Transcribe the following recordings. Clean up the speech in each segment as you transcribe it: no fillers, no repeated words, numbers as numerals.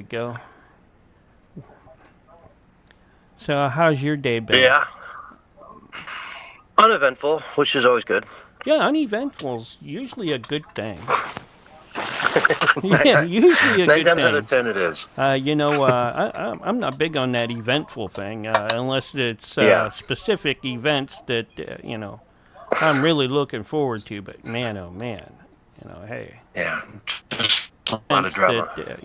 we go. So, how's your day been? Yeah. Uneventful, which is always good. Yeah, uneventful's usually a good thing. Yeah, usually a 9 good times thing. out of 10 it is. I'm not big on that eventful thing, unless it's specific events that, I'm really looking forward to. But man, oh man, hey. Yeah, just a lot of drama. That,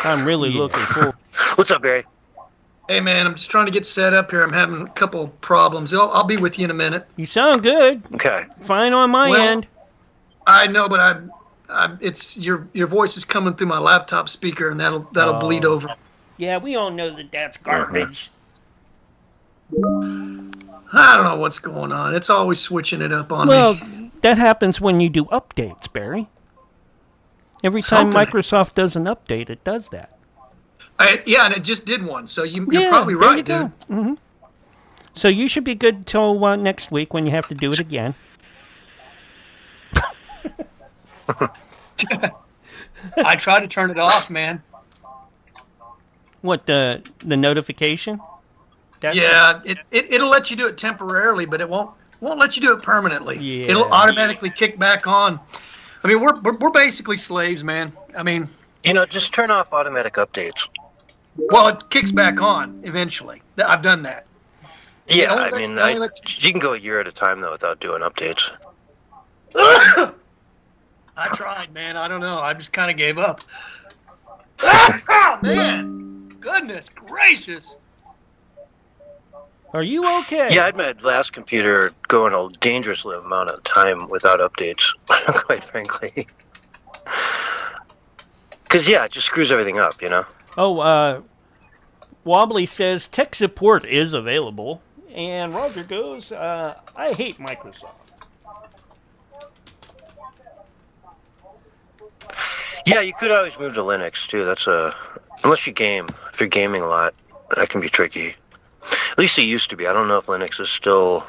I'm really looking forward. What's up, Barry? Hey, man, I'm just trying to get set up here. I'm having a couple problems. I'll be with you in a minute. You sound good. Okay. Fine on my end. I know, but it's your voice is coming through my laptop speaker, and that'll bleed over. Yeah, we all know that that's garbage. I don't know what's going on. It's always switching it up on me. Well, that happens when you do updates, Barry. Every time Microsoft does an update, it does that. Yeah, and it just did one, so you're probably right, dude. Mm-hmm. So you should be good till next week when you have to do it again. I try to turn it off, man. What, the notification? It'll let you do it temporarily, but it won't let you do it permanently. Yeah. It'll automatically kick back on. I mean, we're basically slaves, man. I mean, just turn off automatic updates. Well, it kicks back on eventually. I've done that. Yeah, you can go a year at a time, though, without doing updates. I tried, man. I don't know. I just kind of gave up. Oh, man. Goodness gracious. Are you okay? Yeah, I had my last computer going a dangerously amount of time without updates, quite frankly. Because, it just screws everything up, Oh, Wobbly says tech support is available. And Roger goes, I hate Microsoft. Yeah, you could always move to Linux, too. Unless you game. If you're gaming a lot, that can be tricky. At least it used to be. I don't know if Linux is still...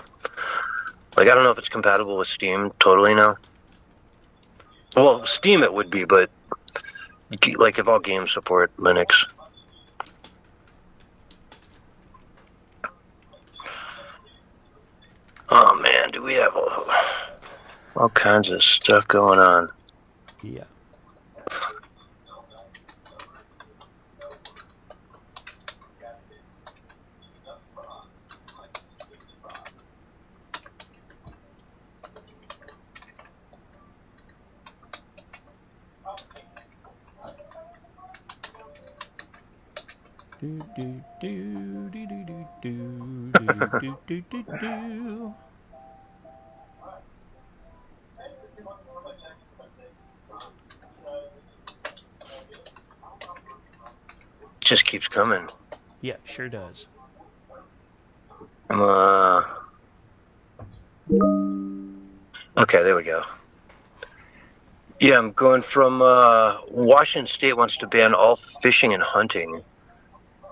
I don't know if it's compatible with Steam totally now. Well, Steam it would be, but... if all games support Linux. Oh, man, do we have all kinds of stuff going on. Yeah. Just keeps coming. Yeah, sure does. Okay, there we go. Yeah, I'm going from Washington State wants to ban all fishing and hunting.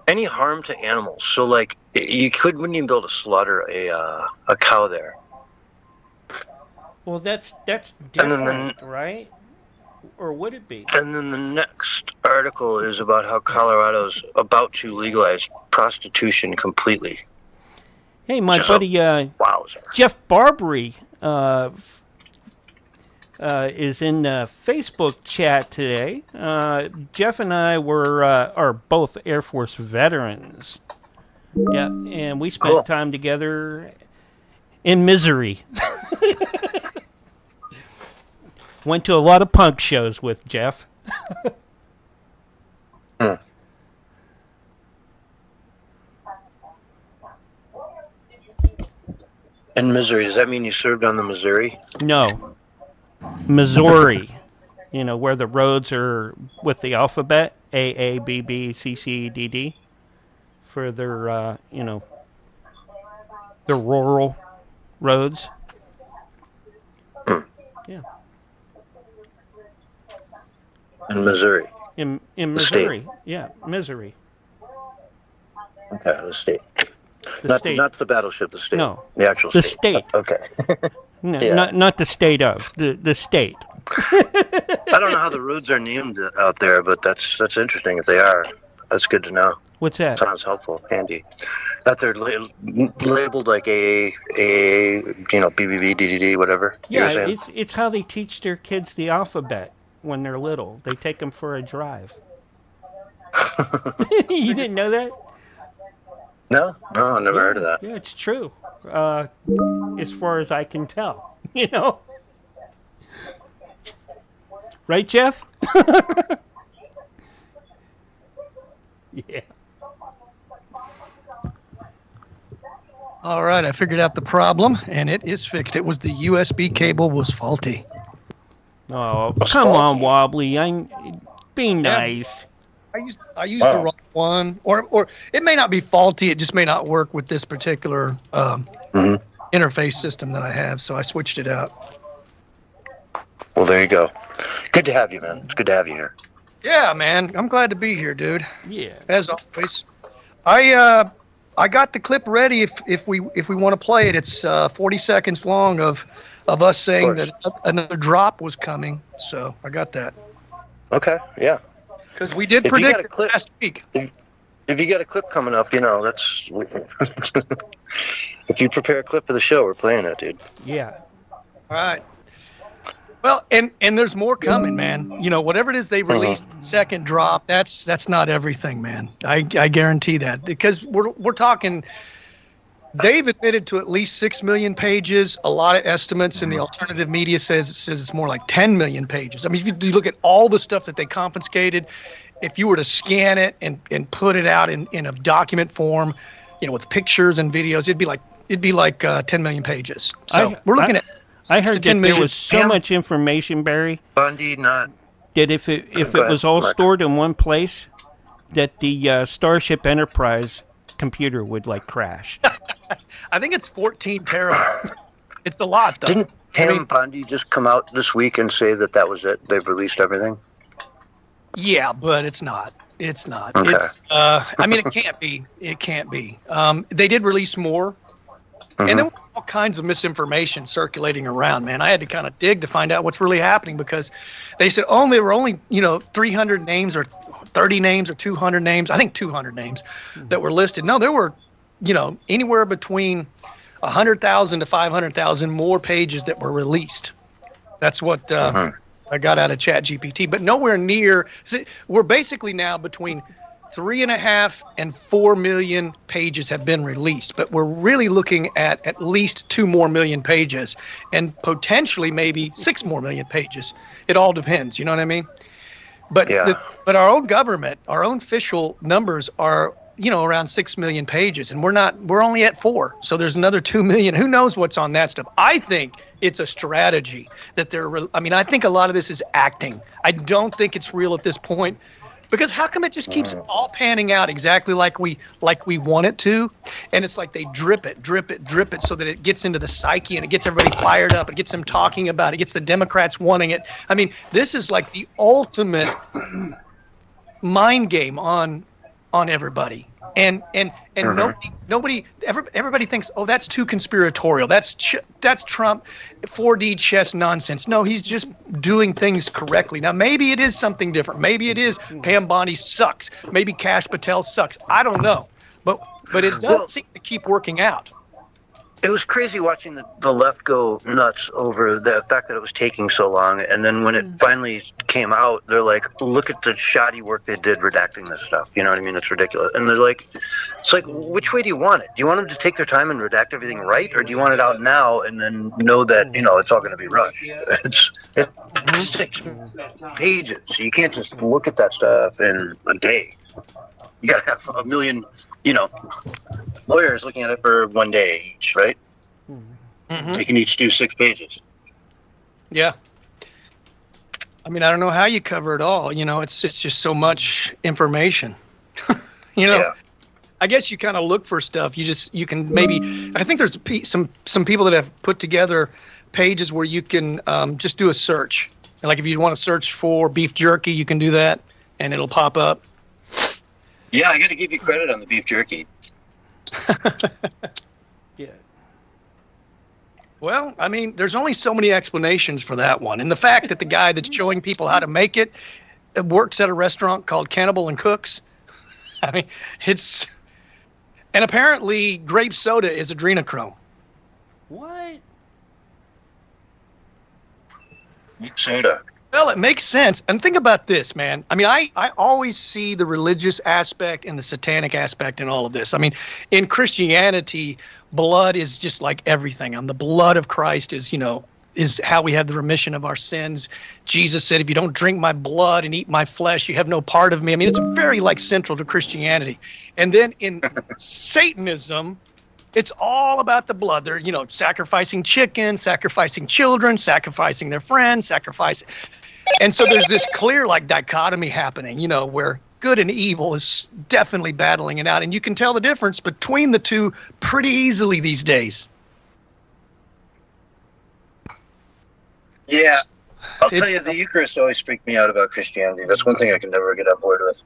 Any harm to animals. So, you wouldn't even be able to slaughter a cow there. Well, that's different, right? Or would it be? And then the next article is about how Colorado's about to legalize prostitution completely. Hey, my buddy Jeff Barbary is in the Facebook chat today. Jeff and I are both Air Force veterans. Yeah, and we spent time together in misery. Went to a lot of punk shows with Jeff. In Missouri, does that mean you served on the Missouri? No. Missouri. Where the roads are with the alphabet. A, A, B, B, C, C, D, D. For their, the rural roads. Yeah. In Missouri. In Missouri. State. Yeah, Missouri. Okay, the state. State. Not the battleship, the state. No. The actual state. The state. Okay. No, not the state of. The state. I don't know how the roads are named out there, but that's interesting if they are. That's good to know. What's that? Sounds helpful, handy. That they're labeled like a BBB, DDD, whatever. Yeah, it's how they teach their kids the alphabet when they're little. They take them for a drive. You didn't know that? No, I never heard of that. Yeah, it's true. As far as I can tell, you know. Right, Jeff? Yeah. All right, I figured out the problem, and it is fixed. It was the USB cable was faulty. Oh, come on, Wobbly. I'm being nice. I used the wrong one, or it may not be faulty. It just may not work with this particular interface system that I have. So I switched it out. Well, there you go. Good to have you, man. It's good to have you here. Yeah, man. I'm glad to be here, dude. Yeah. As always. I got the clip ready if we want to play it. It's 40 seconds long of us saying that another drop was coming. So I got that. Okay. Yeah. Because we did predict it last week. If you got a clip coming up, that's. If you prepare a clip for the show, we're playing it, dude. Yeah. All right. Well, and there's more coming, man. Whatever it is they released second drop, that's not everything, man. I guarantee that, because we're talking. They've admitted to at least 6 million pages. A lot of estimates in the alternative media says it's more like 10 million pages. I mean, if you look at all the stuff that they confiscated, if you were to scan it and put it out in a document form, with pictures and videos, it'd be like 10 million pages. So we're looking at. I heard that there was so much information, Barry, Bundy not that if it was all stored in one place, that the Starship Enterprise computer would crash. I think it's 14 terabytes. It's a lot, though. Didn't Pam Bundy just come out this week and say that was it? They've released everything? Yeah, but it's not. It's not. Okay. It can't be. It can't be. They did release more. And there were all kinds of misinformation circulating around, man. I had to kind of dig to find out what's really happening, because they said, there were only, 300 names or 30 names or 200 names. I think 200 names that were listed. No, there were, anywhere between 100,000 to 500,000 more pages that were released. That's what I got out of ChatGPT, but nowhere near. We're basically now between 3.5 and 4 million pages have been released, but we're really looking at least 2 more million pages, and potentially maybe 6 more million pages. It all depends. You know what I mean? But but our own government, our own official numbers are around 6 million pages, and we're only at 4. So there's another 2 million. Who knows what's on that stuff? I think it's a strategy that I think a lot of this is acting. I don't think it's real at this point. Because how come it just keeps all panning out exactly like we want it to? And it's like they drip it so that it gets into the psyche and it gets everybody fired up. It gets them talking about it. It gets the Democrats wanting it. I mean, this is like the ultimate mind game on everybody. And everybody thinks, that's too conspiratorial. That's Trump 4D chess nonsense. No, he's just doing things correctly. Now, maybe it is something different. Maybe it is Pam Bondi sucks. Maybe Kash Patel sucks. I don't know. But it does seem to keep working out. It was crazy watching the left go nuts over the fact that it was taking so long, and then when it finally came out, they're like, look at the shoddy work they did redacting this stuff. You know what I mean? It's ridiculous. And they're like, it's like, which way do you want it? Do you want them to take their time and redact everything right, or do you want it out now and then know that, it's all going to be rushed? It's 6 pages. So you can't just look at that stuff in a day. You got to have 1 million, lawyers looking at it for 1 day each, right? They can each do 6 pages. Yeah. I mean, I don't know how you cover it all. It's just so much information. Yeah. I guess you kind of look for stuff. You can maybe. I think there's some people that have put together pages where you can just do a search. Like if you want to search for beef jerky, you can do that, and it'll pop up. Yeah, I got to give you credit on the beef jerky. Yeah. Well, I mean, there's only so many explanations for that one. And the fact that the guy that's showing people how to make it works at a restaurant called Cannibal and Cooks. I mean, it's... And apparently grape soda is adrenochrome. What? Soda. Well, it makes sense. And think about this, man. I mean, I always see the religious aspect and the satanic aspect in all of this. I mean, in Christianity, blood is just like everything. And the blood of Christ is, is how we have the remission of our sins. Jesus said, if you don't drink my blood and eat my flesh, you have no part of me. I mean, it's very central to Christianity. And then in Satanism, it's all about the blood. They're, sacrificing chickens, sacrificing children, sacrificing their friends, sacrificing. And so there's this clear dichotomy happening, where good and evil is definitely battling it out. And you can tell the difference between the two pretty easily these days. Yeah. I'll tell you, the Eucharist always freaked me out about Christianity. That's one thing I can never get on board with.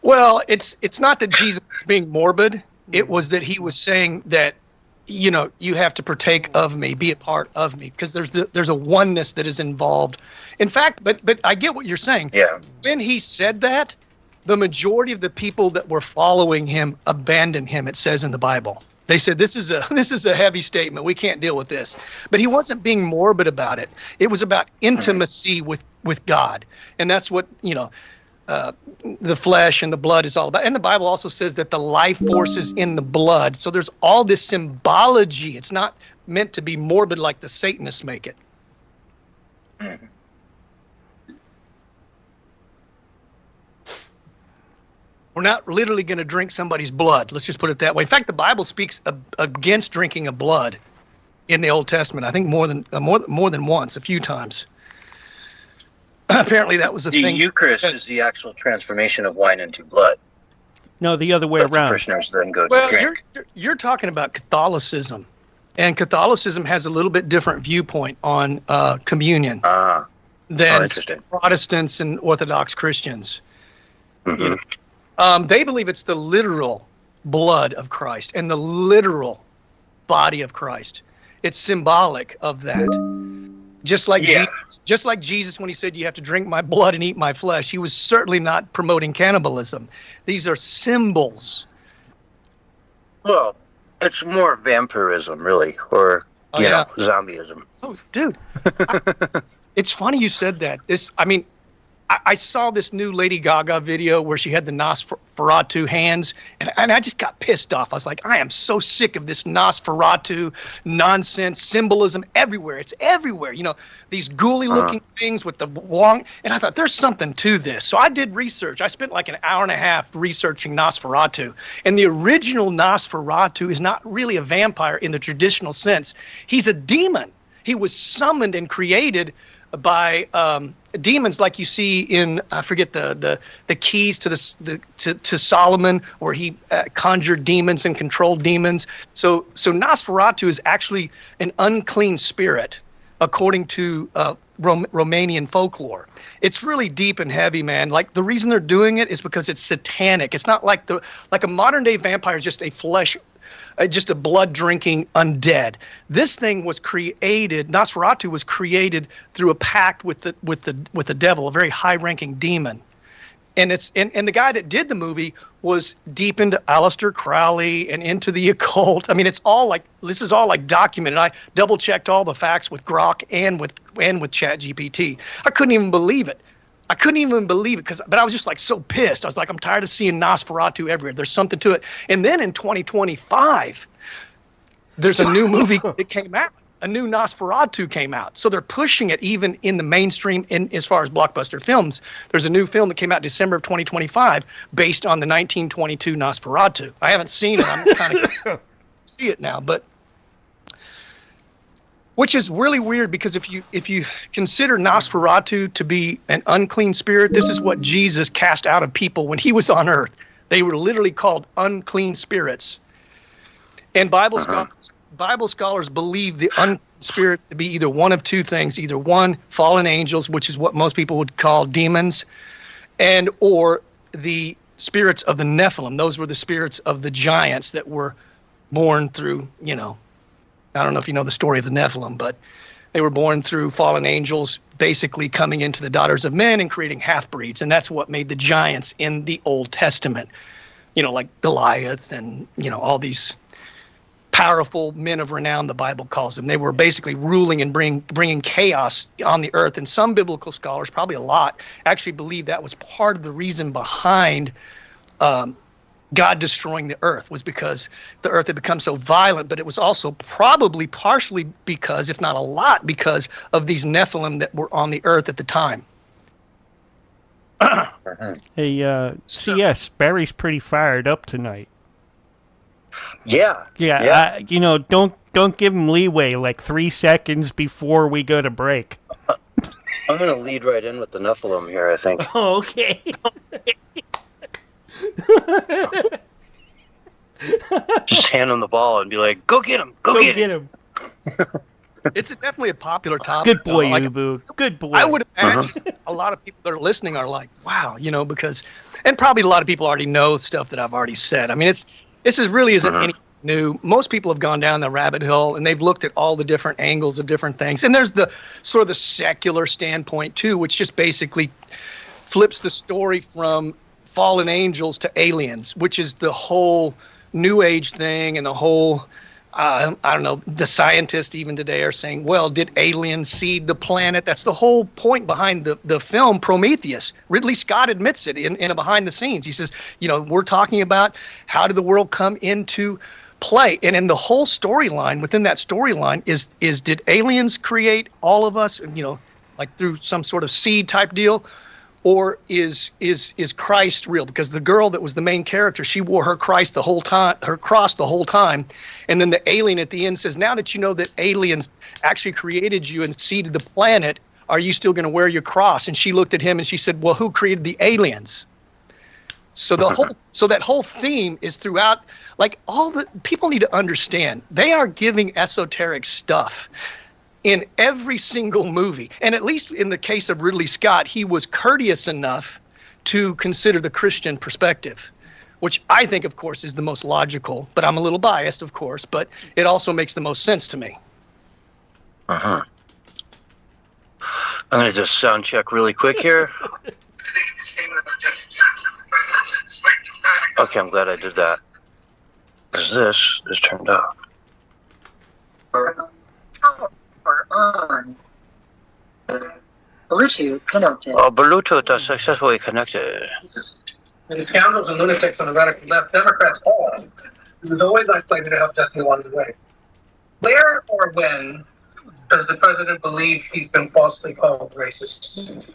Well, it's not that Jesus is being morbid. It was that he was saying that, you have to partake of me, be a part of me, because there's a oneness that is involved. In fact, but I get what you're saying. Yeah. When he said that, the majority of the people that were following him abandoned him, it says in the Bible. They said, this is a heavy statement. We can't deal with this. But he wasn't being morbid about it. It was about intimacy with God. And that's what, the flesh and the blood is all about. And the Bible also says that the life force is in the blood. So there's all this symbology. It's not meant to be morbid like the Satanists make it. We're not literally going to drink somebody's blood. Let's just put it that way. In fact, the Bible speaks against drinking of blood in the Old Testament. I think more than once, a few times. Apparently, that was a thing. The Eucharist is the actual transformation of wine into blood. No, the other way But around. The parishioners then go to drink. You're talking about Catholicism, and Catholicism has a little bit different viewpoint on communion than Protestants and Orthodox Christians. Mm-hmm. They believe it's the literal blood of Christ and the literal body of Christ. It's symbolic of that. Just like Jesus, when he said, you have to drink my blood and eat my flesh, he was certainly not promoting cannibalism. These are symbols. Well, it's more vampirism, really, or, zombieism. Oh, dude. It's funny you said that. I saw this new Lady Gaga video where she had the Nosferatu hands, and I just got pissed off. I was like, I am so sick of this Nosferatu nonsense, symbolism everywhere. It's everywhere. These ghouly-looking things with the long... And I thought, there's something to this. So I did research. I spent an hour and a half researching Nosferatu. And the original Nosferatu is not really a vampire in the traditional sense. He's a demon. He was summoned and created by demons, like you see in, I forget the keys to Solomon, where he conjured demons and controlled demons. So Nosferatu is actually an unclean spirit, according to Romanian folklore. It's really deep and heavy, man. The reason they're doing it is because it's satanic. It's not like a modern day vampire is just just a blood-drinking undead. This thing was created. Nosferatu was created through a pact with the devil, a very high-ranking demon. And the guy that did the movie was deep into Aleister Crowley and into the occult. I mean, this is all documented. I double-checked all the facts with Grok and with ChatGPT. I couldn't even believe it. But I was just so pissed. I was like, I'm tired of seeing Nosferatu everywhere. There's something to it. And then in 2025, there's a new movie that came out. A new Nosferatu came out. So they're pushing it even in the mainstream as far as blockbuster films. There's a new film that came out December of 2025 based on the 1922 Nosferatu. I haven't seen it. I'm kind of see it now, but which is really weird, because if you consider Nosferatu to be an unclean spirit, this is what Jesus cast out of people when he was on earth. They were literally called unclean spirits. And Bible scholars believe the unclean spirits to be either one of two things: either one, fallen angels, which is what most people would call demons, or the spirits of the Nephilim. Those were the spirits of the giants that were born through, I don't know if you know the story of the Nephilim, but they were born through fallen angels basically coming into the daughters of men and creating half-breeds. And that's what made the giants in the Old Testament, like Goliath and, all these powerful men of renown, the Bible calls them. They were basically ruling and bringing chaos on the earth. And some biblical scholars, probably a lot, actually believe that was part of the reason behind God destroying the earth, was because the earth had become so violent. But it was also probably partially because, if not a lot, because of these Nephilim that were on the earth at the time. Hey, CS, Barry's pretty fired up tonight. Yeah. Yeah. Don't give him leeway, like 3 seconds before we go to break. I'm going to lead right in with the Nephilim here, I think. Oh, okay. Just hand him the ball and be like, go get him. Go get him. It's definitely a popular topic. Good boy, Ubu. Good boy. I would imagine a lot of people that are listening are like, wow, because, and probably a lot of people already know stuff that I've already said. I mean, this really isn't anything new. Most people have gone down the rabbit hole and they've looked at all the different angles of different things. And there's the sort of the secular standpoint too, which just basically flips the story from fallen angels to aliens, which is the whole New Age thing, and the whole, I don't know, the scientists even today are saying, well, did aliens seed the planet? That's the whole point behind the film Prometheus. Ridley Scott admits it in a behind the scenes. He says, we're talking about how did the world come into play? And in the whole storyline, within that storyline is did aliens create all of us, like through some sort of seed type deal? Or is Christ real? Because the girl that was the main character, she wore her cross the whole time, and then the alien at the end says, "Now that you know that aliens actually created you and seeded the planet, are you still going to wear your cross?" And she looked at him and she said, "Well, who created the aliens?" So that whole theme is throughout. Like, all the people need to understand, they are giving esoteric stuff in every single movie. And at least in the case of Ridley Scott, he was courteous enough to consider the Christian perspective, which I think, of course, is the most logical. But I'm a little biased, of course, but it also makes the most sense to me. I'm going to just sound check really quick here. Okay, I'm glad I did that, because this is turned off. On. Bluetooth connected. Oh, Bluetooth is successfully connected. And the scoundrels and lunatics on the radical left, Democrats all, it was always isolated to help Jesse along the way. Where or when does the president believe he's been falsely called racist?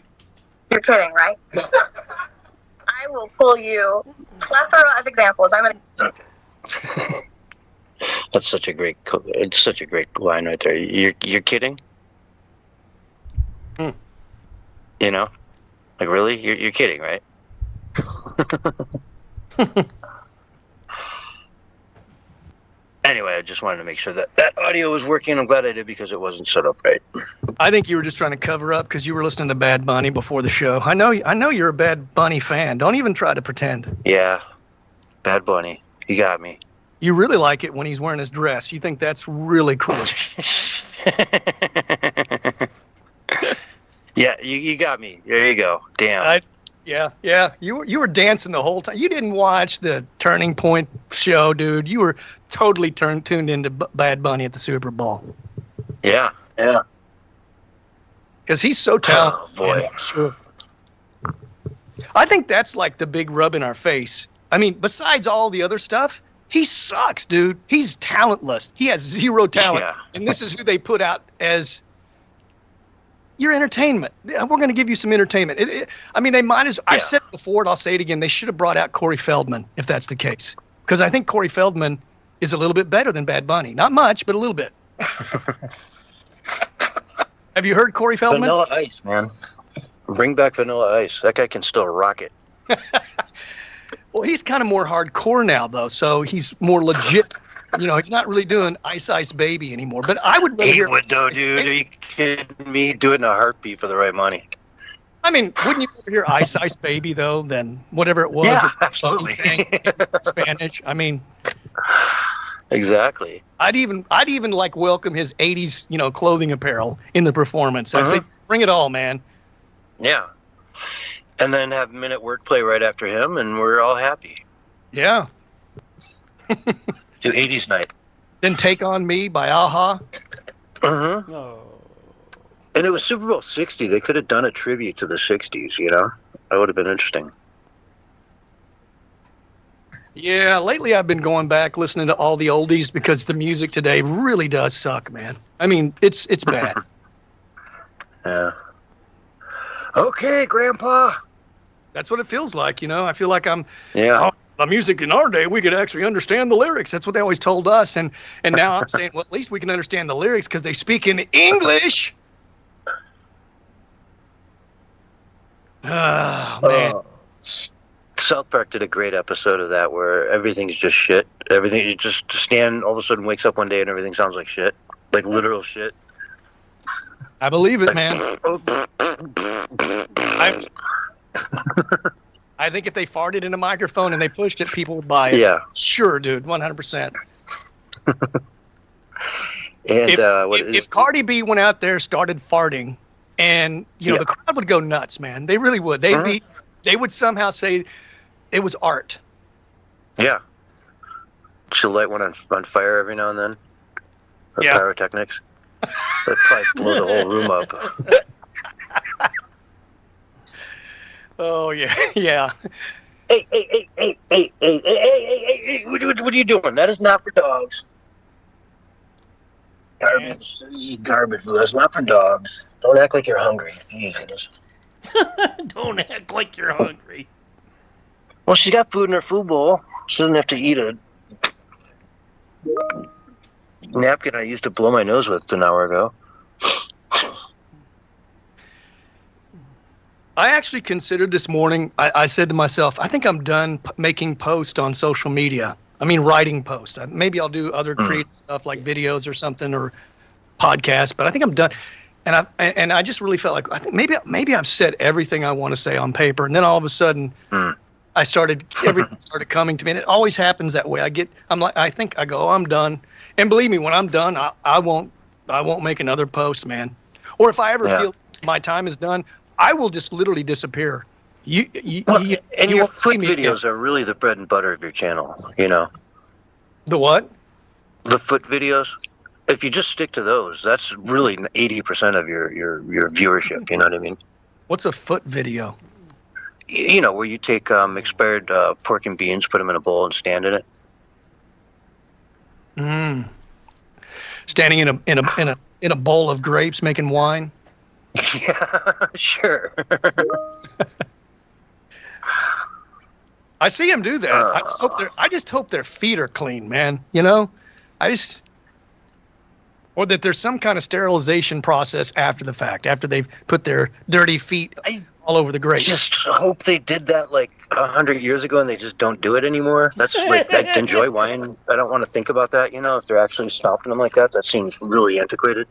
You're kidding, right? I will pull you plethora of examples. That's such a great. It's such a great line right there. You're kidding? Like, really? You're kidding, right? Anyway, I just wanted to make sure that audio was working. I'm glad I did, because it wasn't set up right. I think you were just trying to cover up because you were listening to Bad Bunny before the show. I know you're a Bad Bunny fan. Don't even try to pretend. Yeah, Bad Bunny. You got me. You really like it when he's wearing his dress. You think that's really cool. Yeah, you got me. There you go. Damn. Yeah. You were dancing the whole time. You didn't watch the Turning Point show, dude. You were totally tuned into Bad Bunny at the Super Bowl. Yeah. Because he's so talented. Oh, boy. Man, sure. I think that's like the big rub in our face. I mean, besides all the other stuff, he sucks, dude. He's talentless. He has zero talent. Yeah. And this is who they put out as your entertainment. We're going to give you some entertainment. They might as. I've said it before, and I'll say it again. They should have brought out Corey Feldman, if that's the case. Because I think Corey Feldman is a little bit better than Bad Bunny. Not much, but a little bit. Have you heard Corey Feldman? Vanilla Ice, man. Bring back Vanilla Ice. That guy can still rock it. Well, he's kind of more hardcore now, though, so he's more legit. He's not really doing Ice Ice Baby anymore. But I would rather He would, though, dude. Are you kidding me? Do it in a heartbeat for the right money. I mean, wouldn't you rather hear Ice Ice Baby, though, than whatever it was Yeah, that absolutely. he sang in Spanish? I mean, Exactly. I'd even like welcome his 80s, clothing apparel in the performance. I'd say, bring it all, man. Yeah. And then have minute wordplay right after him, and we're all happy. Yeah. Do 80s night. Then Take On Me by Aha. Oh. And it was Super Bowl 60. They could have done a tribute to the 60s, That would have been interesting. Yeah, lately I've been going back listening to all the oldies because the music today really does suck, man. I mean, it's bad. Yeah. Okay, Grandpa. That's what it feels like, I feel like I'm. Yeah. The music in our day, we could actually understand the lyrics. That's what they always told us, and now I'm saying, well, at least we can understand the lyrics because they speak in English. Oh, man. South Park did a great episode of that where everything's just shit. Everything, you just Stan all of a sudden wakes up one day and everything sounds like shit. Like literal shit. I believe it, man. I think if they farted in a microphone and they pushed it, people would buy it. Yeah. Sure, dude, 100%. And if Cardi B went out there, started farting, and the crowd would go nuts, man. They really would. They would somehow say it was art. Yeah. She'll light one on fire every now and then. The pyrotechnics. That'd probably blow the whole room up. Oh, yeah, yeah. Hey, what are you doing? That is not for dogs. Garbage. Garbage. That's not for dogs. Don't act like you're hungry. Jesus. Don't act like you're hungry. Well, she's got food in her food bowl. She doesn't have to eat a napkin I used to blow my nose with an hour ago. I actually considered this morning, I said to myself, I think I'm done making posts on social media. I mean, writing posts. Maybe I'll do other creative stuff like videos or something or podcasts, but I think I'm done. And I just really felt like I think maybe I've said everything I want to say on paper, and then all of a sudden everything started coming to me, and it always happens that way. I go, I'm done, and believe me, when I'm done, I won't make another post, man. Or if I ever feel my time is done, I will just literally disappear. Your foot videos are really the bread and butter of your channel, The what? The foot videos. If you just stick to those, that's really 80% of your viewership. You know what I mean? What's a foot video? Where you take expired pork and beans, put them in a bowl, and stand in it. Standing in a bowl of grapes, making wine. Yeah, sure. I see him do that. I just hope their feet are clean, man. Or that there's some kind of sterilization process after the fact, after they've put their dirty feet all over the grapes. I just hope they did that like 100 years ago and they just don't do it anymore. That's like, I enjoy wine. I don't want to think about that, if they're actually stopping them like that. That seems really antiquated.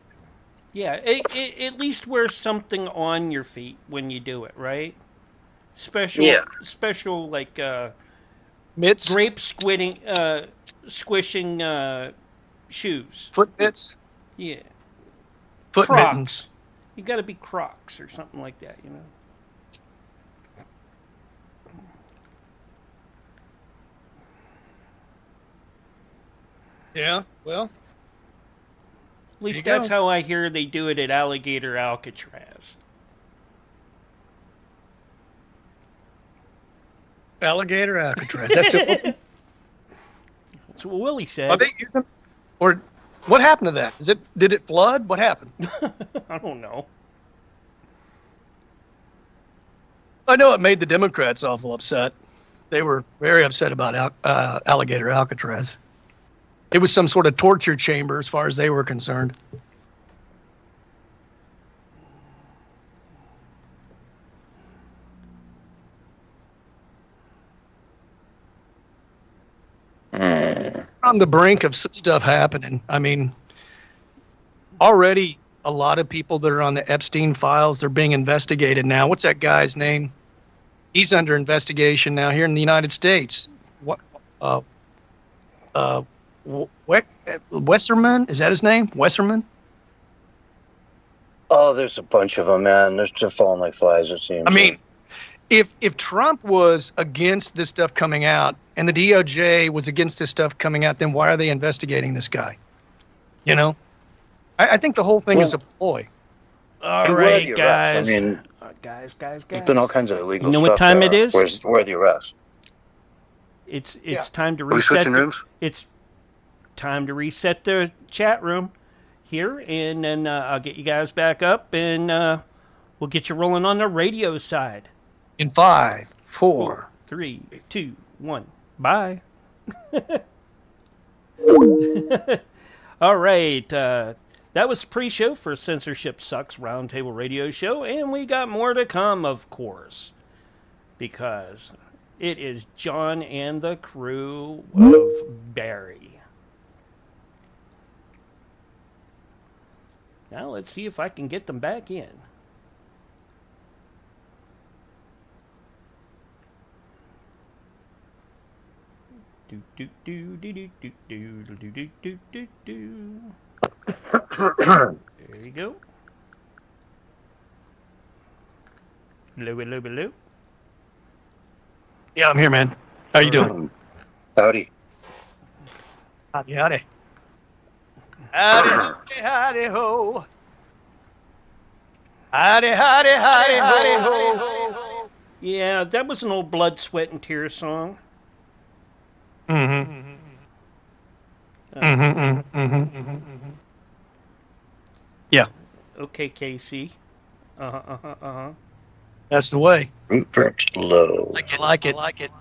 Yeah, at least wear something on your feet when you do it, right? Special like mitts, grape squishing shoes, foot mitts. Yeah, foot Crocs. mittens. You got to be Crocs or something like that, Yeah, well. At least that's how I hear they do it at Alligator Alcatraz. Alligator Alcatraz. That's still open? That's what Willie said. Are they using? Or what happened to that? Did it flood? What happened? I don't know. I know it made the Democrats awful upset. They were very upset about Alligator Alcatraz. It was some sort of torture chamber as far as they were concerned. On the brink of some stuff happening. I mean, already a lot of people that are on the Epstein files, they're being investigated now. What's that guy's name? He's under investigation now here in the United States. Wesserman, is that his name? Wesserman? Oh, there's a bunch of them, man. They're falling like flies, it seems. I mean, if Trump was against this stuff coming out and the DOJ was against this stuff coming out, then why are they investigating this guy? You know, I think the whole thing is a ploy. All right, the guys. arrests? I mean, guys. there's been all kinds of illegal You know stuff. what time it is? Where are the arrests? It's Yeah. time to Are we reset. switching rooms? It's time to reset the chat room here, and then I'll get you guys back up, and we'll get you rolling on the radio side. In 5, 4. 3, 2, 1. Bye. All right. That was the pre-show for Censorship Sucks Roundtable Radio Show, and we got more to come, of course, because it is John and the crew of Barry. Now let's see if I can get them back in. Do do do do do do do do do do do do. There you go. Hello, hello, hello. Yeah, I'm here, man. How you doing? Howdy. Howdy, howdy. Howdy, howdy, ho. Howdy, howdy, howdy, howdy, ho. Yeah, that was an old Blood, Sweat, and Tears song. Mm-hmm. Yeah, Okay, Casey. Uh-huh. that's the way. Rupert Lowe. Like it.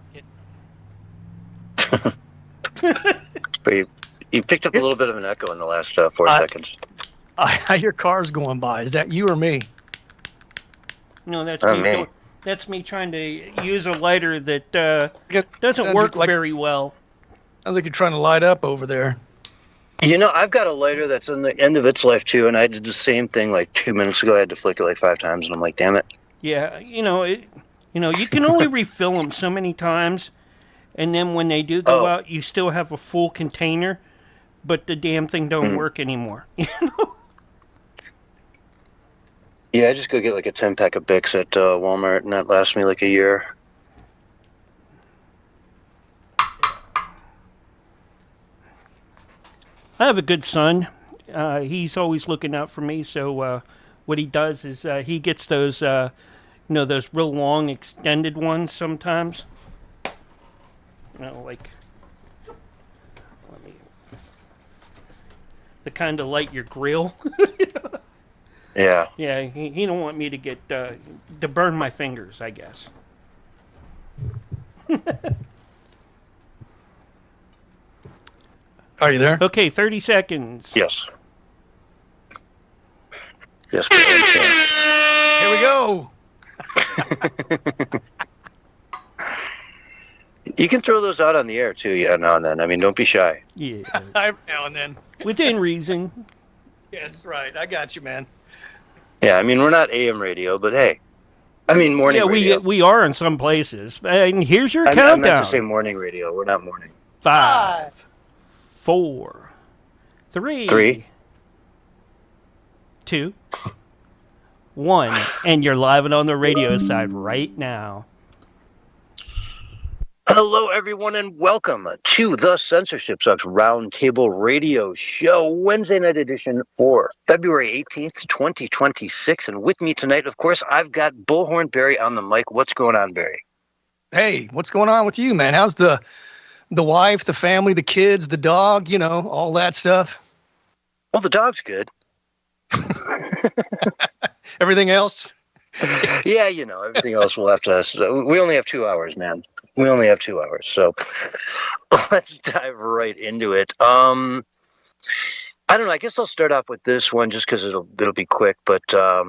But you picked up a little bit of an echo in the last 4 seconds. I hear cars going by. Is that you or me? No, that's Oh, me. me. That's me trying to use a lighter that doesn't sounds work like- very well. Sounds like you're trying to light up over there. You know, I've got a lighter that's in the end of its life, too, and I did the same thing like 2 minutes ago. I had to flick it like 5 times, and I'm like, damn it. Yeah, you can only refill them so many times, and then when they do go out, you still have a full container, but the damn thing don't work anymore. You know? Yeah, I just go get like a 10-pack of Bics at Walmart, and that lasts me like a year. I have a good son. He's always looking out for me. So what he does is he gets those, those real long, extended ones sometimes. Like the kind of light your grill. Yeah. Yeah, he don't want me to get to burn my fingers, I guess. Are you there? Okay, 30 seconds. Yes. Yes, but Here we go. you can throw those out on the air, too, now and then. I mean, don't be shy. Yeah, Every now and then. within reason. Yes, right. I got you, man. Yeah, I mean, we're not AM radio, but hey. I mean, morning radio. we are in some places. And here's your I countdown. meant to say morning radio. We're not morning. 5, 4, 3, 3. 2, 1, and you're live and on the radio side right now. Hello, everyone, and welcome to the Censorship Sucks Roundtable Radio Show, Wednesday night edition for February 18th, 2026. And with me tonight, of course, I've got Bullhorn Barry on the mic. What's going on, Barry? Hey, what's going on with you, man? How's the wife, the family, the kids, the dog, all that stuff? Well, the dog's good. Everything else? Yeah, everything else will have to... We only have 2 hours, man. We only have 2 hours, so let's dive right into it. I don't know. I guess I'll start off with this one just because it'll be quick. But a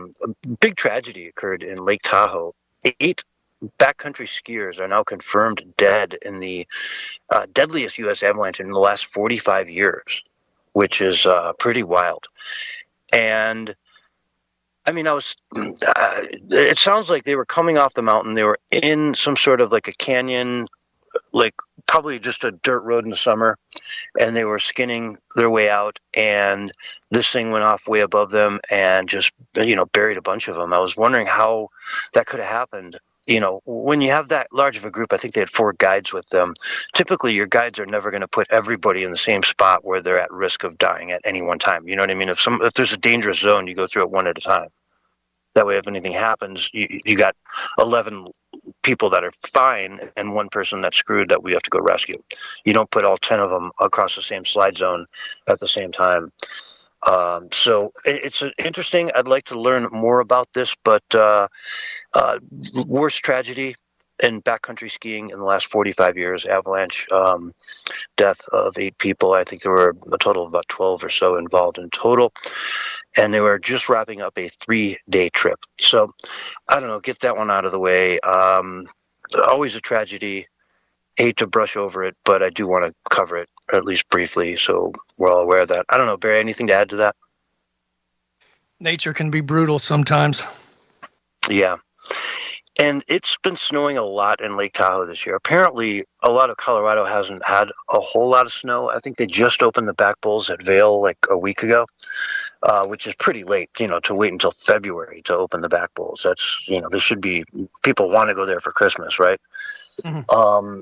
big tragedy occurred in Lake Tahoe. 8 backcountry skiers are now confirmed dead in the deadliest U.S. avalanche in the last 45 years, which is pretty wild. And I mean, it sounds like they were coming off the mountain. They were in some sort of like a canyon like probably just a dirt road in the summer, and they were skinning their way out, and this thing went off way above them and just, buried a bunch of them. I was wondering how that could have happened. When you have that large of a group, I think they had 4 guides with them. Typically, your guides are never going to put everybody in the same spot where they're at risk of dying at any one time. You know what I mean? If there's a dangerous zone, you go through it one at a time. That way, if anything happens, you got 11 people that are fine and 1 person that's screwed that we have to go rescue. You don't put all 10 of them across the same slide zone at the same time. So it's interesting. I'd like to learn more about this, but worst tragedy in backcountry skiing in the last 45 years, avalanche, death of 8 people. I think there were a total of about 12 or so involved in total. And they were just wrapping up a 3-day trip. So I don't know, get that one out of the way. Always a tragedy. Hate to brush over it, but I do want to cover it, at least briefly, so we're all aware of that. I don't know, Barry, anything to add to that? Nature can be brutal sometimes. Yeah. And it's been snowing a lot in Lake Tahoe this year. Apparently, a lot of Colorado hasn't had a whole lot of snow. I think they just opened the back bowls at Vail like a week ago, which is pretty late, to wait until February to open the back bowls. That's, there should be, people want to go there for Christmas, right? Mm-hmm.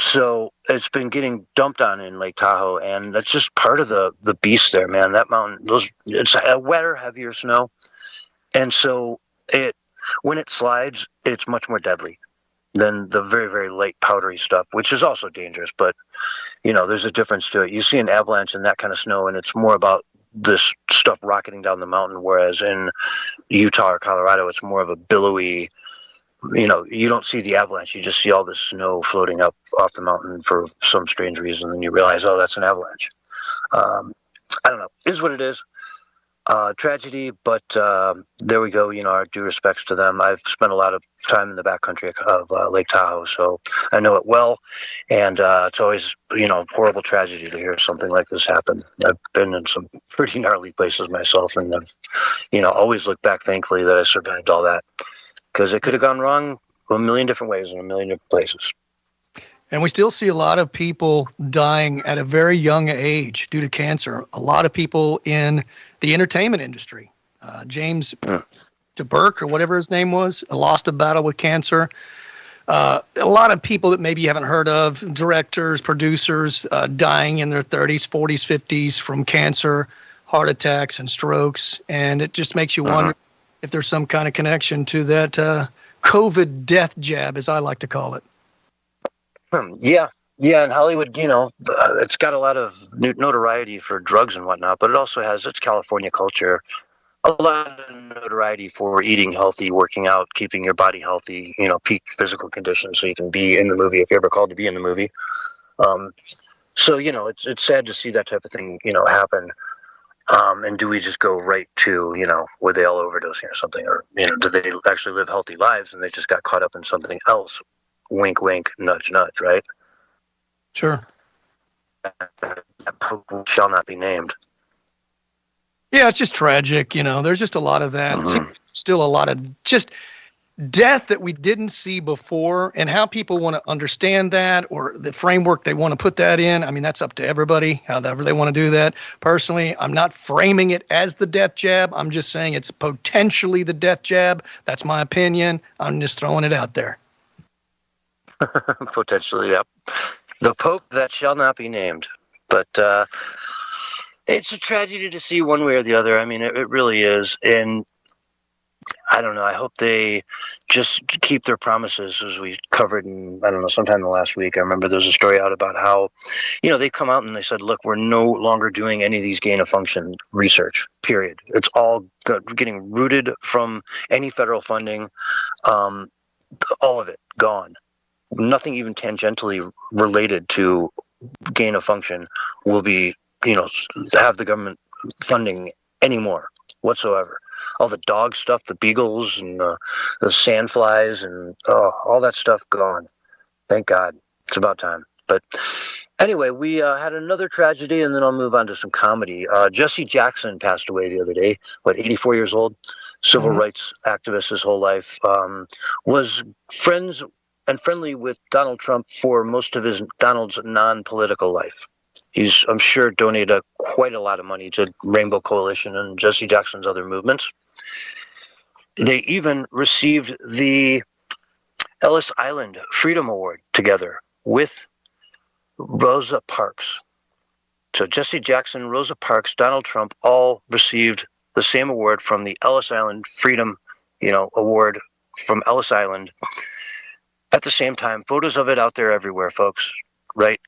So it's been getting dumped on in Lake Tahoe, and that's just part of the beast there, man. That mountain, it's a wetter, heavier snow. And so when it slides, it's much more deadly than the very, very light powdery stuff, which is also dangerous. But, there's a difference to it. You see an avalanche in that kind of snow, and it's more about this stuff rocketing down the mountain, whereas in Utah or Colorado, it's more of a billowy, you don't see the avalanche. You just see all this snow floating up off the mountain for some strange reason, and you realize, oh, that's an avalanche. I don't know. It is what it is. Tragedy, but there we go. Our due respects to them. I've spent a lot of time in the backcountry of Lake Tahoe, so I know it well. And it's always, horrible tragedy to hear something like this happen. I've been in some pretty gnarly places myself, and I've, always look back thankfully that I survived all that, because it could have gone wrong a million different ways in a million different places. And we still see a lot of people dying at a very young age due to cancer. A lot of people in the entertainment industry. James DeBurke, or whatever his name was, lost a battle with cancer. A lot of people that maybe you haven't heard of, directors, producers, dying in their 30s, 40s, 50s from cancer, heart attacks, and strokes. And it just makes you wonder if there's some kind of connection to that COVID death jab, as I like to call it. Yeah, in Hollywood, it's got a lot of notoriety for drugs and whatnot, but it also has, it's California culture, a lot of notoriety for eating healthy, working out, keeping your body healthy, peak physical condition so you can be in the movie if you're ever called to be in the movie. So, it's sad to see that type of thing, happen. And do we just go right to, were they all overdosing or something? Or, do they actually live healthy lives and they just got caught up in something else? Wink, wink, nudge, nudge, right? Sure. That shall not be named. Yeah, it's just tragic. There's just a lot of that. Mm-hmm. Still a lot of just death that we didn't see before, and how people want to understand that, or the framework they want to put that in. I mean, that's up to everybody, however they want to do that. Personally, I'm not framing it as the death jab. I'm just saying it's potentially the death jab. That's my opinion. I'm just throwing it out there. Potentially, yep. The Pope that shall not be named. But it's a tragedy to see one way or the other. I mean, it really is. And I don't know. I hope they just keep their promises, as we covered in, sometime in the last week. I remember there's a story out about how, they come out and they said, look, we're no longer doing any of these gain of function research, period. It's all getting rooted from any federal funding. All of it gone. Nothing even tangentially related to gain of function will be, have the government funding anymore whatsoever. All the dog stuff, the beagles and the sandflies and all that stuff gone. Thank God. It's about time. But anyway, we had another tragedy, and then I'll move on to some comedy. Jesse Jackson passed away the other day, 84 years old, civil rights activist his whole life, was friends and friendly with Donald Trump for most of Donald's non-political life. He's, I'm sure, donated quite a lot of money to Rainbow Coalition and Jesse Jackson's other movements. They even received the Ellis Island Freedom Award together with Rosa Parks. So Jesse Jackson, Rosa Parks, Donald Trump all received the same award from the Ellis Island Freedom, Award from Ellis Island. At the same time, photos of it out there everywhere, folks, right?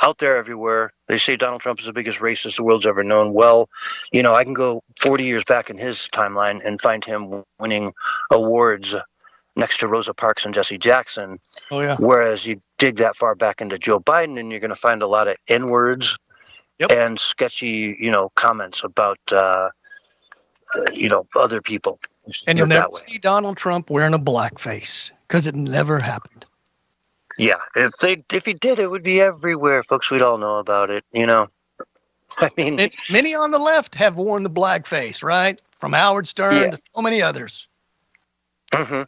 Out there everywhere. They say Donald Trump is the biggest racist the world's ever known. Well, I can go 40 years back in his timeline and find him winning awards next to Rosa Parks and Jesse Jackson. Oh, yeah. Whereas you dig that far back into Joe Biden and you're going to find a lot of N-words and sketchy, comments about, other people. And you'll never see Donald Trump wearing a blackface because it never happened. Yeah, if he did, it would be everywhere, folks. We'd all know about it, I mean, many on the left have worn the blackface, right? From Howard Stern to so many others. Mm-hmm.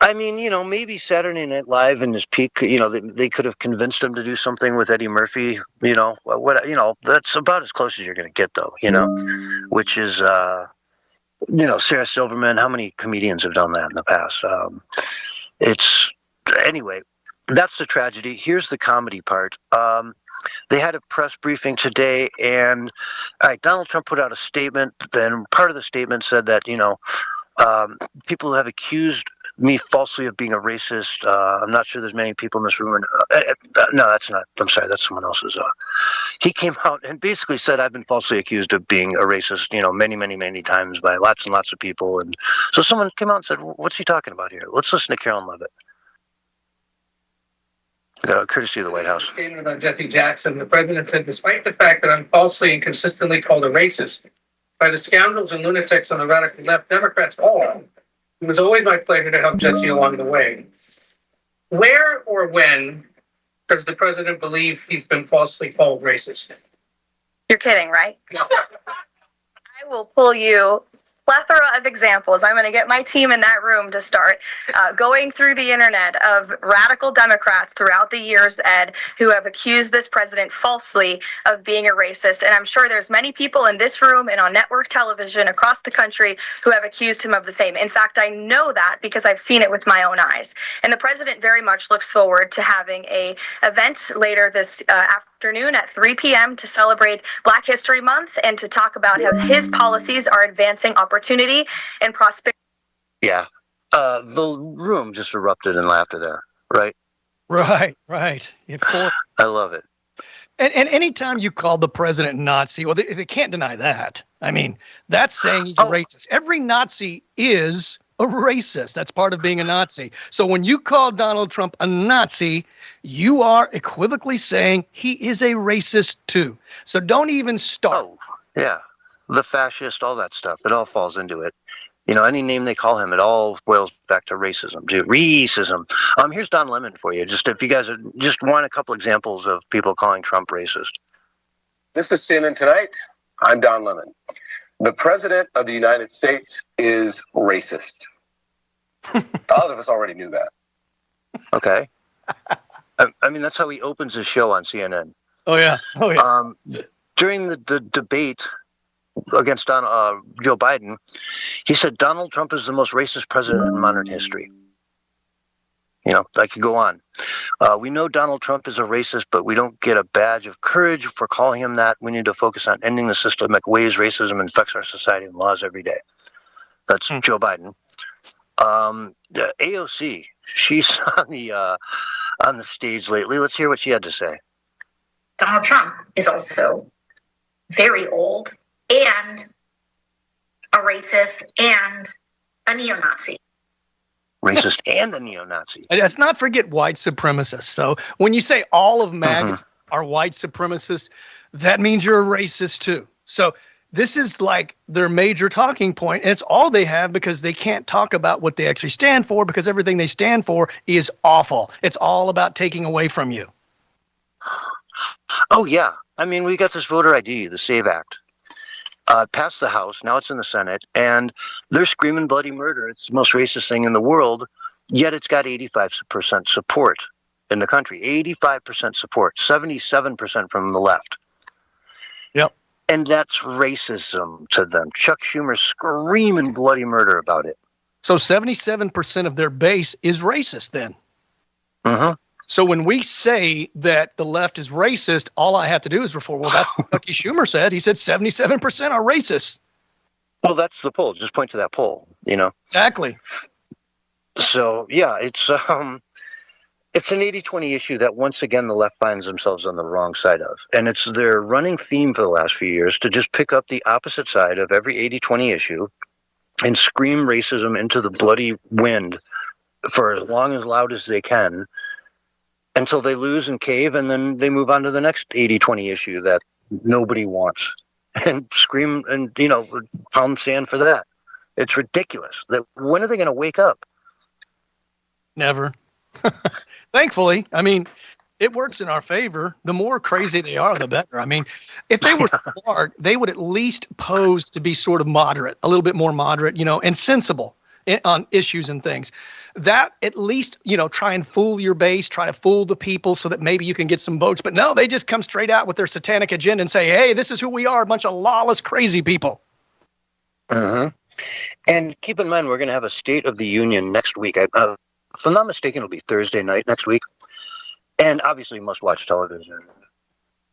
I mean, maybe Saturday Night Live in his peak, they could have convinced him to do something with Eddie Murphy. That's about as close as you're going to get, though. Which is, Sarah Silverman. How many comedians have done that in the past? Anyway. That's the tragedy. Here's the comedy part. They had a press briefing today, and Donald Trump put out a statement. Then part of the statement said that, people have accused me falsely of being a racist. I'm not sure there's many people in this room. No, that's not. I'm sorry, that's someone else's. He came out and basically said, I've been falsely accused of being a racist, many, many, many times by lots and lots of people. And so someone came out and said, what's he talking about here? Let's listen to Carolyn Levitt. Courtesy of the White House. Statement about Jesse Jackson, the president said, despite the fact that I'm falsely and consistently called a racist by the scoundrels and lunatics on the radical left, Democrats all, it was always my pleasure to help Jesse along the way. Where or when does the president believe he's been falsely called racist? You're kidding, right? No. I will pull you plethora of examples. I'm going to get my team in that room to start going through the internet of radical Democrats throughout the years, Ed, who have accused this president falsely of being a racist. And I'm sure there's many people in this room and on network television across the country who have accused him of the same. In fact, I know that because I've seen it with my own eyes. And the president very much looks forward to having an event later this afternoon at 3 p.m. to celebrate Black History Month and to talk about how his policies are advancing opportunity and prosperity. Yeah. The room just erupted in laughter there, right? Right. I love it. And anytime you call the president Nazi, well, they can't deny that. I mean, that's saying he's a racist. Every Nazi is a racist. That's part of being a Nazi. So when you call Donald Trump a Nazi, you are equivocally saying he is a racist too. So don't even start. Oh, yeah. The fascist, all that stuff. It all falls into it. Any name they call him, it all boils back to racism, racism. Here's Don Lemon for you. Just if you guys just want a couple examples of people calling Trump racist. This is CNN Tonight. I'm Don Lemon. The president of the United States is racist. A lot of us already knew that. Okay. I mean, that's how he opens his show on CNN. Oh, yeah. During the debate against Joe Biden, he said Donald Trump is the most racist president in modern history. I could go on. We know Donald Trump is a racist, but we don't get a badge of courage for calling him that. We need to focus on ending the systemic ways racism infects our society and laws every day. That's Joe Biden. The AOC, she's on the stage lately. Let's hear what she had to say. Donald Trump is also very old and a racist and a neo-Nazi. Racist and a neo-Nazi. Let's not forget white supremacists. So when you say all of MAGA are white supremacists, that means you're a racist too. So this is like their major talking point, and it's all they have because they can't talk about what they actually stand for because everything they stand for is awful. It's all about taking away from you. Oh, yeah. I mean, we got this voter ID, the SAVE Act. Passed the House, now it's in the Senate, and they're screaming bloody murder. It's the most racist thing in the world. Yet it's got 85% support in the country. 85% support, 77% from the left. Yep. And that's racism to them. Chuck Schumer's screaming bloody murder about it. So 77% of their base is racist then. Mm-hmm. So when we say that the left is racist, all I have to do is refer, well, that's what Chucky Schumer said. He said 77% are racist. Well, that's the poll. Just point to that poll, Exactly. So, yeah, it's an 80-20 issue that, once again, the left finds themselves on the wrong side of. And it's their running theme for the last few years to just pick up the opposite side of every 80-20 issue and scream racism into the bloody wind for as long as loud as they can until they lose and cave, and then they move on to the next 80-20 issue that nobody wants and scream and, pound sand for that. It's ridiculous. When are they going to wake up? Never. Thankfully, I mean, it works in our favor. The more crazy they are, the better. I mean, if they were smart, they would at least pose to be sort of moderate, a little bit more moderate, and sensible on issues and things. That at least, try and fool your base, try to fool the people so that maybe you can get some votes. But no, they just come straight out with their satanic agenda and say, hey, this is who we are, a bunch of lawless, crazy people. Uh-huh. And keep in mind, we're going to have a State of the Union next week. If I'm not mistaken, it'll be Thursday night next week. And obviously, you must watch television.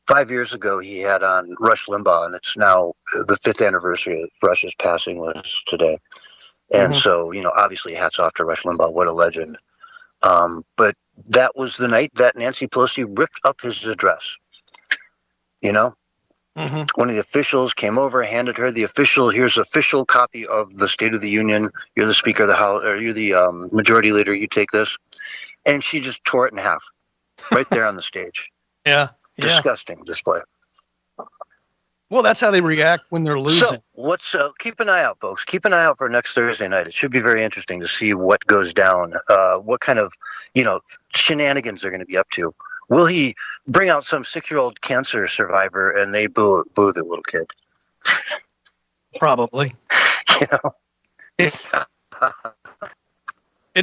5 years ago, he had on Rush Limbaugh, and it's now the 5th anniversary of Rush's passing was today. And so, obviously, hats off to Rush Limbaugh. What a legend. But that was the night that Nancy Pelosi ripped up his address. One of the officials came over, handed her here's official copy of the State of the Union. You're the Speaker of the House, or you're the Majority Leader. You take this. And she just tore it in half right there on the stage. Yeah. Disgusting display. Well, that's how they react when they're losing. So keep an eye out, folks. Keep an eye out for next Thursday night. It should be very interesting to see what goes down, what kind of, shenanigans they're going to be up to. Will he bring out some 6-year-old cancer survivor and they boo the little kid? Probably. It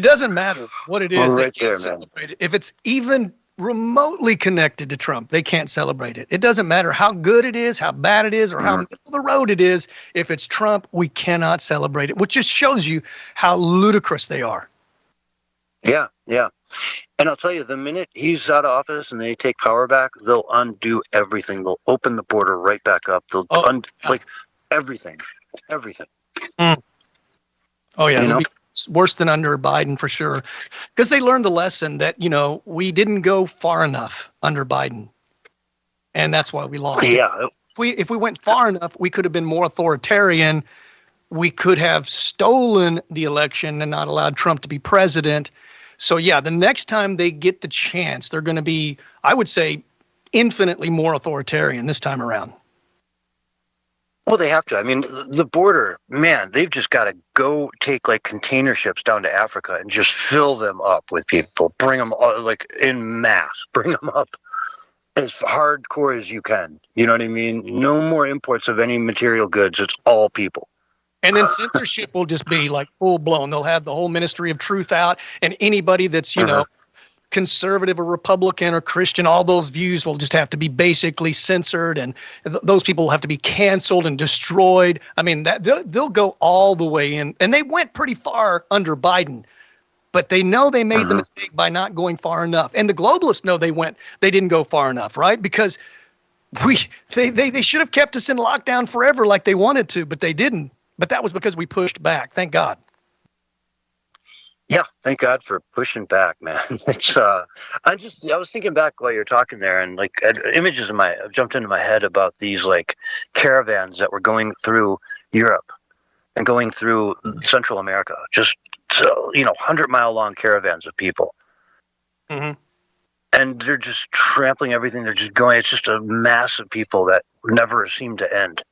doesn't matter what it is. They can't celebrate it. If it's even remotely connected to Trump, they can't celebrate it. It doesn't matter how good it is, how bad it is, or how middle of the road it is. If it's Trump, we cannot celebrate it, which just shows you how ludicrous they are. Yeah. And I'll tell you, the minute he's out of office and they take power back, they'll undo everything. They'll open the border right back up. They'll everything. Oh, yeah. It'll be worse than under Biden for sure. Because they learned the lesson that, we didn't go far enough under Biden. And that's why we lost. Yeah. If we went far enough, we could have been more authoritarian. We could have stolen the election and not allowed Trump to be president. So, yeah, the next time they get the chance, they're going to be, I would say, infinitely more authoritarian this time around. Well, they have to. I mean, the border, man, they've just got to go take container ships down to Africa and just fill them up with people. Bring them in mass. Bring them up as hardcore as you can. You know what I mean? No more imports of any material goods. It's all people. And then censorship will just be full blown. They'll have the whole Ministry of Truth out, and anybody that's, conservative or Republican or Christian, all those views will just have to be basically censored, and those people will have to be canceled and destroyed. I mean, they'll go all the way in, and they went pretty far under Biden, but they know they made the mistake by not going far enough. And the globalists know they didn't go far enough, right? Because they should have kept us in lockdown forever like they wanted to, but they didn't. But that was because we pushed back. Thank God. Yeah, thank God for pushing back, man. It's I was thinking back while you're talking there, and images jumped into my head about these caravans that were going through Europe and going through Central America. Just 100-mile long caravans of people. Mm-hmm. And they're just trampling everything. They're just going. It's just a mass of people that never seem to end.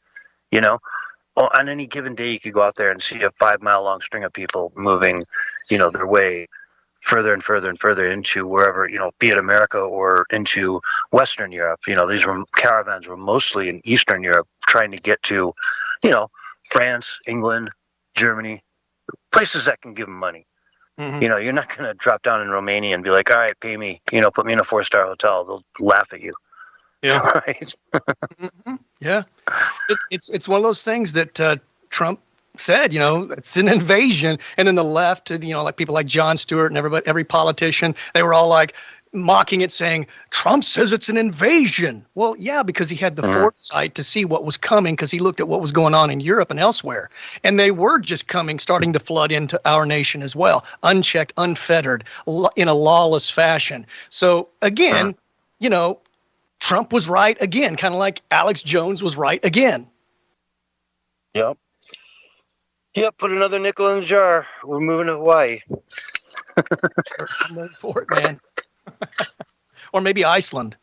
On any given day, you could go out there and see a 5-mile long string of people moving, their way further and further and further into wherever, be it America or into Western Europe. These caravans were mostly in Eastern Europe trying to get to, France, England, Germany, places that can give them money. Mhm. You know, you're not going to drop down in Romania and be like, all right, pay me, you know, put me in a 4-star hotel. They'll laugh at you. Yeah. Right? Yeah. It's one of those things that Trump said, you know, it's an invasion. And then the left, you know, like people like Jon Stewart and every politician, they were all like mocking it, saying, Trump says it's an invasion. Well, yeah, because he had the foresight to see what was coming, because he looked at what was going on in Europe and elsewhere. And they were just starting to flood into our nation as well, unchecked, unfettered, in a lawless fashion. So again, you know, Trump was right again, kind of like Alex Jones was right again. Yep. Yep, put another nickel in the jar. We're moving to Hawaii. Sure, I'm ready for it, man. Or maybe Iceland.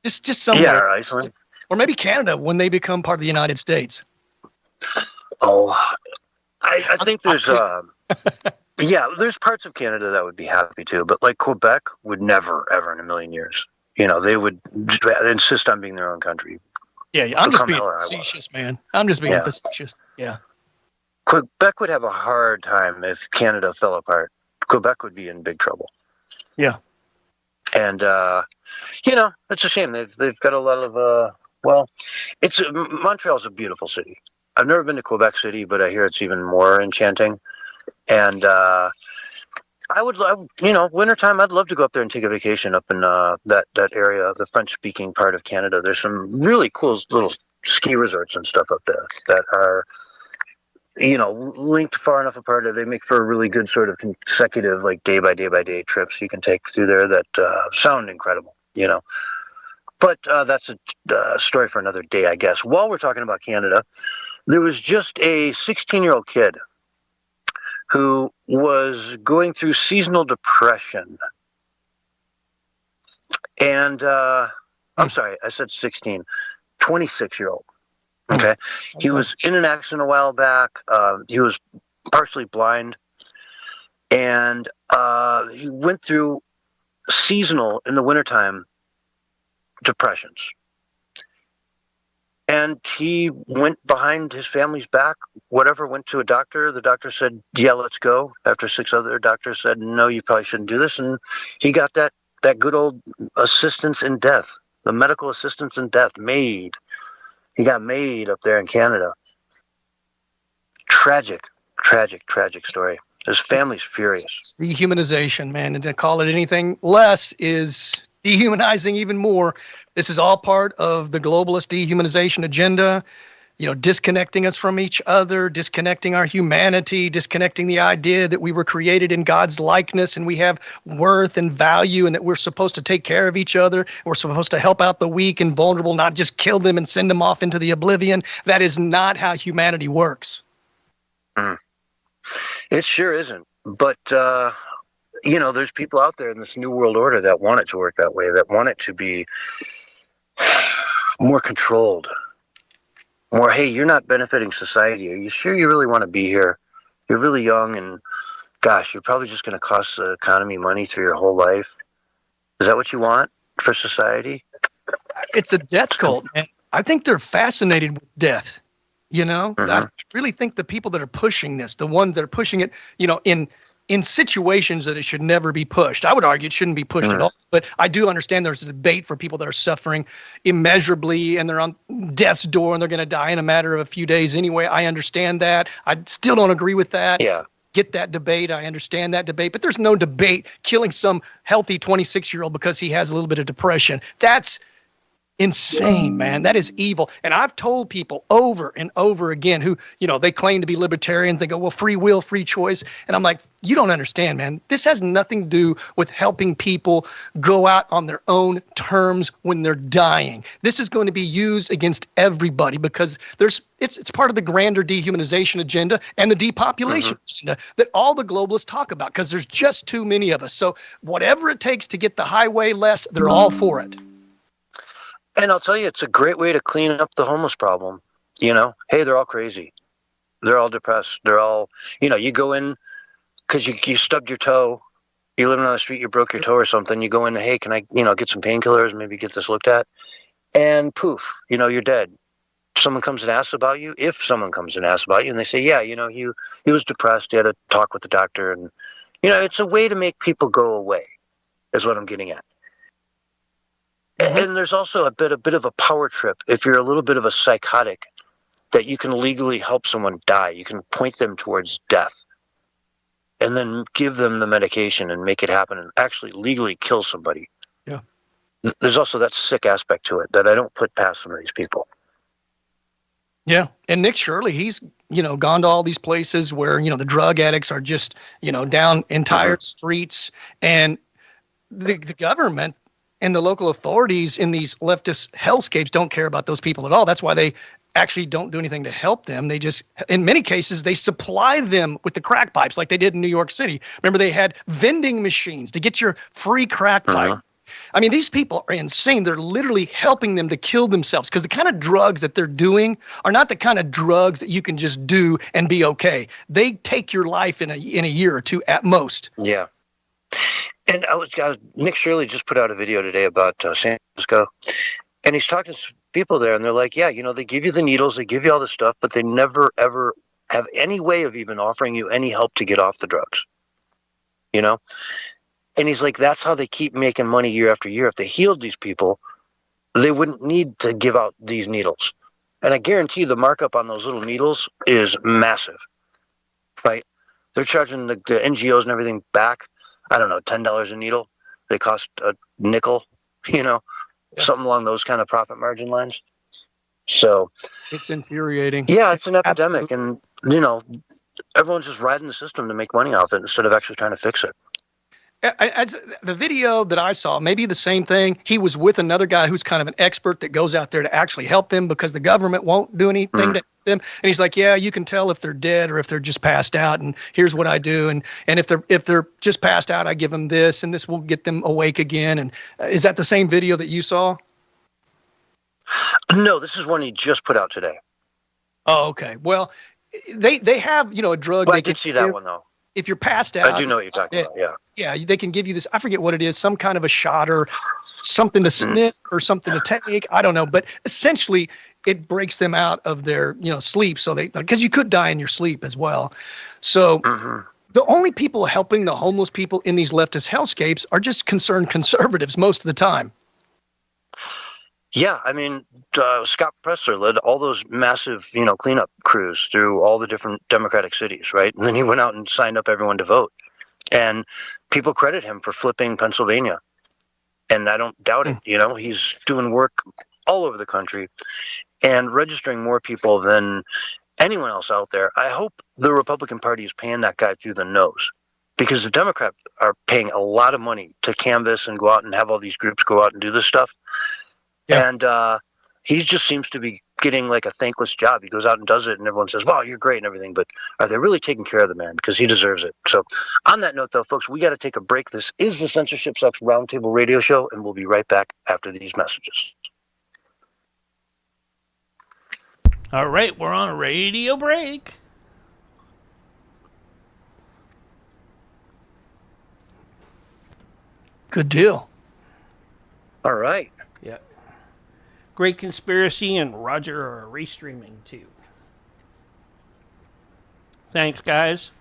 Just somewhere. Yeah, Iceland. Or maybe Canada when they become part of the United States. Oh, I think there's yeah, there's parts of Canada that would be happy to, but like Quebec would never, ever in a million years. You know, they would insist on being their own country. Yeah, I'm just Come being hell or high facetious, man. I'm just being facetious. Yeah. Quebec would have a hard time if Canada fell apart. Quebec would be in big trouble. Yeah. And you know, it's a shame. They've got a lot of well, Montreal's a beautiful city. I've never been to Quebec City, but I hear it's even more enchanting. And I would love, you know, wintertime, I'd love to go up there and take a vacation up in that area, the French-speaking part of Canada. There's some really cool little ski resorts and stuff up there that are, you know, linked far enough apart that they make for a really good sort of consecutive, like day by day trips you can take through there that sound incredible, you know. But that's a story for another day, I guess. While we're talking about Canada, there was just a 16-year-old kid who was going through seasonal depression. And I'm sorry, I said 16, 26-year-old. Okay. He was in an accident a while back. He was partially blind. And he went through seasonal, in the wintertime, depressions. And he went behind his family's back, went to a doctor. The doctor said, yeah, let's go. After 6 other doctors said, no, you probably shouldn't do this. And he got that good old assistance in death, the medical assistance in death made. He got made up there in Canada. Tragic story. His family's furious. It's dehumanization, man. And to call it anything less is dehumanizing even more. This is all part of the globalist dehumanization agenda, you know, disconnecting us from each other, disconnecting our humanity, disconnecting the idea that we were created in God's likeness and we have worth and value and that we're supposed to take care of each other. We're supposed to help out the weak and vulnerable, not just kill them and send them off into the oblivion. That is not how humanity works. It sure isn't. But, you know, there's people out there in this new world order that want it to work that way, that want it to be more controlled. More, hey, you're not benefiting society. Are you sure you really want to be here? You're really young, and gosh, you're probably just going to cost the economy money through your whole life. Is that what you want for society? It's a death cult, man. I think they're fascinated with death. You know, I really think the people that are pushing this, the ones that are pushing it, you know, in situations that it should never be pushed. I would argue it shouldn't be pushed at all. But I do understand there's a debate for people that are suffering immeasurably and they're on death's door and they're going to die in a matter of a few days anyway. I understand that. I still don't agree with that. Yeah. Get that debate. I understand that debate. But there's no debate killing some healthy 26-year-old because he has a little bit of depression. That's insane, man. That is evil. And I've told people over and over again who, you know, they claim to be libertarians. They go, well, free will, free choice. And I'm like, you don't understand, man. This has nothing to do with helping people go out on their own terms when they're dying. This is going to be used against everybody because it's part of the grander dehumanization agenda and the depopulation agenda that all the globalists talk about because there's just too many of us. So whatever it takes to get the highway less, they're all for it. And I'll tell you, it's a great way to clean up the homeless problem. You know, hey, they're all crazy. They're all depressed. They're all, you know, you go in because you stubbed your toe. You're living on the street, you broke your toe or something. You go in, hey, can I, you know, get some painkillers, maybe get this looked at? And poof, you know, you're dead. Someone comes and asks about you. If someone comes and asks about you and they say, yeah, you know, he was depressed. He had a talk with the doctor and, You know, it's a way to make people go away, is what I'm getting at. And there's also a bit of a power trip if you're a little bit of a psychotic, that you can legally help someone die. You can point them towards death and then give them the medication and make it happen and actually legally kill somebody. Yeah. There's also that sick aspect to it that I don't put past some of these people. Yeah. And Nick Shirley, he's, gone to all these places where, the drug addicts are just, down entire streets, and the government and the local authorities in these leftist hellscapes don't care about those people at all. That's why they actually don't do anything to help them. They just, in many cases, they supply them with the crack pipes like they did in New York City. Remember, they had vending machines to get your free crack pipe. I mean, these people are insane. They're literally helping them to kill themselves, because the kind of drugs that they're doing are not the kind of drugs that you can just do and be okay. They take your life in a year or two at most. Yeah. And Nick Shirley just put out a video today about San Francisco, and he's talking to people there, and they're like, yeah, they give you the needles, they give you all this stuff, but they never, ever have any way of even offering you any help to get off the drugs, And he's like, that's how they keep making money year after year. If they healed these people, they wouldn't need to give out these needles. And I guarantee the markup on those little needles is massive, right? They're charging the NGOs and everything back, I don't know, $10 a needle. They cost a nickel, something along those kind of profit margin lines. So it's infuriating. Yeah, it's an epidemic. Absolutely. And, everyone's just riding the system to make money off it instead of actually trying to fix it. As the video that I saw, maybe the same thing. He was with another guy who's kind of an expert that goes out there to actually help them, because the government won't do anything to help them. And he's like, yeah, you can tell if they're dead or if they're just passed out. And here's what I do. And if they're just passed out, I give them this, and this will get them awake again. And is that the same video that you saw? No, this is one he just put out today. Oh, okay. Well, they have, a drug. Well, I did see that one, though. If you're passed out. I do know what you're talking about, yeah. Yeah, they can give you this, I forget what it is, some kind of a shot or something to sniff or something to take. I don't know. But essentially, it breaks them out of their, sleep. So because you could die in your sleep as well. So the only people helping the homeless people in these leftist hellscapes are just concerned conservatives most of the time. Yeah, I mean, Scott Presler led all those massive, cleanup crews through all the different Democratic cities, right? And then he went out and signed up everyone to vote. And people credit him for flipping Pennsylvania. And I don't doubt it, He's doing work all over the country and registering more people than anyone else out there. I hope the Republican Party is paying that guy through the nose, because the Democrats are paying a lot of money to canvass and go out and have all these groups go out and do this stuff. Yeah. And he just seems to be getting like a thankless job. He goes out and does it, and everyone says, wow, you're great and everything. But are they really taking care of the man? Because he deserves it. So on that note, though, folks, we got to take a break. This is the Censorship Sucks Roundtable Radio Show, and we'll be right back after these messages. All right, we're on a radio break. Good deal. All right. Yeah. Great Conspiracy and Roger are restreaming too. Thanks, guys.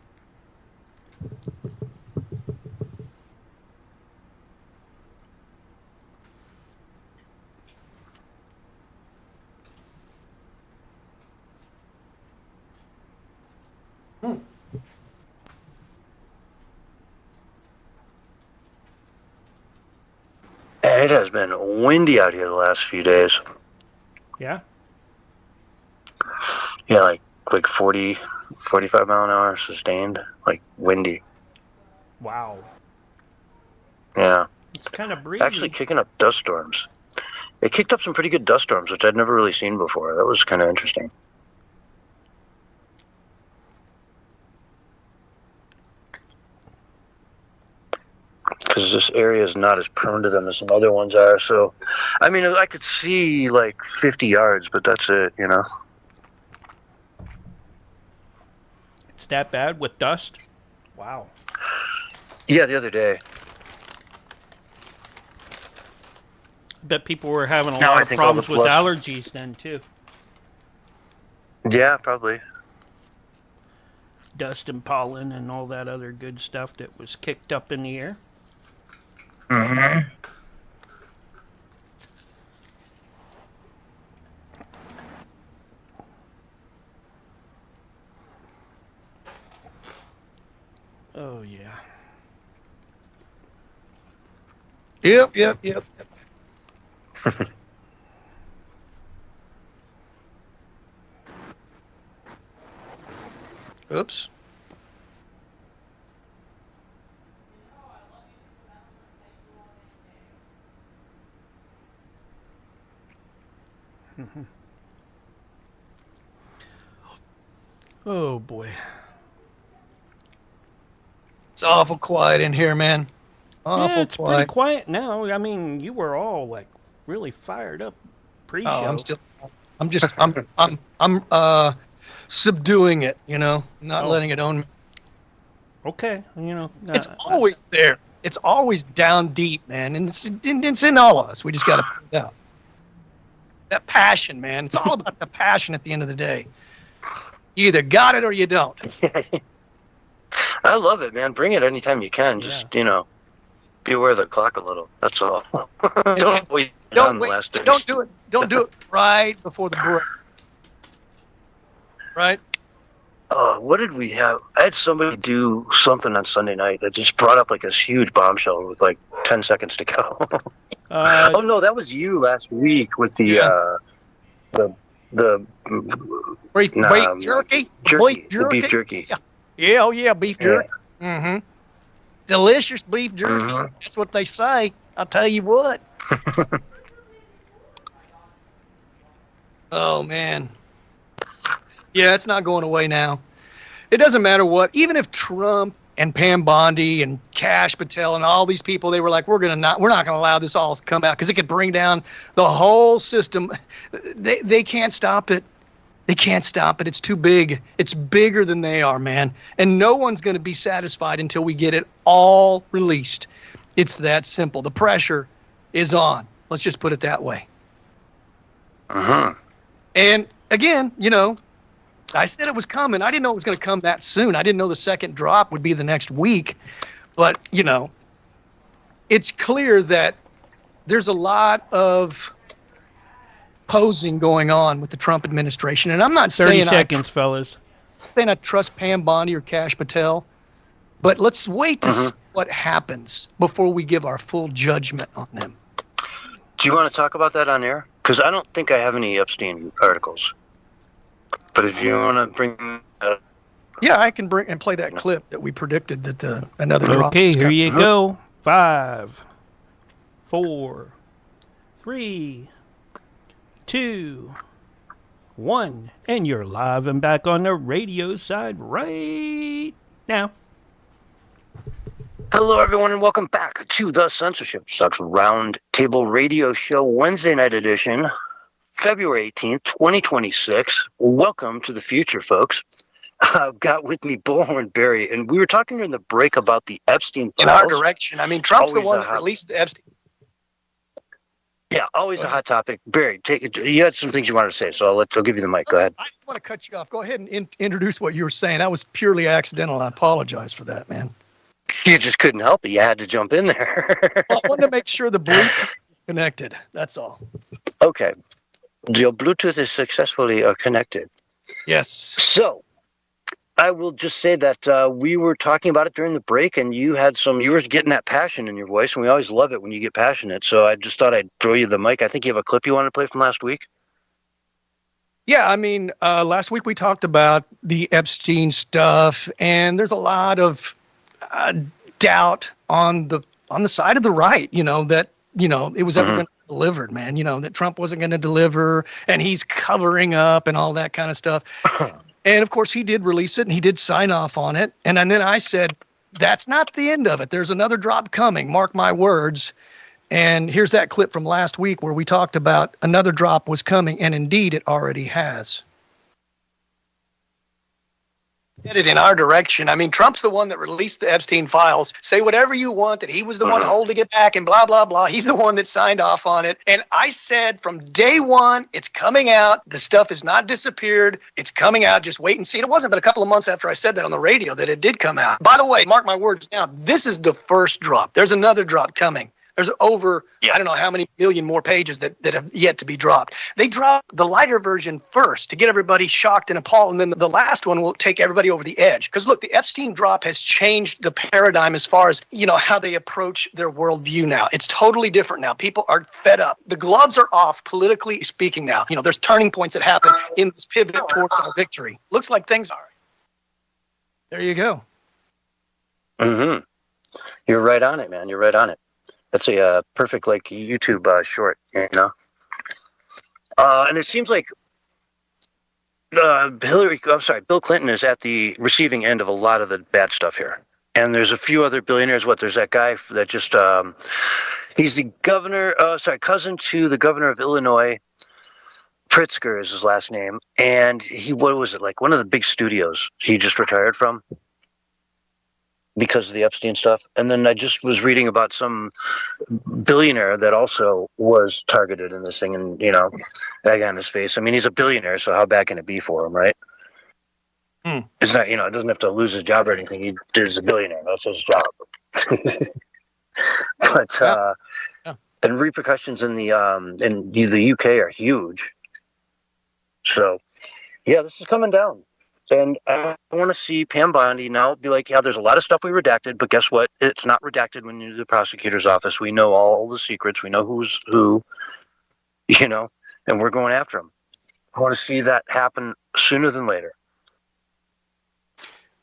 And it has been windy out here the last few days. Yeah? Yeah, like 40, 45 mile an hour sustained, like windy. Wow. Yeah. It's kind of breezy. Actually kicking up dust storms. It kicked up some pretty good dust storms, which I'd never really seen before. That was kind of interesting. Because this area is not as prone to them as some other ones are. So, I mean, I could see like 50 yards, but that's it, It's that bad with dust? Wow. Yeah, the other day. I bet people were having a lot of problems with allergies then, too. Yeah, probably. dust and pollen and all that other good stuff that was kicked up in the air. Mm-hmm. Oh, yeah. Yep. Oops. Oh, boy. It's awful quiet in here, man. Awful Yeah, it's quiet. pretty quiet now. I mean, you were all like really fired up pre-show. Oh, I'm subduing it, not letting it own me. Okay, It's always there. It's always down deep, man, and it's in all of us. We just got to put it out. That passion, man. It's all about the passion at the end of the day. You either got it or you don't. I love it, man. Bring it anytime you can. Just, be aware of the clock a little. That's all. Don't wait. Don't do it. Don't do it right before the break. Right? What did we have? I had somebody do something on Sunday night that just brought up like this huge bombshell with like 10 seconds to go. Oh no, that was you last week with the beef jerky. The beef jerky. Yeah, oh yeah, beef jerky. Mm-hmm. Delicious beef jerky. Mhm. That's what they say. I'll tell you what. Oh man. Yeah, it's not going away now. It doesn't matter what. Even if Trump and Pam Bondi and Kash Patel and all these people, they were like, we're not going to allow this all to come out because it could bring down the whole system. They can't stop it. They can't stop it. It's too big. It's bigger than they are, man. And no one's going to be satisfied until we get it all released. It's that simple. The pressure is on. Let's just put it that way. Uh-huh. And again, I said it was coming. I didn't know it was going to come that soon. I didn't know the second drop would be the next week. But, it's clear that there's a lot of posing going on with the Trump administration. And I'm not 30 saying seconds, fellas. I trust Pam Bondi or Kash Patel. But let's wait to see what happens before we give our full judgment on them. Do you want to talk about that on air? Because I don't think I have any Epstein articles. But if you want to bring... Yeah, I can bring and play that clip that we predicted that another drop. Okay, here you go. 5, 4, 3, 2, 1. And you're live and back on the radio side right now. Hello, everyone, and welcome back to the Censorship Sucks Round Table Radio Show, Wednesday night edition, February 18th, 2026. Welcome to the future, folks. I've got with me Bullhorn Barry, and we were talking during the break about the Epstein files. In our direction. I mean, Trump's the Always one that released the Epstein. Yeah, always a hot topic. Barry, take it. You had some things you wanted to say, so I'll give you the mic. Go ahead. I want to cut you off. Go ahead and introduce what you were saying. That was purely accidental. I apologize for that, man. You just couldn't help it. You had to jump in there. Well, I wanted to make sure the Bluetooth is connected. That's all. Okay. Your Bluetooth is successfully connected. Yes. So, I will just say that we were talking about it during the break, and you were getting that passion in your voice, and we always love it when you get passionate. So I just thought I'd throw you the mic. I think you have a clip you want to play from last week. Yeah, I mean, last week we talked about the Epstein stuff, and there's a lot of doubt on the side of the right, that it was ever going to be delivered, man. That Trump wasn't going to deliver, and he's covering up and all that kind of stuff. And of course, he did release it, and he did sign off on it. And then I said, that's not the end of it. There's another drop coming. Mark my words. And here's that clip from last week where we talked about another drop was coming, and indeed, it already has. headed in our direction. I mean, Trump's the one that released the Epstein files. Say whatever you want, that he was the one holding it back and blah, blah, blah. He's the one that signed off on it. And I said from day one, it's coming out. The stuff has not disappeared. It's coming out. Just wait and see. And it wasn't but a couple of months after I said that on the radio that it did come out. By the way, mark my words now, this is the first drop. There's another drop coming. There's over, I don't know how many million more pages that have yet to be dropped. They dropped the lighter version first to get everybody shocked and appalled, and then the last one will take everybody over the edge. Because look, the Epstein drop has changed the paradigm as far as, how they approach their worldview now. It's totally different now. People are fed up. The gloves are off, politically speaking now. There's turning points that happen in this pivot towards our victory. Looks like things are. There you go. Mm-hmm. You're right on it, man. You're right on it. That's a perfect YouTube short, And it seems like Bill Clinton is at the receiving end of a lot of the bad stuff here. And there's a few other billionaires. There's that guy that just he's the governor, cousin to the governor of Illinois. Pritzker is his last name, and what was it, like one of the big studios he just retired from because of the Epstein stuff. And then I just was reading about some billionaire that also was targeted in this thing, and egg on his face. I mean, he's a billionaire, so how bad can it be for him, right? It's not, it doesn't have to lose his job or anything. He's a billionaire. That's his job. But and repercussions in the UK are huge. So yeah, this is coming down. And I want to see Pam Bondi now be like, yeah, there's a lot of stuff we redacted, but guess what? It's not redacted when you're the prosecutor's office. We know all the secrets. We know who's who, and we're going after them. I want to see that happen sooner than later.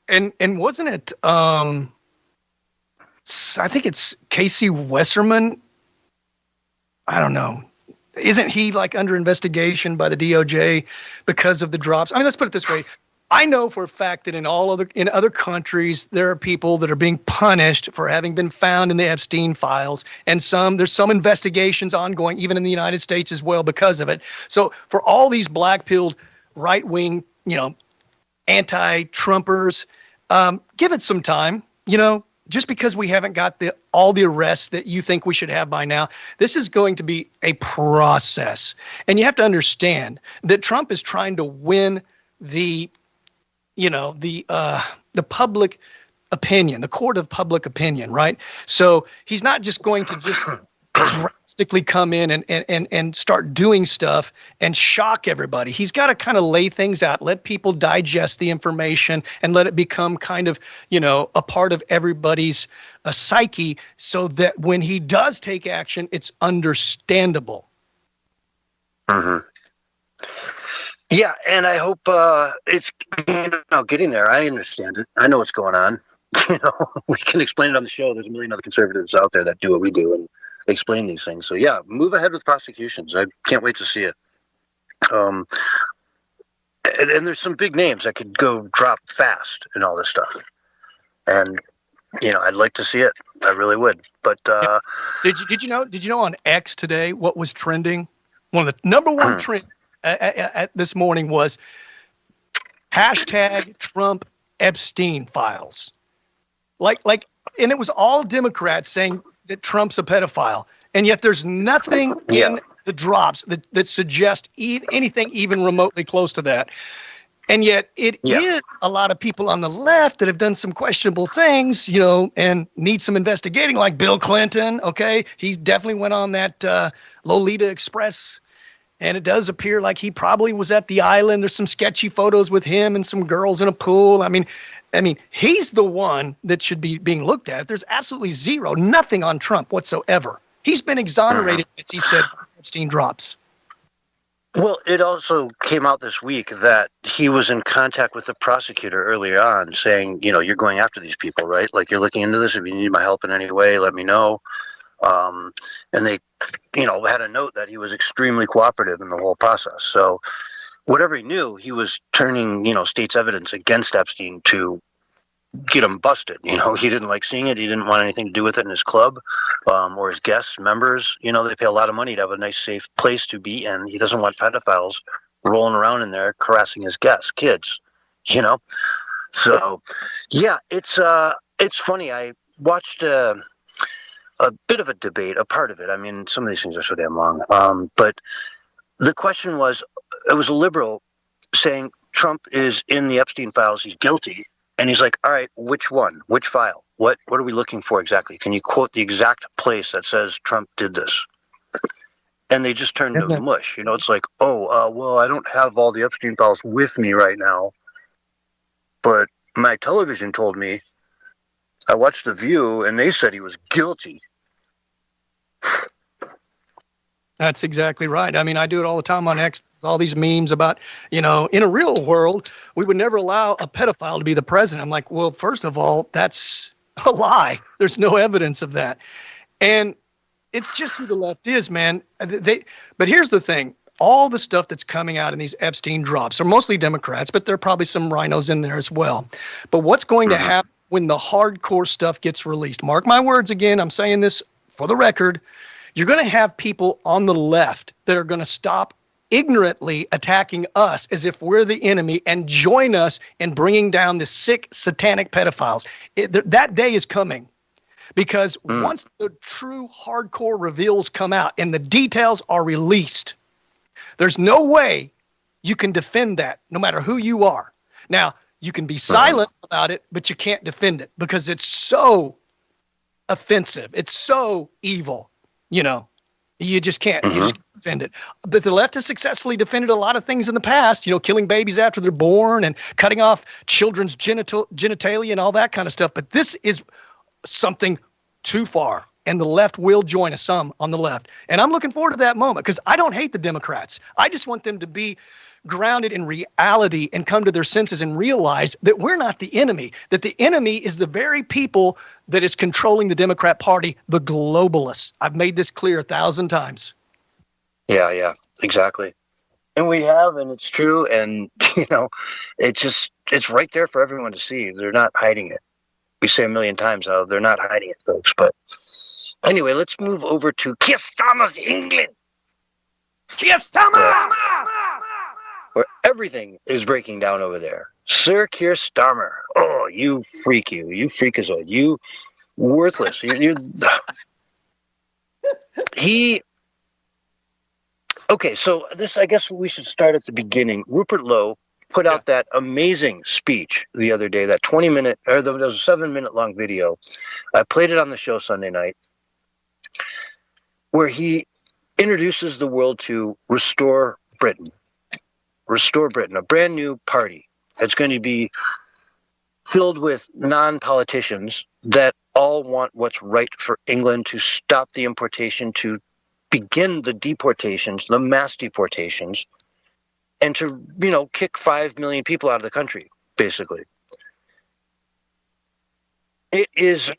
And wasn't it, I think it's Casey Westerman. I don't know. Isn't he under investigation by the DOJ because of the drops? I mean, let's put it this way. I know for a fact that in other countries there are people that are being punished for having been found in the Epstein files, and there's some investigations ongoing even in the United States as well because of it. So for all these black-pilled right-wing, anti-Trumpers, give it some time. Just because we haven't got all the arrests that you think we should have by now, this is going to be a process, and you have to understand that Trump is trying to win the public opinion, the court of public opinion, right? So he's not just going to just drastically come in and start doing stuff and shock everybody. He's got to kind of lay things out, let people digest the information, and let it become kind of, a part of everybody's psyche, so that when he does take action, it's understandable. Mm-hmm. Yeah, and I hope it's getting there. I understand it. I know what's going on. We can explain it on the show. There's a million other conservatives out there that do what we do and explain these things. So yeah, move ahead with prosecutions. I can't wait to see it. And there's some big names that could go drop fast and all this stuff. And I'd like to see it. I really would. But did you know on X today what was trending? One of the number one trend at this morning was hashtag Trump Epstein files. And it was all Democrats saying that Trump's a pedophile. And yet there's nothing in the drops that suggest anything even remotely close to that. And yet it is a lot of people on the left that have done some questionable things, and need some investigating, like Bill Clinton. Okay. He's definitely went on that Lolita Express. And it does appear like he probably was at the island. There's some sketchy photos with him and some girls in a pool. I mean, he's the one that should be being looked at. There's absolutely nothing on Trump whatsoever. He's been exonerated, as he said, Epstein drops. Well, it also came out this week that he was in contact with the prosecutor earlier on saying, you're going after these people, right? Like, you're looking into this. If you need my help in any way, let me know. And they, had a note that he was extremely cooperative in the whole process. So whatever he knew, he was turning, state's evidence against Epstein to get him busted. He didn't like seeing it. He didn't want anything to do with it in his club, or his guests, members. They pay a lot of money to have a nice, safe place to be in. He doesn't want pedophiles rolling around in there, harassing his guests, kids, So, yeah, it's funny. I watched a bit of a debate, a part of it. I mean, some of these things are so damn long. But the question was, it was a liberal saying Trump is in the Epstein files. He's guilty. And he's like, all right, which one? Which file? What are we looking for exactly? Can you quote the exact place that says Trump did this? And they just turned to mush. It's like, well, I don't have all the Epstein files with me right now. But my television told me, I watched The View, and they said he was guilty. That's exactly right. I mean, I do it all the time on X, all these memes about, in a real world, we would never allow a pedophile to be the president. I'm like, well, first of all, that's a lie. There's no evidence of that. And it's just who the left is, man. But here's the thing. All the stuff that's coming out in these Epstein drops are mostly Democrats, but there are probably some rhinos in there as well. But what's going to happen when the hardcore stuff gets released? Mark my words again. I'm saying this for the record. You're going to have people on the left that are going to stop ignorantly attacking us as if we're the enemy and join us in bringing down the sick, satanic pedophiles. That day is coming. Because once the true hardcore reveals come out and the details are released, there's no way you can defend that, no matter who you are. Now, you can be silent about it, but you can't defend it because it's so offensive. It's so evil. You just can't. You just can't defend it. But the left has successfully defended a lot of things in the past, killing babies after they're born and cutting off children's genitalia and all that kind of stuff. But this is something too far, and the left will join us, some on the left. And I'm looking forward to that moment because I don't hate the Democrats. I just want them to be grounded in reality and come to their senses and realize that we're not the enemy, that the enemy is the very people that is controlling the Democrat Party, the globalists. I've made this clear 1,000 times. Yeah, exactly. And we have, and it's true, and, it's right there for everyone to see. They're not hiding it. We say a million times how they're not hiding it, folks. But anyway, let's move over to Keir Starmer's England. Keir Starmer! Where everything is breaking down over there. Sir Keir Starmer. Oh, you freak, you freakazoid. You worthless. Okay, so this, I guess we should start at the beginning. Rupert Lowe put out that amazing speech the other day, that 20-minute, or there was a 7-minute long video. I played it on the show Sunday night, where he introduces the world to Restore Britain. Restore Britain, a brand new party that's going to be filled with non-politicians that all want what's right for England, to stop the importation, to begin the deportations, the mass deportations, and to, kick 5 million people out of the country, basically. It is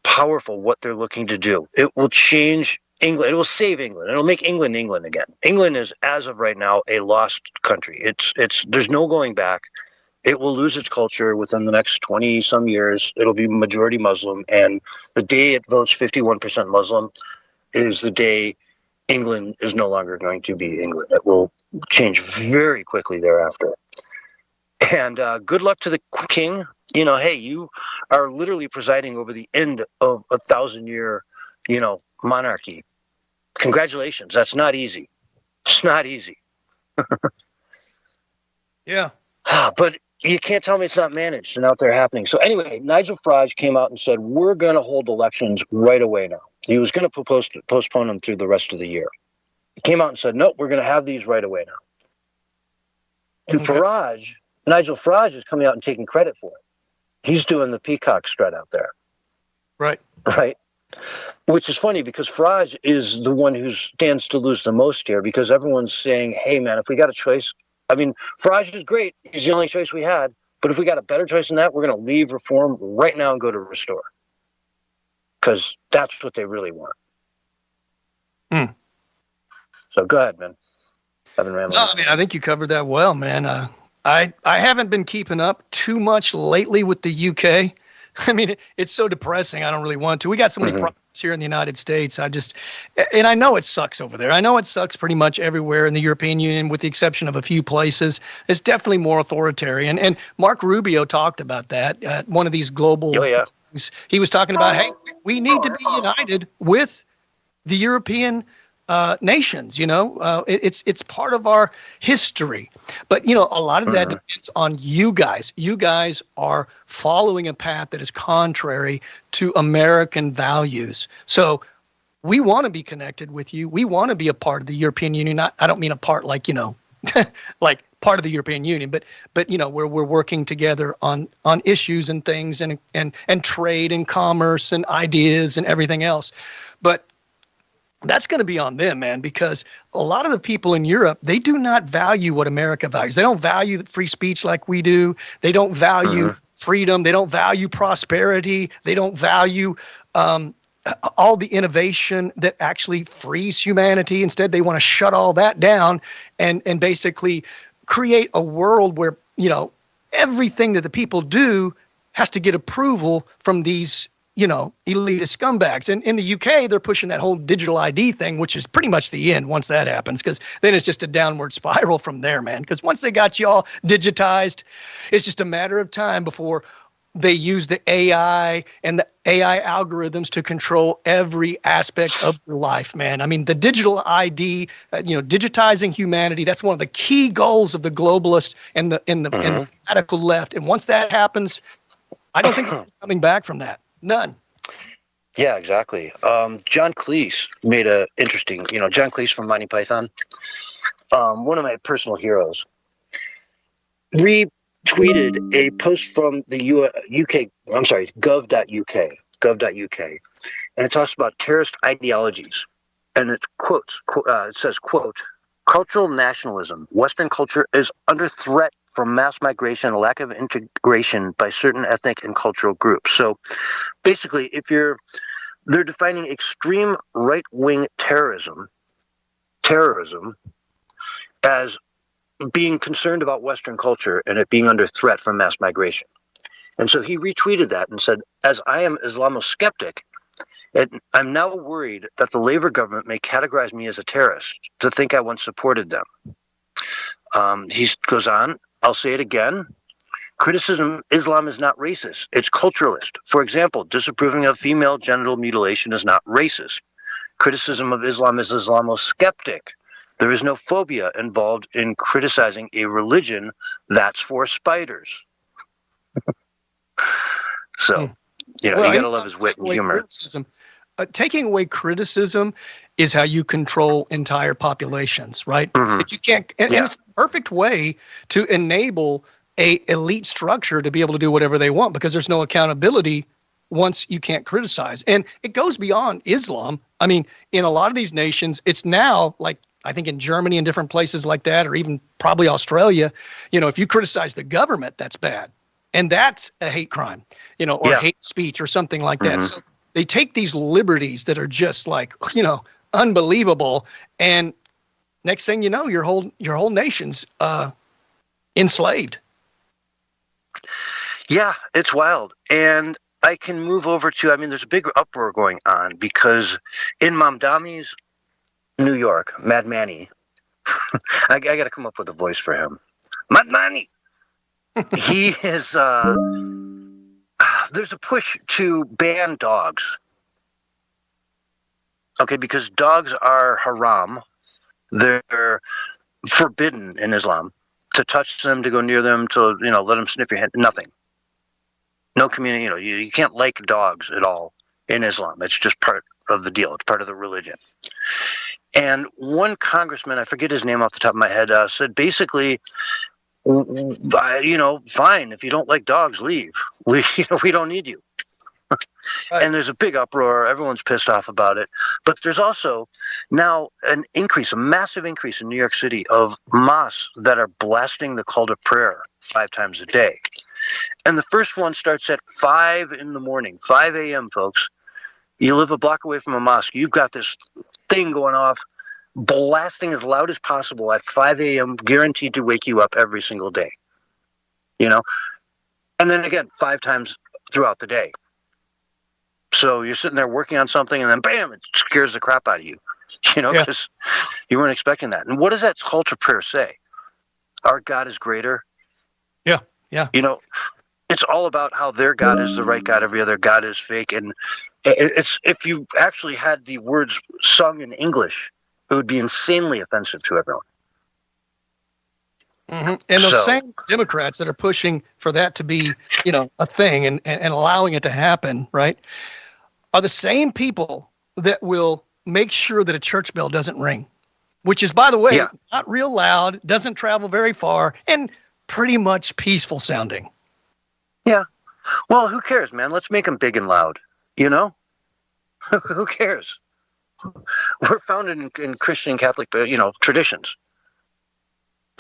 powerful what they're looking to do. It will change England. It will save England. It'll make England England again. England is, as of right now, a lost country. There's no going back. It will lose its culture within the next 20-some years. It'll be majority Muslim, and the day it votes 51% Muslim is the day England is no longer going to be England. It will change very quickly thereafter. And good luck to the king. Hey, you are literally presiding over the end of a 1,000-year, monarchy. Congratulations. That's not easy. It's not easy. Yeah. But you can't tell me it's not managed and out there happening. So anyway, Nigel Farage came out and said, we're going to hold elections right away now. He was going to postpone them through the rest of the year. He came out and said, no, we're going to have these right away now. And Nigel Farage is coming out and taking credit for it. He's doing the peacock strut out there. Right. Which is funny because Farage is the one who stands to lose the most here, because everyone's saying, hey, man, if we got a choice, I mean, Farage is great. He's the only choice we had. But if we got a better choice than that, we're going to leave Reform right now and go to Restore. Because that's what they really want. So go ahead, man. I've been rambling. No, I think you covered that well, man. I haven't been keeping up too much lately with the UK. I mean, it's so depressing. I don't really want to. We got so many problems here in the United States. And I know it sucks over there. I know it sucks pretty much everywhere in the European Union, with the exception of a few places. It's definitely more authoritarian. And Mark Rubio talked about that at one of these global. Oh, yeah. He was talking about, hey, we need to be united with the European nations. It's part of our history. But a lot of that depends on you guys. You guys are following a path that is contrary to American values. So we want to be connected with you. We want to be a part of the European Union. I don't mean a part like like part of the European Union, but where we're working together on issues and things and trade and commerce and ideas and everything else. But that's going to be on them, man, because a lot of the people in Europe, they do not value what America values. They don't value free speech like we do. They don't value freedom. They don't value prosperity. They don't value all the innovation that actually frees humanity. Instead, they want to shut all that down and basically create a world where, everything that the people do has to get approval from these elitist scumbags. And in the UK, they're pushing that whole digital ID thing, which is pretty much the end once that happens, because then it's just a downward spiral from there, man. Because once they got you all digitized, it's just a matter of time before they use the AI and the AI algorithms to control every aspect of your life, man. I mean, the digital ID, digitizing humanity, that's one of the key goals of the globalists and the radical left. And once that happens, I don't think they're coming back from that. None. Yeah, exactly. John Cleese made a interesting, John Cleese from Monty Python, one of my personal heroes, retweeted a post from the UK, gov.uk, and it talks about terrorist ideologies, and it says, quote, cultural nationalism. Western culture is under threat from mass migration and lack of integration by certain ethnic and cultural groups. So basically, they're defining extreme right-wing terrorism as being concerned about Western culture and it being under threat from mass migration. And so he retweeted that and said, as I am Islamo-skeptic, I'm now worried that the Labour government may categorize me as a terrorist to think I once supported them. He goes on, I'll say it again. Criticism, Islam is not racist. It's culturalist. For example, disapproving of female genital mutilation is not racist. Criticism of Islam is Islamo-skeptic. There is no phobia involved in criticizing a religion that's for spiders. So, you got to love his wit and humor. Taking away criticism is how you control entire populations, right? If you can't, and it's the perfect way to enable a elite structure to be able to do whatever they want, because there's no accountability once you can't criticize. And it goes beyond Islam. I mean, in a lot of these nations, it's now like, I think in Germany and different places like that, or even probably Australia, if you criticize the government, that's bad. And that's a hate crime, or hate speech or something like that. So they take these liberties that are just like, unbelievable. And next thing you know, your whole nation's enslaved. Yeah, it's wild. And I can move over to, there's a big uproar going on because in Mamdani's New York, Mad Manny, I got to come up with a voice for him. Mad Manny! He is, there's a push to ban dogs. Okay, because dogs are haram. They're forbidden in Islam. To touch them, to go near them, to, let them sniff your head, nothing. No community, you can't like dogs at all in Islam. It's just part of the deal. It's part of the religion. And one congressman, I forget his name off the top of my head, said basically, fine, if you don't like dogs, leave. We don't need you. Right. And there's a big uproar. Everyone's pissed off about it. But there's also now a massive increase in New York City of mosques that are blasting the call to prayer 5 times a day. And the first one starts at 5 in the morning, 5 a.m., folks. You live a block away from a mosque. You've got this thing going off, blasting as loud as possible at 5 a.m., guaranteed to wake you up every single day. And then again, 5 times throughout the day. So you're sitting there working on something, and then bam, it scares the crap out of you, because you weren't expecting that. And what does that culture prayer say? Our God is greater. Yeah, yeah. It's all about how their God is the right God, every other God is fake. And it's if you actually had the words sung in English, it would be insanely offensive to everyone. Mm-hmm. And those same Democrats that are pushing for that to be, a thing and allowing it to happen, right, are the same people that will make sure that a church bell doesn't ring, which is, by the way, not real loud, doesn't travel very far, and pretty much peaceful sounding. Yeah. Well, who cares, man? Let's make them big and loud, Who cares? We're founded in Christian Catholic, traditions.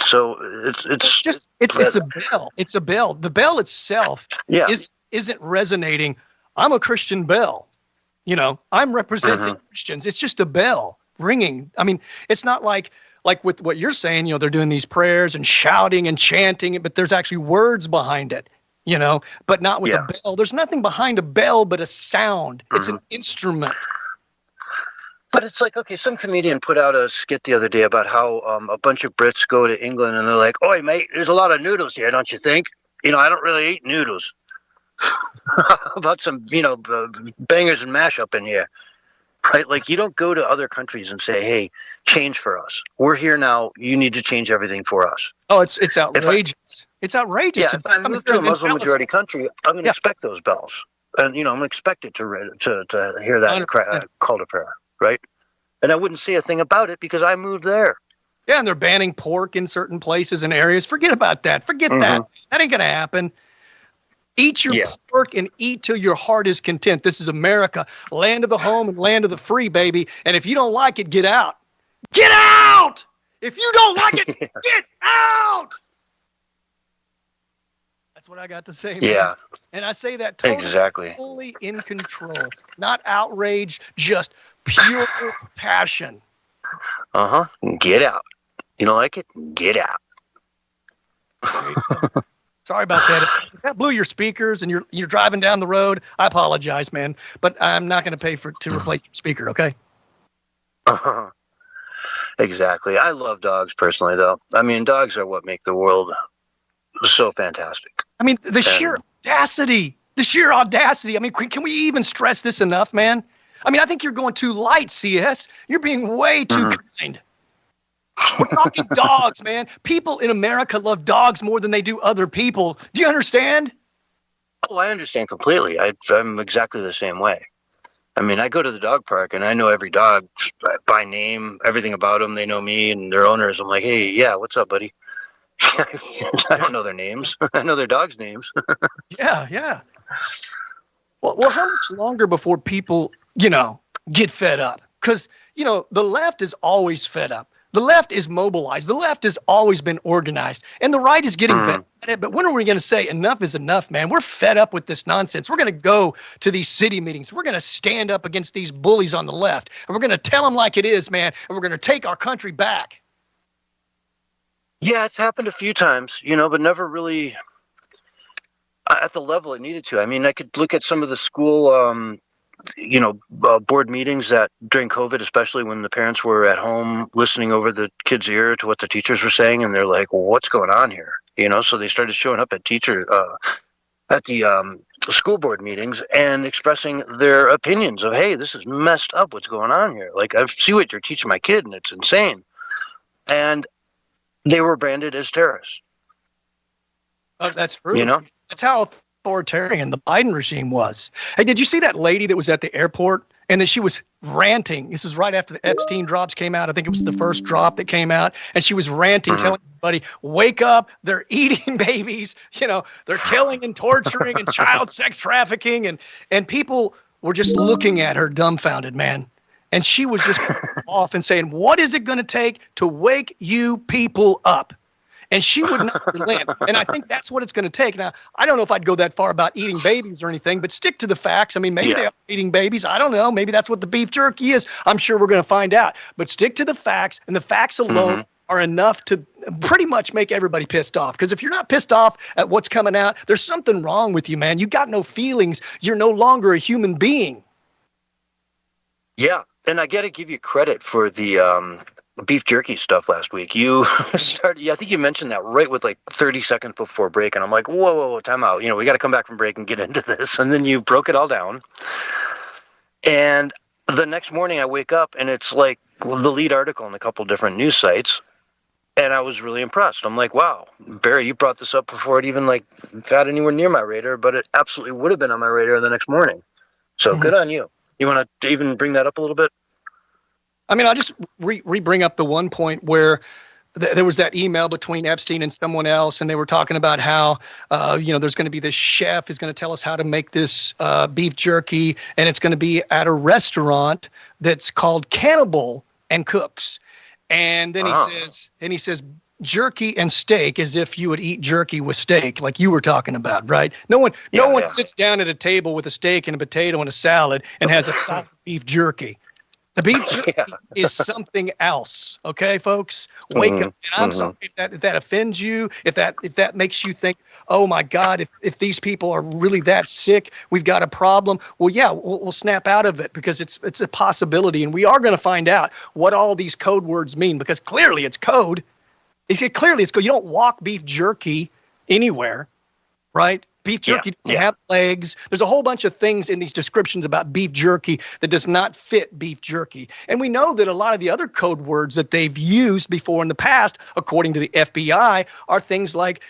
So it's a bell. It's a bell. The bell itself isn't resonating. I'm a Christian bell. I'm representing Christians. It's just a bell ringing. I mean, it's not like with what you're saying, they're doing these prayers and shouting and chanting, but there's actually words behind it, but not with a bell. There's nothing behind a bell but a sound. It's an instrument. But it's like, okay, some comedian put out a skit the other day about how a bunch of Brits go to England and they're like, "Oi, mate, there's a lot of noodles here, don't you think? I don't really eat noodles." About some, bangers and mash up in here, right? Like, you don't go to other countries and say, "Hey, change for us. We're here now. You need to change everything for us." Oh, it's outrageous. It's outrageous. Yeah, if I move to a Muslim majority country, I'm going to expect those bells, and I'm going to expect it to hear that call to prayer. Right? And I wouldn't say a thing about it because I moved there. Yeah, and they're banning pork in certain places and areas. Forget about that. Forget that. That ain't going to happen. Eat your pork and eat till your heart is content. This is America, land of the home and land of the free, baby. And if you don't like it, get out. Get out! If you don't like it, get out! That's what I got to say, man. Yeah. And I say that totally in control. Not outrage, just pure passion. Get out. You don't like it? Get out. Sorry about that. If that blew your speakers and you're driving down the road, I apologize, man. But I'm not going to pay to replace your speaker, okay? Exactly. I love dogs personally, though. I mean, dogs are what make the world so fantastic. I mean, the sheer audacity. I mean, can we even stress this enough, man? I mean, I think you're going too light, CS. You're being way too kind. We're talking dogs, man. People in America love dogs more than they do other people. Do you understand? Oh, I understand completely. I'm exactly the same way. I mean, I go to the dog park and I know every dog by name, everything about them. They know me and their owners. I'm like, "Hey, yeah, what's up, buddy?" I don't know their names. I know their dogs' names. Yeah. Well, how much longer before people, get fed up? Because, the left is always fed up. The left is mobilized. The left has always been organized. And the right is getting better at it. But when are we going to say enough is enough, man? We're fed up with this nonsense. We're going to go to these city meetings. We're going to stand up against these bullies on the left. And we're going to tell them like it is, man. And we're going to take our country back. Yeah, it's happened a few times, but never really at the level it needed to. I mean, I could look at some of the school, board meetings that during COVID, especially when the parents were at home listening over the kids' ear to what the teachers were saying, and they're like, "Well, what's going on here?" So they started showing up at the school board meetings and expressing their opinions of, "Hey, this is messed up. What's going on here? Like, I see what you're teaching my kid, and it's insane." And they were branded as terrorists. That's true. That's how authoritarian the Biden regime was. Hey, did you see that lady that was at the airport and that she was ranting? This was right after the Epstein drops came out. I think it was the first drop that came out. And she was ranting, telling everybody, "Wake up. They're eating babies. They're killing and torturing and child sex trafficking." And people were just looking at her dumbfounded, man. And she was just off and saying, "What is it going to take to wake you people up?" And she would not relent. And I think that's what it's going to take. Now, I don't know if I'd go that far about eating babies or anything, but stick to the facts. I mean, maybe they are eating babies. I don't know. Maybe that's what the beef jerky is. I'm sure we're going to find out. But stick to the facts, and the facts alone are enough to pretty much make everybody pissed off. Because if you're not pissed off at what's coming out, there's something wrong with you, man. You got no feelings. You're no longer a human being. Yeah, and I got to give you credit for the beef jerky stuff last week. You started, I think you mentioned that right with like 30 seconds before break, and I'm like, whoa, time out. We got to come back from break and get into this. And then you broke it all down. And the next morning I wake up and it's like the lead article on a couple different news sites. And I was really impressed. I'm like, wow, Barry, you brought this up before it even like got anywhere near my radar, but it absolutely would have been on my radar the next morning. So good on you. You want to even bring that up a little bit? I mean, I'll just bring up the one point where there was that email between Epstein and someone else, and they were talking about how, there's going to be this chef who's going to tell us how to make this beef jerky, and it's going to be at a restaurant that's called Cannibal and Cooks. And then he says, jerky and steak, as if you would eat jerky with steak, like you were talking about, right? No one sits down at a table with a steak and a potato and a salad and has a solid beef jerky. The beef jerky is something else. Okay, folks, wake up. And I'm sorry if that offends you, if that makes you think, oh my God, if these people are really that sick, we've got a problem. Well, yeah, we'll snap out of it because it's a possibility, and we are going to find out what all these code words mean, because clearly it's code. Clearly it's code. You don't walk beef jerky anywhere, right? Beef jerky doesn't have legs. There's a whole bunch of things in these descriptions about beef jerky that does not fit beef jerky. And we know that a lot of the other code words that they've used before in the past, according to the FBI, are things like,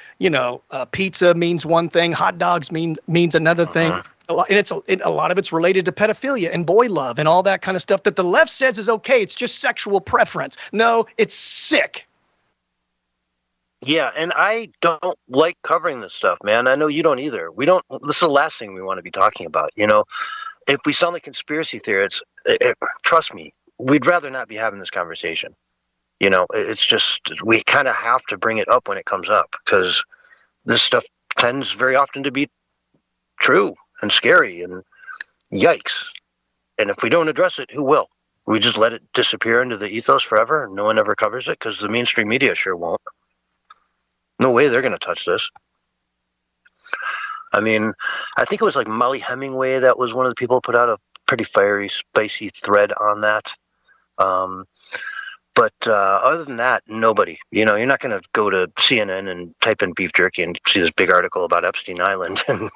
pizza means one thing, hot dogs means another thing. A lot of it's related to pedophilia and boy love and all that kind of stuff that the left says is okay. It's just sexual preference. No, it's sick. Yeah, and I don't like covering this stuff, man. I know you don't either. This is the last thing we want to be talking about. If we sound like conspiracy theorists, trust me, we'd rather not be having this conversation. It's just, we kind of have to bring it up when it comes up, because this stuff tends very often to be true and scary and yikes. And if we don't address it, who will? We just let it disappear into the ethos forever and no one ever covers it, because the mainstream media sure won't. No way they're going to touch this. I mean, I think it was like Molly Hemingway that was one of the people who put out a pretty fiery, spicy thread on that. But other than that, nobody. You're not going to go to CNN and type in beef jerky and see this big article about Epstein Island and,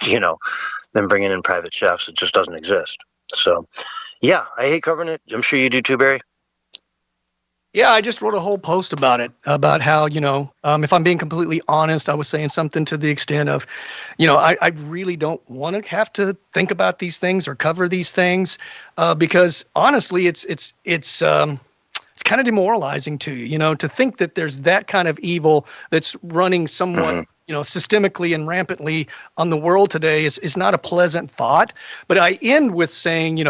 then bringing in private chefs. It just doesn't exist. So, yeah, I hate covering it. I'm sure you do too, Barry. Yeah, I just wrote a whole post about it, about how, if I'm being completely honest, I was saying something to the extent of, I really don't want to have to think about these things or cover these things, because honestly, it's kind of demoralizing to you, to think that there's that kind of evil that's running somewhat, systemically and rampantly on the world today is not a pleasant thought. But I end with saying,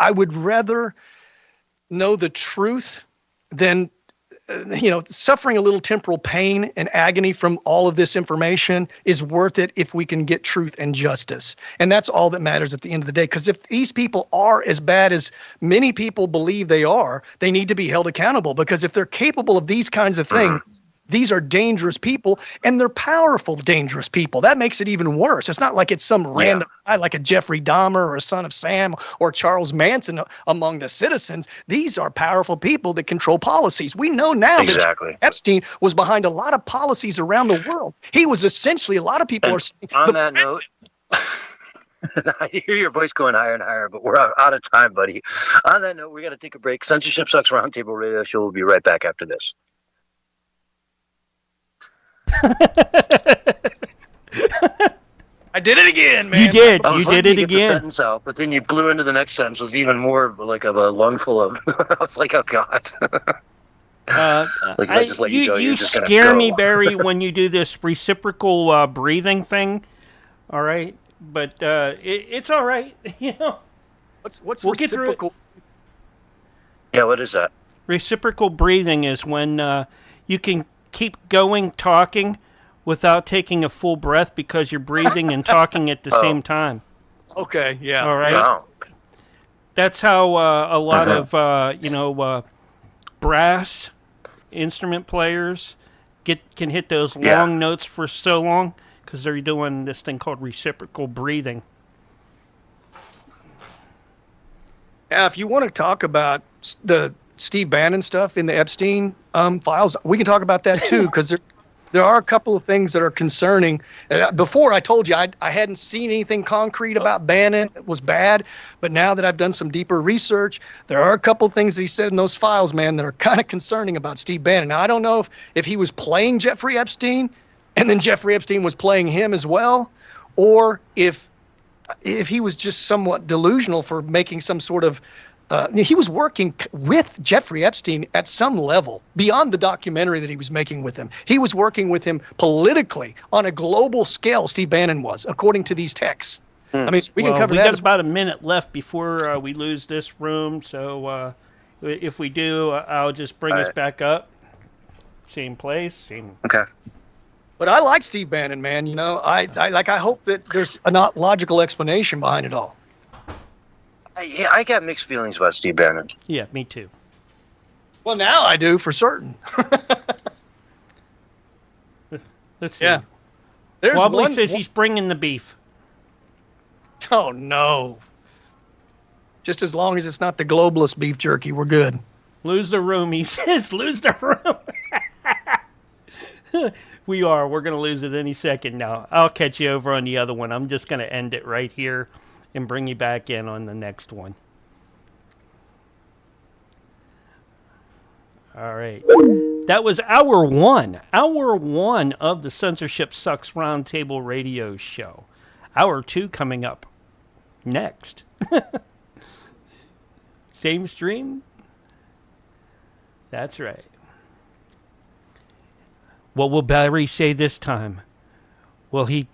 I would rather know the truth then, suffering a little temporal pain and agony from all of this information is worth it if we can get truth and justice. And that's all that matters at the end of the day. Because if these people are as bad as many people believe they are, they need to be held accountable. Because if they're capable of these kinds of things, these are dangerous people, and they're powerful, dangerous people. That makes it even worse. It's not like it's some random guy like a Jeffrey Dahmer or a Son of Sam or Charles Manson among the citizens. These are powerful people that control policies. We know now that Epstein was behind a lot of policies around the world. He was essentially, a lot of people are saying, on that note, I hear your voice going higher and higher, but we're out of time, buddy. On that note, we got to take a break. Censorship Sucks Roundtable Radio Show will be right back after this. I did it again, man. You did. You get did it the again. Sentence out, but then you blew into the next sentence with even more like of a lungful of. I was like, oh god. You scare me, Barry, when you do this reciprocal breathing thing. All right, but it's all right. What's we'll reciprocal? Yeah, what is that? Reciprocal breathing is when you can keep going talking without taking a full breath because you're breathing and talking at the same time. Okay, yeah. All right. Wow. That's how a lot of brass instrument players can hit those long notes for so long because they're doing this thing called reciprocal breathing. Yeah, if you want to talk about the Steve Bannon stuff in the Epstein files, we can talk about that too, because there are a couple of things that are concerning. Before, I told you I hadn't seen anything concrete about Bannon. It was bad. But now that I've done some deeper research, there are a couple of things that he said in those files, man, that are kind of concerning about Steve Bannon. Now, I don't know if he was playing Jeffrey Epstein and then Jeffrey Epstein was playing him as well, or if he was just somewhat delusional for making some sort of he was working with Jeffrey Epstein at some level beyond the documentary that he was making with him. He was working with him politically on a global scale. Steve Bannon was, according to these texts. I mean, we can cover that. We got about a minute left before we lose this room. So if we do, I'll just bring us back up. Same place. Same. Okay. But I like Steve Bannon, man. You know, I hope that there's a not logical explanation behind it all. I got mixed feelings about Steve Bannon. Yeah, me too. Well, now I do for certain. Let's see. Yeah. There's Wobbly says he's bringing the beef. Oh, no. Just as long as it's not the globalist beef jerky, we're good. Lose the room, he says. Lose the room. We're going to lose it any second now. I'll catch you over on the other one. I'm just going to end it right here and bring you back in on the next one. All right. That was hour one of the Censorship Sucks Roundtable Radio Show. Hour 2 coming up next. Same stream? That's right. What will Barry say this time? Will he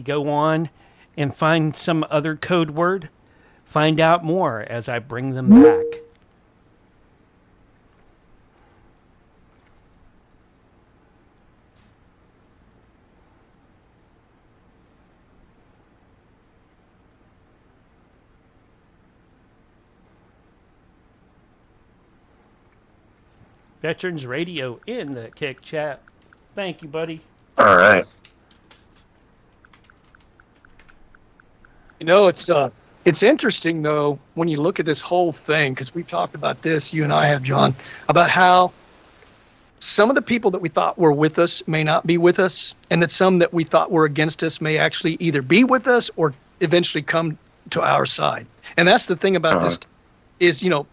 go on and find some other code word? Find out more as I bring them back. Veterans Radio in the Kick Chat. Thank you, buddy. All right. You know, it's interesting, though, when you look at this whole thing, because we've talked about this, you and I have, John, about how some of the people that we thought were with us may not be with us, and that some that we thought were against us may actually either be with us or eventually come to our side. And that's the thing about this is, you know,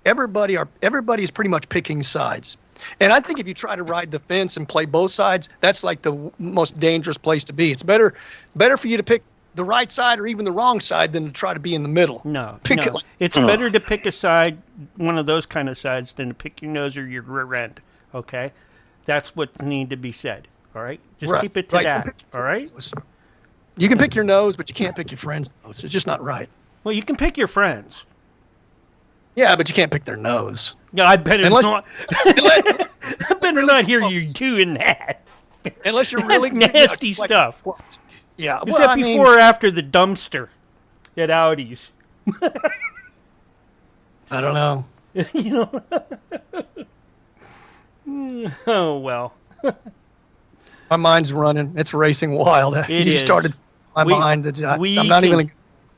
everybody is pretty much picking sides. And I think if you try to ride the fence and play both sides, that's like the most dangerous place to be. It's better for you to pick the right side or even the wrong side than to try to be in the middle. No. It's better to pick a side, one of those kind of sides, than to pick your nose or your rear end. Okay? That's what needs to be said. All right? Just keep it to that. All right? You can pick your nose, but you can't pick your friend's nose. It's just not right. Well, you can pick your friends. Yeah, but you can't pick their nose. Yeah, I better not. I better not hear you doing that. Unless you're really nasty stuff. Yeah. Is that before or after the dumpster at Audi's? I don't know. You know. Oh well. My mind's running. It's racing wild. You started my mind. I'm not even.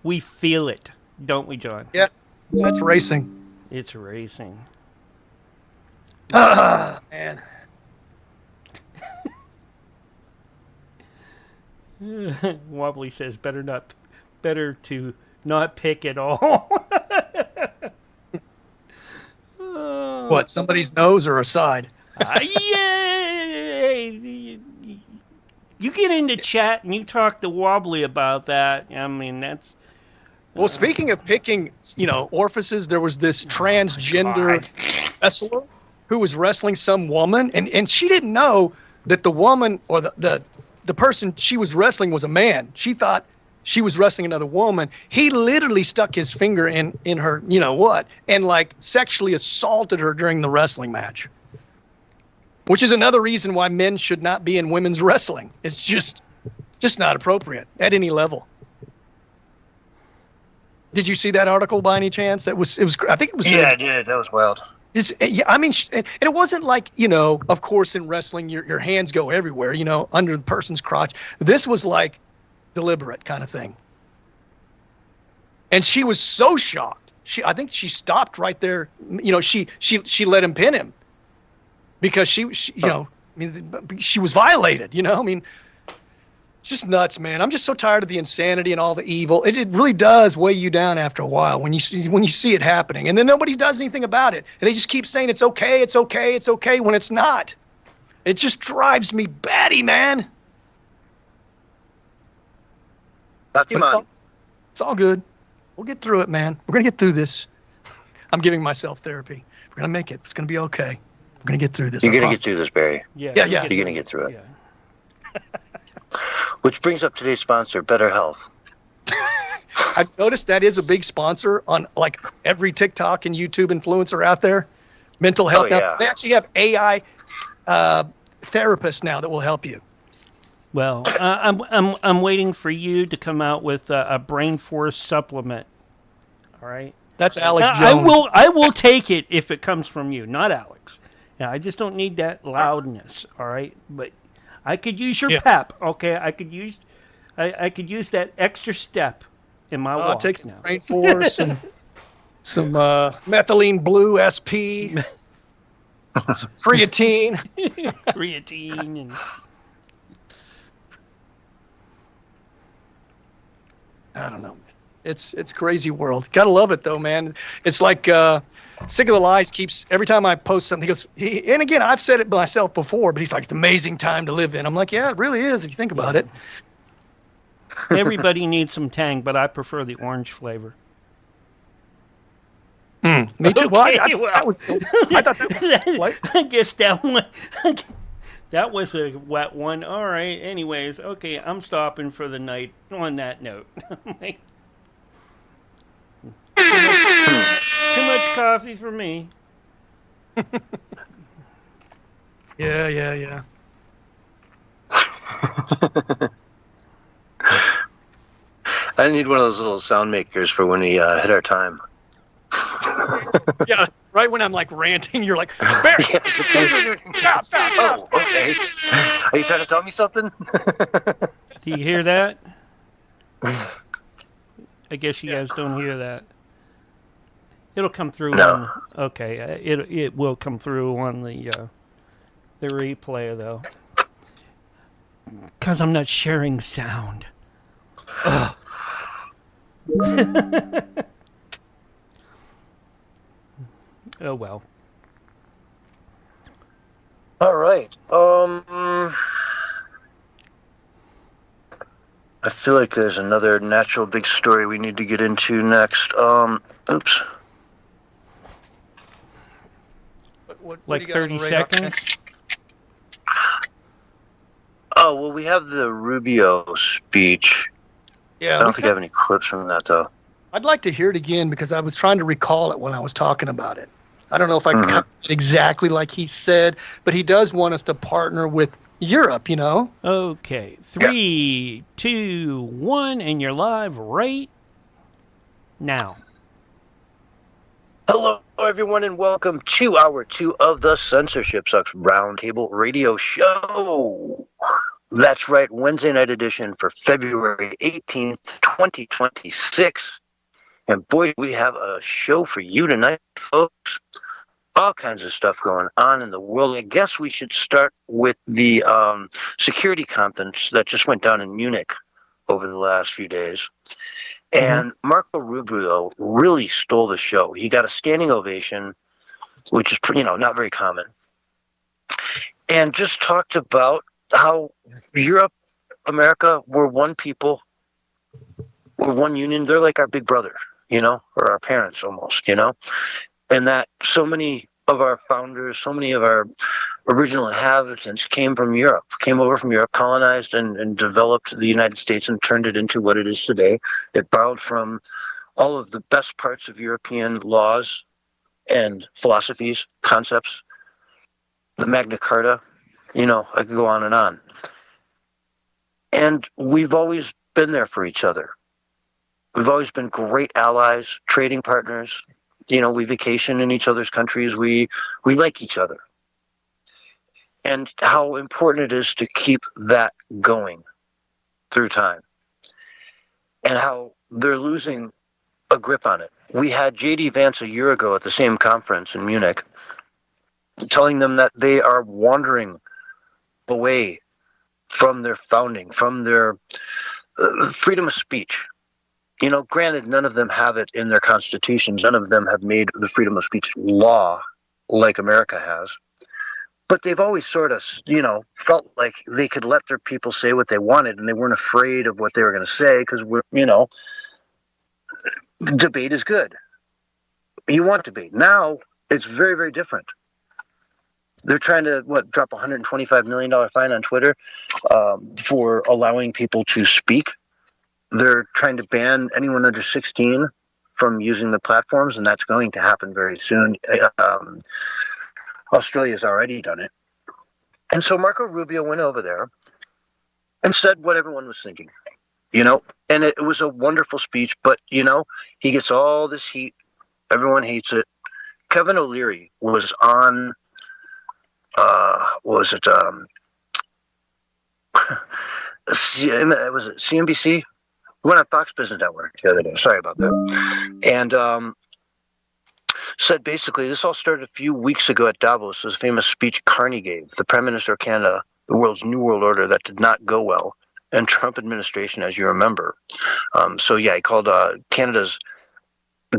We feel it, don't we, John? Yeah. It's racing. It's racing. Man. Wobbly says better to not pick at all. What, somebody's nose or a side? Yeah. You get into chat and you talk to Wobbly about that. I mean, that's... Well, speaking of picking, orifices, there was this transgender wrestler who was wrestling some woman, and she didn't know that the woman or the person she was wrestling was a man. She thought she was wrestling another woman. He literally stuck his finger in her, and sexually assaulted her during the wrestling match. Which is another reason why men should not be in women's wrestling. It's just not appropriate at any level. Did you see that article by any chance? I think it was. Yeah, I did. That was wild. I mean, and it wasn't like, you know, of course in wrestling your hands go everywhere, you know, under the person's crotch. This was like deliberate kind of thing. And she was so shocked. I think she stopped right there. You know, she let him pin him because she you know, I mean, she was violated, you know? I mean, it's just nuts, man. I'm just so tired of the insanity and all the evil. It really does weigh you down after a while when you see it happening. And then nobody does anything about it. And they just keep saying it's okay, it's okay, it's okay when it's not. It just drives me batty, man. But it's all good. We'll get through it, man. We're going to get through this. I'm giving myself therapy. We're going to make it. It's going to be okay. We're going to get through this. You're going to get through this, Barry. Yeah. You're going to get through it. Yeah. Which brings up today's sponsor, Better Health. I've noticed that is a big sponsor on like every TikTok and YouTube influencer out there. Mental health. Oh, yeah. Now, they actually have AI therapists now that will help you. Well, I'm waiting for you to come out with a Brain Force supplement. All right. That's Alex Jones. I will take it if it comes from you, not Alex. Yeah, I just don't need that loudness. All right, but I could use your pep. Okay, I could use that extra step in my walk. Take some Brain Force and some methylene blue SP, some creatine. Creatine and. I don't know. It's a crazy world. Gotta love it though, man. It's like Sick of the Lies keeps every time I post something. He goes, and again, I've said it myself before, but he's like, it's an amazing time to live in. I'm like, yeah, it really is if you think about it. Everybody needs some Tang, but I prefer the orange flavor. Me too. Okay, Well, I thought that was like, I guess that one. That was a wet one. All right. Anyways, okay, I'm stopping for the night on that note. Too much coffee for me. Yeah. I need one of those little sound makers for when we hit our time. Yeah, right when I'm like ranting, you're like, Barry, stop. Oh, okay. Are you trying to tell me something? Do you hear that? I guess you guys don't hear that. It'll come through. No. Okay, it will come through on the replay though, because I'm not sharing sound. Ugh. Oh well. All right. I feel like there's another natural big story we need to get into next. Oops. What Like 30 seconds? Oh, well, we have the Rubio speech. Yeah, I don't think I have any clips from that, though. I'd like to hear it again because I was trying to recall it when I was talking about it. I don't know if I got it exactly like he said, but he does want us to partner with Europe, you know? Okay. 3, 2, 1, and you're live right now. Hello, everyone, and welcome to Hour 2 of the Censorship Sucks Roundtable Radio Show. That's right, Wednesday night edition for February 18th, 2026. And boy, we have a show for you tonight, folks. All kinds of stuff going on in the world. I guess we should start with the security conference that just went down in Munich over the last few days. And Marco Rubio really stole the show. He got a standing ovation, which is pretty, not very common. And just talked about how Europe, America, we're one people, we're one union. They're like our big brother, or our parents almost, and that so many of our founders, so many of our original inhabitants came over from Europe, colonized and developed the United States and turned it into what it is today. It borrowed from all of the best parts of European laws and philosophies, concepts, the Magna Carta, I could go on and on. And we've always been there for each other. We've always been great allies, trading partners, We vacation in each other's countries. We like each other. And how important it is to keep that going through time. And how they're losing a grip on it. We had J.D. Vance a year ago at the same conference in Munich telling them that they are wandering away from their founding, from their freedom of speech. Granted, none of them have it in their constitutions. None of them have made the freedom of speech law like America has. But they've always sort of, felt like they could let their people say what they wanted, and they weren't afraid of what they were going to say because, debate is good. You want debate. Now, it's very, very different. They're trying to, drop a $125 million fine on Twitter for allowing people to speak. They're trying to ban anyone under 16 from using the platforms, and that's going to happen very soon. Australia's already done it. And so Marco Rubio went over there and said what everyone was thinking, and it was a wonderful speech, but, he gets all this heat. Everyone hates it. Kevin O'Leary was on, was it CNBC? We went on Fox Business Network the other day. Sorry about that. And said basically this all started a few weeks ago at Davos. It was a famous speech Carney gave, the Prime Minister of Canada, the world's New World Order, that did not go well. And Trump administration, as you remember. He called Canada's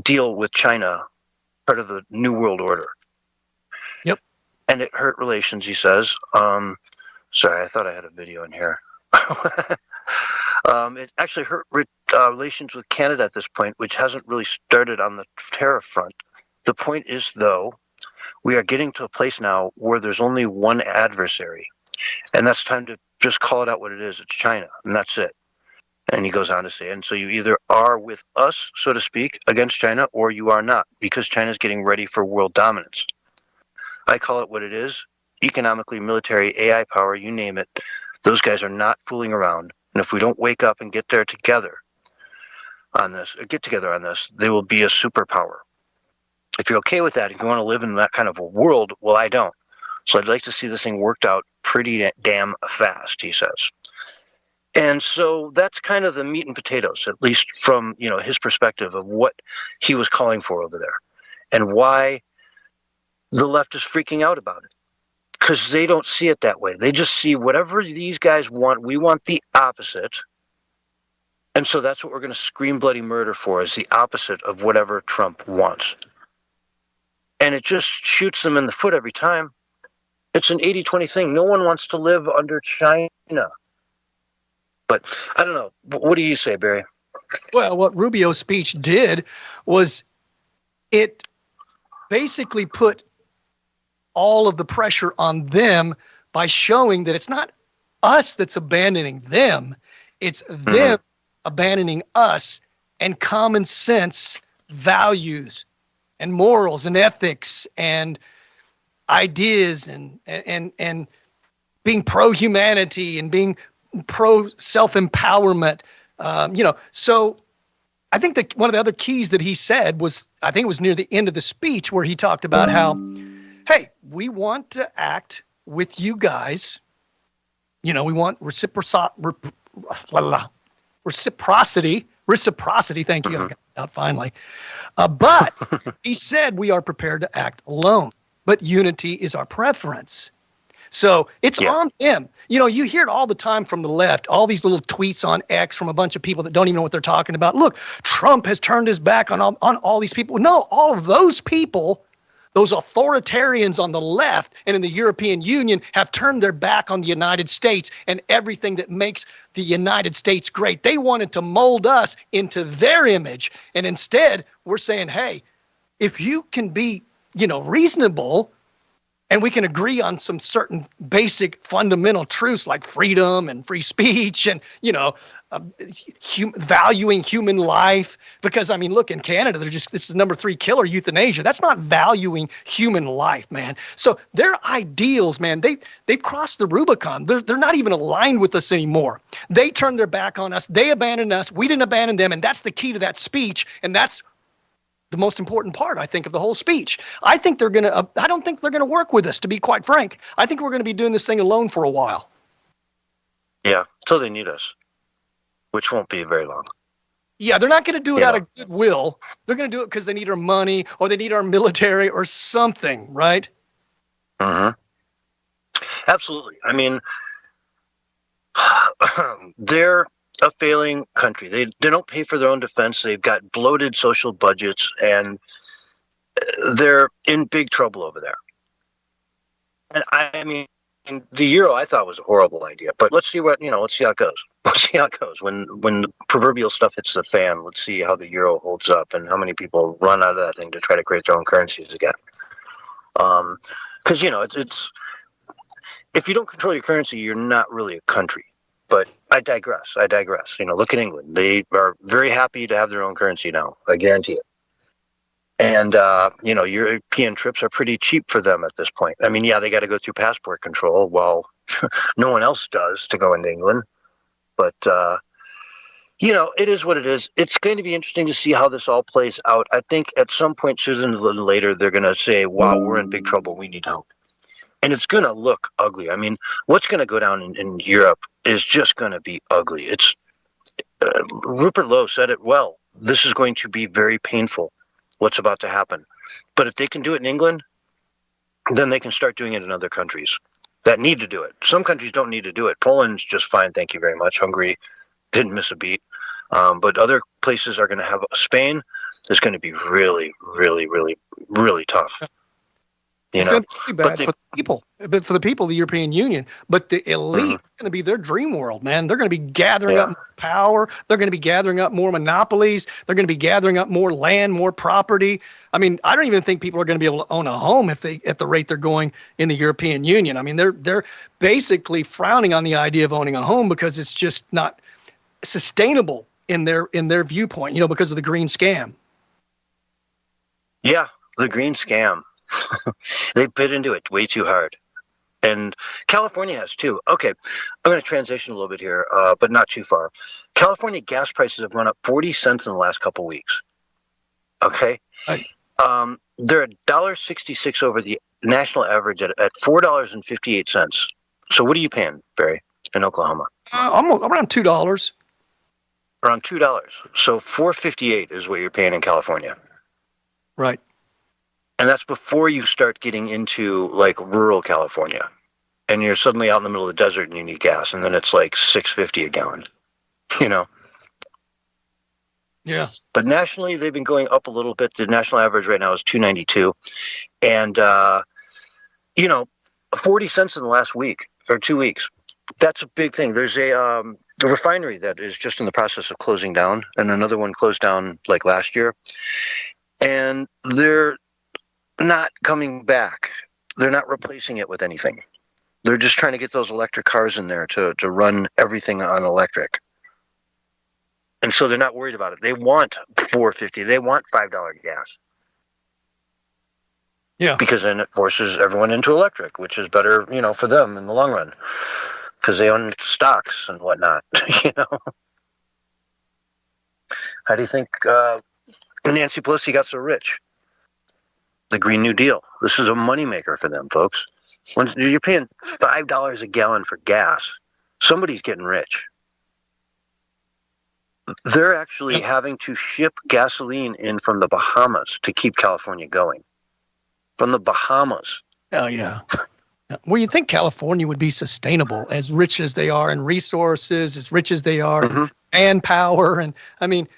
deal with China part of the New World Order. Yep. And it hurt relations, he says. Sorry, I thought I had a video in here. It actually hurt relations with Canada at this point, which hasn't really started on the tariff front. The point is, though, we are getting to a place now where there's only one adversary, and that's time to just call it out what it is. It's China, and that's it. And he goes on to say, and so you either are with us, so to speak, against China, or you are not, because China's getting ready for world dominance. I call it what it is. Economically, military, AI power, you name it. Those guys are not fooling around. And if we don't wake up and get together on this, they will be a superpower. If you're okay with that, if you want to live in that kind of a world, well, I don't. So I'd like to see this thing worked out pretty damn fast, he says. And so that's kind of the meat and potatoes, at least from, his perspective of what he was calling for over there and why the left is freaking out about it. Because they don't see it that way. They just see whatever these guys want, we want the opposite. And so that's what we're going to scream bloody murder for, is the opposite of whatever Trump wants. And it just shoots them in the foot every time. It's an 80-20 thing. No one wants to live under China. But I don't know. What do you say, Barry? Well, what Rubio's speech did was it basically put all of the pressure on them by showing that it's not us that's abandoning them. It's them abandoning us and common sense values and morals and ethics and ideas and being pro-humanity and being pro-self-empowerment. So I think that one of the other keys that he said was, I think it was near the end of the speech, where he talked about how, hey, we want to act with you guys. We want reciprocity. Thank you. I got it out finally. But he said we are prepared to act alone, but unity is our preference. So it's on them. You hear it all the time from the left, all these little tweets on X from a bunch of people that don't even know what they're talking about. Look, Trump has turned his back on all these people. No, all of those people, those authoritarians on the left and in the European Union, have turned their back on the United States and everything that makes the United States great. They wanted to mold us into their image. And instead, we're saying, hey, if you can be, reasonable, and we can agree on some certain basic fundamental truths like freedom and free speech and, valuing human life. Because, look, in Canada, this is the number 3 killer, euthanasia. That's not valuing human life, man. So their ideals, man, they've crossed the Rubicon. They're not even aligned with us anymore. They turned their back on us. They abandoned us. We didn't abandon them. And that's the key to that speech. And that's the most important part, I think, of the whole speech. I think they're going to, I don't think they're going to work with us, to be quite frank. I think we're going to be doing this thing alone for a while. Yeah, until they need us, which won't be very long. Yeah, they're not going to do it out of goodwill. They're going to do it because they need our money or they need our military or something, right? Mm-hmm. Absolutely. I mean, they're a failing country. They don't pay for their own defense. They've got bloated social budgets, and they're in big trouble over there. And I mean, the euro I thought was a horrible idea, but let's see let's see how it goes. Let's see how it goes when the proverbial stuff hits the fan. Let's see how the euro holds up and how many people run out of that thing to try to create their own currencies again. Because it's if you don't control your currency, you're not really a country. But I digress. Look at England. They are very happy to have their own currency now. I guarantee it. And, European trips are pretty cheap for them at this point. I mean, yeah, they got to go through passport control while no one else does to go into England. But, it is what it is. It's going to be interesting to see how this all plays out. I think at some point sooner than later, they're going to say, wow, we're in big trouble. We need help. And it's going to look ugly. I mean, what's going to go down in Europe is just going to be ugly. It's Rupert Lowe said it well. This is going to be very painful, what's about to happen. But if they can do it in England, then they can start doing it in other countries that need to do it. Some countries don't need to do it. Poland's just fine, thank you very much. Hungary didn't miss a beat. But other places are going to have Spain is going to be really, really, really, really tough. It's going to be bad for the people, but for the people of the European Union. But the elite is going to be their dream world, man. They're going to be gathering up more power. They're going to be gathering up more monopolies. They're going to be gathering up more land, more property. I mean, I don't even think people are going to be able to own a home at the rate they're going in the European Union. I mean, they're basically frowning on the idea of owning a home because it's just not sustainable in their viewpoint. Because of the green scam. Yeah, the green scam. They bit into it way too hard. And California has too. Okay, I'm going to transition a little bit here, but not too far. California gas prices have gone up 40 cents in the last couple of weeks. Okay? Right. They're $1.66 over the national average at $4.58. So what are you paying, Barry, in Oklahoma? I'm around $2. Around $2. So $4.58 is what you're paying in California. Right. And that's before you start getting into like rural California, and you're suddenly out in the middle of the desert and you need gas, and then it's like $6.50 a gallon. Yeah. But nationally, they've been going up a little bit. The national average right now is $2.92, and 40 cents in the last week or 2 weeks. That's a big thing. There's a refinery that is just in the process of closing down, and another one closed down like last year, and they're not coming back. They're not replacing it with anything. They're just trying to get those electric cars in there to run everything on electric. And so they're not worried about it. They want $4.50. They want $5 gas. Yeah. Because then it forces everyone into electric, which is better, for them in the long run. Because they own stocks and whatnot, How do you think Nancy Pelosi got so rich? The Green New Deal. This is a moneymaker for them, folks. When you're paying $5 a gallon for gas, somebody's getting rich. They're actually having to ship gasoline in from the Bahamas to keep California going. From the Bahamas. Oh, yeah. Well, you think California would be sustainable, as rich as they are in resources, as rich as they are in manpower. And I mean,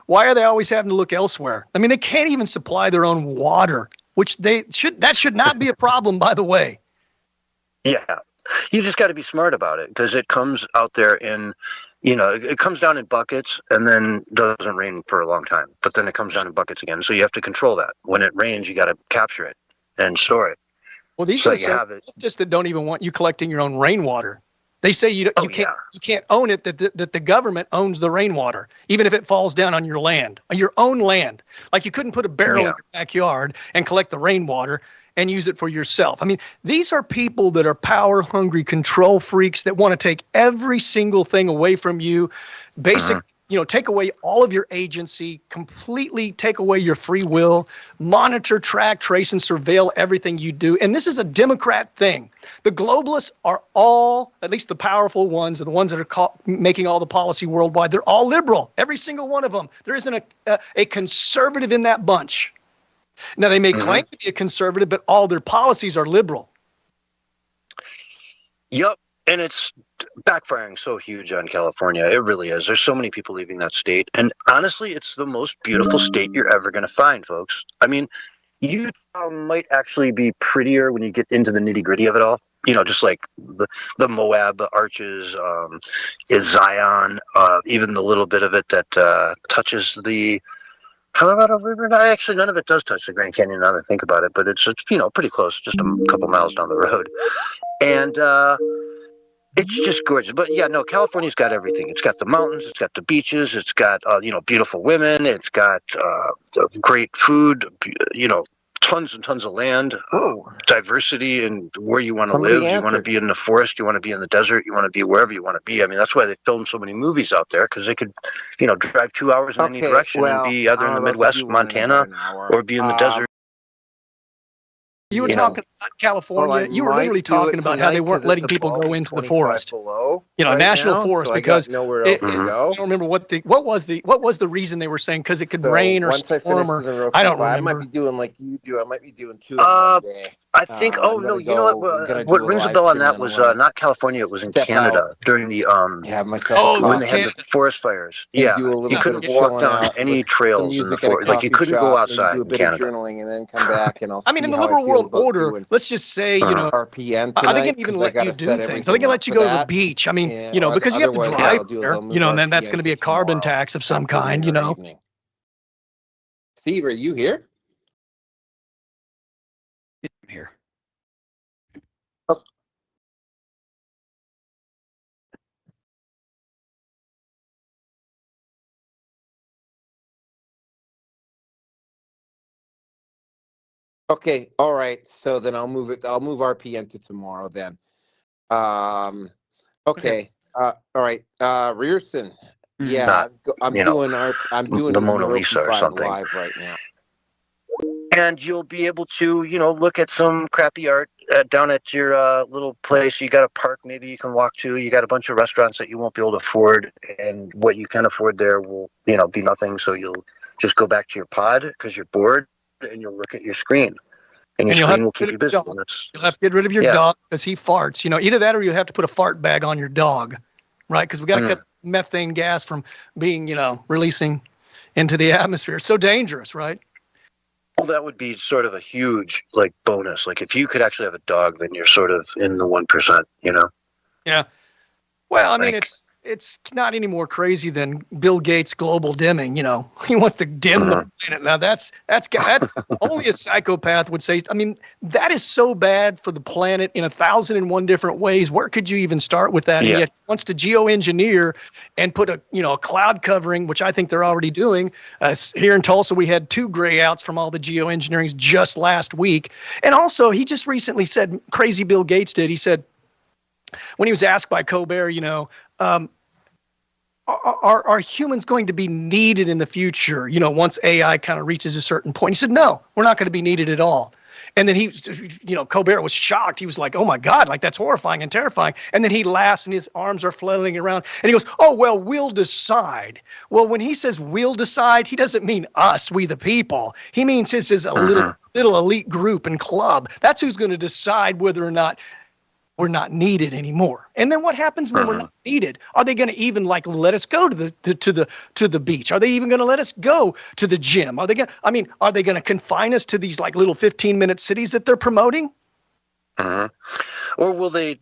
why are they always having to look elsewhere? I mean, they can't even supply their own water, which that should not be a problem, by the way. Yeah. You just got to be smart about it, because it comes out there in, it comes down in buckets and then doesn't rain for a long time. But then it comes down in buckets again. So you have to control that. When it rains, you got to capture it and store it. Well, these are leftists that don't even want you collecting your own rainwater. They say you can't own it, that the government owns the rainwater, even if it falls down on your land, on your own land. Like you couldn't put a barrel in your backyard and collect the rainwater and use it for yourself. I mean, these are people that are power-hungry control freaks that want to take every single thing away from you, take away all of your agency, completely take away your free will, monitor, track, trace, and surveil everything you do. And this is a Democrat thing. The globalists are all, at least the powerful ones, and the ones that are making all the policy worldwide, they're all liberal, every single one of them. There isn't a conservative in that bunch. Now, they may claim to be a conservative, but all their policies are liberal. Yep. And it's backfiring so huge on California. It really is. There's so many people leaving that state. And honestly, it's the most beautiful state you're ever going to find, folks. I mean, Utah might actually be prettier when you get into the nitty gritty of it all. Just like the Moab Arches, is Zion, even the little bit of it that touches the Colorado River. Actually, none of it does touch the Grand Canyon now that I think about it, but it's pretty close, just a couple miles down the road. And it's just gorgeous. But yeah, no, California's got everything. It's got the mountains, it's got the beaches, it's got beautiful women, it's got great food, tons and tons of land, diversity in where you want to live. You want to be in the forest, you want to be in the desert, you want to be wherever you want to be. I mean, that's why they film so many movies out there, because they could, drive 2 hours in any direction and be either in the Midwest, Montana, or be in the desert. You were talking about California. You were literally talking about how they weren't letting people go into the forest. National forest, because nowhere else to go. I don't remember what was the reason they were saying, because it could rain or storm, or I don't remember. I might be doing like you do. I might be doing 2 in one day. I think. What rings a bell on that was not California. It was in Canada during the when they had the forest fires. Yeah, you couldn't walk down any trails in the forest. Like you couldn't go outside in Canada. Journaling and then come back and I mean, in the liberal world order, let's just say, RPN are they going to even let you do things? Are they going to let you go to the beach? I mean, because you have to drive there, and then that's going to be a carbon tax of some kind, Steve, are you here? I'm here. Okay, all right. So then I'll move RPN to tomorrow then. Okay. All right. Rearson. Yeah, I'm doing the Mona Lisa or something live right now. And you'll be able to, look at some crappy art down at your little place. You got a park maybe you can walk to. You got a bunch of restaurants that you won't be able to afford, and what you can afford there will, be nothing. So you'll just go back to your pod because you're bored, and you'll look at your screen. And your screen will keep you busy. You'll have to get rid of your dog because he farts. Either that or you have to put a fart bag on your dog, right? Because we got to cut methane gas from being, releasing into the atmosphere. It's so dangerous, right? Well, that would be sort of a huge, bonus. Like, if you could actually have a dog, then you're sort of in the 1%, Yeah. Well, I mean, it's not any more crazy than Bill Gates' global dimming. He wants to dim the planet. Now that's only a psychopath would say. I mean, that is so bad for the planet in 1,001 different ways. Where could you even start with that? Yeah. And yet he wants to geoengineer and put a cloud covering, which I think they're already doing. Here in Tulsa, we had 2 gray outs from all the geoengineerings just last week. And also, he just recently said, crazy Bill Gates did. He said, when he was asked by Colbert, are humans going to be needed in the future, once AI kind of reaches a certain point? He said, no, we're not going to be needed at all. And then Colbert was shocked. He was like, oh my God, that's horrifying and terrifying. And then he laughs and his arms are flailing around and he goes, oh, well, we'll decide. Well, when he says we'll decide, he doesn't mean us, we the people. He means this is a little elite group and club. That's who's going to decide whether or not we're not needed anymore. And then what happens when we're not needed? Are they going to even let us go to the beach? Are they even going to let us go to the gym? Are they going to confine us to these little 15-minute cities that they're promoting? Or will they,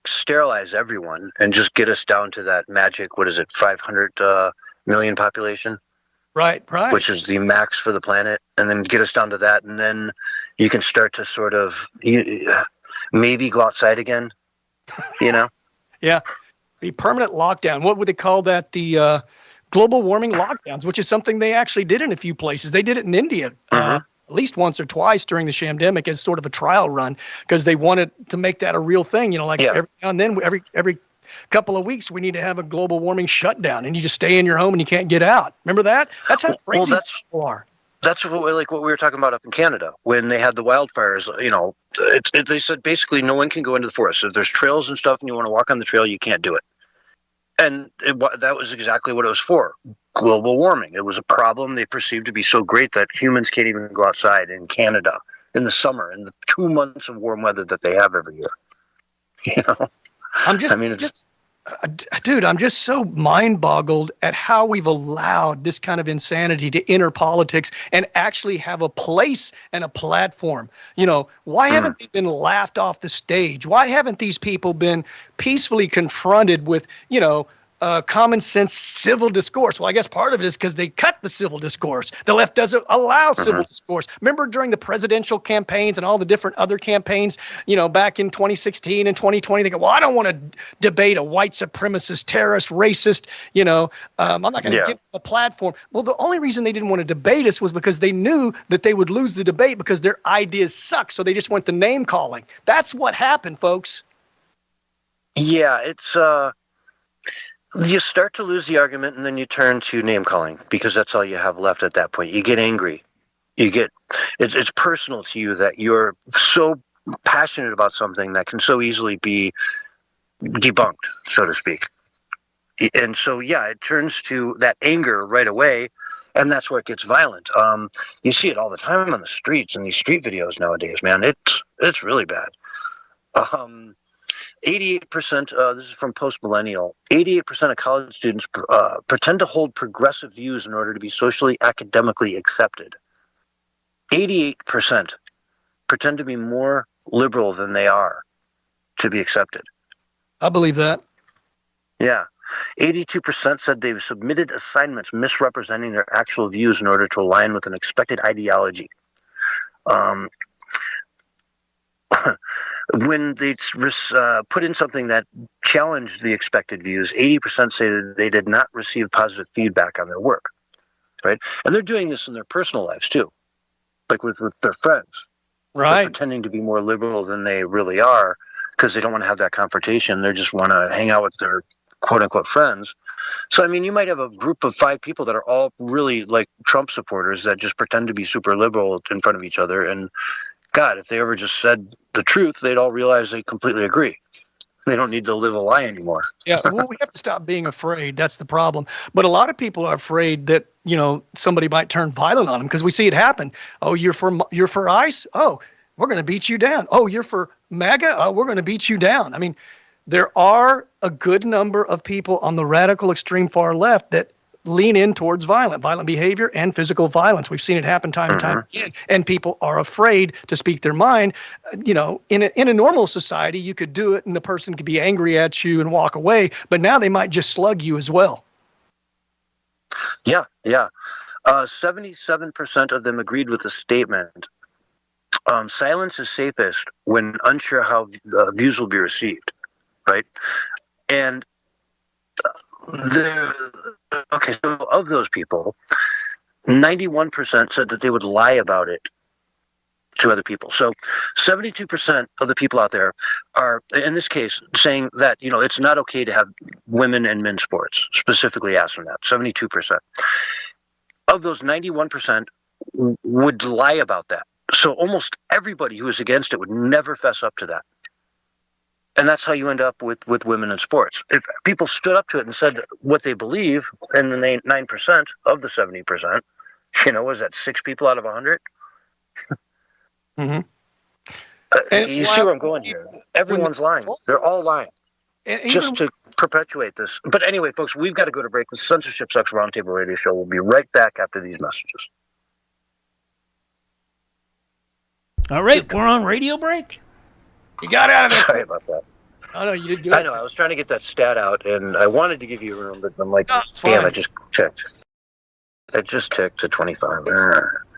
sterilize everyone and just get us down to that magic, 500 million population? Right. Which is the max for the planet, and then get us down to that, and then you can start to sort of maybe go outside again, Yeah. The permanent lockdown. What would they call that? The global warming lockdowns, which is something they actually did in a few places. They did it in India at least once or twice during the shamdemic as sort of a trial run because they wanted to make that a real thing. Every now and then, every couple of weeks we need to have a global warming shutdown, and you just stay in your home and you can't get out. Remember that? That's how crazy people are. That's what we were talking about up in Canada when they had the wildfires. They said basically no one can go into the forest. If there's trails and stuff and you want to walk on the trail, you can't do it. And that was exactly what it was for. Global warming. It was a problem they perceived to be so great that humans can't even go outside in Canada in the summer, in the 2 months of warm weather that they have every year. Dude, I'm just so mind-boggled at how we've allowed this kind of insanity to enter politics and actually have a place and a platform. Why haven't they been laughed off the stage? Why haven't these people been peacefully confronted with, common sense civil discourse? Well, I guess part of it is because they cut the civil discourse. The left doesn't allow civil discourse. Remember during the presidential campaigns and all the different other campaigns, back in 2016 and 2020, they go, well, I don't want to debate a white supremacist, terrorist, racist, I'm not going to give them a platform. Well, the only reason they didn't want to debate us was because they knew that they would lose the debate because their ideas suck. So they just went the name calling. That's what happened, folks. Yeah, it's you start to lose the argument and then you turn to name calling because that's all you have left at that point. You get angry. It's personal to you that you're so passionate about something that can so easily be debunked, so to speak. And so, it turns to that anger right away, and that's where it gets violent. You see it all the time on the streets and these street videos nowadays, man. It's really bad. 88%, this is from Post Millennial, 88% of college students pretend to hold progressive views in order to be socially, academically accepted. 88% pretend to be more liberal than they are to be accepted. I believe that. Yeah. 82% said they've submitted assignments misrepresenting their actual views in order to align with an expected ideology. When they put in something that challenged the expected views, 80% say that they did not receive positive feedback on their work, right? And they're doing this in their personal lives too, like with their friends. Right. They're pretending to be more liberal than they really are because they don't want to have that confrontation. They just want to hang out with their quote-unquote friends. So, you might have a group of 5 people that are all really like Trump supporters that just pretend to be super liberal in front of each other. And God, if they ever just said the truth, they'd all realize they completely agree. They don't need to live a lie anymore. Yeah, well, we have to stop being afraid. That's the problem. But a lot of people are afraid that, somebody might turn violent on them because we see it happen. Oh, you're for ICE? Oh, we're going to beat you down. Oh, you're for MAGA? Oh, we're going to beat you down. There are a good number of people on the radical extreme far left that lean in towards violent behavior and physical violence. We've seen it happen time and time again. And people are afraid to speak their mind. In a normal society, you could do it and the person could be angry at you and walk away. But now they might just slug you as well. Yeah. 77% of them agreed with the statement. Silence is safest when unsure how views will be received, right? And so of those people, 91% said that they would lie about it to other people. So 72% of the people out there are, in this case, saying that, it's not okay to have women and men's sports, specifically asking that, 72%. Of those, 91% would lie about that. So almost everybody who is against it would never fess up to that. And that's how you end up with women in sports. If people stood up to it and said what they believe, and then 9% of the 70%, was that 6 people out of 100? You see where I'm going here. Everyone's lying. They're all lying. Just to perpetuate this. But anyway, folks, we've got to go to break. The Censorship Sucks Roundtable Radio Show. We'll be right back after these messages. All right, we're on radio break. You got out of it. Sorry about that. Oh, no, you did good. I know. I was trying to get that stat out, and I wanted to give you a room, but I'm like, damn, I just checked. It just ticked to 25.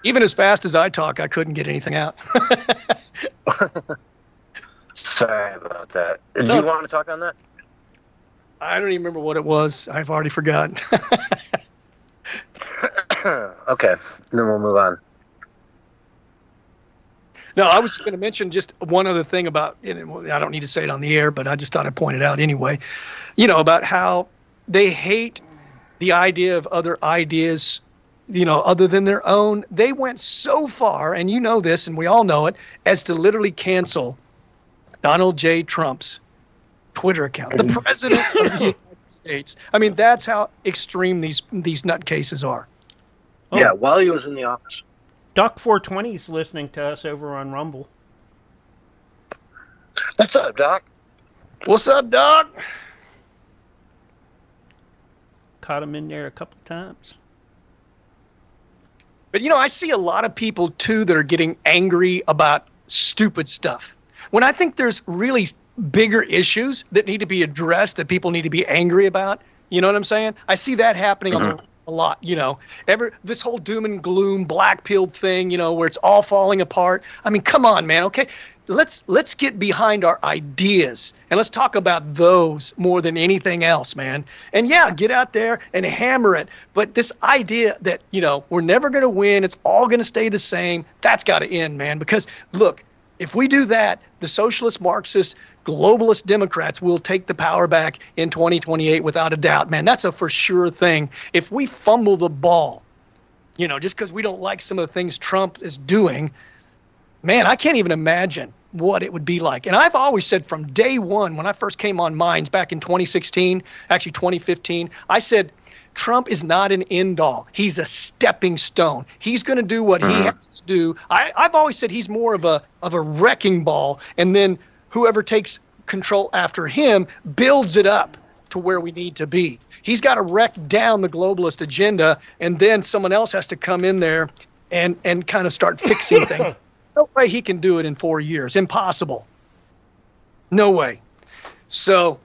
Even as fast as I talk, I couldn't get anything out. Sorry about that. Do you want to talk on that? I don't even remember what it was. I've already forgotten. Okay, then we'll move on. No, I was going to mention just one other thing about, I don't need to say it on the air, but I just thought I'd point it out anyway, about how they hate the idea of other ideas, other than their own. They went so far, and you know this, and we all know it, as to literally cancel Donald J. Trump's Twitter account, the president of the United States. I mean, that's how extreme these nutcases are. Oh. Yeah, while he was in the office. Doc 420 is listening to us over on Rumble. What's up, Doc? What's up, Doc? Caught him in there a couple times. But, I see a lot of people, too, that are getting angry about stupid stuff. When I think there's really bigger issues that need to be addressed, that people need to be angry about, you know what I'm saying? I see that happening a lot, this whole doom and gloom, black-pilled thing, where it's all falling apart. I mean, come on, man, okay? Let's get behind our ideas, and let's talk about those more than anything else, man. And yeah, get out there and hammer it. But this idea that, we're never going to win, it's all going to stay the same, that's got to end, man. Because, look, if we do that, the socialist, Marxist, globalist Democrats will take the power back in 2028 without a doubt, man. That's a for sure thing. If we fumble the ball, just because we don't like some of the things Trump is doing, man, I can't even imagine what it would be like. And I've always said from day one, when I first came on Minds back in 2016, actually 2015, I said, Trump is not an end all. He's a stepping stone. He's going to do what he has to do. I've always said he's more of a wrecking ball, and then whoever takes control after him builds it up to where we need to be. He's got to wreck down the globalist agenda, and then someone else has to come in there and kind of start fixing things. No way he can do it in 4 years. Impossible. No way. So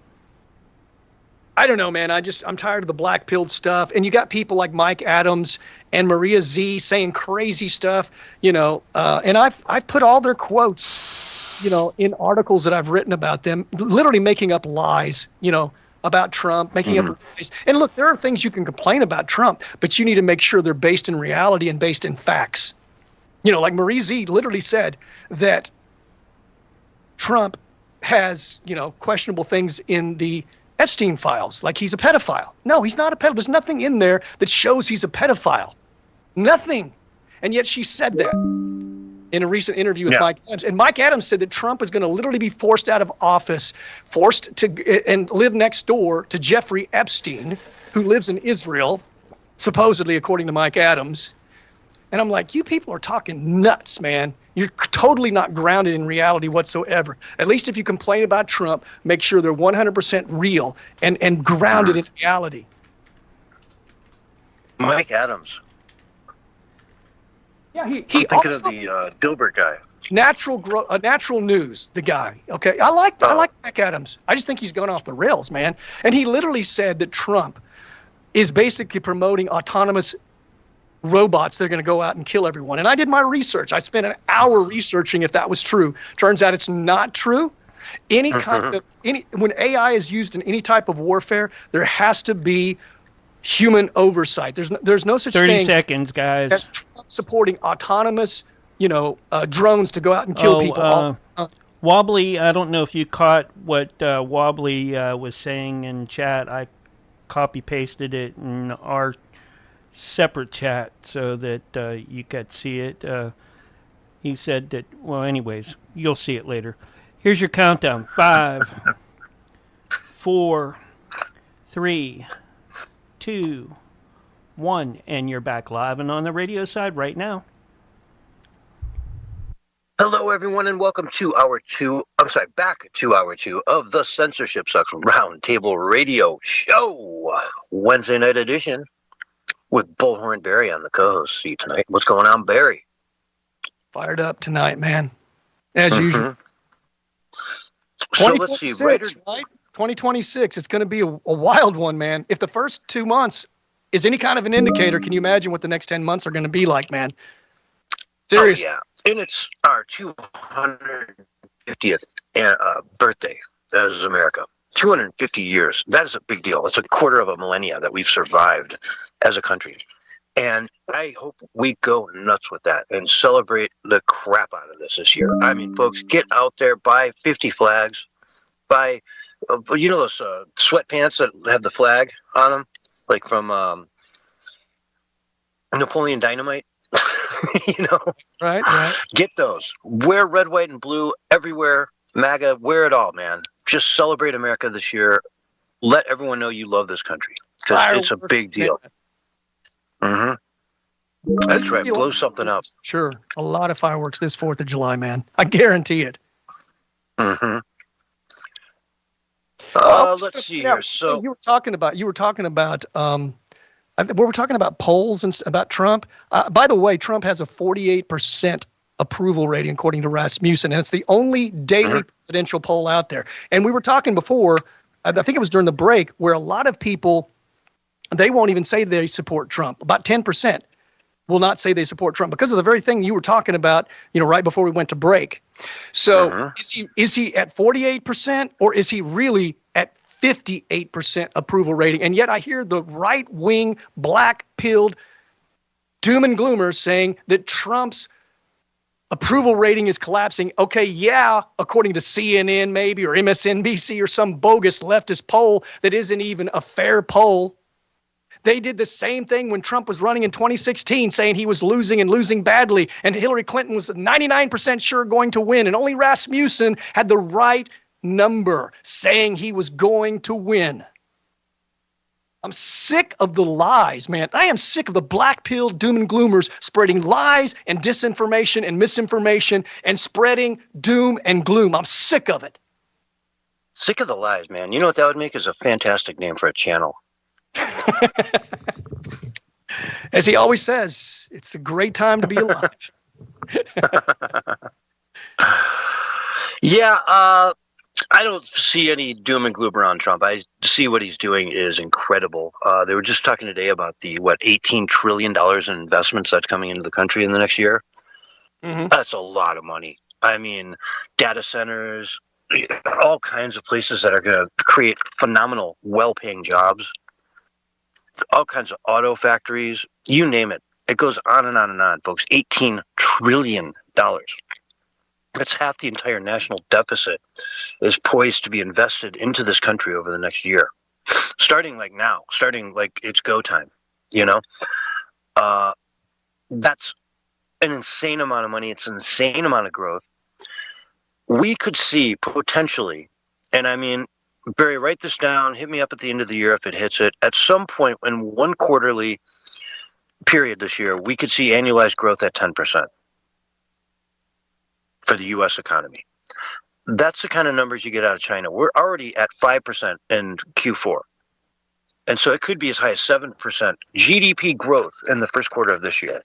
I don't know, man. I'm tired of the black-pilled stuff. And you got people like Mike Adams and Maria Z saying crazy stuff, and I've put all their quotes, in articles that I've written about them, literally making up lies, about Trump, making up lies. And look, there are things you can complain about Trump, but you need to make sure they're based in reality and based in facts. Like Marie Z literally said that Trump has, questionable things in the Epstein files, like he's a pedophile. No, he's not a pedophile. There's nothing in there that shows he's a pedophile. Nothing. And yet she said that in a recent interview with Mike Adams. And Mike Adams said that Trump is going to literally be forced out of office, forced to and live next door to Jeffrey Epstein, who lives in Israel, supposedly, according to Mike Adams. And I'm like, you people are talking nuts, man. You're totally not grounded in reality whatsoever. At least if you complain about Trump, make sure they're 100% real and grounded in reality. Mike Adams. Yeah, I'm thinking of the Dilbert guy. Natural News, the guy. Okay, I like Mike Adams. I just think he's gone off the rails, man. And he literally said that Trump is basically promoting autonomous robots that are going to go out and kill everyone. And I did my research. I spent an hour researching if that was true. Turns out it's not true. When AI is used in any type of warfare, there has to be human oversight. There's no such 30 thing. 30 seconds, guys. That's Trump supporting autonomous, drones to go out and kill people. Wobbly, I don't know if you caught what Wobbly was saying in chat. I copy pasted it in our separate chat so that you could see it. He said that, well, anyways, you'll see it later. Here's your countdown. 5, 4, 3, 2, 1, and you're back live and on the radio side right now. Hello, everyone, and welcome to back to hour 2 of the Censorship Sucks Roundtable Radio Show, Wednesday night edition, with Bullhorn Barry on the co-host seat tonight. What's going on, Barry? Fired up tonight, man, as usual. So let's see, right? 2026, it's going to be a wild one, man. If the first 2 months is any kind of an indicator, can you imagine what the next 10 months are going to be like, man? Seriously. Oh, yeah. And it's our 250th birthday as America. 250 years. That is a big deal. It's a quarter of a millennia that we've survived as a country. And I hope we go nuts with that and celebrate the crap out of this year. I mean, folks, get out there, buy 50 flags, buy, those sweatpants that have the flag on them, like from Napoleon Dynamite. Right. Get those. Wear red, white, and blue everywhere. MAGA, wear it all, man. Just celebrate America this year. Let everyone know you love this country because it's a big deal. Mm-hmm. That's right. Blow something up. Sure. A lot of fireworks this 4th of July, man. I guarantee it. Mm-hmm. Let's see here. So you were talking about we were talking about polls and about Trump. By the way, Trump has a 48% approval rating according to Rasmussen, and it's the only daily presidential poll out there. And we were talking before, I think it was during the break, where a lot of people, they won't even say they support Trump. About 10% will not say they support Trump because of the very thing you were talking about, right before we went to break. So is he at 48% or is he really at 58% approval rating? And yet I hear the right-wing, black-pilled doom and gloomers saying that Trump's approval rating is collapsing. Okay, yeah, according to CNN maybe or MSNBC or some bogus leftist poll that isn't even a fair poll. They did the same thing when Trump was running in 2016, saying he was losing and losing badly, and Hillary Clinton was 99% sure going to win, and only Rasmussen had the right number, saying he was going to win. I'm sick of the lies, man. I am sick of the black-pilled doom and gloomers spreading lies and disinformation and misinformation and spreading doom and gloom. I'm sick of it. Sick of the lies, man. You know what that would make is a fantastic name for a channel. As he always says, it's a great time to be alive. Yeah, I don't see any doom and gloom around Trump. I see what he's doing is incredible. They were just talking today about the, $18 trillion in investments that's coming into the country in the next year. Mm-hmm. That's a lot of money. I mean, data centers, all kinds of places that are going to create phenomenal, well-paying jobs. All kinds of auto factories, you name it. It goes on and on and on, folks. $18 trillion. That's half the entire national deficit is poised to be invested into this country over the next year. Starting like now, it's go time, That's an insane amount of money. It's an insane amount of growth. We could see potentially, and I mean, Barry, write this down. Hit me up at the end of the year if it hits it. At some point in one quarterly period this year, we could see annualized growth at 10% for the U.S. economy. That's the kind of numbers you get out of China. We're already at 5% in Q4. And so it could be as high as 7% GDP growth in the first quarter of this year.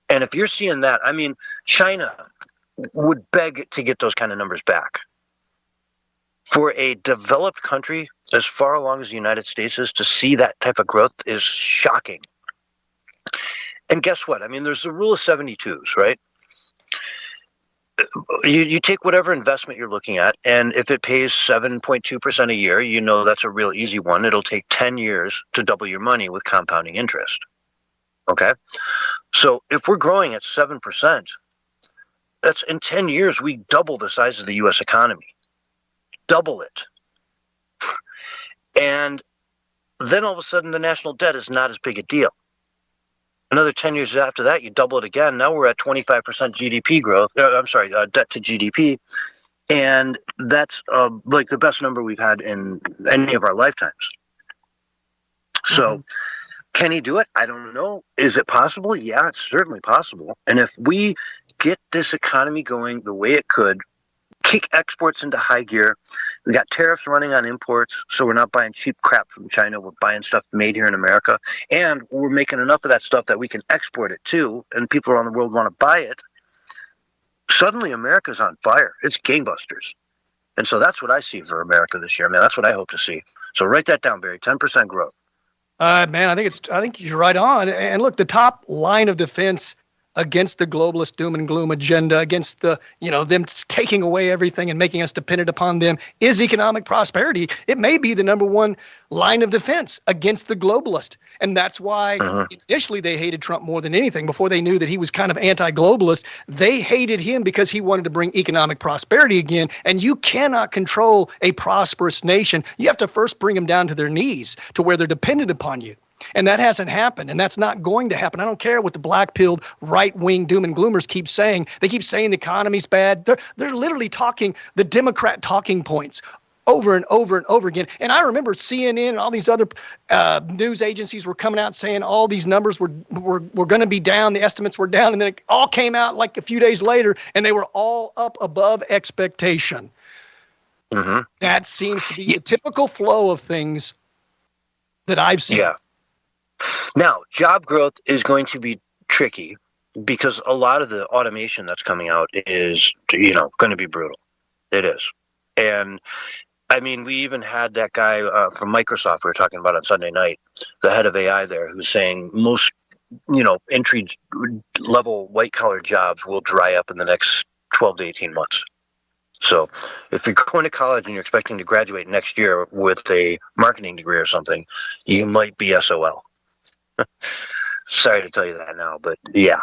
And if you're seeing that, I mean, China would beg to get those kind of numbers back. For a developed country as far along as the United States is, to see that type of growth is shocking. And guess what? I mean, there's the rule of 72s, right? You take whatever investment you're looking at, and if it pays 7.2% a year, that's a real easy one. It'll take 10 years to double your money with compounding interest. Okay? So if we're growing at 7%, that's in 10 years, we double the size of the U.S. economy. Double it. And then all of a sudden the national debt is not as big a deal. Another 10 years after that, you double it again. Now we're at 25% GDP growth. Debt to GDP. And that's like the best number we've had in any of our lifetimes. So can he do it? I don't know. Is it possible? Yeah, it's certainly possible. And if we get this economy going the way it could, kick exports into high gear. We got tariffs running on imports, so we're not buying cheap crap from China. We're buying stuff made here in America. And we're making enough of that stuff that we can export it too, and people around the world want to buy it. Suddenly, America's on fire. It's gangbusters. And so that's what I see for America this year, man. That's what I hope to see. So write that down, Barry. 10% growth. Man, I think you're right on. And look, the top line of defense against the globalist doom and gloom agenda, against the, them taking away everything and making us dependent upon them, is economic prosperity. It may be the number one line of defense against the globalist. And that's why initially they hated Trump more than anything. Before they knew that he was kind of anti-globalist, they hated him because he wanted to bring economic prosperity again. And you cannot control a prosperous nation. You have to first bring them down to their knees, to where they're dependent upon you. And that hasn't happened, and that's not going to happen. I don't care what the black-pilled right-wing doom and gloomers keep saying. They keep saying the economy's bad. They're literally talking the Democrat talking points over and over and over again. And I remember CNN and all these other news agencies were coming out saying all these numbers were going to be down, the estimates were down, and then it all came out like a few days later, and they were all up above expectation. That seems to be the typical flow of things that I've seen. Yeah. Now, job growth is going to be tricky because a lot of the automation that's coming out is, going to be brutal. It is. And, I mean, we even had that guy from Microsoft we were talking about on Sunday night, the head of AI there, who's saying most, entry-level white-collar jobs will dry up in the next 12 to 18 months. So if you're going to college and you're expecting to graduate next year with a marketing degree or something, you might be SOL. Sorry to tell you that now, but yeah.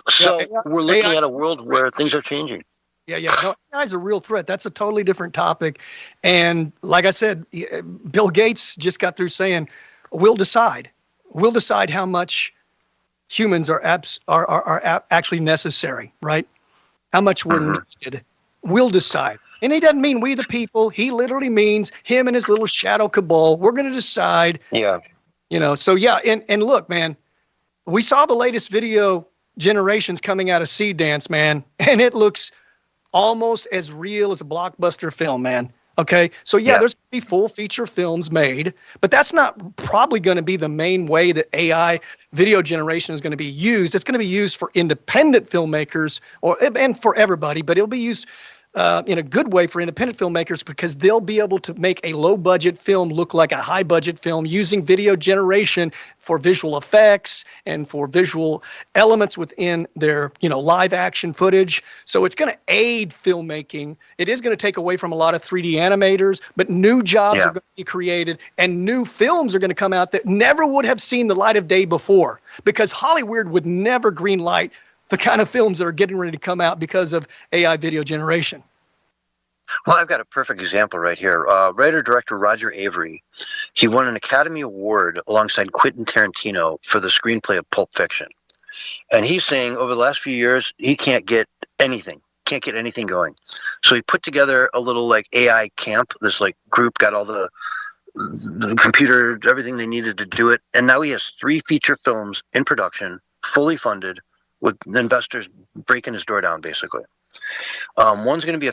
So we're looking at a world where things are changing. Yeah. No, AI is a real threat. That's a totally different topic. And like I said, Bill Gates just got through saying, we'll decide how much humans are actually necessary, right? How much we're needed. We'll decide. And he doesn't mean we the people. He literally means him and his little shadow cabal. We're going to decide. Yeah. So yeah, and look, man, we saw the latest video generations coming out of Seed Dance, man, and it looks almost as real as a blockbuster film, man. Okay, so yeah, there's going to be full feature films made, but that's not probably going to be the main way that AI video generation is going to be used. It's going to be used for independent filmmakers and for everybody, but it'll be used in a good way for independent filmmakers because they'll be able to make a low-budget film look like a high-budget film using video generation for visual effects and for visual elements within their, live-action footage. So it's going to aid filmmaking. It is going to take away from a lot of 3D animators, but new jobs are going to be created and new films are going to come out that never would have seen the light of day before because Hollywood would never green light the kind of films that are getting ready to come out because of AI video generation. Well, I've got a perfect example right here. Writer-director Roger Avery, he won an Academy Award alongside Quentin Tarantino for the screenplay of Pulp Fiction. And he's saying over the last few years, he can't get anything going. So he put together a little AI camp, this group, got all the computer, everything they needed to do it. And now he has 3 feature films in production, fully funded, with investors breaking his door down, basically. One's going to be a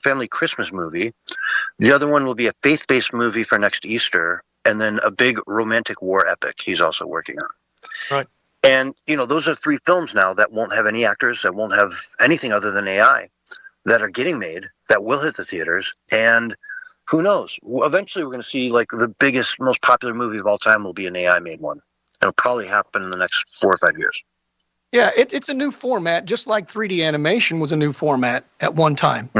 family Christmas movie. The other one will be a faith-based movie for next Easter, and then a big romantic war epic he's also working on. Right. And, those are 3 films now that won't have any actors, that won't have anything other than AI, that are getting made, that will hit the theaters. And who knows? Eventually we're going to see, the biggest, most popular movie of all time will be an AI-made one. It'll probably happen in the next 4 or 5 years. Yeah, it's a new format, just like 3D animation was a new format at one time.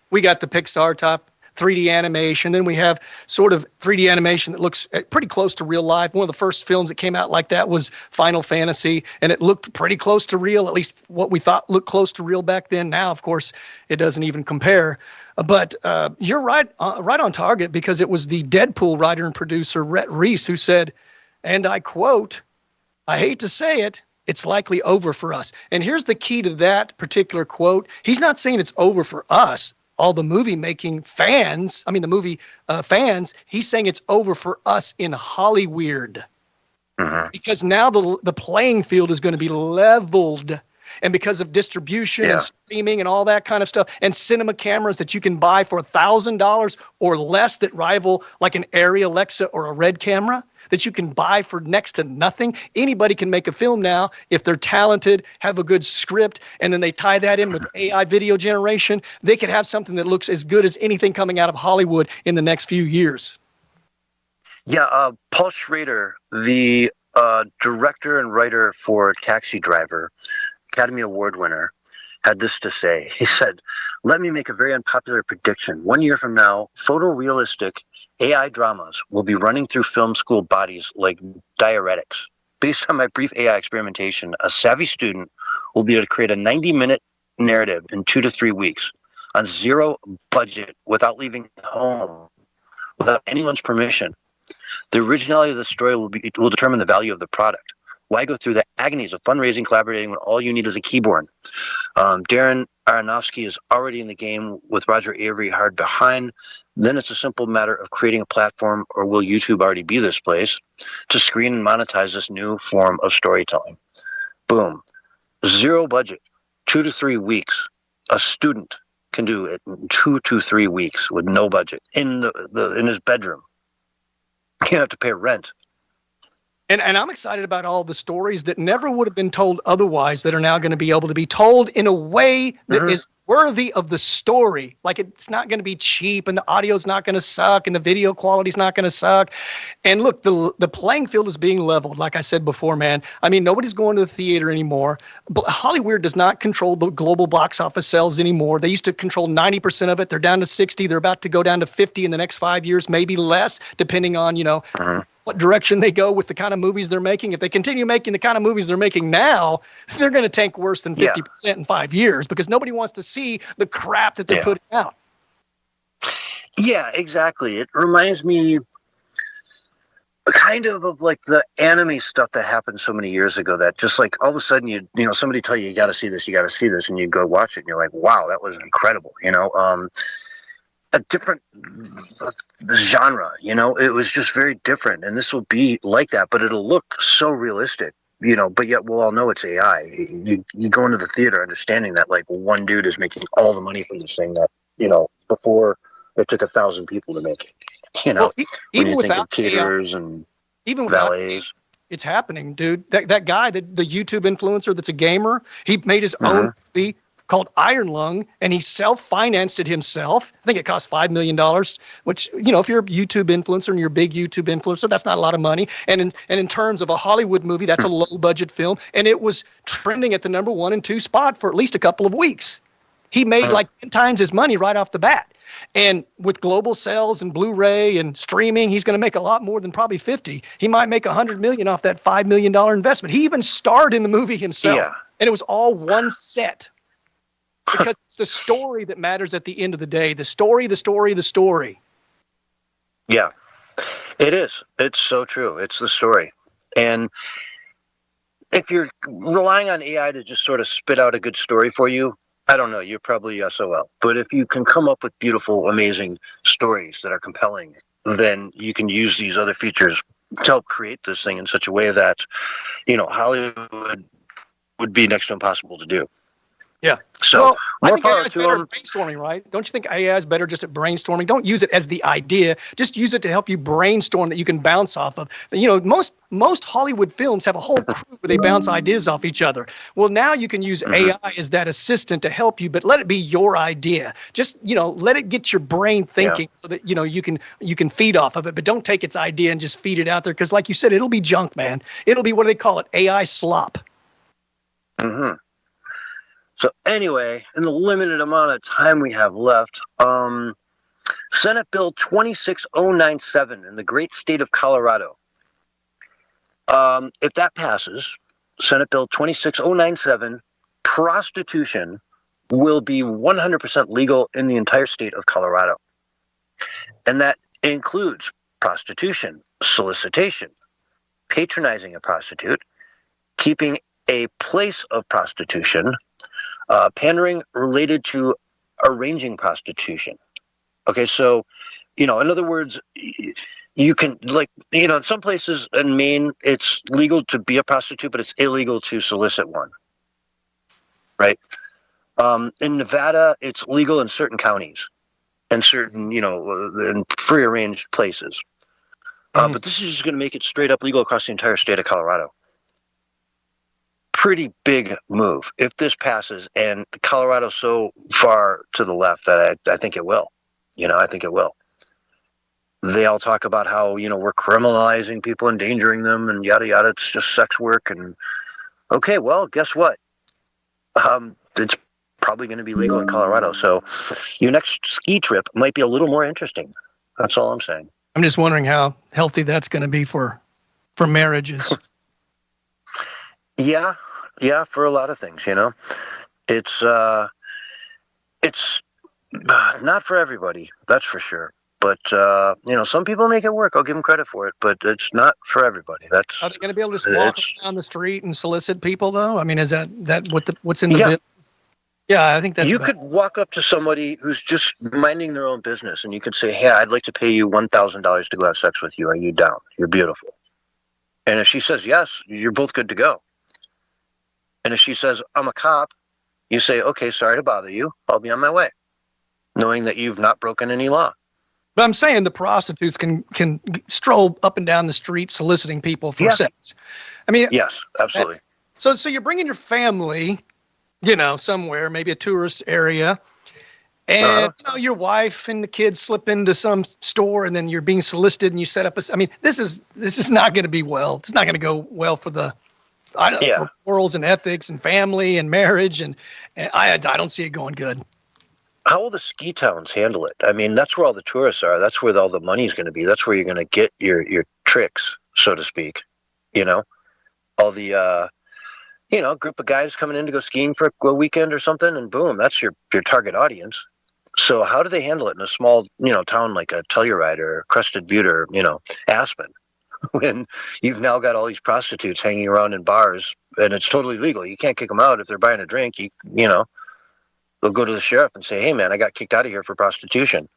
We got the Pixar top 3D animation, then we have sort of 3D animation that looks pretty close to real life. One of the first films that came out like that was Final Fantasy, and it looked pretty close to real, at least what we thought looked close to real back then. Now, of course, it doesn't even compare. But you're right on target because it was the Deadpool writer and producer, Rhett Reese, who said, and I quote, "I hate to say it, it's likely over for us." And here's the key to that particular quote. He's not saying it's over for us, all the movie-making fans. I mean, the movie fans. He's saying it's over for us in Hollywood. Because now the playing field is going to be leveled. And because of distribution and streaming and all that kind of stuff, and cinema cameras that you can buy for $1,000 or less that rival like an Arri Alexa or a Red camera, that you can buy for next to nothing. Anybody can make a film now if they're talented, have a good script, and then they tie that in with AI video generation. They could have something that looks as good as anything coming out of Hollywood in the next few years. Yeah, Paul Schrader, the director and writer for Taxi Driver, Academy Award winner, had this to say. He said, "Let me make a very unpopular prediction. 1 year from now, photorealistic AI dramas will be running through film school bodies like diuretics. Based on my brief AI experimentation, a savvy student will be able to create a 90-minute narrative in 2 to 3 weeks on zero budget without leaving home, without anyone's permission. The originality of the story will determine the value of the product. Why go through the agonies of fundraising, collaborating when all you need is a keyboard? Darren Aronofsky is already in the game with Roger Avery hard behind. Then it's a simple matter of creating a platform, or will YouTube already be this place, to screen and monetize this new form of storytelling." Boom. Zero budget, 2 to 3 weeks. A student can do it in 2 to 3 weeks with no budget in in his bedroom. You don't have to pay rent. And I'm excited about all the stories that never would have been told otherwise that are now going to be able to be told in a way that is worthy of the story. Like, it's not going to be cheap, and the audio's not going to suck, and the video quality's not going to suck. And look, the playing field is being leveled, like I said before, man. I mean, nobody's going to the theater anymore. Hollywood does not control the global box office sales anymore. They used to control 90% of it. They're down to 60. They're about to go down to 50 in the next 5 years, maybe less, depending on, what direction they go with the kind of movies they're making. If they continue making the kind of movies they're making now, they're going to tank worse than 50% in 5 years, because nobody wants to see the crap that they're putting out. Yeah, exactly. It reminds me kind of like the anime stuff that happened so many years ago, that just like all of a sudden somebody tell you got to see this, and you go watch it and you're like, wow, that was incredible. A different genre, it was just very different. And this will be like that, but it'll look so realistic, but yet we'll all know it's AI. You go into the theater understanding that like one dude is making all the money from this thing that, before it took 1,000 people to make it, Well, when even you think without of caterers and even without valets. it's happening, dude. That guy, the YouTube influencer that's a gamer, he made his own movie called Iron Lung, and he self-financed it himself. I think it cost $5 million, which, if you're a YouTube influencer and you're a big YouTube influencer, that's not a lot of money. And in terms of a Hollywood movie, that's a low-budget film, and it was trending at the number 1 and 2 spot for at least a couple of weeks. He made like 10 times his money right off the bat. And with global sales and Blu-ray and streaming, he's going to make a lot more than probably 50. He might make $100 million off that $5 million investment. He even starred in the movie himself, and it was all one set. Because it's the story that matters at the end of the day. The story. Yeah, it is. It's so true. It's the story. And if you're relying on AI to just sort of spit out a good story for you, I don't know, you're probably SOL. But if you can come up with beautiful, amazing stories that are compelling, then you can use these other features to help create this thing in such a way that, Hollywood would be next to impossible to do. Yeah. So I more think power AI is to better them. at brainstorming, right? Don't you think AI is better just at brainstorming? Don't use it as the idea. Just use it to help you brainstorm that you can bounce off of. Most Hollywood films have a whole crew where they bounce ideas off each other. Well, now you can use AI as that assistant to help you, but let it be your idea. Just, let it get your brain thinking so that, you can feed off of it, but don't take its idea and just feed it out there. Because like you said, it'll be junk, man. It'll be, what do they call it? AI slop. Mm-hmm. So anyway, in the limited amount of time we have left, Senate Bill 26097 in the great state of Colorado. If that passes, Senate Bill 26097, prostitution will be 100% legal in the entire state of Colorado. And that includes prostitution, solicitation, patronizing a prostitute, keeping a place of prostitution, pandering related to arranging prostitution. Okay, so, in other words, you can, in some places in Maine, it's legal to be a prostitute, but it's illegal to solicit one. Right? In Nevada, it's legal in certain counties and certain, in prearranged places. But this is just going to make it straight up legal across the entire state of Colorado. Pretty big move if this passes, and Colorado's so far to the left that I think it will. I think it will. they all talk about how, we're criminalizing people, endangering them, and yada yada. It's just sex work. And okay, well, guess what? It's probably going to be legal in Colorado. So your next ski trip might be a little more interesting. That's all I'm saying. I'm just wondering how healthy that's going to be for marriages. Yeah, for a lot of things, It's not for everybody, that's for sure. But some people make it work. I'll give them credit for it, but it's not for everybody. Are they going to be able to just walk down the street and solicit people, though? I mean, is that what's in the bill? Yeah, I think that's. You could walk up to somebody who's just minding their own business, and you could say, "Hey, I'd like to pay you $1,000 to go have sex with you. Are you down? You're beautiful." And if she says yes, you're both good to go. And if she says, "I'm a cop," you say, "Okay, sorry to bother you. I'll be on my way," knowing that you've not broken any law. But I'm saying the prostitutes can stroll up and down the street soliciting people for sex. I mean, yes, absolutely. So you're bringing your family, somewhere, maybe a tourist area, and your wife and the kids slip into some store, and then you're being solicited, and you set up a. I mean, this is not going to be well. It's not going to go well for the. For morals and ethics and family and marriage, and I don't see it going good. How will the ski towns handle it? I mean, that's where all the tourists are. That's where all the money's going to be. That's where you're going to get your tricks, so to speak. All the group of guys coming in to go skiing for a weekend or something, and boom, that's your target audience. So how do they handle it in a small town like a Telluride or Crested Butte or Aspen, when you've now got all these prostitutes hanging around in bars and it's totally legal? You can't kick them out if they're buying a drink. They'll go to the sheriff and say, "Hey, man, I got kicked out of here for prostitution."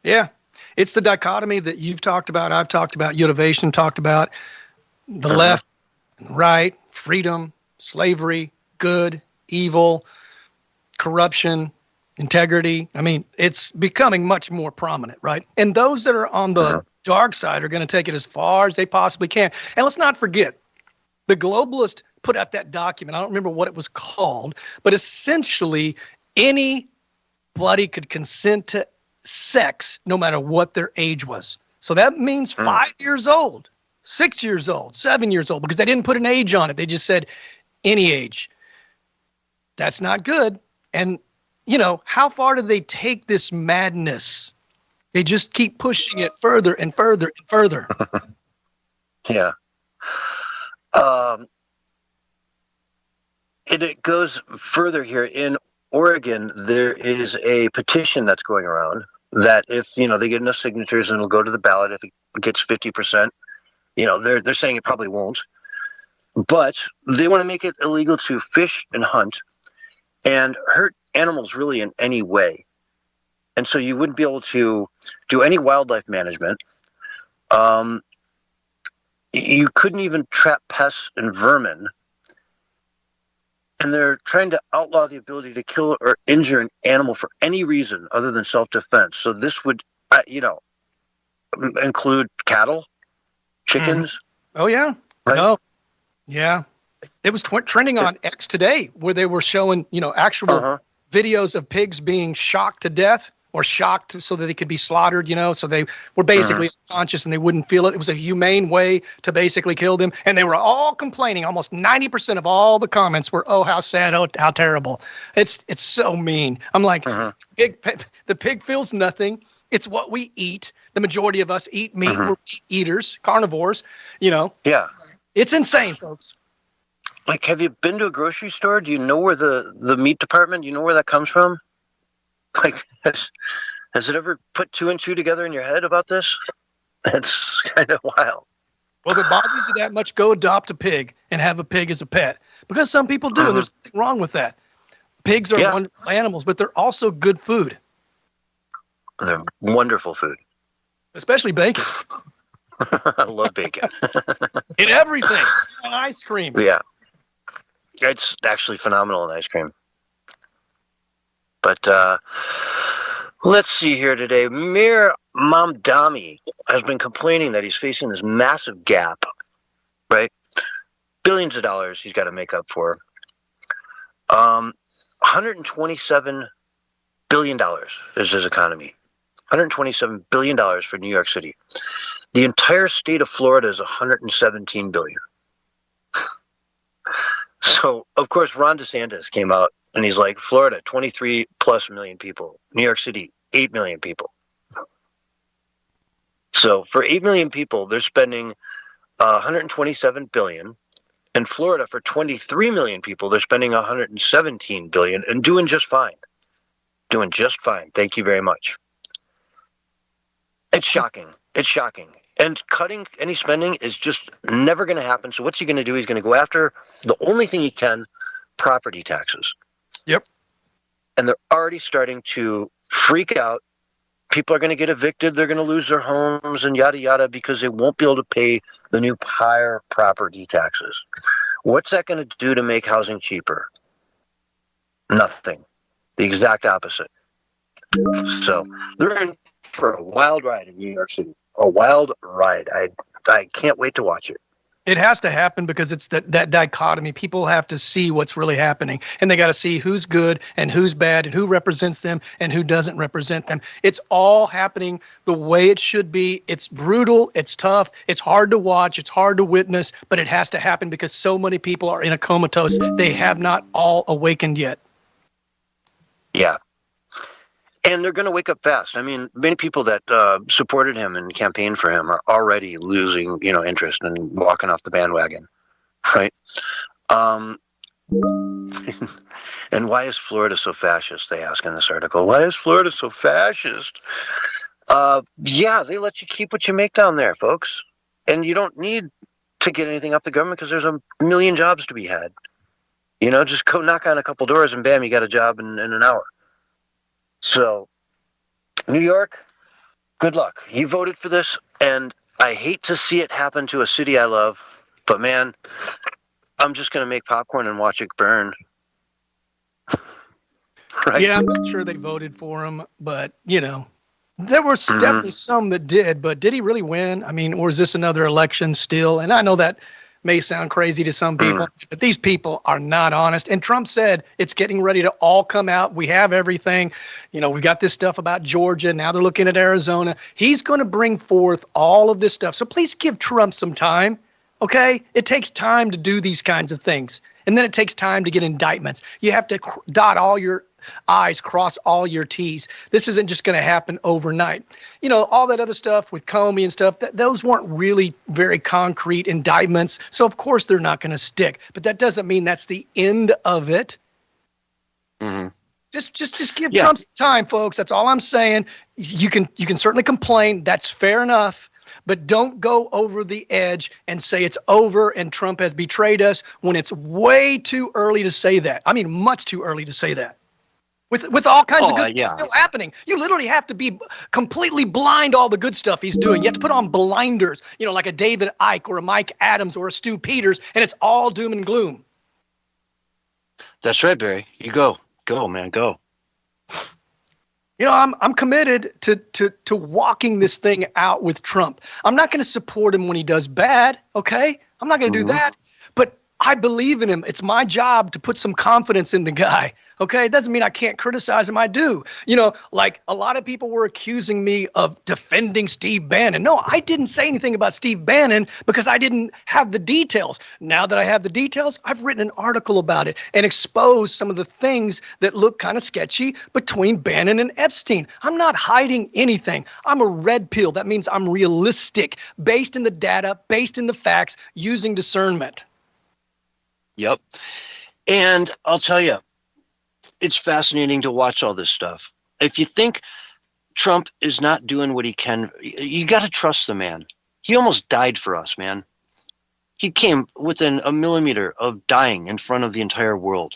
Yeah. It's the dichotomy that you've talked about, I've talked about, Yotivation talked about, the left, right, freedom, slavery, good, evil, corruption, integrity. I mean, it's becoming much more prominent, right? And those that are on the dark side are going to take it as far as they possibly can. And let's not forget, the globalist put out that document. I don't remember what it was called, but essentially anybody could consent to sex no matter what their age was. So that means 5 years old, 6 years old, 7 years old, because they didn't put an age on it. They just said any age. That's not good. And, how far do they take this madness? They just keep pushing it further and further and further. Yeah. It goes further here. In Oregon, there is a petition that's going around that if, they get enough signatures and it'll go to the ballot, if it gets 50%, they're saying it probably won't. But they want to make it illegal to fish and hunt and hurt animals really in any way. And so you wouldn't be able to do any wildlife management. You couldn't even trap pests and vermin. And they're trying to outlaw the ability to kill or injure an animal for any reason other than self-defense. So this would, include cattle, chickens. Oh, yeah. Right? No. Yeah. It was trending on X today where they were showing, actual videos of pigs being shocked to death or shocked so that they could be slaughtered, so they were basically unconscious and they wouldn't feel it. It was a humane way to basically kill them. And they were all complaining. Almost 90% of all the comments were, "Oh, how sad, oh, how terrible." It's so mean. I'm like, the pig feels nothing. It's what we eat. The majority of us eat meat. We're meat eaters, carnivores, Yeah. It's insane, folks. Like, have you been to a grocery store? Do you know where the meat department, do you know where that comes from? Like, has it ever put two and two together in your head about this? That's kind of wild. Well, if it bothers you that much, go adopt a pig and have a pig as a pet. Because some people do, and there's nothing wrong with that. Pigs are wonderful animals, but they're also good food. They're wonderful food. Especially bacon. I love bacon. In everything. And ice cream. Yeah. It's actually phenomenal in ice cream. But let's see here today. Mir Mamdani has been complaining that he's facing this massive gap, right? Billions of dollars he's got to make up for. $127 billion is his economy. $127 billion for New York City. The entire state of Florida is $117 billion. So, of course, Ron DeSantis came out and he's like, Florida, 23 plus million people. New York City, 8 million people. So for 8 million people, they're spending $127 billion. In Florida, for 23 million people, they're spending $117 billion and doing just fine. Doing just fine. Thank you very much. It's shocking. It's shocking. And cutting any spending is just never going to happen. So what's he going to do? He's going to go after the only thing he can, property taxes. Yep. And they're already starting to freak out. People are going to get evicted. They're going to lose their homes and yada, yada, because they won't be able to pay the new higher property taxes. What's that going to do to make housing cheaper? Nothing. The exact opposite. So they're in for a wild ride in New York City. A wild ride. I can't wait to watch it. It has to happen because it's that dichotomy. People have to see what's really happening, and they got to see who's good and who's bad and who represents them and who doesn't represent them. It's all happening the way it should be. It's brutal. It's tough. It's hard to watch. It's hard to witness, but it has to happen because so many people are in a comatose. They have not all awakened yet. Yeah. And they're going to wake up fast. I mean, many people that supported him and campaigned for him are already losing, interest and walking off the bandwagon, right? And why is Florida so fascist? They ask in this article. Why is Florida so fascist? Yeah, they let you keep what you make down there, folks, and you don't need to get anything off the government because there's a million jobs to be had. Just go knock on a couple doors and bam, you got a job in an hour. So, New York, good luck. You voted for this, and I hate to see it happen to a city I love, but man, I'm just going to make popcorn and watch it burn. Right? Yeah, I'm not sure they voted for him, but, there were definitely some that did, but did he really win? I mean, or is this another election still? And I know that may sound crazy to some people, but these people are not honest. And Trump said it's getting ready to all come out. We have everything. We got this stuff about Georgia. Now they're looking at Arizona. He's going to bring forth all of this stuff. So please give Trump some time, okay? It takes time to do these kinds of things. And then it takes time to get indictments. You have to dot all your I's, cross all your T's. This isn't just going to happen overnight. All that other stuff with Comey and stuff, those weren't really very concrete indictments. So, of course, they're not going to stick. But that doesn't mean that's the end of it. Mm-hmm. Just give Trump some time, folks. That's all I'm saying. You can certainly complain. That's fair enough. But don't go over the edge and say it's over and Trump has betrayed us when it's way too early to say that. I mean, much too early to say that. With all kinds of good things still happening. You literally have to be completely blind to all the good stuff he's doing. You have to put on blinders, like a David Icke or a Mike Adams or a Stu Peters, and it's all doom and gloom. That's right, Barry. You go. Go, man, go. I'm committed to walking this thing out with Trump. I'm not going to support him when he does bad, okay? I'm not going to do that. But I believe in him. It's my job to put some confidence in the guy. Okay, it doesn't mean I can't criticize him. I do. Like a lot of people were accusing me of defending Steve Bannon. No, I didn't say anything about Steve Bannon because I didn't have the details. Now that I have the details, I've written an article about it and exposed some of the things that look kind of sketchy between Bannon and Epstein. I'm not hiding anything. I'm a red pill. That means I'm realistic, based in the data, based in the facts, using discernment. Yep. And I'll tell you, it's fascinating to watch all this stuff. If you think Trump is not doing what he can, you got to trust the man. He almost died for us, man. He came within a millimeter of dying in front of the entire world.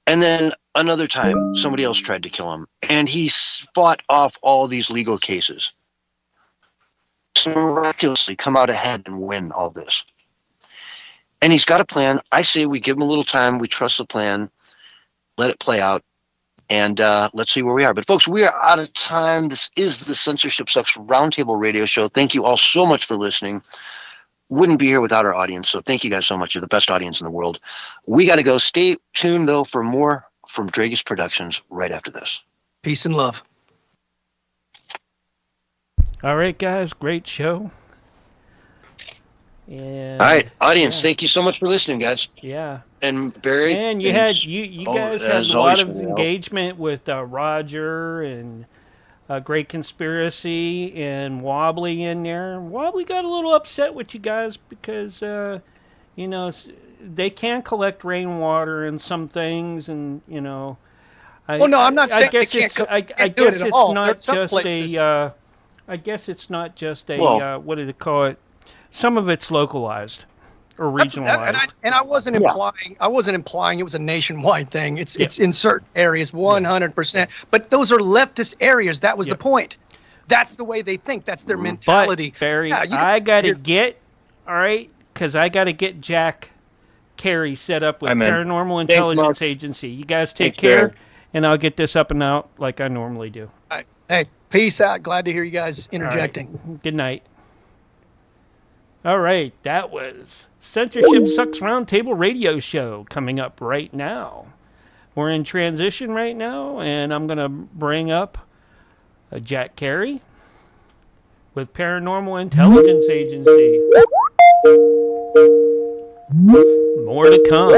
And then another time, somebody else tried to kill him. And he fought off all these legal cases. To miraculously come out ahead and win all this. And he's got a plan. I say we give him a little time. We trust the plan. Let it play out, and let's see where we are. But, folks, we are out of time. This is the Censorship Sucks Roundtable Radio Show. Thank you all so much for listening. Wouldn't be here without our audience, so thank you guys so much. You're the best audience in the world. We got to go. Stay tuned, though, for more from Draegus Productions right after this. Peace and love. All right, guys, great show. And All right, audience, thank you so much for listening, guys. Yeah. And Barry. And you guys had as a lot always, of engagement with Roger and Great Conspiracy and Wobbly in there. Wobbly got a little upset with you guys because they can collect rainwater and some things, and Well, no, I'm not I saying guess they it's can't I do it guess at it's all. not There's some just places. I guess it's not just a Well- what do they call it? Some of it's localized or That's- regionalized. and I wasn't implying. I wasn't implying it was a nationwide thing. It's in certain areas, 100%. But those are leftist areas. That was the point. That's the way they think. That's their mentality. But Barry, Yeah, you can- I got to get because I got to get Jack Carey set up with Hi, man. Paranormal Thanks, Intelligence Mark. Agency. You guys take Thanks, care, Barry. and I'll get this up and out like I normally do. Hey, peace out. Glad to hear you guys All right. interjecting. Good night. All right, that was Censorship Sucks Roundtable Radio Show coming up right now. We're in transition right now, and I'm going to bring up Jack Carey with Paranormal Intelligence Agency. More to come.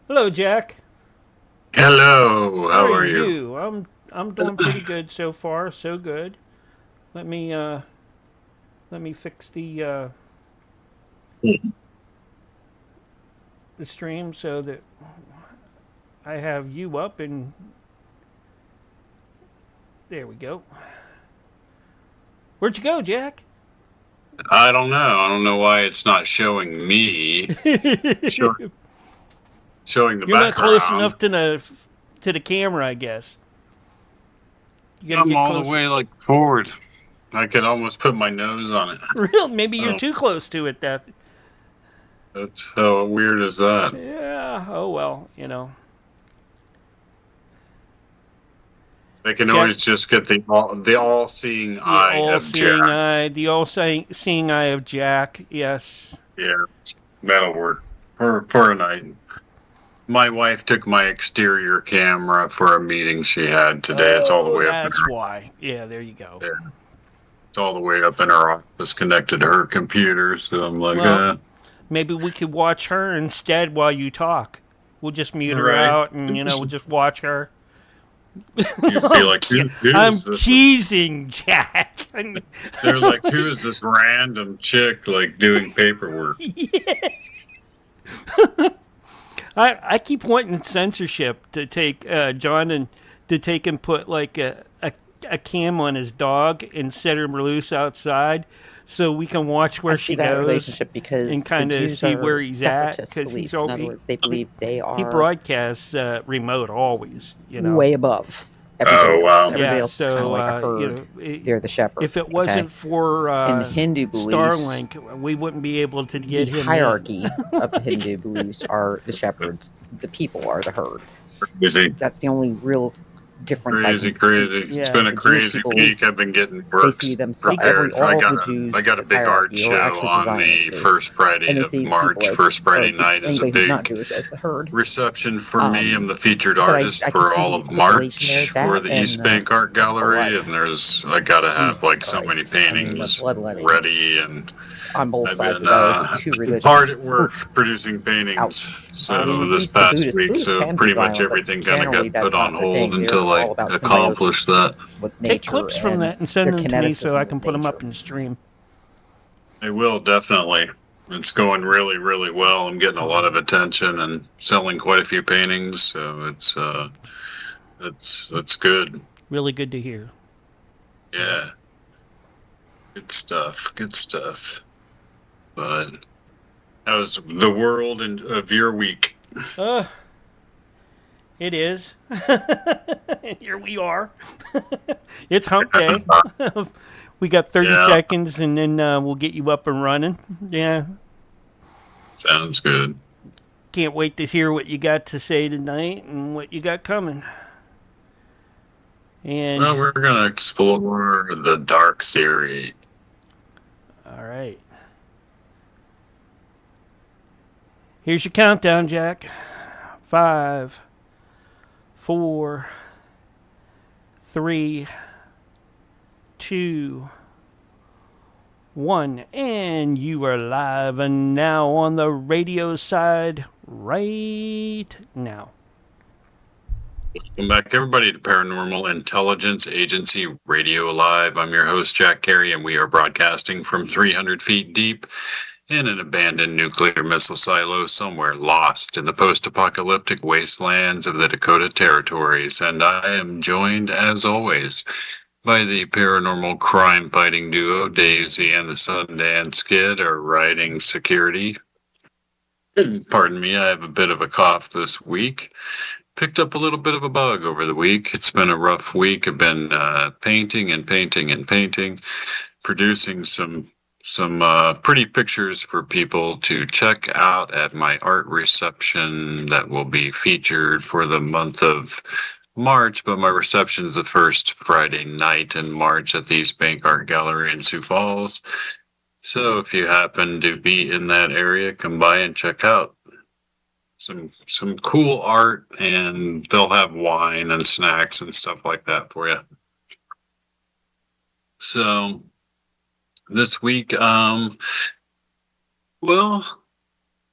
Hello, Jack. Hello, how are you? I'm doing pretty good so far. So good. Let me fix the stream so that I have you up, and there we go. Where'd you go, Jack? I don't know. I don't know why it's not showing me. Showing the You're not background. close enough to the camera, I guess. You gotta I'm get all close. the way like forward. I could almost put my nose on it. Real? Maybe you're Oh. too close to it. That's how weird is that? Yeah. Oh well. They can always just get the all-seeing eye of all-seeing Jack. eye. The all-seeing eye of Jack. Yes. Yeah, that'll work for a night. My wife took my exterior camera for a meeting she had today. It's all the way up. That's why. Yeah. There you go. Yeah. It's all the way up in her office, connected to her computer. So I'm like, Well, maybe we could watch her instead while you talk. We'll just mute her Right. out, and we'll just watch her. you'd be like, who I'm is this? teasing, Jack. They're like, who is this random chick like doing paperwork? I keep wanting censorship to take John and to take and put like a cam on his dog and set him loose outside so we can watch where I she see that goes relationship because and the kind of Jews see are where he's at separatist because beliefs. he's In other words, they believe they are he broadcasts remote always, way above everybody else. wow. Everybody Yeah, else is kind of so, like a herd. They're the shepherd. If it wasn't okay? for In the Hindu beliefs, Starlink, we wouldn't be able to get the him in. hierarchy of the Hindu beliefs are the shepherds. The people are the herd. Crazy, That's the only real difference I crazy, can crazy. see. It's been a The Jewish crazy people, week. I've been getting They works see them prepared. all I of got the a, Jews I got a as big art hierarchy, or show actually on the Zionistic. first Friday And they of see March. people as, First Friday or night is a anybody who's not big Jewish as the herd. reception for me. I'm the featured but I artist can for see all the of correlation March there, for that the and East Bank Art Gallery, blood. and I gotta have Jesus like so many Christ. I mean, the paintings bloodletting ready, and on both I've sides been of those two religions. hard at work Oof. producing paintings. Ouch. So I mean, at this least the past Buddhists- week, Buddhists so can be pretty much violent, but everything kind of generally got that's put on not their hold thing. until They're I all about accomplished that. with Take nature clips from and that and send their them to me so I kineticism can with put them up nature. in stream. I will definitely. It's going really, really well. I'm getting a lot of attention and selling quite a few paintings, so it's good. Really good to hear. Yeah. Good stuff. Good stuff. But how's the world of your week? It is. Here we are. It's hump day. We got 30 Yeah. seconds, and then we'll get you up and running. Yeah. Sounds good. Can't wait to hear what you got to say tonight and what you got coming. And Well, we're going to explore the dark theory. all right. Here's your countdown, Jack. 5, 4, 3, 2, 1, and you are live and now on the radio side right now. Welcome back, everybody, to Paranormal Intelligence Agency Radio Live. I'm your host, Jack Carey, and we are broadcasting from 300 feet deep in an abandoned nuclear missile silo somewhere lost in the post-apocalyptic wastelands of the Dakota Territories. And I am joined, as always, by the paranormal crime-fighting duo, Daisy and the Sundance Kid, are riding security. Pardon me, I have a bit of a cough this week. Picked up a little bit of a bug over the week. It's been a rough week. I've been painting, producing some pretty pictures for people to check out at my art reception that will be featured for the month of March, but my reception is the first Friday night in March at the East Bank Art Gallery in Sioux Falls. So if you happen to be in that area, come by and check out some cool art, and they'll have wine and snacks and stuff like that for you. So this week, well,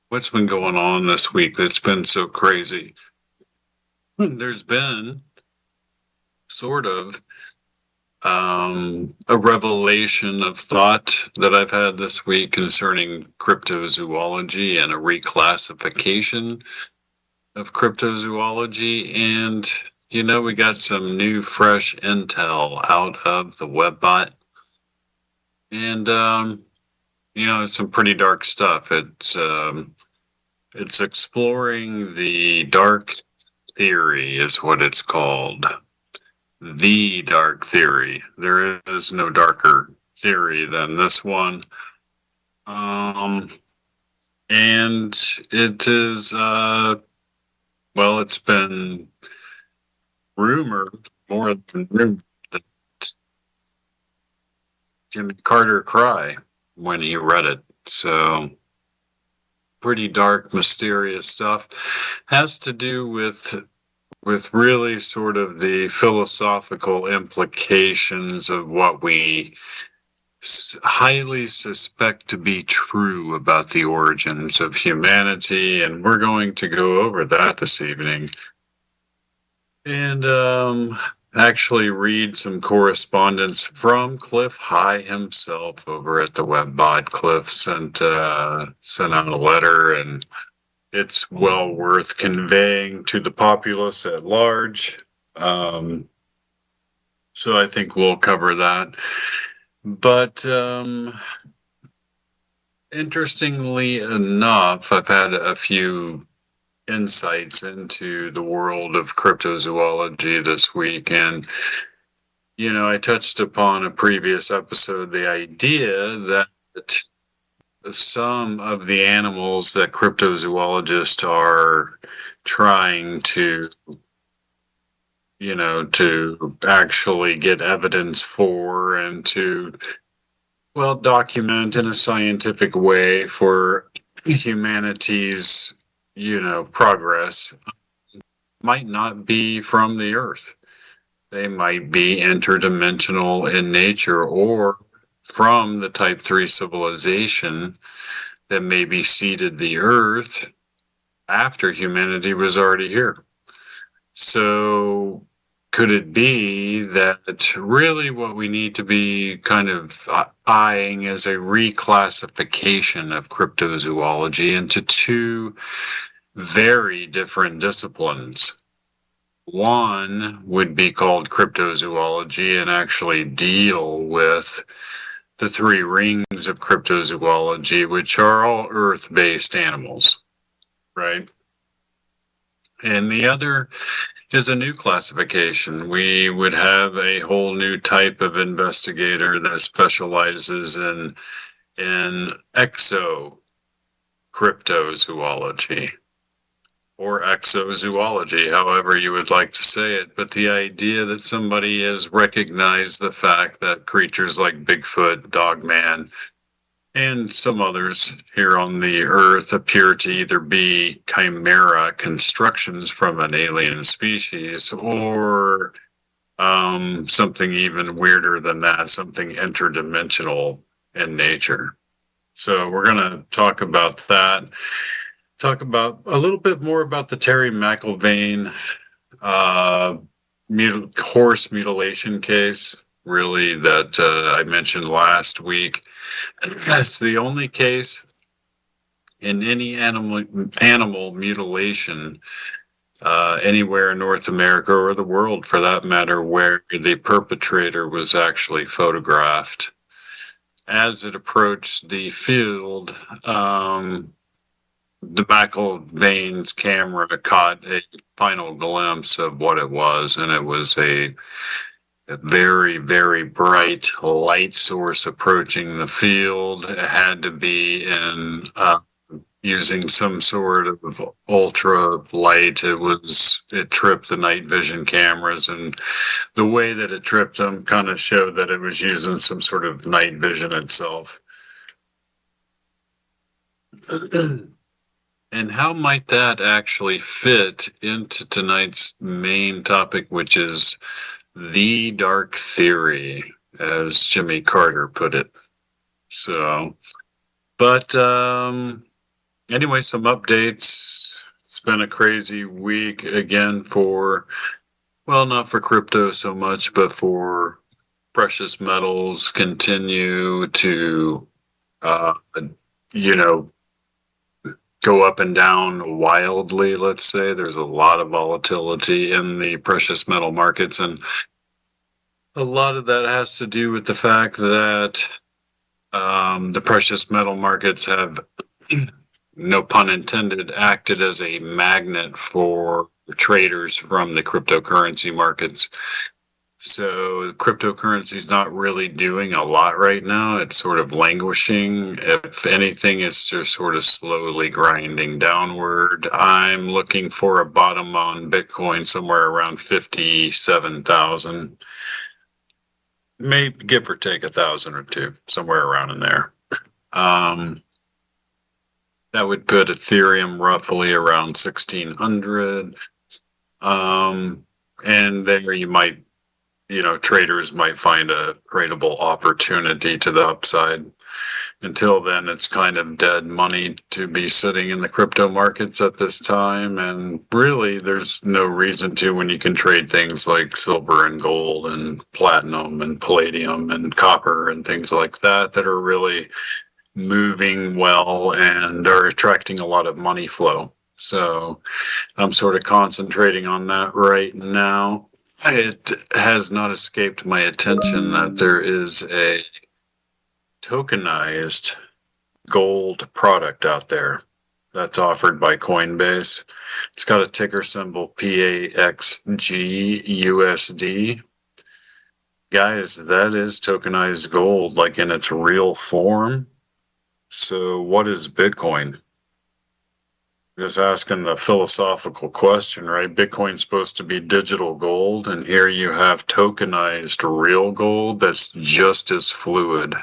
what's been going on this week that's been so crazy? There's been sort of a revelation of thought that I've had this week concerning cryptozoology and a reclassification of cryptozoology. And, you know, we got some new, fresh intel out of the WebBot. And, you know, it's some pretty dark stuff. It's exploring the dark theory is what it's called. The dark theory. There is no darker theory than this one. And it is, well, it's been rumored, more than rumored, that Jimmy Carter cry when he read it. So pretty dark, mysterious stuff. Has to do with really sort of the philosophical implications of what we highly suspect to be true about the origins of humanity, and we're going to go over that this evening. And actually read some correspondence from Cliff High himself over at the WebBot. Cliff sent out a letter, and it's well worth conveying to the populace at large. So I think we'll cover that. But interestingly enough, I've had a few insights into the world of cryptozoology this week. And, you know, I touched upon a previous episode the idea that some of the animals that cryptozoologists are trying to, you know, to actually get evidence for and to, well, document in a scientific way for humanity's, you know, progress might not be from the Earth. They might be interdimensional in nature, or from the Type 3 civilization that maybe seeded the Earth after humanity was already here. So could it be that really what we need to be kind of eyeing is a reclassification of cryptozoology into two very different disciplines? One would be called cryptozoology and actually deal with the three rings of cryptozoology, which are all earth-based animals, right? And the other is a new classification. We would have a whole new type of investigator that specializes in exocryptozoology, or exozoology, however you would like to say it. But the idea that somebody has recognized the fact that creatures like Bigfoot, Dogman, and some others here on the Earth appear to either be chimera constructions from an alien species, or something even weirder than that, something interdimensional in nature. So we're going to talk about that. Talk about a little bit more about the Terry McIlvaine horse mutilation case, really, that I mentioned last week. That's the only case in any animal mutilation anywhere in North America or the world, for that matter, where the perpetrator was actually photographed. As it approached the field, the McIlvaine's camera caught a final glimpse of what it was, and it was a very, very bright light source approaching the field. It had to be in using some sort of ultra light. It tripped the night vision cameras, and the way that it tripped them kind of showed that it was using some sort of night vision itself. And how might that actually fit into tonight's main topic, which is the dark theory, as Jimmy Carter put it. So, but anyway, some updates. It's been a crazy week again for, well, not for crypto so much, but for precious metals continue to, go up and down wildly, let's say. There's a lot of volatility in the precious metal markets, and a lot of that has to do with the fact that the precious metal markets have, no pun intended, acted as a magnet for traders from the cryptocurrency markets. So cryptocurrency is not really doing a lot right now. It's sort of languishing. If anything, it's just sort of slowly grinding downward. I'm looking for a bottom on Bitcoin somewhere around 57,000. Maybe give or take 1,000 or two, somewhere around in there. That would put Ethereum roughly around 1,600. And there you might, traders might find a tradable opportunity to the upside. Until then, it's kind of dead money to be sitting in the crypto markets at this time. And really, there's no reason to when you can trade things like silver and gold and platinum and palladium and copper and things like that are really moving well and are attracting a lot of money flow. So I'm sort of concentrating on that right now. It has not escaped my attention that there is a tokenized gold product out there that's offered by Coinbase. It's got a ticker symbol PAXGUSD. Guys, that is tokenized gold, like in its real form. So what is Bitcoin? Just asking the philosophical question, right? Bitcoin's supposed to be digital gold, and here you have tokenized real gold that's just as fluid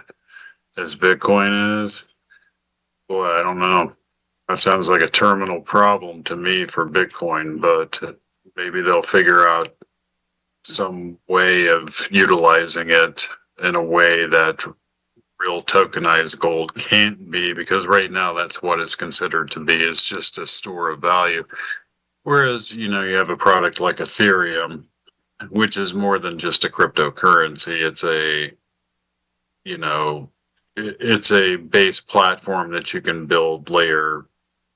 as Bitcoin is. Boy, I don't know. That sounds like a terminal problem to me for Bitcoin, but maybe they'll figure out some way of utilizing it in a way that real tokenized gold can't be, because right now that's what it's considered to be, is just a store of value. Whereas, you have a product like Ethereum, which is more than just a cryptocurrency. It's it's a base platform that you can build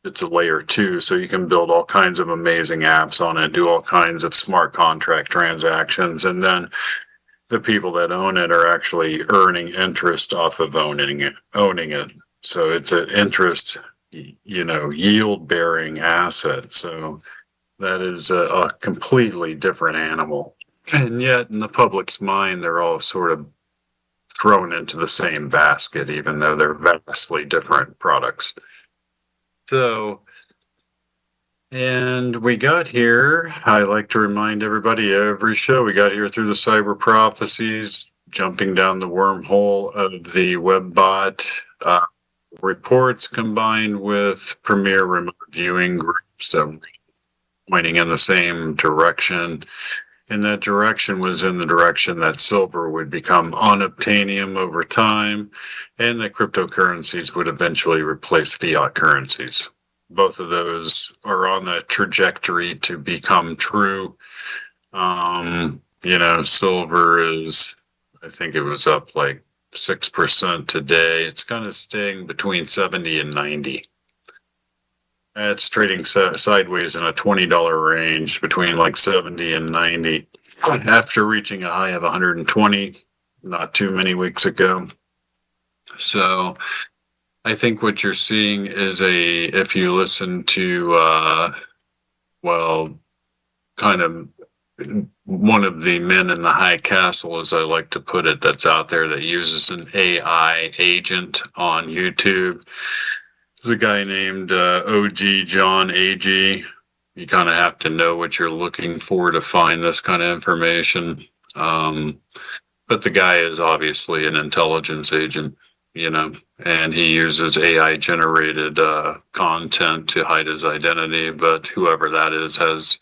it's a layer 2, so you can build all kinds of amazing apps on it, do all kinds of smart contract transactions, and then the people that own it are actually earning interest off of owning it. So it's an interest, yield-bearing asset. So that is a completely different animal. And yet, in the public's mind, they're all sort of thrown into the same basket, even though they're vastly different products. So, and we got here, I like to remind everybody every show, we got here through the cyber prophecies, jumping down the wormhole of the WebBot reports combined with premier remote viewing groups that were pointing in the same direction. And that direction was in the direction that silver would become unobtainium over time, and that cryptocurrencies would eventually replace fiat currencies. Both of those are on the trajectory to become true. Silver is, I think it was up like 6% today. It's kind of staying between 70 and 90. It's trading sideways in a $20 range between like 70 and 90 after reaching a high of 120 not too many weeks ago. So I think what you're seeing is if you listen to, kind of one of the men in the high castle, as I like to put it, that's out there that uses an AI agent on YouTube. There's a guy named OG John AG. You kind of have to know what you're looking for to find this kind of information. But the guy is obviously an intelligence agent, and he uses AI generated content to hide his identity. But whoever that is has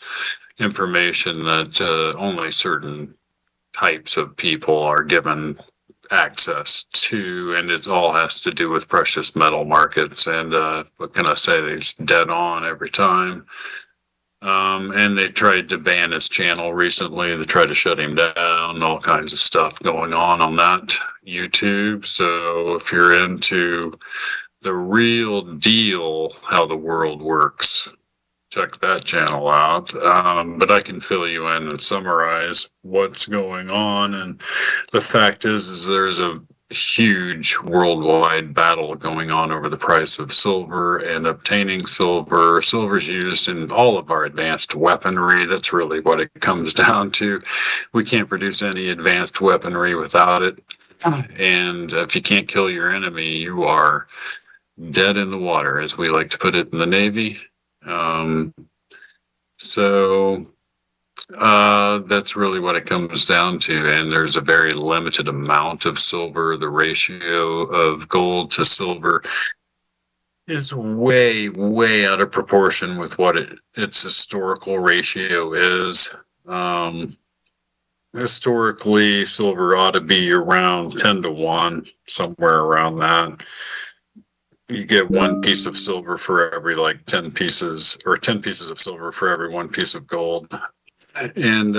information that only certain types of people are given access to, and it all has to do with precious metal markets. And what can I say? It's dead on every time. And they tried to ban his channel recently. They tried to shut him down. All kinds of stuff going on that YouTube. So if you're into the real deal, how the world works, check that channel out. But I can fill you in and summarize what's going on. And the fact is there's a huge worldwide battle going on over the price of silver and obtaining silver. Silver's used in all of our advanced weaponry. That's really what it comes down to. We can't produce any advanced weaponry without it. And if you can't kill your enemy, you are dead in the water, as we like to put it in the Navy. That's really what it comes down to. And there's a very limited amount of silver. The ratio of gold to silver is way, way out of proportion with what its historical ratio is. Historically, silver ought to be around 10 to 1, somewhere around that. You get 1 piece of silver for every 10 pieces, or 10 pieces of silver for every 1 piece of gold. And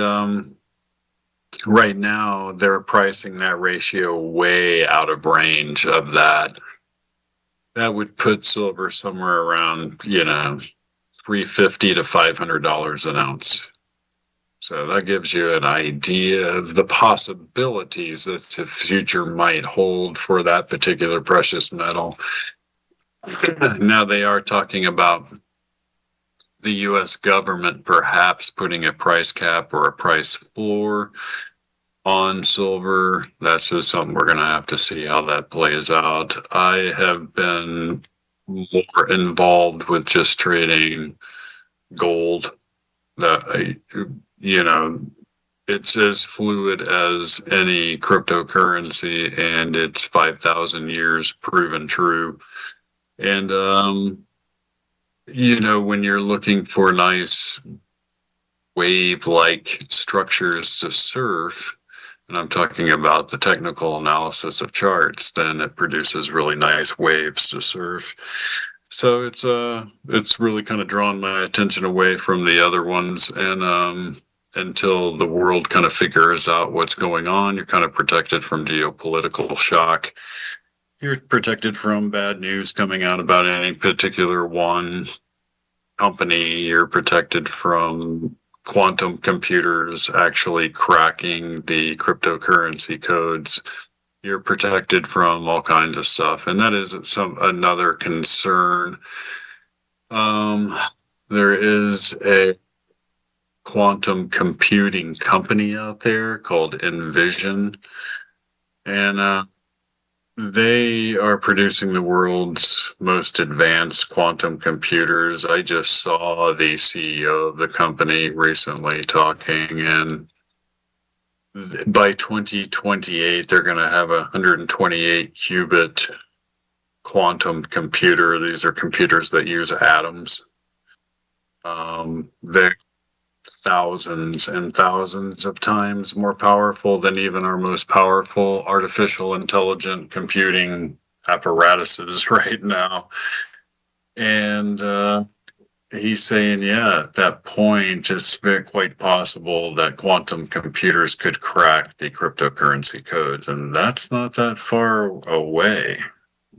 right now they're pricing that ratio way out of range of that. That would put silver somewhere around, $350 to $500 an ounce. So that gives you an idea of the possibilities that the future might hold for that particular precious metal. Now they are talking about the U.S. government perhaps putting a price cap or a price floor on silver. That's just something we're going to have to see how that plays out. I have been more involved with just trading gold. It's as fluid as any cryptocurrency, and it's 5,000 years proven true. And, when you're looking for nice wave-like structures to surf, and I'm talking about the technical analysis of charts, then it produces really nice waves to surf. So it's really kind of drawn my attention away from the other ones. And until the world kind of figures out what's going on, you're kind of protected from geopolitical shock. You're protected from bad news coming out about any particular one company. You're protected from quantum computers actually cracking the cryptocurrency codes. You're protected from all kinds of stuff. And that is another concern. There is a quantum computing company out there called Envision. And they are producing the world's most advanced quantum computers. I just saw the CEO of the company recently talking, and by 2028, they're going to have a 128 qubit quantum computer. These are computers that use atoms. thousands and thousands of times more powerful than even our most powerful artificial intelligent computing apparatuses right now. And he's saying, yeah, at that point, it's quite possible that quantum computers could crack the cryptocurrency codes, and that's not that far away.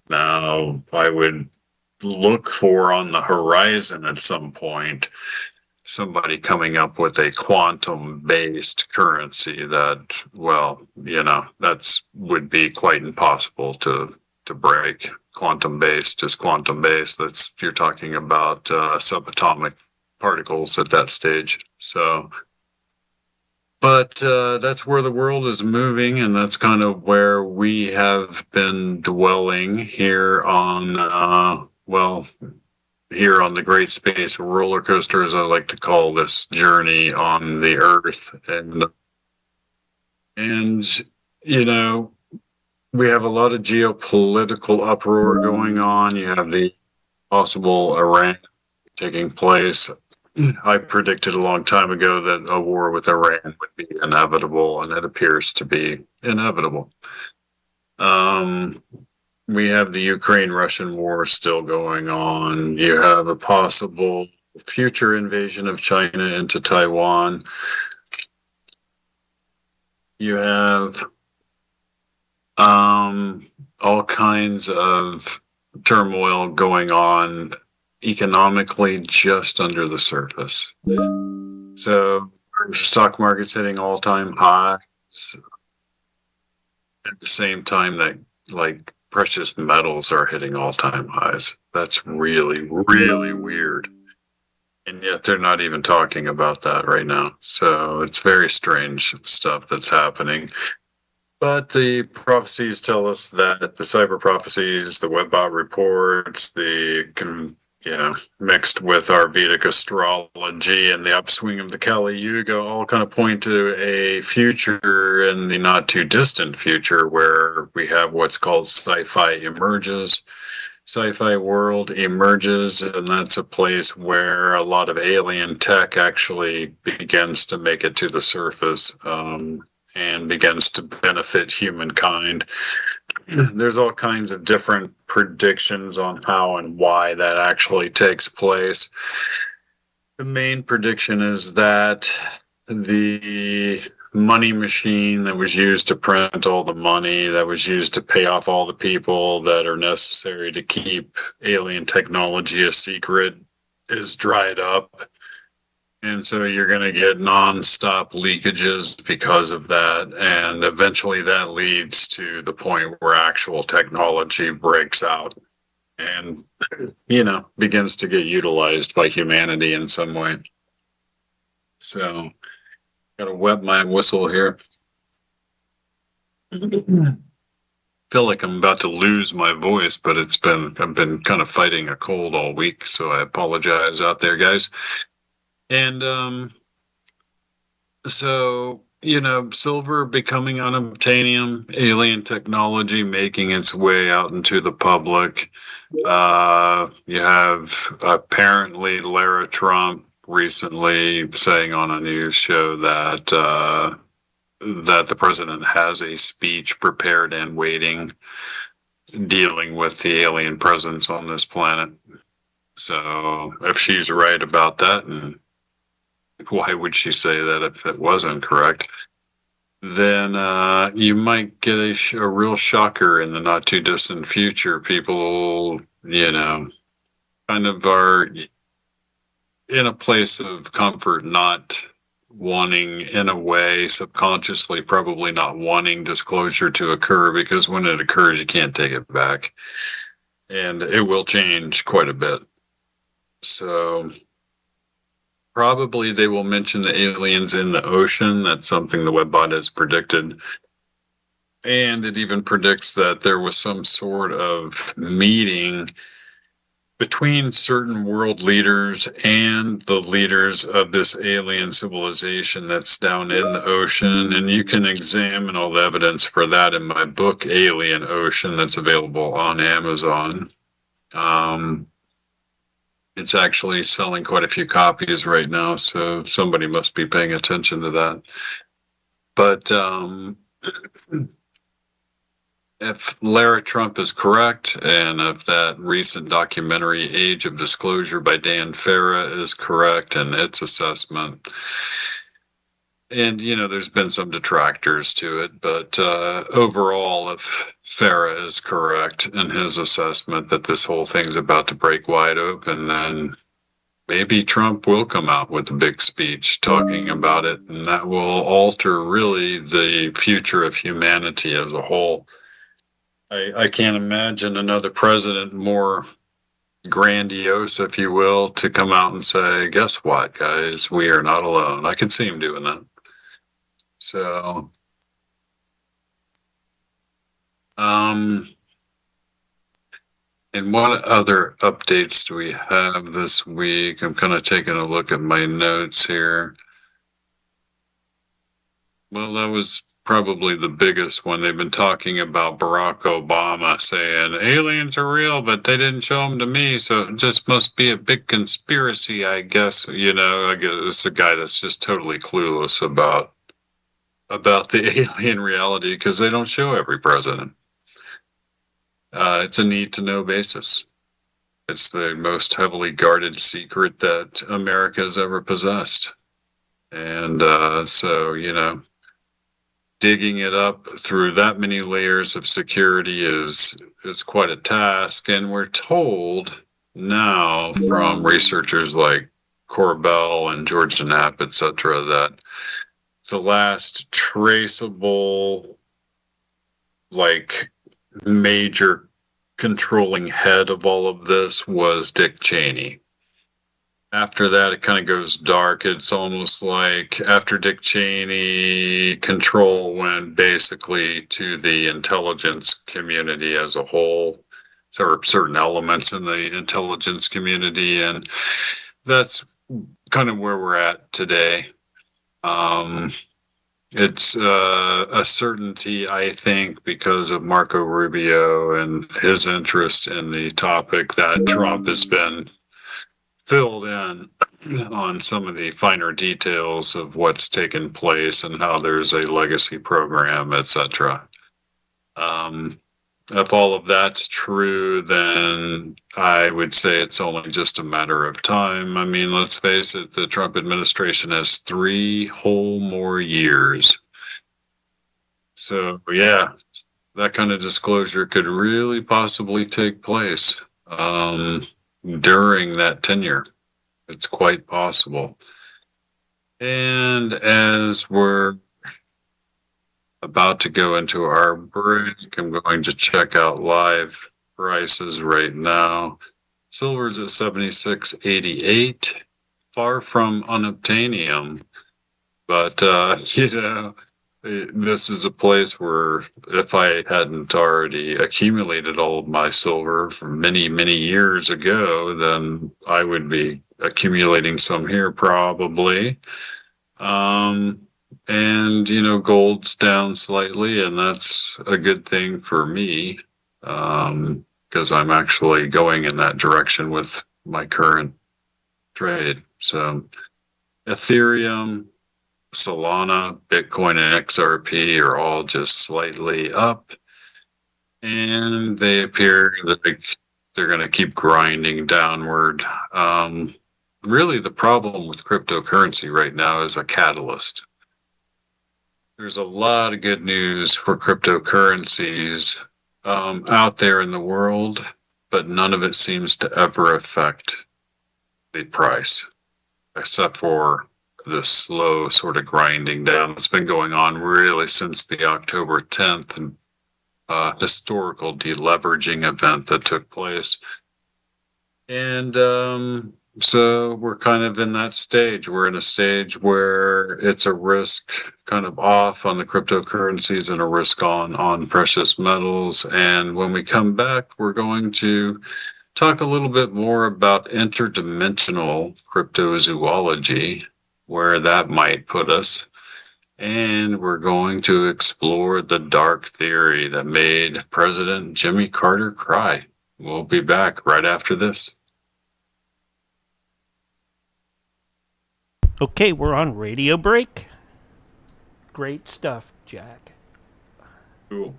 Now, I would look for on the horizon at some point somebody coming up with a quantum-based currency that, well, that's would be quite impossible to break. Quantum-based is quantum-based. That's, you're talking about subatomic particles at that stage. So, but that's where the world is moving, and that's kind of where we have been dwelling here on, here on the Great Space Roller Coaster, as I like to call this journey on the Earth. And we have a lot of geopolitical uproar going on. You have the possible Iran taking place. I predicted a long time ago that a war with Iran would be inevitable, and it appears to be inevitable. We have the Ukraine-Russian war still going on. You have a possible future invasion of China into Taiwan. You have all kinds of turmoil going on economically just under the surface. So stock market's hitting all-time highs at the same time that precious metals are hitting all-time highs. That's really, really weird. And yet they're not even talking about that right now. So it's very strange stuff that's happening. But the prophecies tell us that the cyber prophecies, the Webbot reports, mixed with our Vedic astrology and the upswing of the Kali Yuga, all kind of point to a future in the not too distant future where we have what's called sci-fi emerges. Sci-fi world emerges, and that's a place where a lot of alien tech actually begins to make it to the surface. And begins to benefit humankind. There's all kinds of different predictions on how and why that actually takes place. The main prediction is that the money machine that was used to print all the money, that was used to pay off all the people that are necessary to keep alien technology a secret, is dried up. And so you're going to get non-stop leakages because of that. And eventually that leads to the point where actual technology breaks out and, begins to get utilized by humanity in some way. So, got to wet my whistle here. Feel like I'm about to lose my voice, but I've been kind of fighting a cold all week. So I apologize out there, guys. And silver becoming unobtainium, alien technology making its way out into the public. You have apparently Lara Trump recently saying on a news show that the president has a speech prepared and waiting dealing with the alien presence on this planet. So if she's right about that, and why would she say that if it wasn't correct? Then you might get a real shocker in the not too distant future. People, kind of are in a place of comfort, not wanting, in a way, subconsciously, probably not wanting disclosure to occur, because when it occurs, you can't take it back. And it will change quite a bit. So probably they will mention the aliens in the ocean. That's something the Webbot has predicted. And it even predicts that there was some sort of meeting between certain world leaders and the leaders of this alien civilization that's down in the ocean. And you can examine all the evidence for that in my book, Alien Ocean, that's available on Amazon. It's actually selling quite a few copies right now, so somebody must be paying attention to that. But if Lara Trump is correct, and if that recent documentary Age of Disclosure by Dan Farah is correct in its assessment, and there's been some detractors to it, but overall, if Farah is correct in his assessment that this whole thing's about to break wide open, then maybe Trump will come out with a big speech talking about it, and that will alter really the future of humanity as a whole. I can't imagine another president more grandiose, if you will, to come out and say, guess what, guys, we are not alone. I could see him doing that. So, and what other updates do we have this week? I'm kind of taking a look at my notes here. Well, that was probably the biggest one. They've been talking about Barack Obama saying aliens are real, but they didn't show them to me, so it just must be a big conspiracy, I guess. I guess it's a guy that's just totally clueless about the alien reality because they don't show every president. It's a need-to-know basis. It's the most heavily guarded secret that America has ever possessed. And so, digging it up through that many layers of security is quite a task. And we're told now from researchers like Corbell and Georgia Knapp, etc., that the last traceable, major controlling head of all of this was Dick Cheney. After that, it kind of goes dark. It's almost like after Dick Cheney, control went basically to the intelligence community as a whole. There are certain elements in the intelligence community, and that's kind of where we're at today. It's a certainty, I think, because of Marco Rubio and his interest in the topic, that Trump has been filled in on some of the finer details of what's taken place and how there's a legacy program, etc. If all of that's true, then I would say it's only just a matter of time. I mean, let's face it, the Trump administration has 3 whole more years. So, yeah, that kind of disclosure could really possibly take place during that tenure. It's quite possible. And as we're about to go into our break, I'm going to check out live prices right now. Silver's at $76.88, far from unobtainium, but this is a place where if I hadn't already accumulated all of my silver from many, many years ago, then I would be accumulating some here probably. And, gold's down slightly, and that's a good thing for me because I'm actually going in that direction with my current trade. So Ethereum, Solana, Bitcoin, and XRP are all just slightly up, and they appear that they're going to keep grinding downward. Really, the problem with cryptocurrency right now is a catalyst. There's a lot of good news for cryptocurrencies out there in the world, but none of it seems to ever affect the price, except for the slow sort of grinding down. It's been going on really since the October 10th historical deleveraging event that took place. And so we're kind of in that stage. We're in a stage where it's a risk kind of off on the cryptocurrencies and a risk on precious metals. And when we come back, we're going to talk a little bit more about interdimensional cryptozoology, where that might put us. And we're going to explore the dark theory that made President Jimmy Carter cry. We'll be back right after this. Okay, we're on radio break. Great stuff, Jack. Cool.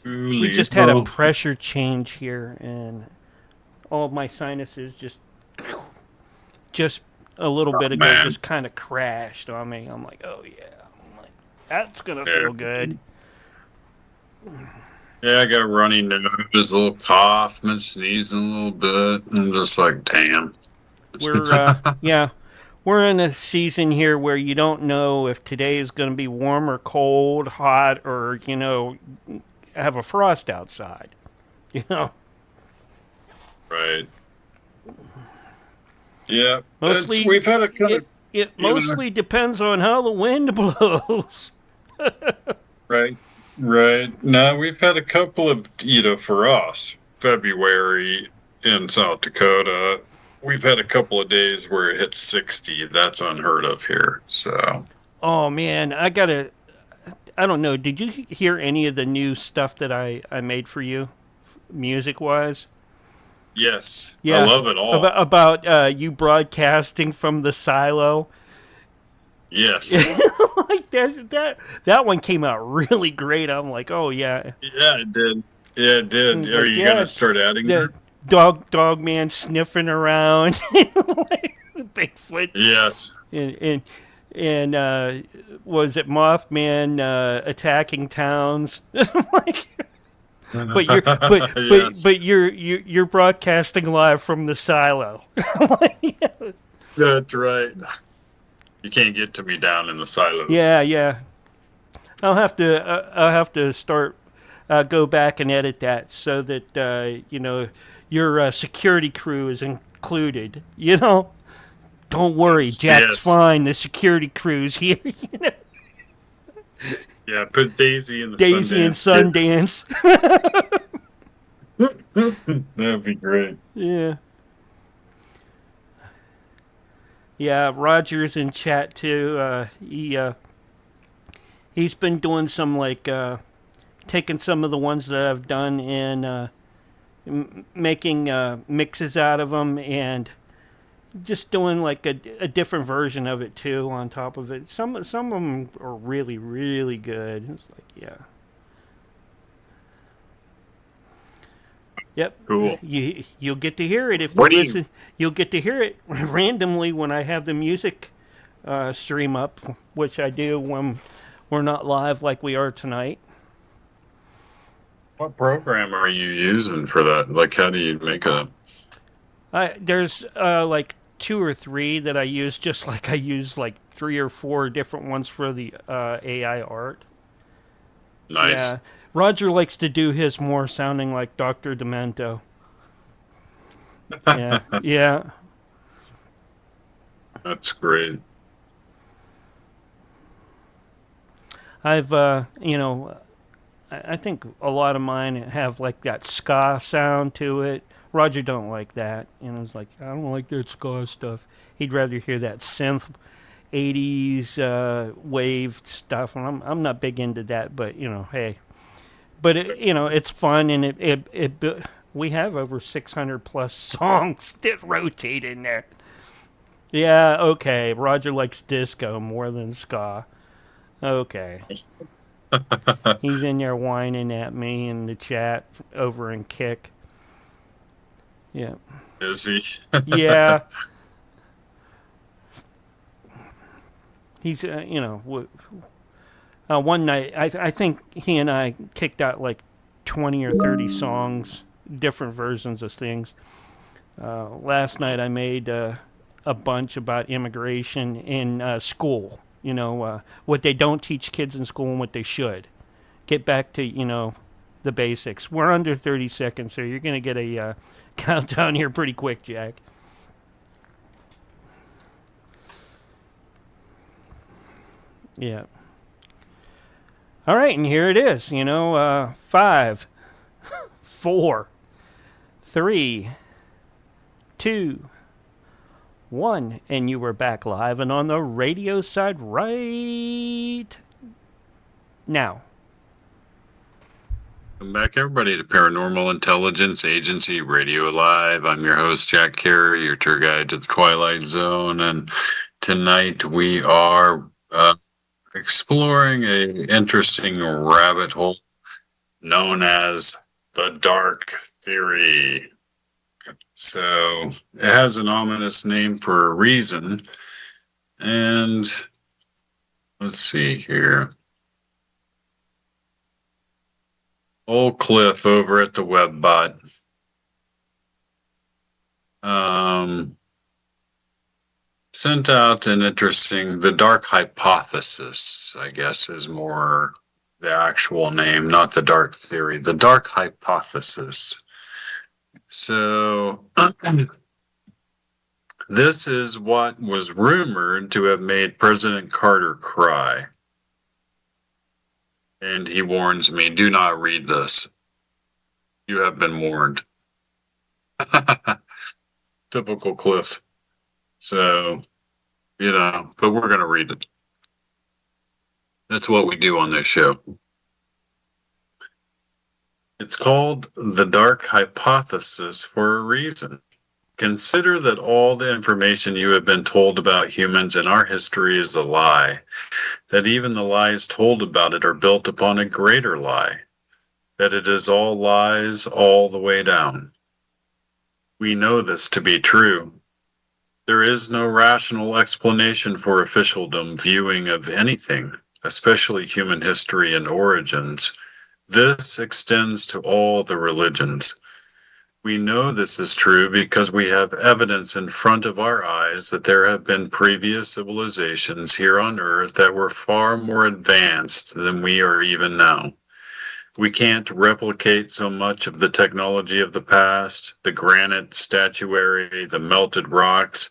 We just had a pressure change here, and all of my sinuses just a little bit ago just kind of crashed on me. I'm like, oh yeah, I'm like, that's gonna feel good. Yeah, I got runny nose, a little cough, and sneezing a little bit. I'm just like, damn. We're in a season here where you don't know if today is going to be warm or cold, hot, or have a frost outside. Right. Yeah. Mostly, we've had a kind of. It mostly depends on how the wind blows. Right. Now, we've had a couple of, for us, February in South Dakota, we've had a couple of days where it hit 60. That's unheard of here. So. Oh, man, I don't know. Did you hear any of the new stuff that I made for you, music-wise? Yes. Yeah. I love it all. About you broadcasting from the silo. Yes. Like that one came out really great. I'm like, oh yeah. Yeah, it did. Yeah, it did. Are you gonna start adding the dog man sniffing around, like the Bigfoot? Yes. And was it Mothman attacking towns? Like, but you're broadcasting live from the silo. That's right. You can't get to me down in the silo. Yeah. I'll have to start go back and edit that so that your security crew is included. Don't worry, Jack's fine. The security crew's here. Yeah, put Daisy in the Sundance. That'd be great. Yeah. Yeah, Roger's in chat too. He's been doing some taking some of the ones that I've done and making mixes out of them and just doing like a different version of it too on top of it. Some of them are really, really good. It's like, yeah. Yep. Cool. You'll get to hear it if you listen. You'll get to hear it randomly when I have the music stream up, which I do when we're not live like we are tonight. What program are you using for that? Like, how do you make a? There's like 2 or 3 that I use, just like I use like 3 or 4 different ones for the AI art. Nice. Yeah. Roger likes to do his more sounding like Dr. Demento. Yeah. That's great. I've, I think a lot of mine have like that ska sound to it. Roger don't like that. It's like, I don't like that ska stuff. He'd rather hear that synth 80s wave stuff. And I'm not big into that, but, hey. But it's fun, and we have over 600 plus songs that rotate in there. Yeah, okay. Roger likes disco more than ska. Okay. He's in there whining at me in the chat over in Kick. Yeah. Is he? Yeah. He's one night, I think he and I kicked out like 20 or 30 songs, different versions of things. Last night I made a bunch about immigration in school. What they don't teach kids in school and what they should. Get back to, the basics. We're under 30 seconds, so you're going to get a countdown here pretty quick, Jack. Yeah. All right, and here it is. 5, 4, 3, 2, 1, and you were back live and on the radio side right now. Welcome back, everybody, to Paranormal Intelligence Agency Radio Live. I'm your host, Jack Carey, your tour guide to the Twilight Zone. And tonight we are exploring an interesting rabbit hole known as the Dark Theory. So it has an ominous name for a reason. And let's see here. Old Cliff over at the Webbot sent out an interesting, the Dark Hypothesis, I guess, is more the actual name, not the Dark Theory, the Dark Hypothesis. So this is what was rumored to have made President Carter cry. And he warns me, do not read this. You have been warned. Typical Cliff. So, but we're going to read it. That's what we do on this show. It's called the Dark Hypothesis for a reason. Consider that all the information you have been told about humans in our history is a lie, that even the lies told about it are built upon a greater lie, that it is all lies all the way down. We know this to be true. There is no rational explanation for officialdom viewing of anything, especially human history and origins. This extends to all the religions. We know this is true because we have evidence in front of our eyes that there have been previous civilizations here on Earth that were far more advanced than we are even now. We can't replicate so much of the technology of the past, the granite statuary, the melted rocks,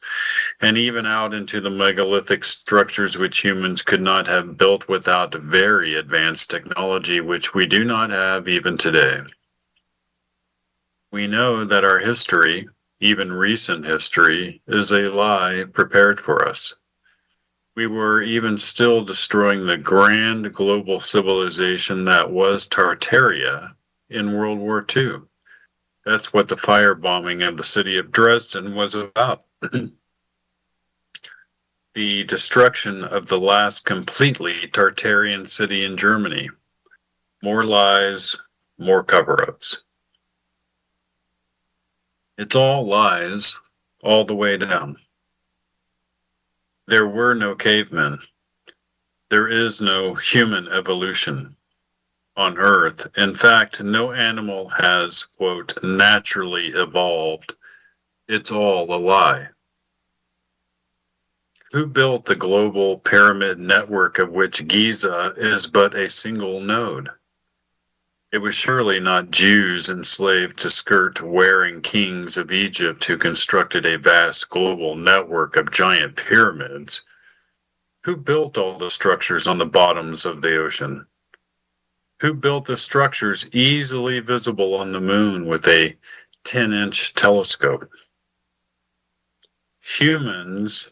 and even out into the megalithic structures which humans could not have built without very advanced technology, which we do not have even today. We know that our history, even recent history, is a lie prepared for us. We were even still destroying the grand global civilization that was Tartaria in World War II. That's what the firebombing of the city of Dresden was about. The destruction of the last completely Tartarian city in Germany. More lies, more cover-ups. It's all lies, all the way down. There were no cavemen. There is no human evolution on Earth. In fact, no animal has, quote, naturally evolved. It's all a lie. Who built the global pyramid network of which Giza is but a single node? It was surely not Jews enslaved to skirt-wearing kings of Egypt who constructed a vast global network of giant pyramids. Who built all the structures on the bottoms of the ocean? Who built the structures easily visible on the moon with a 10-inch telescope? Humans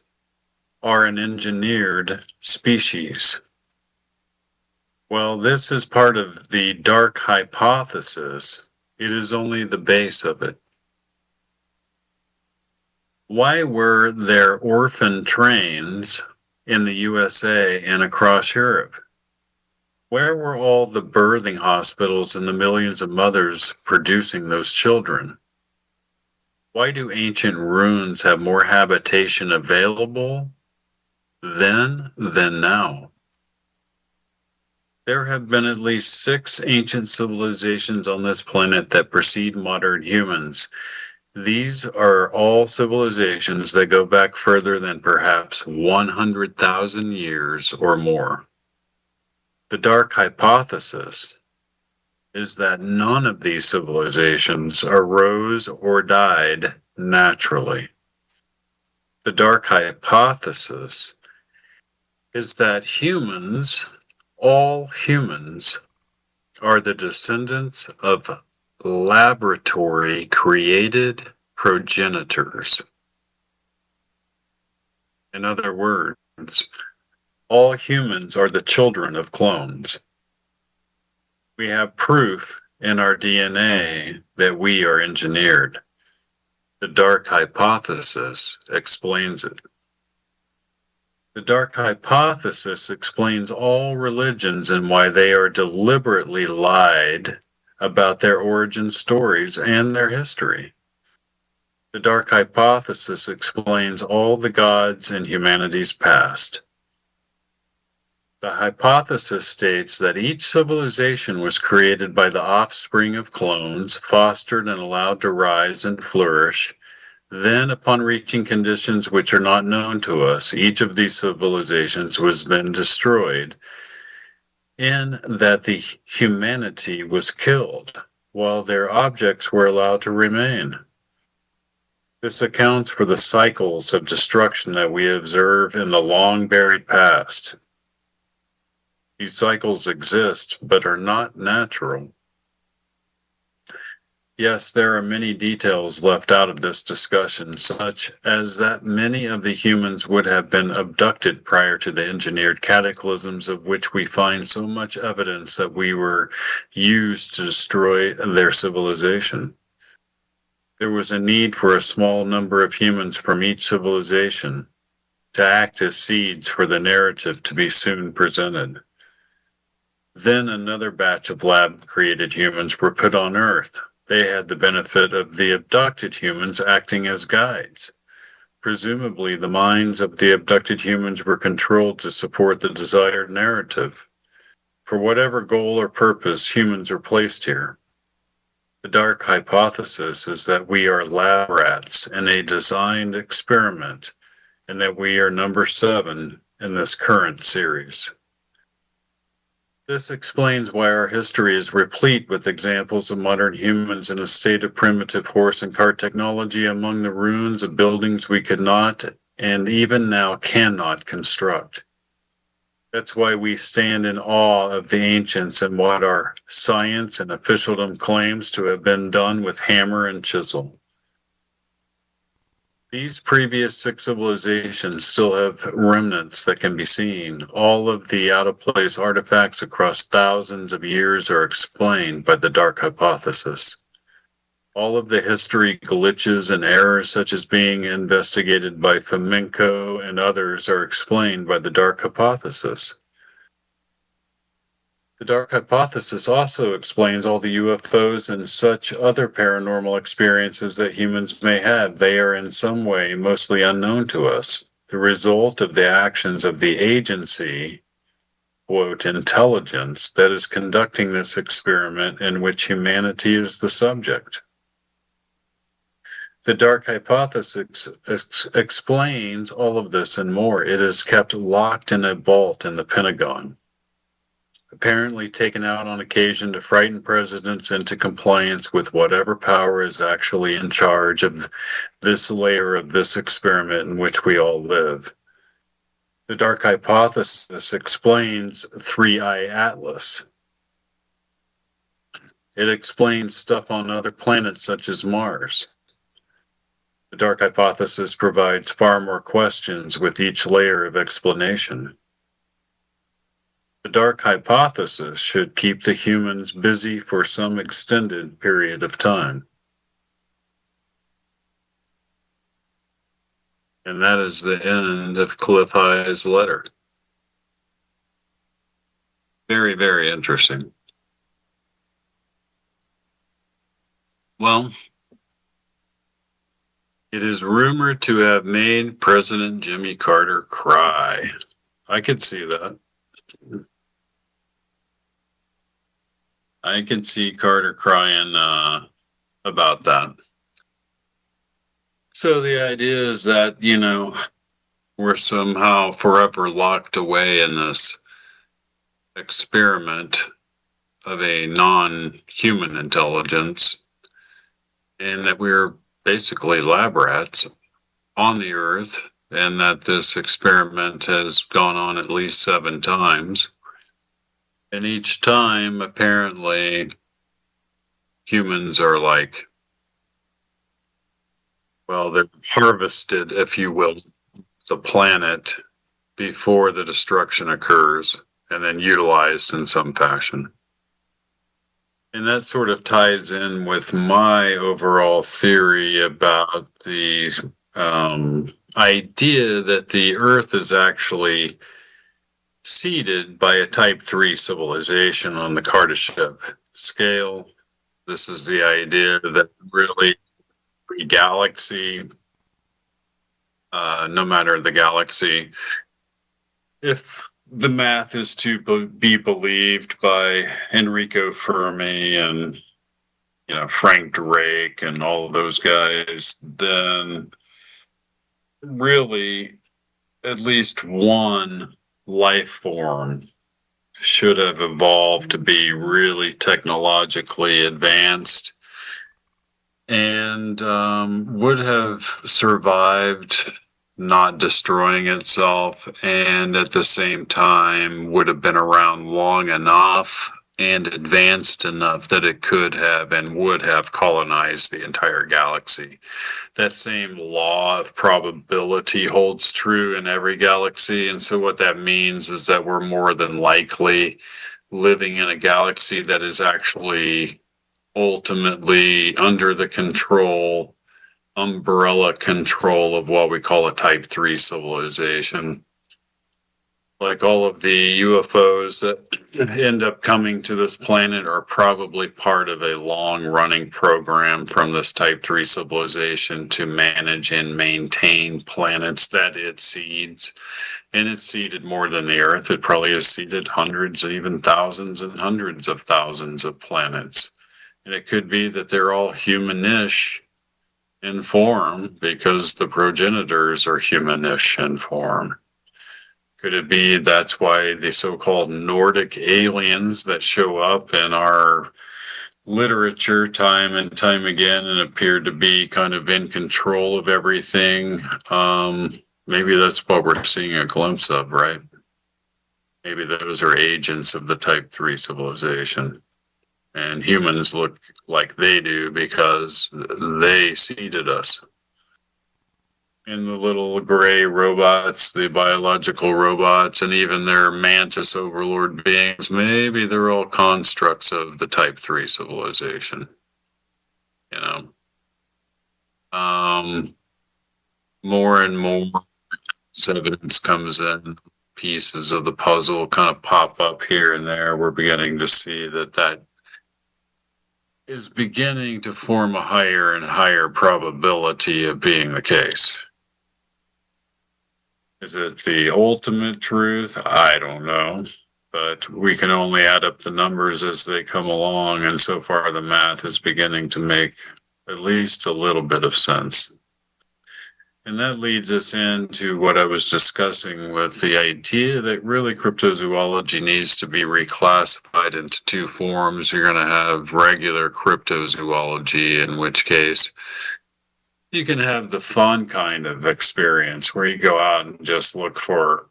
are an engineered species. Well, this is part of the dark hypothesis. It is only the base of it. Why were there orphan trains in the USA and across Europe? Where were all the birthing hospitals and the millions of mothers producing those children? Why do ancient ruins have more habitation available then than now? There have been at least 6 ancient civilizations on this planet that precede modern humans. These are all civilizations that go back further than perhaps 100,000 years or more. The dark hypothesis is that none of these civilizations arose or died naturally. The dark hypothesis is that humans, all humans, are the descendants of laboratory created progenitors. In other words, all humans are the children of clones. We have proof in our DNA that we are engineered. The dark hypothesis explains it. The dark hypothesis explains all religions and why they are deliberately lied about their origin stories and their history. The dark hypothesis explains all the gods in humanity's past. The hypothesis states that each civilization was created by the offspring of clones, fostered and allowed to rise and flourish. Then, upon reaching conditions which are not known to us, each of these civilizations was then destroyed, in that the humanity was killed, while their objects were allowed to remain. This accounts for the cycles of destruction that we observe in the long-buried past. These cycles exist, but are not natural. Yes, there are many details left out of this discussion, such as that many of the humans would have been abducted prior to the engineered cataclysms of which we find so much evidence that we were used to destroy their civilization. There was a need for a small number of humans from each civilization to act as seeds for the narrative to be soon presented. Then another batch of lab-created humans were put on Earth. They had the benefit of the abducted humans acting as guides. Presumably, the minds of the abducted humans were controlled to support the desired narrative. For whatever goal or purpose, humans are placed here. The dark hypothesis is that we are lab rats in a designed experiment, and that we are number 7 in this current series. This explains why our history is replete with examples of modern humans in a state of primitive horse and cart technology among the ruins of buildings we could not, and even now cannot, construct. That's why we stand in awe of the ancients and what our science and officialdom claims to have been done with hammer and chisel. These previous 6 civilizations still have remnants that can be seen. All of the out-of-place artifacts across thousands of years are explained by the dark hypothesis. All of the history glitches and errors, such as being investigated by Fomenko and others, are explained by the dark hypothesis. The dark hypothesis also explains all the UFOs and such other paranormal experiences that humans may have. They are in some way mostly unknown to us, the result of the actions of the agency, quote, intelligence, that is conducting this experiment in which humanity is the subject. The dark hypothesis explains all of this and more. It is kept locked in a vault in the Pentagon, apparently taken out on occasion to frighten presidents into compliance with whatever power is actually in charge of this layer of this experiment in which we all live. The dark hypothesis explains 3-Eye Atlas. It explains stuff on other planets such as Mars. The dark hypothesis provides far more questions with each layer of explanation. The dark hypothesis should keep the humans busy for some extended period of time. And that is the end of Cliff High's letter. Very, very interesting. Well, it is rumored to have made President Jimmy Carter cry. I could see that. I can see Carter crying about that. So the idea is that, we're somehow forever locked away in this experiment of a non-human intelligence, and that we're basically lab rats on the Earth, and that this experiment has gone on at least 7 times. And each time, apparently, humans are they're harvested, if you will, the planet before the destruction occurs, and then utilized in some fashion. And that sort of ties in with my overall theory about the idea that the Earth is actually seeded by a Type 3 civilization on the Kardashev scale. This is the idea that really every galaxy, no matter the galaxy, if the math is to be believed by Enrico Fermi and Frank Drake and all of those guys, then really at least one life form should have evolved to be really technologically advanced and would have survived not destroying itself, and at the same time would have been around long enough and advanced enough that it could have and would have colonized the entire galaxy. That same law of probability holds true in every galaxy, and so what that means is that we're more than likely living in a galaxy that is actually ultimately under the umbrella control of what we call a Type 3 civilization. Like all of the UFOs that end up coming to this planet are probably part of a long-running program from this Type 3 civilization to manage and maintain planets that it seeds. And it's seeded more than the Earth. It probably has seeded hundreds, even thousands and hundreds of thousands of planets. And it could be that they're all humanish in form because the progenitors are humanish in form. Could it be that's why the so-called Nordic aliens that show up in our literature time and time again and appear to be kind of in control of everything? Maybe that's what we're seeing a glimpse of, right? Maybe those are agents of the Type 3 civilization. And humans look like they do because they seeded us. And the little gray robots, the biological robots, and even their mantis overlord beings, maybe they're all constructs of the Type 3 civilization. More and more evidence comes in, pieces of the puzzle kind of pop up here and there. We're beginning to see that is beginning to form a higher and higher probability of being the case. Is it the ultimate truth? I don't know. But we can only add up the numbers as they come along, and so far the math is beginning to make at least a little bit of sense. And that leads us into what I was discussing with the idea that really cryptozoology needs to be reclassified into two forms. You're going to have regular cryptozoology, in which case you can have the fun kind of experience where you go out and just look for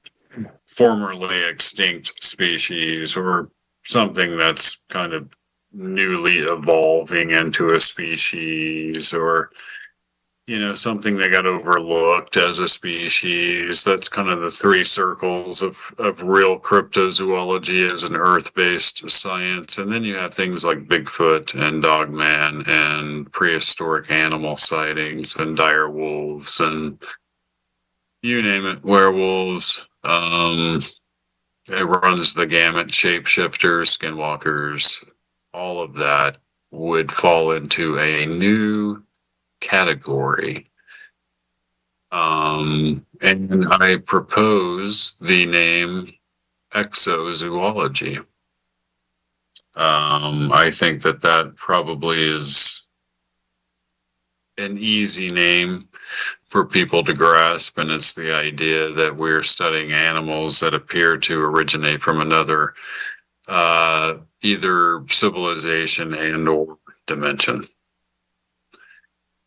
formerly extinct species or something that's kind of newly evolving into a species, or something that got overlooked as a species. That's kind of the three circles of real cryptozoology as an earth-based science. And then you have things like Bigfoot and Dogman and prehistoric animal sightings and dire wolves and you name it, werewolves. It runs the gamut, shapeshifters, skinwalkers, all of that would fall into a new category. And I propose the name exozoology. I think that probably is an easy name for people to grasp, and it's the idea that we're studying animals that appear to originate from another either civilization and or dimension.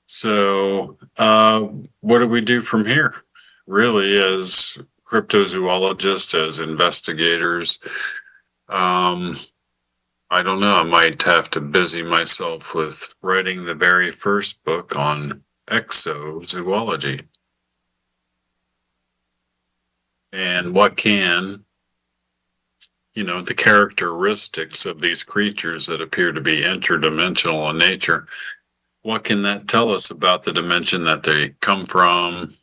So what do we do from here? Really, as cryptozoologists, as investigators, I don't know. I might have to busy myself with writing the very first book on exozoology. And what can the characteristics of these creatures that appear to be interdimensional in nature. What can that tell us about the dimension that they come from?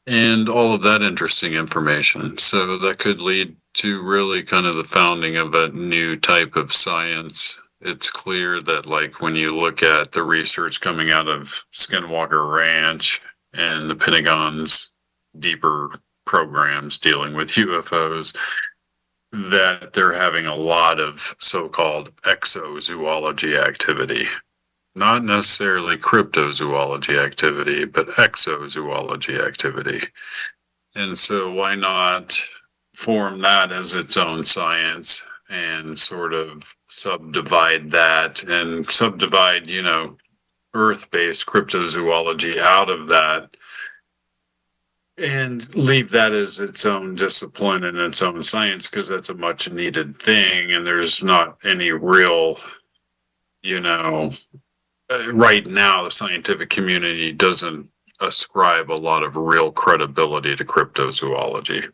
And all of that interesting information. So that could lead to really kind of the founding of a new type of science. It's clear that, like, when you look at the research coming out of Skinwalker Ranch and the Pentagon's deeper programs dealing with UFOs, that they're having a lot of so-called exozoology activity. Not necessarily cryptozoology activity, but exozoology activity. And so why not form that as its own science and sort of subdivide that and subdivide, Earth-based cryptozoology out of that and leave that as its own discipline and its own science, because that's a much needed thing. And there's not any real, right now, the scientific community doesn't ascribe a lot of real credibility to cryptozoology.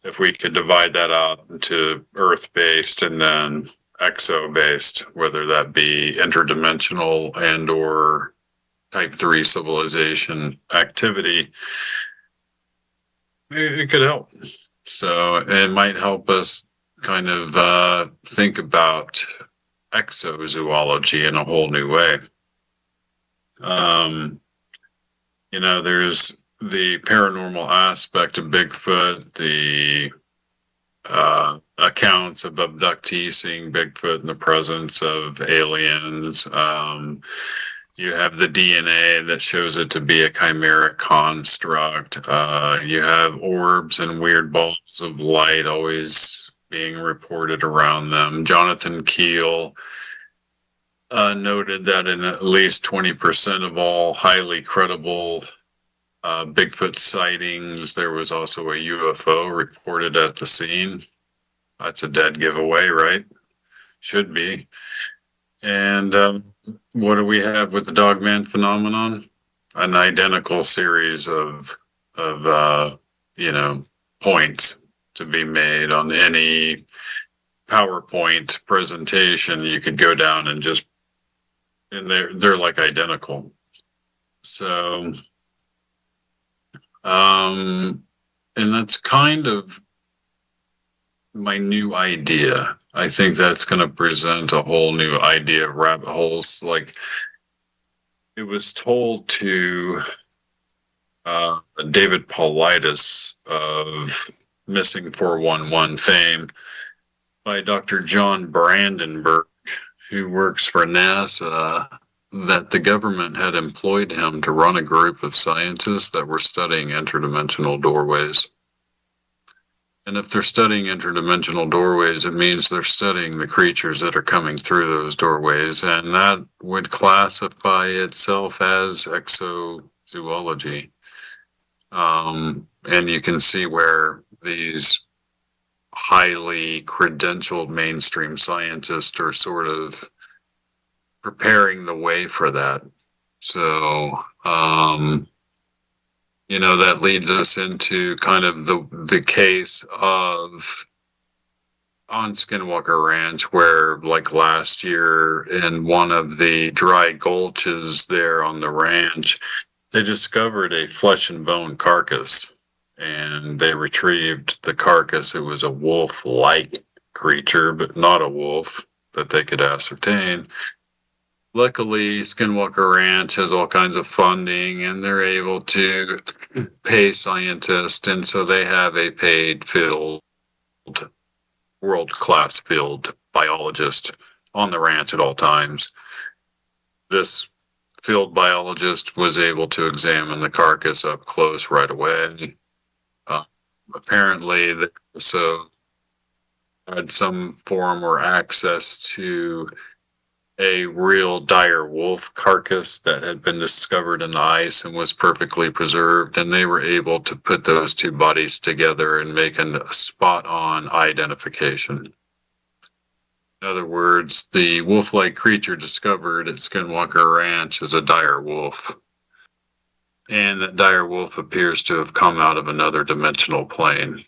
If we could divide that out into Earth-based and then exo-based, whether that be interdimensional and or type 3 civilization activity, it could help. So it might help us kind of think about exozoology in a whole new way. There's the paranormal aspect of Bigfoot, the accounts of abductees seeing Bigfoot in the presence of aliens. You have the DNA that shows it to be a chimeric construct. You have orbs and weird balls of light always being reported around them. Jonathan Keel noted that in at least 20% of all highly credible Bigfoot sightings, there was also a UFO reported at the scene. That's a dead giveaway, right? Should be. And what do we have with the Dogman phenomenon? An identical series of points to be made on any PowerPoint presentation. You could go down and they're like identical. So, and that's kind of my new idea. I think that's going to present a whole new idea of rabbit holes. Like, it was told to David Paulides of Missing 411 fame by Dr. John Brandenburg, who works for NASA, that the government had employed him to run a group of scientists that were studying interdimensional doorways. And if they're studying interdimensional doorways, it means they're studying the creatures that are coming through those doorways, and that would classify itself as exozoology. And you can see where these highly credentialed mainstream scientists are sort of preparing the way for that. So, that leads us into kind of the case of on Skinwalker Ranch, where, like, last year in one of the dry gulches there on the ranch, they discovered a flesh and bone carcass, and they retrieved the carcass. It was a wolf-like creature, but not a wolf that they could ascertain. Luckily, Skinwalker Ranch has all kinds of funding, and they're able to pay scientists, and so they have a paid field, world-class field biologist on the ranch at all times. This field biologist was able to examine the carcass up close right away. Apparently, so had some form or access to a real dire wolf carcass that had been discovered in the ice and was perfectly preserved, and they were able to put those two bodies together and make a spot-on identification. In other words, the wolf-like creature discovered at Skinwalker Ranch is a dire wolf, and that dire wolf appears to have come out of another dimensional plane.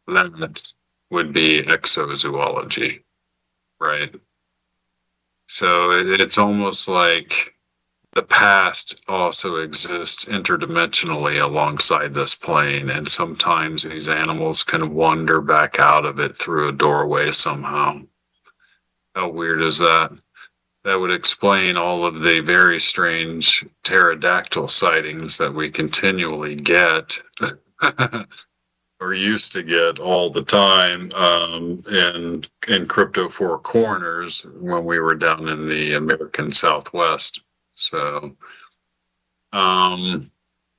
that would be exozoology, right? So it's almost like the past also exists interdimensionally alongside this plane, and sometimes these animals can wander back out of it through a doorway somehow. How weird is that? That would explain all of the very strange pterodactyl sightings that we continually get, or used to get all the time, in Crypto Four Corners when we were down in the American Southwest. So, you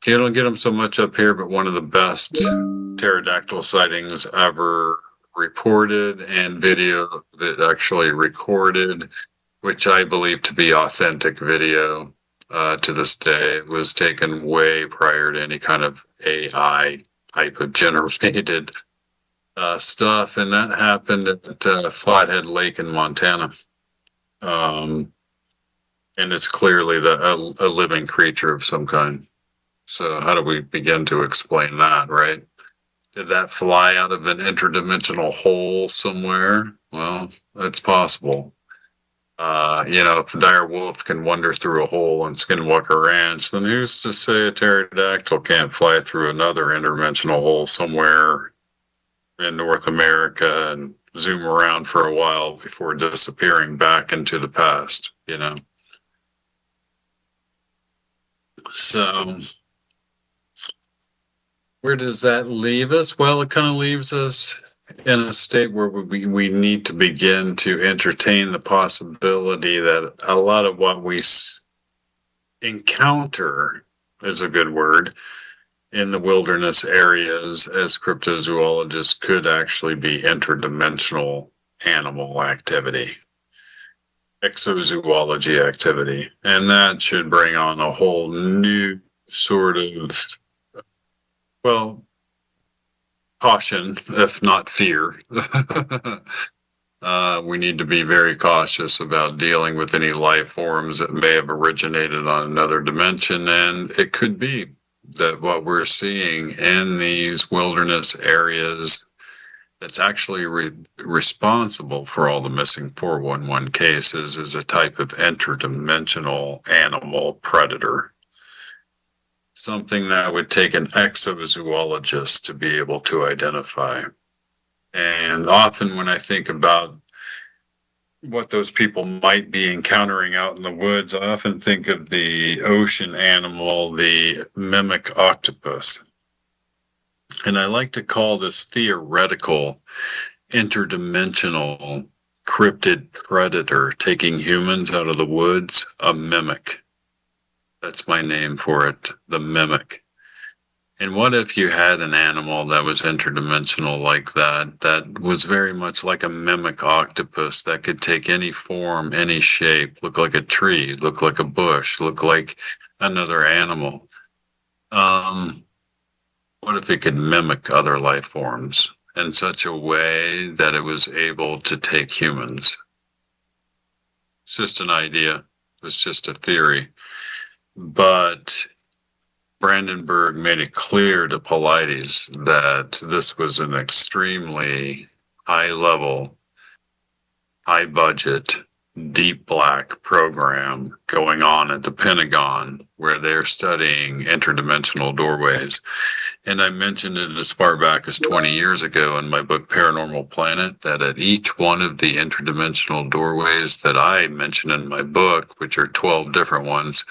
don't get them so much up here, but one of the best pterodactyl sightings ever reported, and video of it actually recorded, which I believe to be authentic video to this day. It was taken way prior to any kind of AI type of generated stuff, and that happened at Flathead Lake in Montana. And it's clearly a living creature of some kind. So how do we begin to explain that, right? Did that fly out of an interdimensional hole somewhere? Well, it's possible. If a dire wolf can wander through a hole on Skinwalker Ranch, then who's to say a pterodactyl can't fly through another interdimensional hole somewhere in North America and zoom around for a while before disappearing back into the past, So, where does that leave us? Well, it kind of leaves us in a state where we need to begin to entertain the possibility that a lot of what we encounter is a good word in the wilderness areas as cryptozoologists could actually be interdimensional animal activity, exozoology activity. And that should bring on a whole new sort of, caution, if not fear. We need to be very cautious about dealing with any life forms that may have originated on another dimension. And it could be that what we're seeing in these wilderness areas that's actually responsible for all the missing 411 cases is a type of interdimensional animal predator. Something that would take an exozoologist to be able to identify. And often when I think about what those people might be encountering out in the woods, I often think of the ocean animal, the mimic octopus. And I like to call this theoretical interdimensional cryptid predator taking humans out of the woods a mimic. That's my name for it, the mimic. And what if you had an animal that was interdimensional like that, that was very much like a mimic octopus that could take any form, any shape, look like a tree, look like a bush, look like another animal? What if it could mimic other life forms in such a way that it was able to take humans? It's just an idea. It's just a theory. But Brandenburg made it clear to Paulides that this was an extremely high-level, high-budget, deep black program going on at the Pentagon where they're studying interdimensional doorways. And I mentioned it as far back as 20 years ago in my book, Paranormal Planet, that at each one of the interdimensional doorways that I mentioned in my book, which are 12 different ones,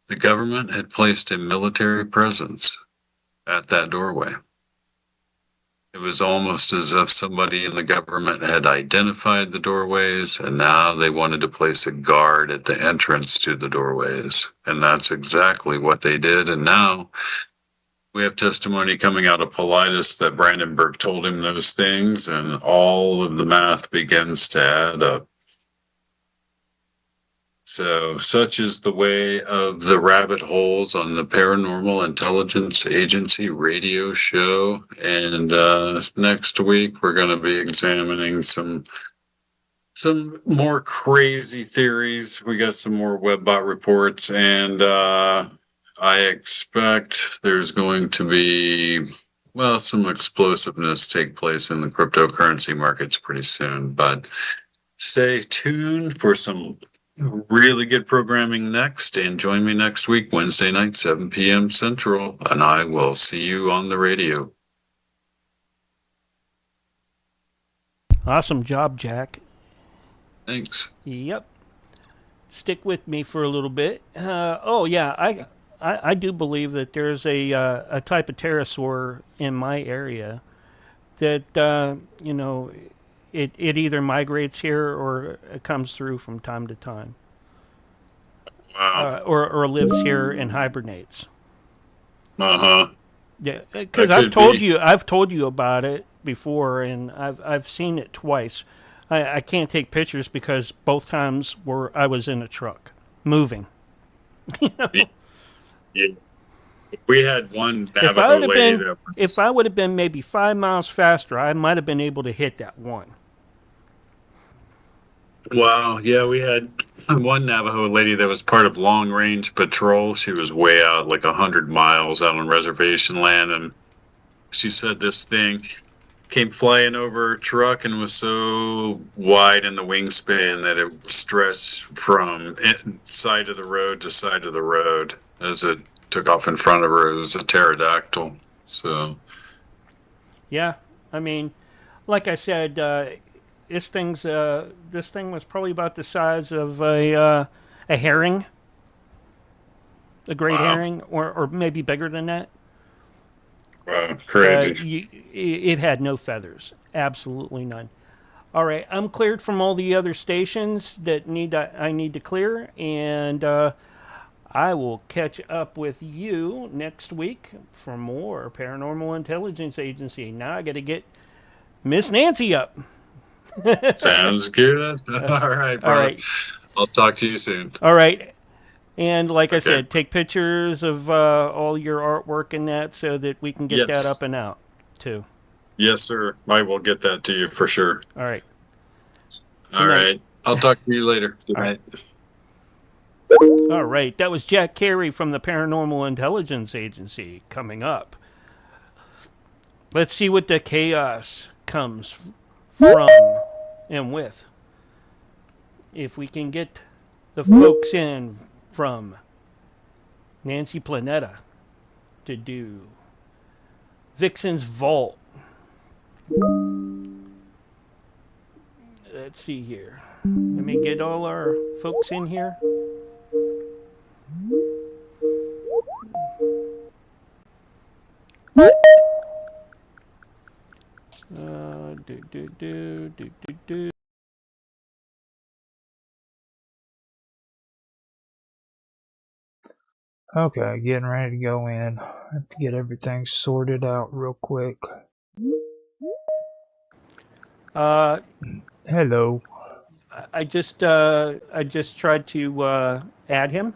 the government had placed a military presence at that doorway. It was almost as if somebody in the government had identified the doorways, and now they wanted to place a guard at the entrance to the doorways. And that's exactly what they did. And now we have testimony coming out of Paulides that Brandenburg told him those things, and all of the math begins to add up. So, such is the way of the rabbit holes on the Paranormal Intelligence Agency radio show. And next week, we're going to be examining some more crazy theories. We got some more WebBot reports, and I expect there's going to be well, some explosiveness take place in the cryptocurrency markets pretty soon. But stay tuned for some really good programming next, and join me next week, Wednesday night, 7 p.m. Central, and I will see you on the radio. Awesome job, Jack. Thanks. Yep. Stick with me for a little bit. Oh yeah, I do believe that there's a type of pterosaur in my area that it either migrates here or it comes through from time to time. Wow. Or lives here and hibernates. Uh-huh. Yeah, because That I've could told be. you about it before, and I've seen it twice. I can't take pictures because both times I was in a truck moving. Yeah. We had one If I Navajo would have lady been, that was, if I would have been maybe 5 miles faster, I might have been able to hit that one. wow, yeah, we had one Navajo lady that was part of long range patrol. She was way out, like 100 miles out on reservation land, and she said this thing came flying over her truck and was so wide in the wingspan that it stretched from side of the road to side of the road as it took off in front of her. It was a pterodactyl. So, Yeah, I mean, like I said, this thing was probably about the size of a herring, a great Wow. herring, or maybe bigger than that. wow, crazy. It had no feathers, absolutely none. All right, I'm cleared from all the other stations that I need to clear, and I will catch up with you next week for more Paranormal Intelligence Agency. Now I got to get Miss Nancy up. Sounds good. All right, bro. All right. I'll talk to you soon. All right. And like I Okay. said, take pictures of all your artwork and that so that we can get Yes. that up and out too. Yes, sir. I will get that to you for sure. All right. All night. right. I'll talk to you later. Good All night. All right. That was Jack Carey from the Paranormal Intelligence Agency coming up. Let's see what the chaos comes from and with. If we can get the folks in from Nancy Planeta to do Vixen's Vault. Let's see here. Let me get all our folks in here. Do. Okay, getting ready to go in. I have to get everything sorted out real quick. Hello. I just tried to add him,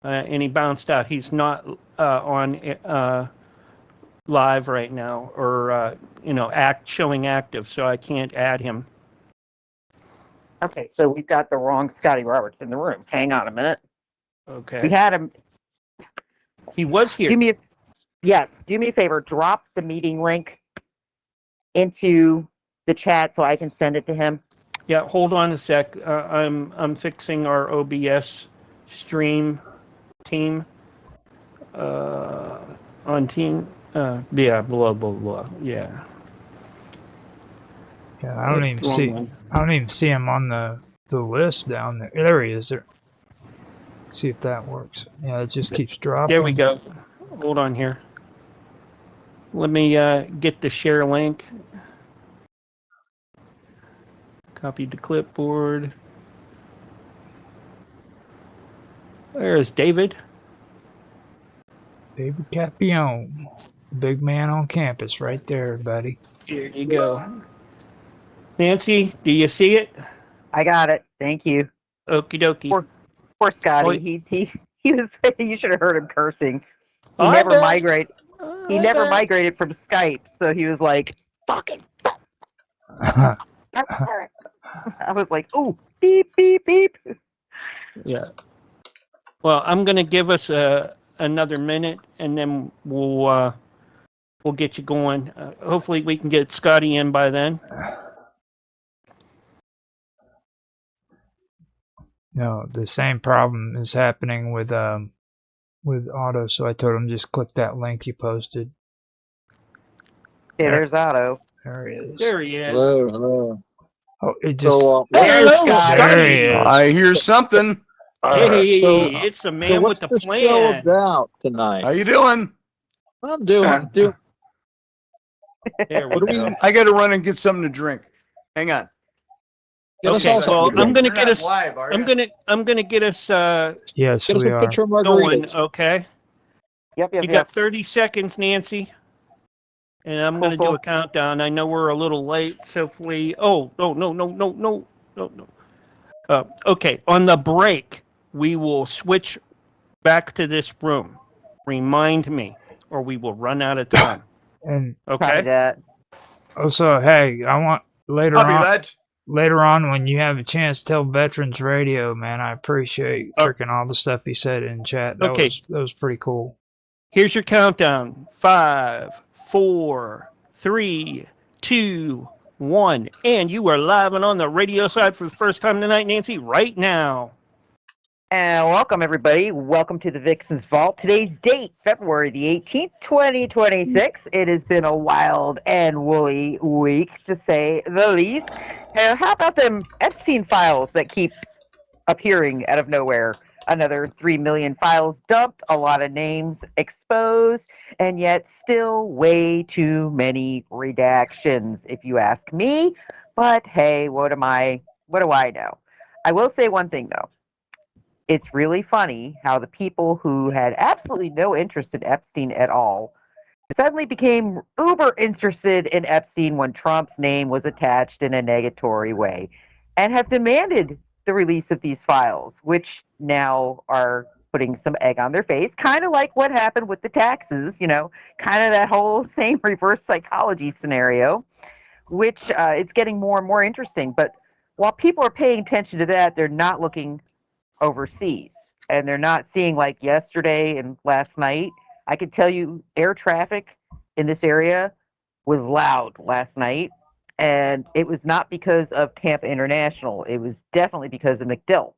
and he bounced out. He's not on live right now, or showing active, so I can't add him. Okay, so we've got the wrong Scotty Roberts in the room. Hang on a minute. Okay. We had him. He was here. Do me a favor. Drop the meeting link into the chat so I can send it to him. Yeah, hold on a sec. I'm fixing our OBS stream team on team. Yeah, blah blah blah. Yeah. Yeah, I don't even see him on the list down there. There he is. There. See if that works. Yeah, it just keeps dropping. There we go. Hold on here. Let me get the share link. Copy to clipboard. There's David. David Capione, big man on campus, right there, buddy. Here you go. Nancy, do you see it? I got it. Thank you. Okie dokie. Poor Scotty. Oh, He was. You should have heard him cursing. He I never bet. migrated. He I never bet. migrated from Skype, so he was like, "Fucking." I was like, "Ooh, beep beep beep." Yeah. Well, I'm going to give us another minute, and then we'll we'll get you going. Hopefully, we can get Scotty in by then. No, the same problem is happening with Otto. So I told him just click that link you posted. Okay, there's Otto. There he is. There he is. Hello, hello. Oh, it just. So, Hello, Scotty. There he is. I hear something. Hey, so- it's the so man what's with the the show plan. about tonight? How you doing? I'm doing. There we What do we- go. I got to run and get something to drink. Hang on. Get us Okay, all something well, to I'm drink. gonna get us. Live, are I'm gonna get us Yes, Get us we a are. picture of going. margaritas. Okay. Yep, You got 30 seconds, Nancy. And I'm going to do Cool. a countdown. I know we're a little late, so hopefully. Oh, no. Okay, on the break, we will switch back to this room. Remind me, or we will run out of time. And Copy Okay? that. also, hey, I want later Copy on. that. Later on, when you have a chance, tell Veterans Radio, man. I appreciate freaking all the stuff he said in chat. That Okay. was pretty cool. Here's your countdown. 5, 4, 3, 2, 1. And you are live and on the radio side for the first time tonight, Nancy, right now. And welcome, everybody. Welcome to the Vixen's Vault. Today's date, February the 18th, 2026. It has been a wild and woolly week, to say the least. How about them Epstein files that keep appearing out of nowhere? Another 3 million files dumped, a lot of names exposed, and yet still way too many redactions, if you ask me. But hey, what do I know? I will say one thing, though. It's really funny how the people who had absolutely no interest in Epstein at all suddenly became uber interested in Epstein when Trump's name was attached in a negatory way and have demanded the release of these files, which now are putting some egg on their face, kind of like what happened with the taxes, kind of that whole same reverse psychology scenario, which it's getting more and more interesting. But while people are paying attention to that, they're not looking overseas, and they're not seeing, like yesterday and last night. I can tell you air traffic in this area was loud last night, and it was not because of Tampa International. It was definitely because of MacDill,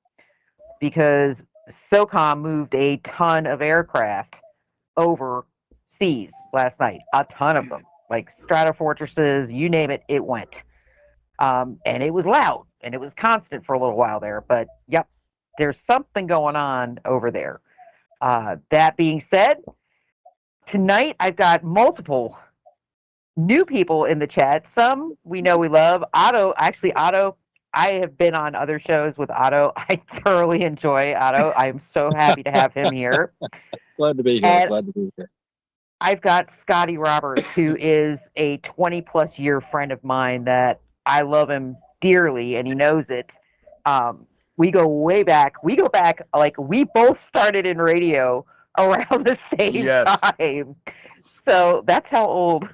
because SOCOM moved a ton of aircraft overseas last night, a ton of them, like Stratofortresses, you name it, it went. And it was loud, and it was constant for a little while there, but yep, there's something going on over there. That being said, tonight I've got multiple new people in the chat. Some we know we love. Otto, I have been on other shows with Otto. I thoroughly enjoy Otto. I am so happy to have him here. Glad to be here. I've got Scotty Roberts, who is a 20-plus year friend of mine that I love him dearly, and he knows it. We go way back. We go back, like, we both started in radio around the same time. So that's how old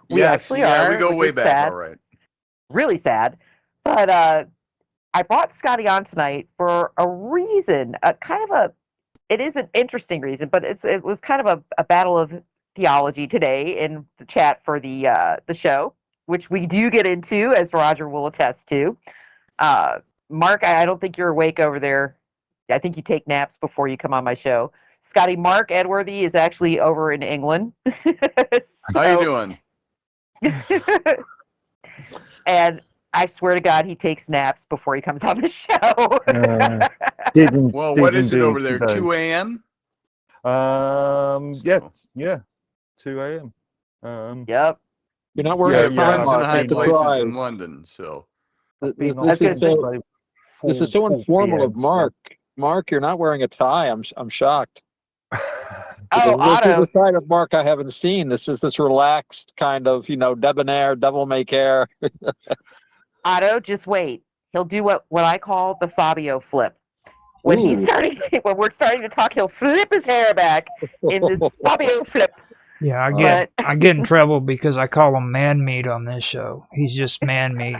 we actually are. We go way back, sad. all right. Really sad. But I brought Scotty on tonight for a reason, it is an interesting reason, but it was kind of a battle of theology today in the chat for the show, which we do get into, as Roger will attest to. Mark, I don't think you're awake over there. I think you take naps before you come on my show. Scotty, Mark Edworthy is actually over in England. How you doing? And I swear to God, he takes naps before he comes on the show. Well, what is it over there? 2 a.m.? Yeah, 2 a.m. Yep. You're not working Yeah, friends in high places surprise. in London, so. This is so informal of Mark. Mark, you're not wearing a tie. I'm shocked. This is the side of Mark I haven't seen. This is this relaxed kind of, debonair, devil-may-care. Otto, just wait. He'll do what I call the Fabio flip. When we're starting to talk, he'll flip his hair back in this Fabio flip. Yeah, I get in trouble because I call him man meat on this show. He's just man meat.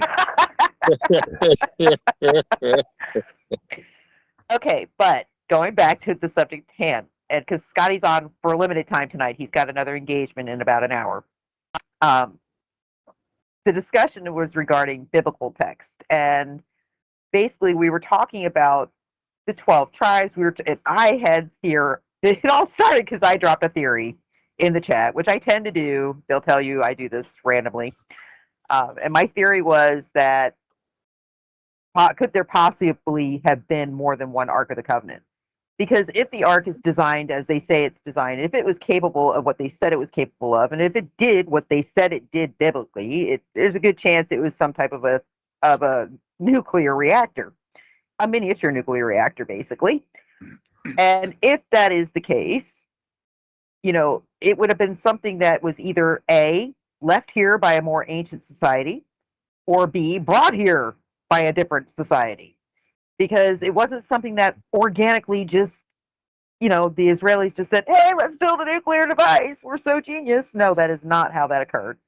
Okay, but going back to the subject at hand, and because Scotty's on for a limited time tonight, he's got another engagement in about an hour. The discussion was regarding biblical text, and basically we were talking about the 12 tribes. And I had here. It all started because I dropped a theory in the chat, which I tend to do. They'll tell you I do this randomly, and my theory was that could there possibly have been more than one Ark of the Covenant? Because if the Ark is designed as they say it's designed, if it was capable of what they said it was capable of, and if it did what they said it did biblically, there's a good chance it was some type of a nuclear reactor, a miniature nuclear reactor, basically. And if that is the case, it would have been something that was either A, left here by a more ancient society, or B, brought here by a different society. Because it wasn't something that organically just, the Israelis just said, hey, let's build a nuclear device. We're so genius. No, that is not how that occurred.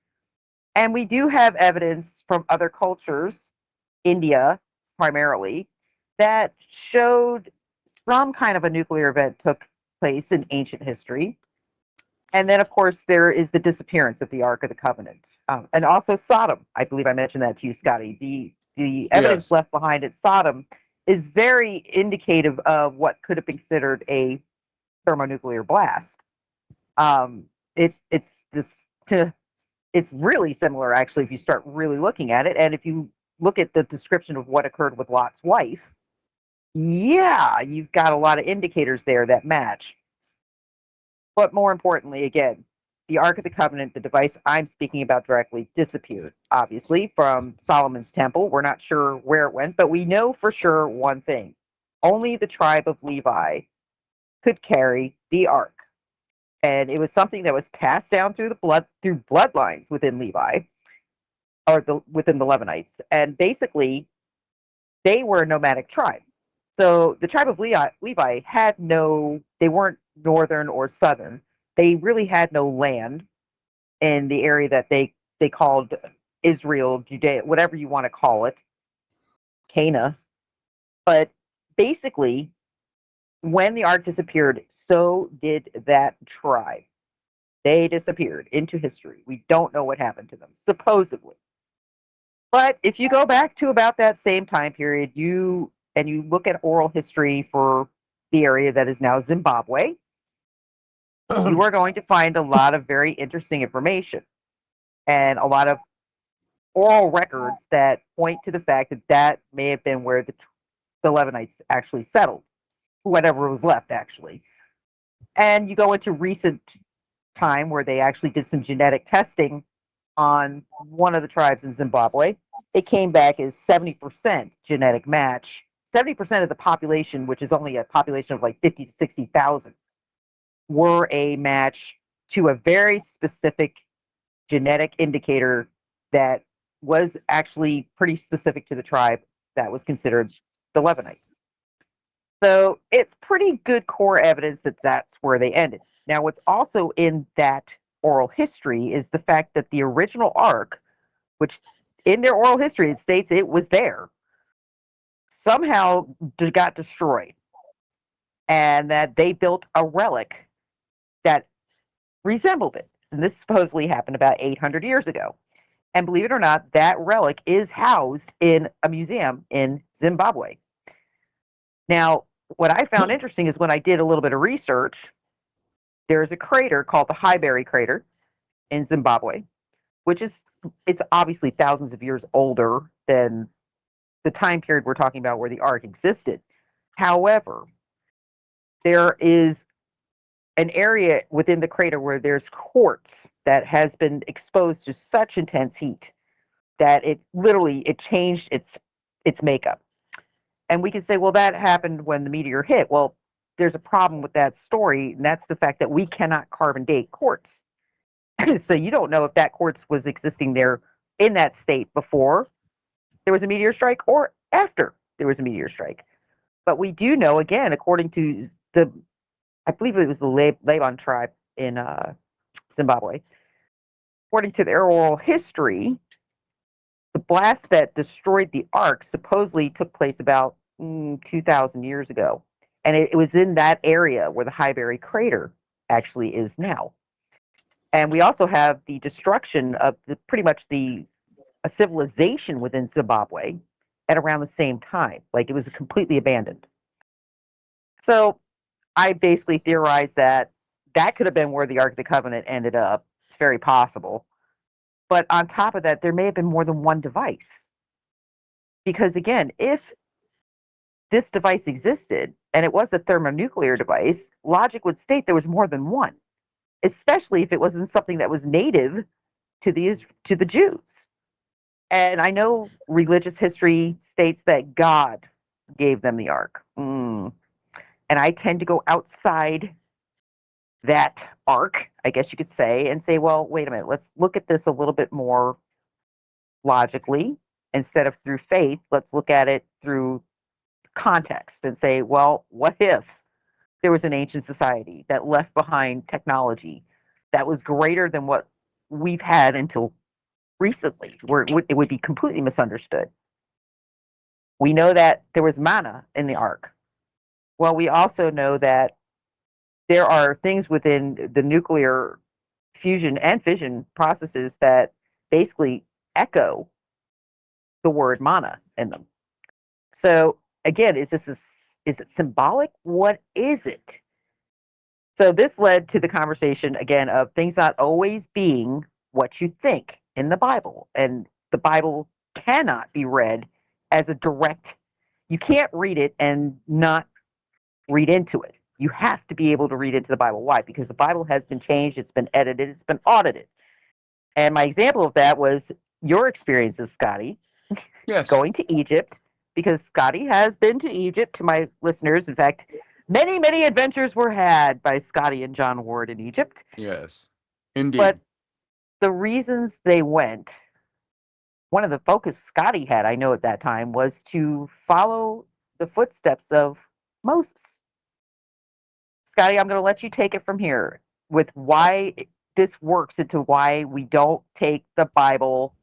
And we do have evidence from other cultures, India primarily, that showed some kind of a nuclear event took place in ancient history. And then, of course, there is the disappearance of the Ark of the Covenant. And also Sodom. I believe I mentioned that to you, Scotty. The evidence left behind at Sodom is very indicative of what could have been considered a thermonuclear blast. It's really similar, actually, if you start really looking at it. And if you look at the description of what occurred with Lot's wife, yeah, you've got a lot of indicators there that match. But more importantly, again, the Ark of the Covenant, the device I'm speaking about directly, disappeared, obviously, from Solomon's temple. We're not sure where it went, but we know for sure one thing. Only the tribe of Levi could carry the Ark. And it was something that was passed down through bloodlines within Levi, or within the Levinites. And basically, they were a nomadic tribe. So the tribe of Levi they weren't northern or southern. They really had no land in the area that they called Israel, Judea, whatever you want to call it, Cana. But basically, when the Ark disappeared, so did that tribe. They disappeared into history. We don't know what happened to them, supposedly. But if you go back to about that same time period, you look at oral history for the area that is now Zimbabwe, you are going to find a lot of very interesting information and a lot of oral records that point to the fact that that may have been where the Levinites actually settled, whatever was left, actually. And you go into recent time where they actually did some genetic testing on one of the tribes in Zimbabwe. It came back as 70% genetic match. 70% of the population, which is only a population of like 50 to 60,000, were a match to a very specific genetic indicator that was actually pretty specific to the tribe that was considered the Levinites. So it's pretty good core evidence that that's where they ended. Now, what's also in that oral history is the fact that the original Ark, which in their oral history it states it was there, somehow got destroyed, and that they built a relic that resembled it. And this supposedly happened about 800 years ago. And believe it or not, that relic is housed in a museum in Zimbabwe. Now, what I found interesting is when I did a little bit of research, there's a crater called the Highbury crater in Zimbabwe, it's obviously thousands of years older than the time period we're talking about where the Ark existed. However, there is an area within the crater where there's quartz that has been exposed to such intense heat that it changed its makeup. And we can say, well, that happened when the meteor hit. Well, there's a problem with that story, and that's the fact that we cannot carbon date quartz. So you don't know if that quartz was existing there in that state before there was a meteor strike or after there was a meteor strike. But we do know, again, according to I believe it was the Laban tribe in Zimbabwe, according to their oral history, the blast that destroyed the Ark supposedly took place about 2,000 years ago. And it was in that area where the Highbury crater actually is now. And we also have the destruction of pretty much a civilization within Zimbabwe at around the same time. Like, it was completely abandoned. So I basically theorized that could have been where the Ark of the Covenant ended up. It's very possible. But on top of that, there may have been more than one device. Because again, if this device existed and it was a thermonuclear device, logic would state there was more than one, especially if it wasn't something that was native to the Jews. And I know religious history states that God gave them the Ark. And I tend to go outside that arc, I guess you could say, and say, well, wait a minute, let's look at this a little bit more logically. Instead of through faith, let's look at it through context and say, well, what if there was an ancient society that left behind technology that was greater than what we've had until recently, where it would be completely misunderstood? We know that there was manna in the ark. Well, we also know that there are things within the nuclear fusion and fission processes that basically echo the word mana in them. So again, is it symbolic? What is it? So this led to the conversation again of things not always being what you think in the Bible. And the Bible cannot be read as a direct, you can't read it and not read into it. You have to be able to read into the Bible. Why? Because the Bible has been changed, it's been edited, it's been audited. And my example of that was your experiences, Scotty. Yes. Going to Egypt, because Scotty has been to Egypt, to my listeners. In fact, many, many adventures were had by Scotty and John Ward in Egypt. Yes, indeed. But the reasons they went, one of the focus Scotty had, I know at that time, was to follow the footsteps of Moses. Scotty, I'm going to let you take it from here with why this works into why we don't take the Bible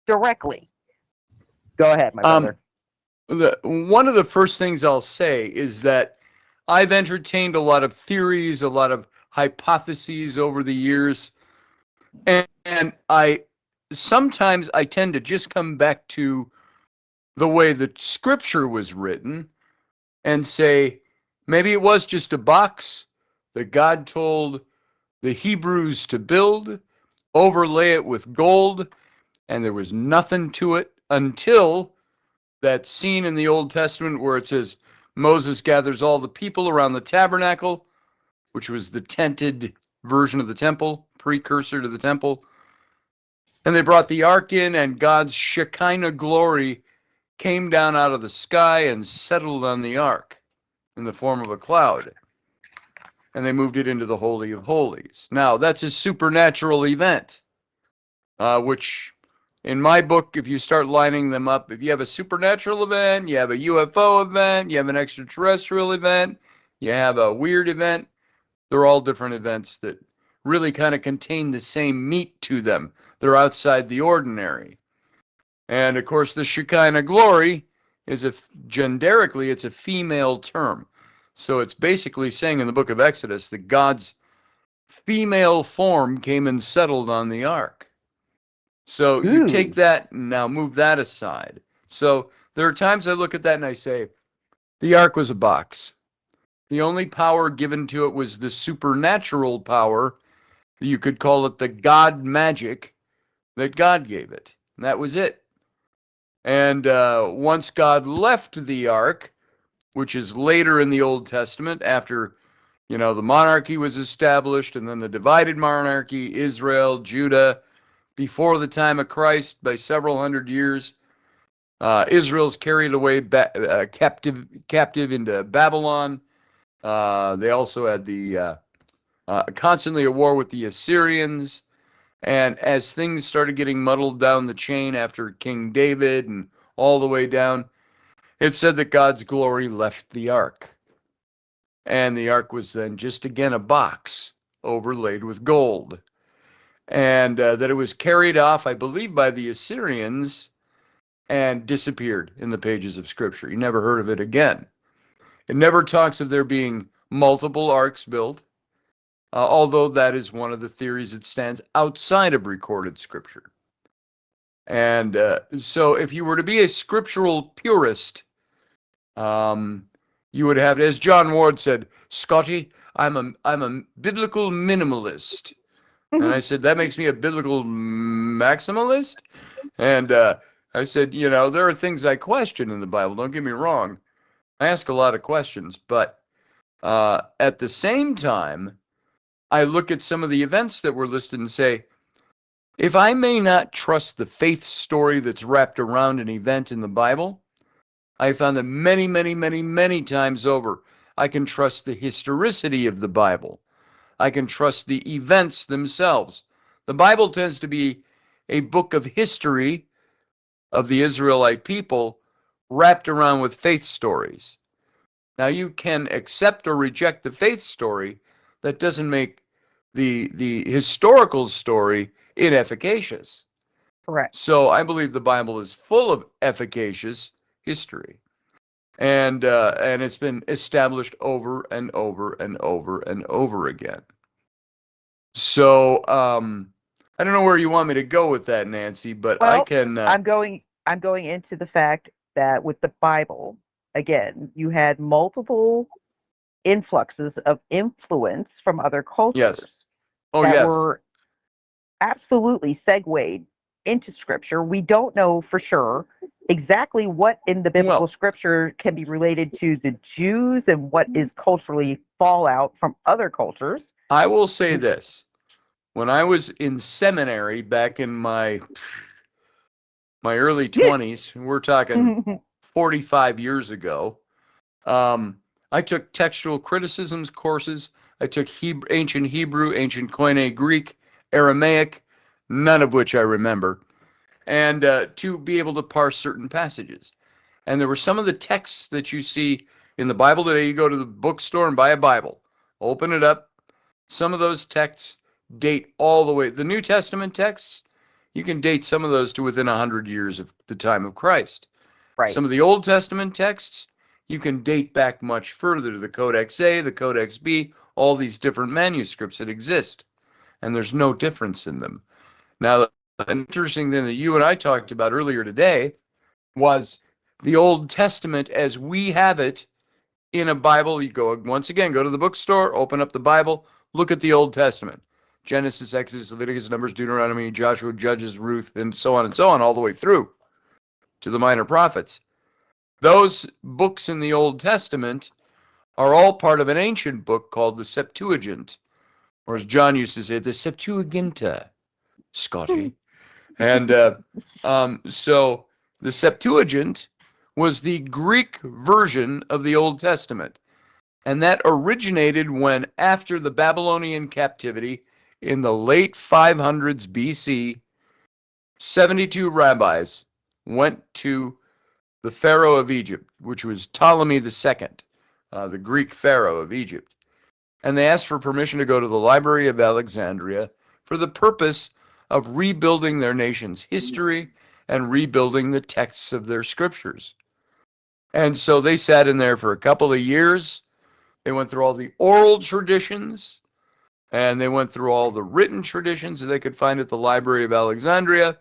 directly. Go ahead, my brother. One of the first things I'll say is that I've entertained a lot of theories, a lot of hypotheses over the years, and sometimes I tend to just come back to the way the scripture was written and say, maybe it was just a box that God told the Hebrews to build, overlay it with gold, and there was nothing to it until that scene in the Old Testament where it says Moses gathers all the people around the tabernacle, which was the tented version of the temple, precursor to the temple. And they brought the ark in, and God's Shekinah glory came down out of the sky and settled on the ark in the form of a cloud. And they moved it into the Holy of Holies. Now, that's a supernatural event, which in my book, if you start lining them up, if you have a supernatural event, you have a UFO event, you have an extraterrestrial event, you have a weird event, they're all different events that really kind of contain the same meat to them. They're outside the ordinary. And of course, the Shekinah glory is generically, it's a female term. So it's basically saying in the book of Exodus that God's female form came and settled on the ark. So you take that and now move that aside. So there are times I look at that and I say, the ark was a box. The only power given to it was the supernatural power. You could call it the God magic that God gave it. And that was it. And once God left the ark, which is later in the Old Testament, after, the monarchy was established, and then the divided monarchy, Israel, Judah, before the time of Christ by several hundred years, Israel's carried away captive into Babylon. They also had constantly a war with the Assyrians. And as things started getting muddled down the chain after King David and all the way down, it said that God's glory left the ark. And the ark was then just again a box overlaid with gold. And that it was carried off, I believe, by the Assyrians and disappeared in the pages of Scripture. You never heard of it again. It never talks of there being multiple arks built, although that is one of the theories that stands outside of recorded scripture. And so if you were to be a scriptural purist, you would have, as John Ward said, Scotty, I'm a biblical minimalist. And I said, that makes me a biblical maximalist? And I said, you know, there are things I question in the Bible, don't get me wrong. I ask a lot of questions, but at the same time, I look at some of the events that were listed and say, if I may not trust the faith story that's wrapped around an event in the Bible, I found that many, many, many, many times over, I can trust the historicity of the Bible. I can trust the events themselves. The Bible tends to be a book of history of the Israelite people wrapped around with faith stories. Now, you can accept or reject the faith story. That doesn't make the historical story inefficacious. Correct. So I believe the Bible is full of efficacious history. And it's been established over and over and over and over again. So I don't know where you want me to go with that, Nancy, but Well, I can. I'm going into the fact that with the Bible, again, you had multiple influxes of influence from other cultures Yes. Oh, that yes. were absolutely segued into Scripture. We don't know for sure exactly what in the biblical scripture can be related to the Jews and what is culturally fallout from other cultures. I will say this. When I was in seminary back in my early 20s, we're talking 45 years ago, I took textual criticisms courses. I took ancient Hebrew, ancient Koine Greek, Aramaic, none of which I remember, and to be able to parse certain passages. And there were some of the texts that you see in the Bible today. You go to the bookstore and buy a Bible, open it up. Some of those texts date all the way. The New Testament texts, you can date some of those to within 100 years of the time of Christ. Right. Some of the Old Testament texts, you can date back much further to the Codex A, the Codex B, all these different manuscripts that exist. And there's no difference in them. Now, an interesting thing that you and I talked about earlier today was the Old Testament as we have it in a Bible. You go, once again, go to the bookstore, open up the Bible, look at the Old Testament. Genesis, Exodus, Leviticus, Numbers, Deuteronomy, Joshua, Judges, Ruth, and so on, all the way through to the minor prophets. Those books in the Old Testament are all part of an ancient book called the Septuagint, or as John used to say, the Septuaginta, Scotty. And so the Septuagint was the Greek version of the Old Testament. And that originated when, after the Babylonian captivity in the late 500s BC, 72 rabbis went to the Pharaoh of Egypt, which was Ptolemy II, the Greek Pharaoh of Egypt. And they asked for permission to go to the Library of Alexandria for the purpose of rebuilding their nation's history and rebuilding the texts of their scriptures. And so they sat in there for a couple of years. They went through all the oral traditions, and they went through all the written traditions that they could find at the Library of Alexandria,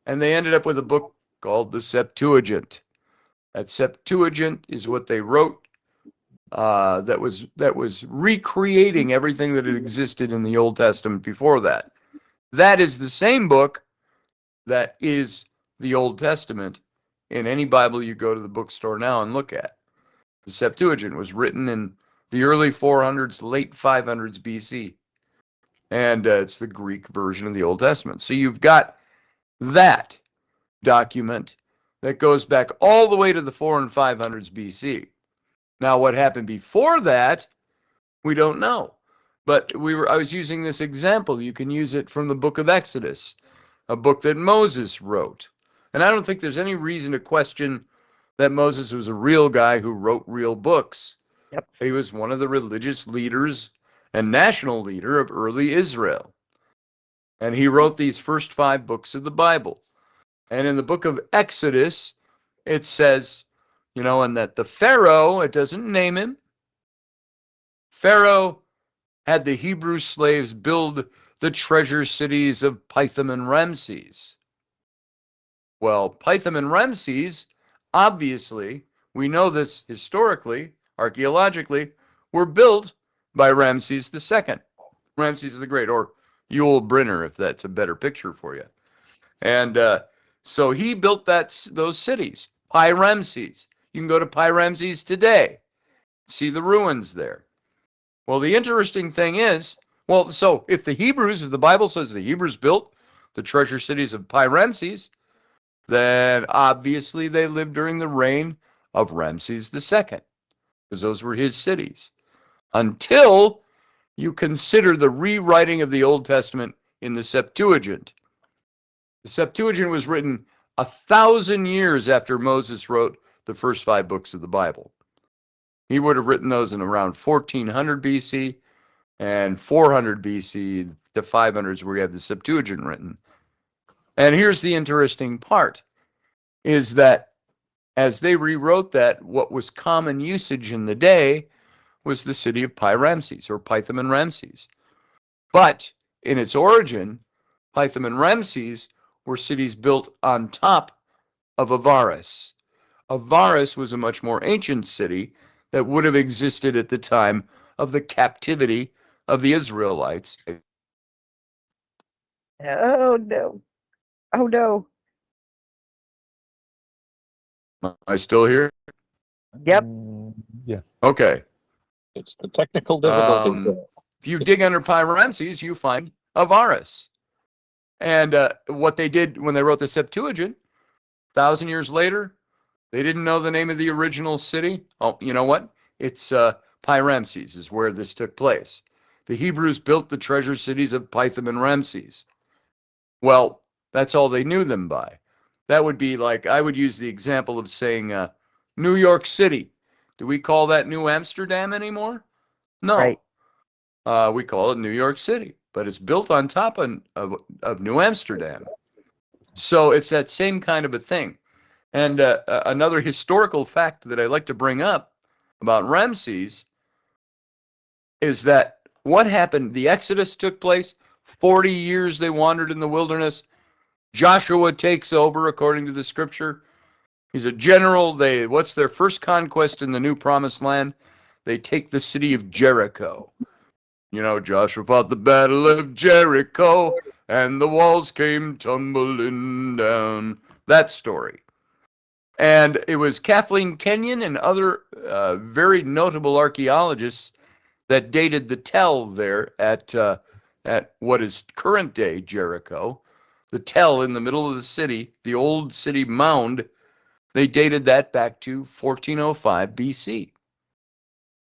and they ended up with a book called the Septuagint. That Septuagint is what they wrote that was recreating everything that had existed in the Old Testament before that. That is the same book that is the Old Testament in any Bible you go to the bookstore now and look at. The Septuagint was written in the early 400s, late 500s BC. And it's the Greek version of the Old Testament. So you've got that document that goes back all the way to the 400s and 500s BC. Now, what happened before that, we don't know. But I was using this example. You can use it from the book of Exodus, a book that Moses wrote. And I don't think there's any reason to question that Moses was a real guy who wrote real books. Yep. He was one of the religious leaders and national leader of early Israel. And he wrote these first 5 books of the Bible. And in the book of Exodus, it says, and that the Pharaoh, it doesn't name him, Pharaoh had the Hebrew slaves build the treasure cities of Pithom and Ramses. Well, Pithom and Ramses, obviously, we know this historically, archaeologically, were built by Ramses II, Ramses the Great, or Yul Brynner, if that's a better picture for you. And so he built those cities, Pi Ramses. You can go to Pi Ramses today, see the ruins there. Well, the interesting thing is, so if the Bible says the Hebrews built the treasure cities of Pi Ramses, then obviously they lived during the reign of Ramses II, because those were his cities. Until you consider the rewriting of the Old Testament in the Septuagint. The Septuagint was written 1,000 years after Moses wrote the first 5 books of the Bible. He would have written those in around 1400 BC, and 400 BC to 500 is where you have the Septuagint written. And here's the interesting part, is that as they rewrote that, what was common usage in the day was the city of Pi Ramses, or Pithom and Ramses. But in its origin, Pithom and Ramses were cities built on top of Avaris. Avaris was a much more ancient city that would have existed at the time of the captivity of the Israelites. Oh, no. Oh, no. Am I still here? Yep. Yes. Okay. It's the technical difficulty. If you dig under Pi Ramses, you find Avaris. And what they did when they wrote the Septuagint, 1,000 years later, they didn't know the name of the original city. Oh, you know what? It's Pi Ramses is where this took place. The Hebrews built the treasure cities of Pithom and Ramses. Well, that's all they knew them by. That would be like, I would use the example of saying New York City. Do we call that New Amsterdam anymore? No. Right. We call it New York City, but it's built on top of New Amsterdam. So it's that same kind of a thing. And another historical fact that I like to bring up about Ramses is that what happened, the Exodus took place, 40 years they wandered in the wilderness. Joshua takes over, according to the scripture. He's a general. What's their first conquest in the new promised land? They take the city of Jericho. Joshua fought the battle of Jericho, and the walls came tumbling down. That story. And it was Kathleen Kenyon and other very notable archaeologists that dated the tell there at what is current day Jericho. The tell in the middle of the city, the old city mound, they dated that back to 1405 BC.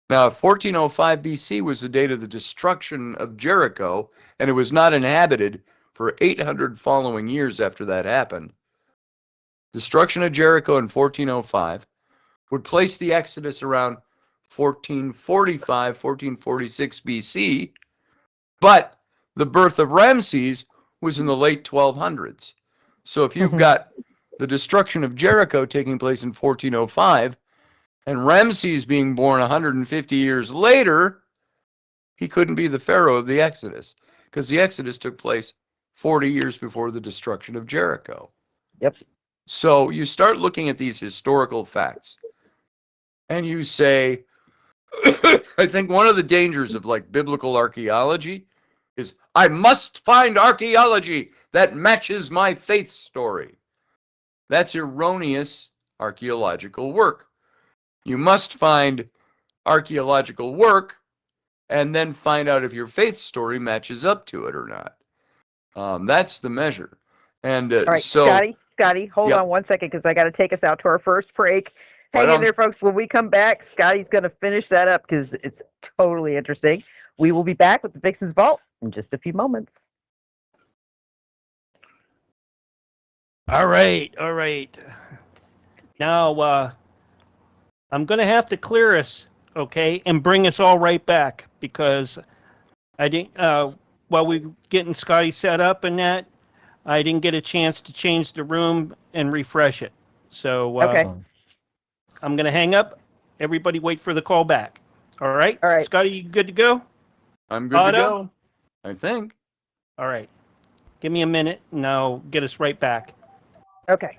Now, 1405 BC was the date of the destruction of Jericho, and it was not inhabited for 800 following years after that happened. Destruction of Jericho in 1405 would place the Exodus around 1445, 1446 BC, but the birth of Ramses was in the late 1200s. So if you've got the destruction of Jericho taking place in 1405, and Ramses being born 150 years later, he couldn't be the Pharaoh of the Exodus, because the Exodus took place 40 years before the destruction of Jericho. Yep. So you start looking at these historical facts, and you say, I think one of the dangers of biblical archaeology is I must find archaeology that matches my faith story. That's erroneous archaeological work. You must find archaeological work and then find out if your faith story matches up to it or not. That's the measure. And all right, so, Scotty, hold on 1 second, because I got to take us out to our first break. Hang in there, folks. When we come back, Scotty's going to finish that up because it's totally interesting. We will be back with the Vixen's Vault in just a few moments. All right. Now, I'm going to have to clear us, okay, and bring us all right back, because I didn't, while we getting Scotty set up and that, I didn't get a chance to change the room and refresh it. So, okay. I'm going to hang up. Everybody wait for the call back. All right? All right. Scotty, you good to go? I'm good Otto? to go. I think. All right. Give me a minute, and I'll get us right back. Okay.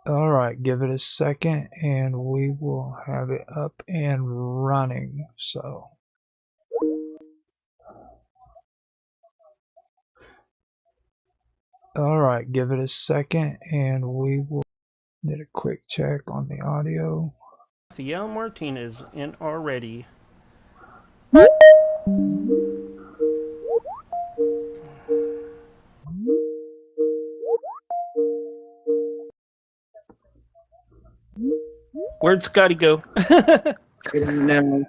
All right, give it a second and we will have it up and running. So, all right, give it a second and we will get a quick check on the audio. Thiel Martinez in already. Where'd Scotty go? No.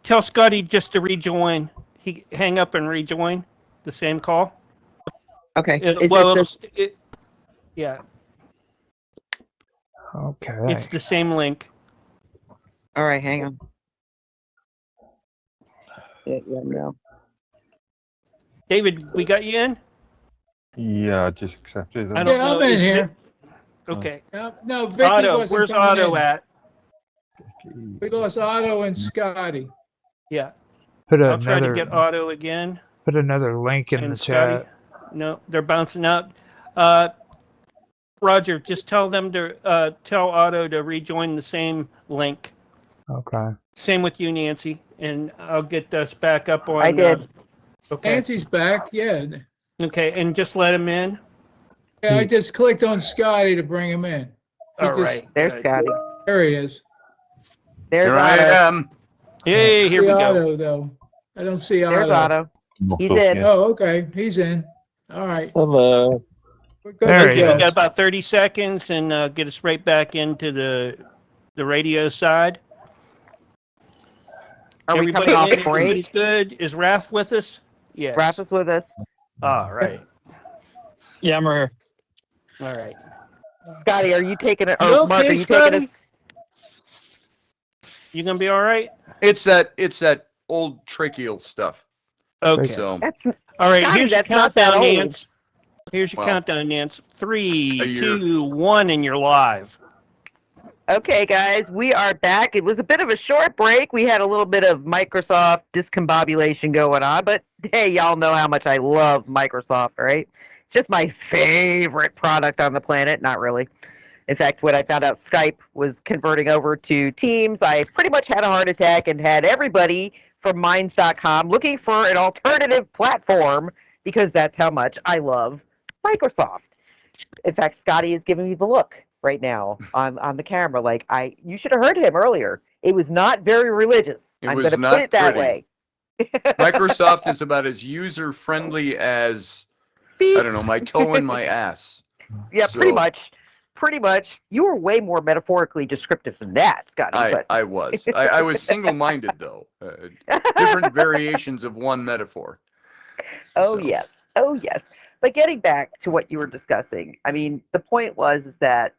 Tell Scotty just to rejoin. He hang up and rejoin the same call. Okay. Yeah. Okay. It's the same link. All right, hang on. Yeah, no. David, we got you in? Yeah, I just accepted I it. don't Yeah, know. I'm in here. Okay. No, Vicky Otto, wasn't where's coming Otto in. at? We lost Otto and Scotty. Yeah. Put I'll try to another get Otto again. put another link in And the Scotty. chat. No, they're bouncing out. Roger, just tell them to tell Otto to rejoin the same link. Okay. Same with you, Nancy, and I'll get us back up on. I did. Okay. Nancy's back. Yeah. Okay, and just let him in. Yeah, I just clicked on Scotty to bring him in. All right. There's Scotty. There he is. There's Here Otto. I am. Hey, here we go. Otto, though. I don't see Otto. There's Otto. He's in. Oh, okay. He's in. All right. Hello. We're good There to he go. We got about 30 seconds, and get us right back into the radio side. Are we Everybody coming off in? break? Everybody's good. Is Raph with us? Yes. Raph is with us. All right. Yeah, I'm right here. All right. Scotty, are you taking it? You Or Mark, okay, are you taking Scotty? us? You gonna be all right? It's that old tracheal stuff. Okay. So That's All right. Scotty, Here's your that's not that countdown, old. Nance. Here's your Well, countdown, Nance. 3, a year. 2, 1, and you're live. Okay, guys, we are back. It was a bit of a short break. We had a little bit of Microsoft discombobulation going on, but hey, y'all know how much I love Microsoft, right? It's just my favorite product on the planet. Not really. In fact, when I found out Skype was converting over to Teams, I pretty much had a heart attack and had everybody from Minds.com looking for an alternative platform because that's how much I love Microsoft. In fact, Scotty is giving me the look right now on the camera. Like, you should have heard him earlier. It was not very religious. It I'm was going to not put it that pretty. way. Microsoft is about as user friendly as I don't know, my toe in my ass. Yeah, pretty So- much. Pretty much. You were way more metaphorically descriptive than that, Scotty. but I was. I was single-minded though. Different variations of one metaphor. Oh, So- yes. Oh, yes. But getting back to what you were discussing, I mean, the point is that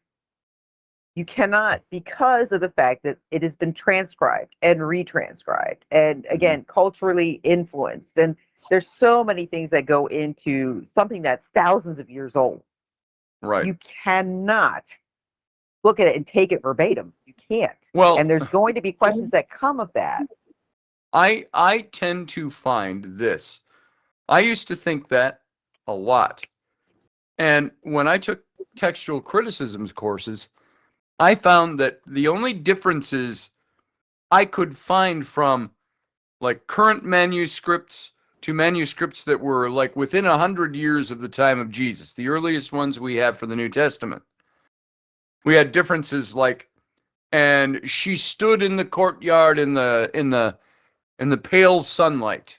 you cannot, because of the fact that it has been transcribed and retranscribed, and again, culturally influenced, and there's so many things that go into something that's thousands of years old. Right. You cannot look at it and take it verbatim. You can't. Well- and there's going to be questions that come of that. I tend to find this. I used to think that a lot. And when I took textual criticisms courses, I found that the only differences I could find from like current manuscripts to manuscripts that were like within 100 years of the time of Jesus, the earliest ones we have for the New Testament, we had differences like, and she stood in the courtyard in the pale sunlight.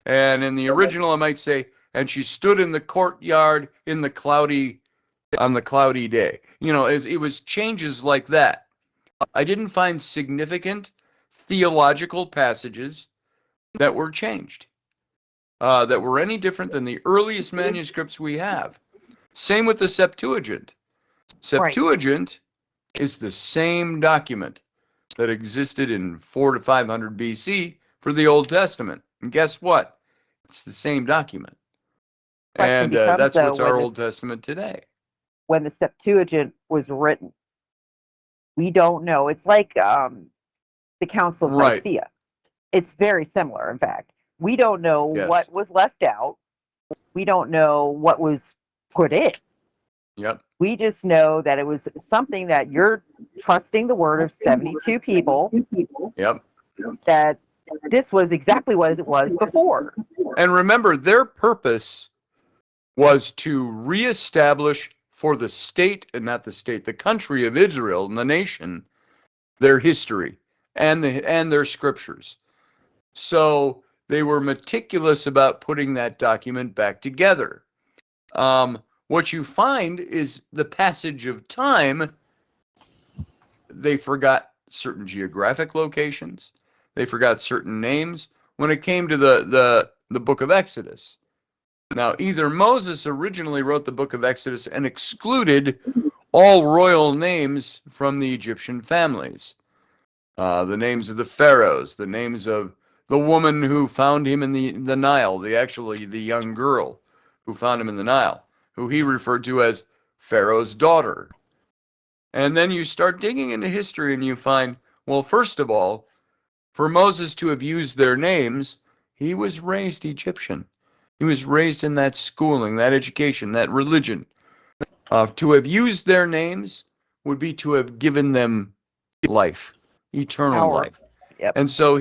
And in the original, I might say, and she stood in the courtyard on the cloudy day. You know, it was changes like that. I didn't find significant theological passages that were changed, that were any different than the earliest manuscripts we have. Same with the Septuagint. Septuagint is the same document that existed in 400 to 500 BC for the Old Testament. And guess what? It's the same document. Question becomes, that's though, what's our Old Testament today. When the Septuagint was written, we don't know. It's like the Council of Nicaea. It's very similar, in fact. We don't know what was left out. We don't know what was put in. Yep. We just know that it was something that you're trusting the word of 72 people. Yep. That this was exactly what it was before. And remember, their purpose was to reestablish for the state, and not the state, the country of Israel and the nation, their history and their scriptures. So they were meticulous about putting that document back together. What you find is the passage of time, they forgot certain geographic locations. They forgot certain names when it came to the book of Exodus. Now, either Moses originally wrote the book of Exodus and excluded all royal names from the Egyptian families. The names of the pharaohs, the names of the woman who found him in the Nile, the young girl who found him in the Nile, who he referred to as Pharaoh's daughter. And then you start digging into history and you find, well, first of all, for Moses to have used their names, he was raised Egyptian. He was raised in that schooling, that education, that religion. To have used their names would be to have given them life, eternal life. Yep. And so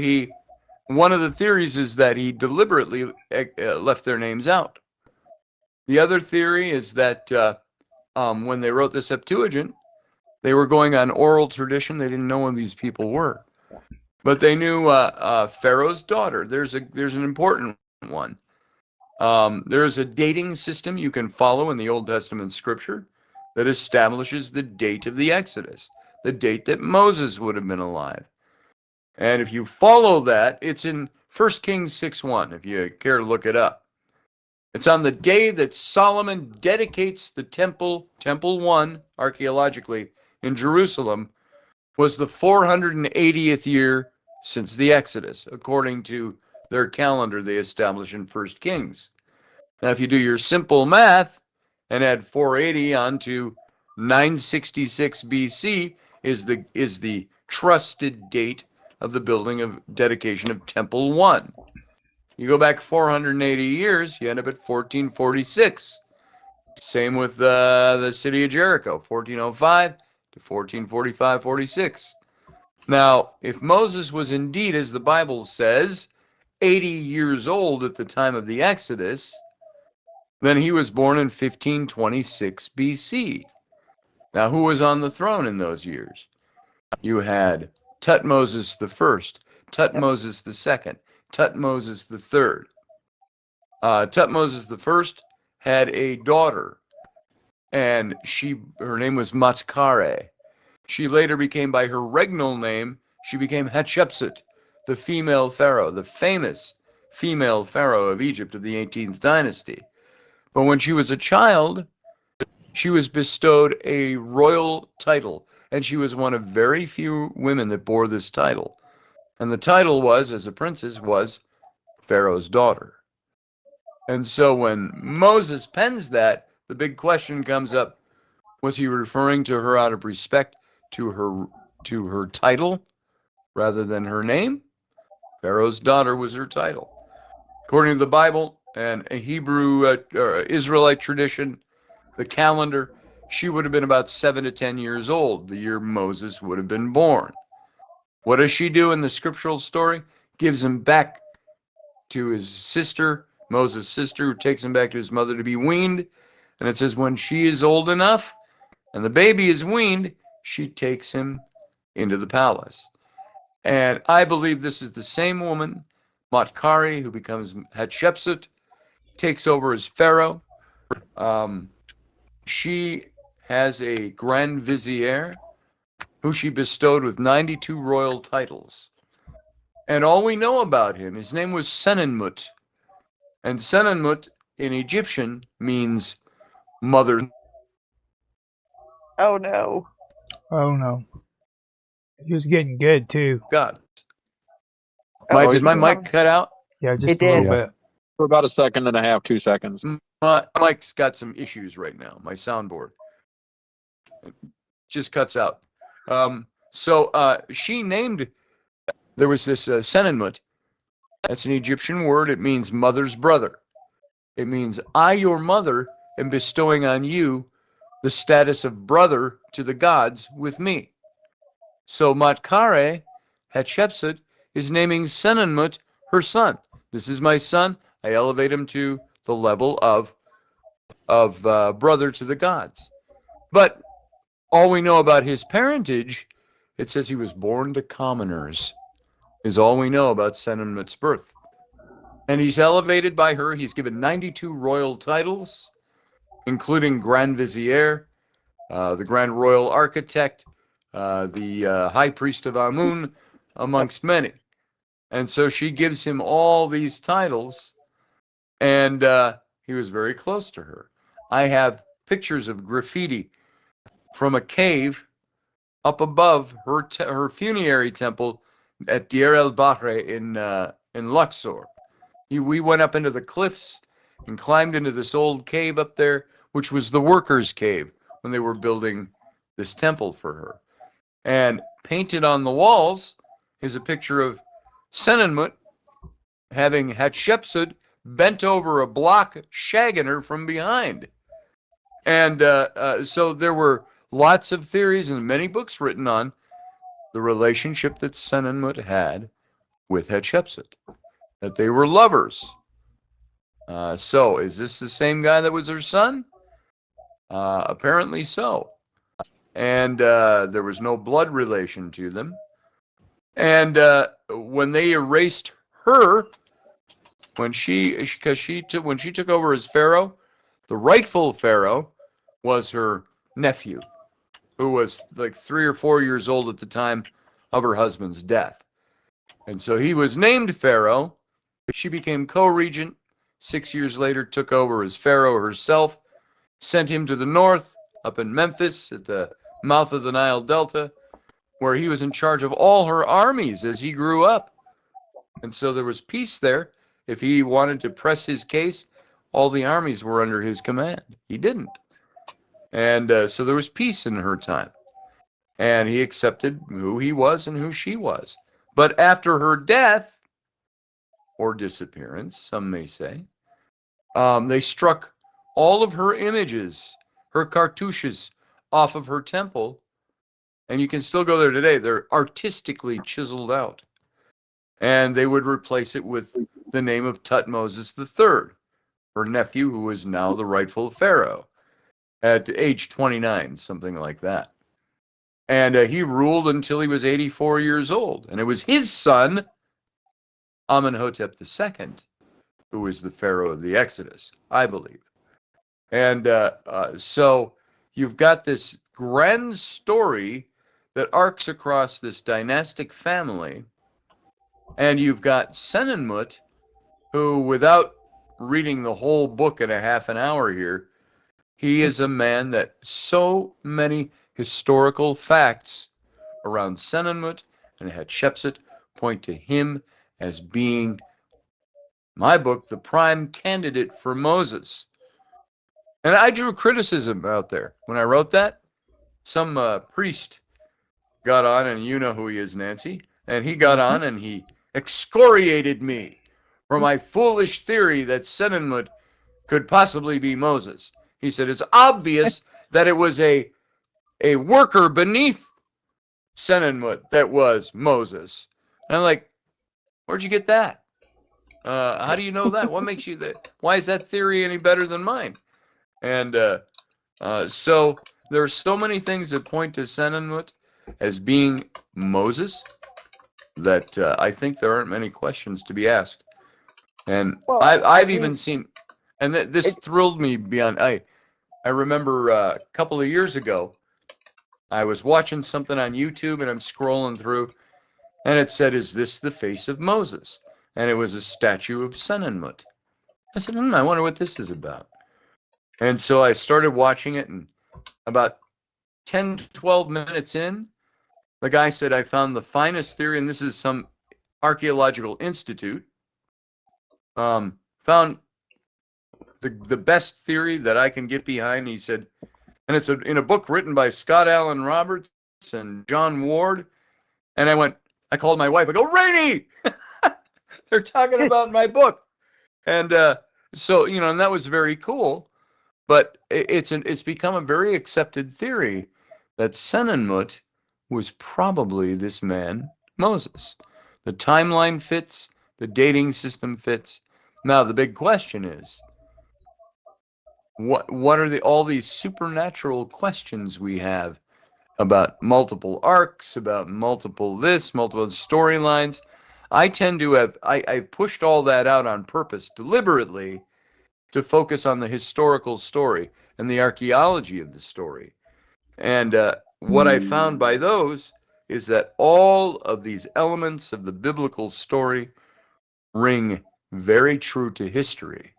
one of the theories is that he deliberately left their names out. The other theory is that when they wrote the Septuagint, they were going on oral tradition. They didn't know who these people were. But they knew Pharaoh's daughter. There's an important one. There's a dating system you can follow in the Old Testament scripture that establishes the date of the Exodus, the date that Moses would have been alive. And if you follow that, it's in 1 Kings 6:1, if you care to look it up. It's on the day that Solomon dedicates the temple, Temple 1, archaeologically, in Jerusalem, was the 480th year since the Exodus, according to their calendar they established in 1 Kings. Now, if you do your simple math and add 480 onto 966 BC is the trusted date of the building of dedication of Temple 1. You go back 480 years, you end up at 1446. Same with the city of Jericho, 1405 to 1445-46. Now, if Moses was indeed, as the Bible says, 80 years old at the time of the Exodus, then he was born in 1526 BC. Now, who was on the throne in those years? You had Tutmosis the First, Tutmosis the Second, Tutmosis the Third. Tutmosis the First had a daughter, and her name was Matkare. She later became, by her regnal name, she became Hatshepsut, the female pharaoh, the famous female pharaoh of Egypt of the 18th dynasty. But when she was a child, she was bestowed a royal title, and she was one of very few women that bore this title. And the title was, as a princess, was Pharaoh's daughter. And so when Moses pens that, the big question comes up, was he referring to her out of respect to her title rather than her name? Pharaoh's daughter was her title. According to the Bible and a Hebrew Israelite tradition, the calendar, she would have been about 7 to 10 years old the year Moses would have been born. What does she do in the scriptural story? Gives him back to his sister, Moses' sister, who takes him back to his mother to be weaned. And it says when she is old enough and the baby is weaned, she takes him into the palace. And I believe this is the same woman, Matkari, who becomes Hatshepsut, takes over as pharaoh. She has a grand vizier who she bestowed with 92 royal titles. And all we know about him, his name was Senenmut. And Senenmut in Egyptian means mother. Oh no. Oh no. He was getting good too. God. Did my mic cut out? Yeah, just a little bit. For about a second and a half, 2 seconds. My mic's got some issues right now. My soundboard it just cuts out. So she named. There was this Senenmut. That's an Egyptian word. It means mother's brother. It means I, your mother, am bestowing on you the status of brother to the gods with me. So Matkare Hatshepsut is naming Senenmut her son. This is my son. I elevate him to the level of brother to the gods. But all we know about his parentage, it says he was born to commoners, is all we know about Senenmut's birth. And he's elevated by her. He's given 92 royal titles, including Grand Vizier, the Grand Royal Architect, the High Priest of Amun, amongst many. And so she gives him all these titles, and he was very close to her. I have pictures of graffiti from a cave up above her funerary temple at Deir el Bahre in Luxor. We went up into the cliffs and climbed into this old cave up there, which was the workers' cave when they were building this temple for her. And painted on the walls is a picture of Senenmut having Hatshepsut bent over a block, shagging her from behind. And so there were lots of theories and many books written on the relationship that Senenmut had with Hatshepsut, that they were lovers. So is this the same guy that was her son? Apparently so. And there was no blood relation to them. And when they erased her, when she took over as pharaoh, the rightful pharaoh was her nephew, who was like 3 or 4 years old at the time of her husband's death. And so he was named pharaoh. She became co-regent. 6 years later, took over as pharaoh herself, sent him to the north, up in Memphis at the mouth of the Nile Delta, where he was in charge of all her armies as he grew up. And so there was peace there. If he wanted to press his case, all the armies were under his command. He didn't. And so there was peace in her time. And he accepted who he was and who she was. But after her death, or disappearance, some may say, they struck all of her images, her cartouches, off of her temple. And you can still go there today. They're artistically chiseled out. And they would replace it with the name of Tutmosis III, her nephew, who is now the rightful pharaoh, at age 29, something like that. And he ruled until he was 84 years old. And it was his son, Amenhotep II, who was the pharaoh of the Exodus, I believe. And so you've got this grand story that arcs across this dynastic family. And you've got Senenmut, who, without reading the whole book in a half an hour here, he is a man that so many historical facts around Senenmut and Hatshepsut point to him as being, my book, the prime candidate for Moses. And I drew criticism out there when I wrote that. Some priest got on, and you know who he is, Nancy, and he got on and he excoriated me for my foolish theory that Senenmut could possibly be Moses. He said, it's obvious that it was a worker beneath Senenmut that was Moses. And I'm like, where'd you get that? How do you know that? What makes you that? Why is that theory any better than mine? And so there are so many things that point to Senenmut as being Moses that I think there aren't many questions to be asked. And I've even seen, and this thrilled me beyond. I remember a couple of years ago, I was watching something on YouTube and I'm scrolling through, and it said, "Is this the face of Moses?" And it was a statue of Senenmut. I said, I wonder what this is about. And so I started watching it, and about 10 to 12 minutes in, the guy said, I found the finest theory, and this is some archaeological institute, found the best theory that I can get behind. He said, and it's in a book written by Scott Allen Roberts and John Ward. And I called my wife. I go, Rainey, they're talking about my book. And so, and that was very cool. But it's become a very accepted theory that Senenmut was probably this man, Moses. The timeline fits, the dating system fits. Now the big question is, what are all these supernatural questions we have about multiple arcs, about multiple storylines? I tend to have I pushed all that out on purpose, deliberately, to focus on the historical story and the archaeology of the story. And what I found by those is that all of these elements of the biblical story ring very true to history.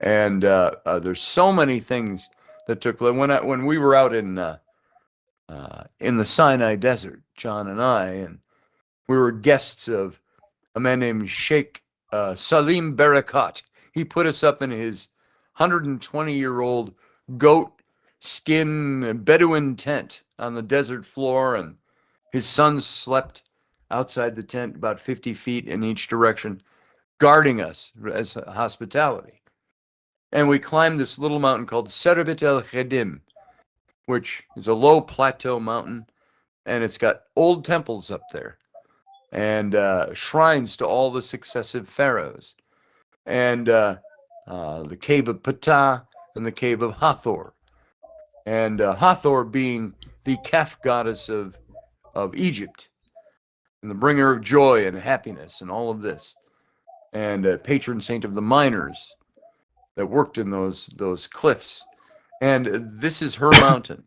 And there's so many things that took place. When we were out in the Sinai Desert, John and I, and we were guests of a man named Sheikh Salim Barakat. He put us up in his 120-year-old goat skin Bedouin tent on the desert floor, and his sons slept outside the tent about 50 feet in each direction, guarding us as hospitality. And we climbed this little mountain called Serbet el Khedim, which is a low plateau mountain, and it's got old temples up there and shrines to all the successive pharaohs, and the cave of Ptah and the cave of Hathor, and Hathor being the calf goddess of Egypt and the bringer of joy and happiness and all of this, and patron saint of the miners that worked in those cliffs. And this is her mountain,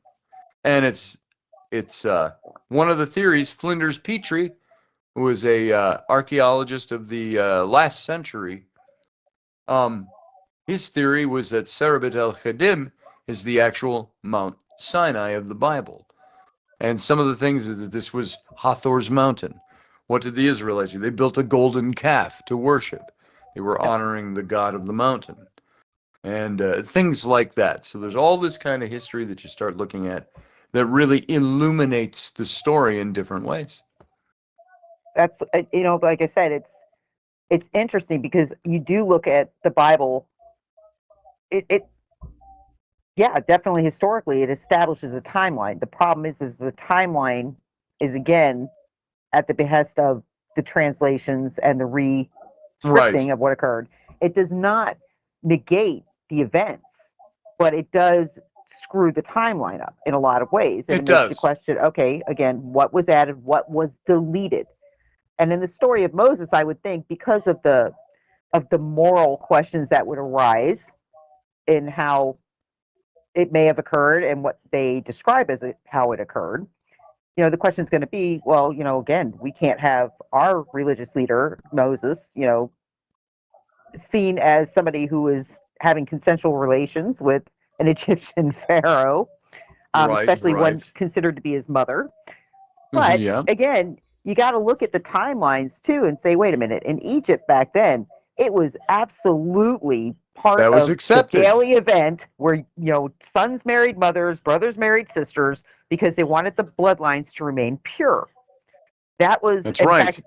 and it's one of the theories. Flinders Petrie, who was a archaeologist of the last century, his theory was that Serbet el Khedim is the actual Mount Sinai of the Bible. And some of the things is that this was Hathor's mountain. What did the Israelites do? They built a golden calf to worship. They were honoring the god of the mountain. And things like that. So there's all this kind of history that you start looking at that really illuminates the story in different ways. That's, like I said, it's interesting because you do look at the Bible. Yeah, definitely historically, it establishes a timeline. The problem is the timeline is, again, at the behest of the translations and the re-scripting of what occurred. It does not negate the events, but it does screw the timeline up in a lot of ways. And it makes you question, okay, again, what was added, what was deleted? And in the story of Moses, I would think because of the moral questions that would arise in how it may have occurred and what they describe as how it occurred, the question is going to be, well, again, we can't have our religious leader, Moses, seen as somebody who is having consensual relations with an Egyptian pharaoh, especially one considered to be his mother. But again, you got to look at the timelines too and say, wait a minute, in Egypt back then, it was absolutely part of the daily event where, sons married mothers, brothers married sisters, because they wanted the bloodlines to remain pure. That was, in fact,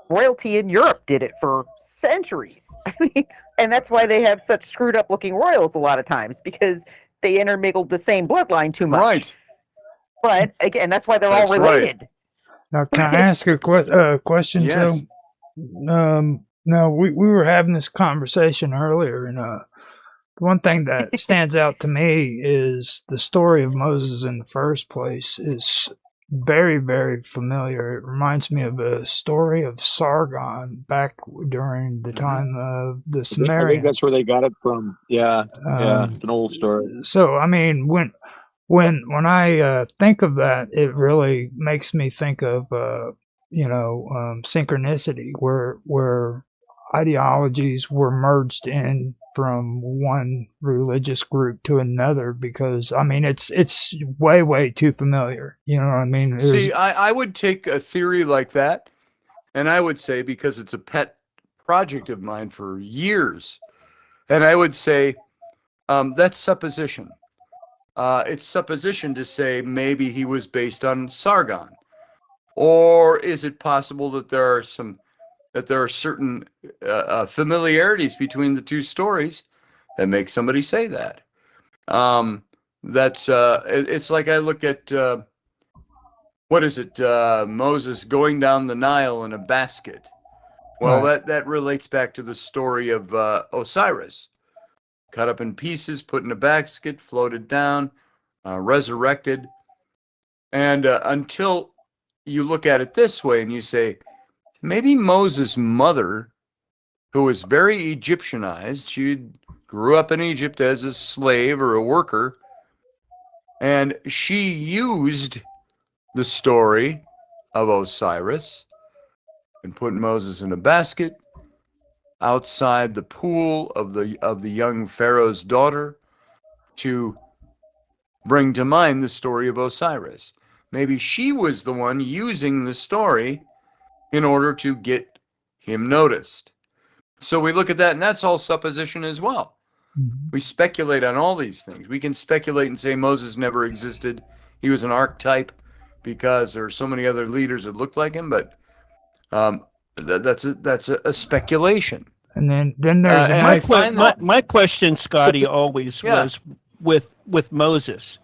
royalty in Europe did it for centuries. And that's why they have such screwed up looking royals a lot of times, because they intermingled the same bloodline too much. Right. But again, that's why they're all related. Now, can I ask a question? Yes. So, now we were having this conversation earlier, and one thing that stands out to me is the story of Moses in the first place is very, very familiar. It reminds me of a story of Sargon back during the time of the Sumerians. I think that's where they got it from. Yeah, it's an old story. So, I mean, when I think of that, it really makes me think of synchronicity, where ideologies were merged in from one religious group to another, because I mean it's way too familiar. You know what I mean? See, I would take a theory like that, and I would say, because it's a pet project of mine for years, And I would say that's supposition. It's supposition to say maybe he was based on Sargon, or is it possible that there are certain familiarities between the two stories that make somebody say that? It's like I look at what is it? Moses going down the Nile in a basket. Well, Right. that relates back to the story of Osiris, cut up in pieces, put in a basket, floated down, resurrected. And until you look at it this way and you say, maybe Moses' mother, who was very Egyptianized, she grew up in Egypt as a slave or a worker, and she used the story of Osiris and put Moses in a basket outside the pool of the young Pharaoh's daughter to bring to mind the story of Osiris. Maybe she was the one using the story in order to get him noticed. So we look at that, and that's all supposition as well. We speculate on all these things. We can speculate and say Moses never existed. He was an archetype because there are so many other leaders that looked like him, but that's a speculation. And then there's my question, Scotty, always was with Moses.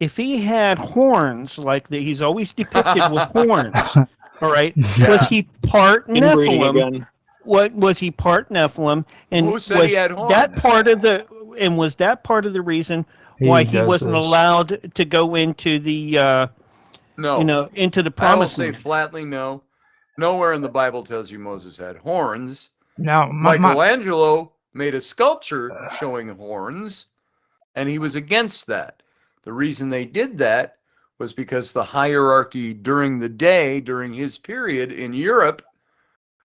If he had horns like he's always depicted with horns, all right, was he part Nephilim? What was he part Nephilim? And who said he had horns? Was that part of the reason why he wasn't allowed to go into the no, into the I will promised say land? flatly no. Nowhere in the Bible tells you Moses had horns. Now, Michelangelo made a sculpture showing horns, and he was against that. The reason they did that was because the hierarchy during the day, during his period in Europe,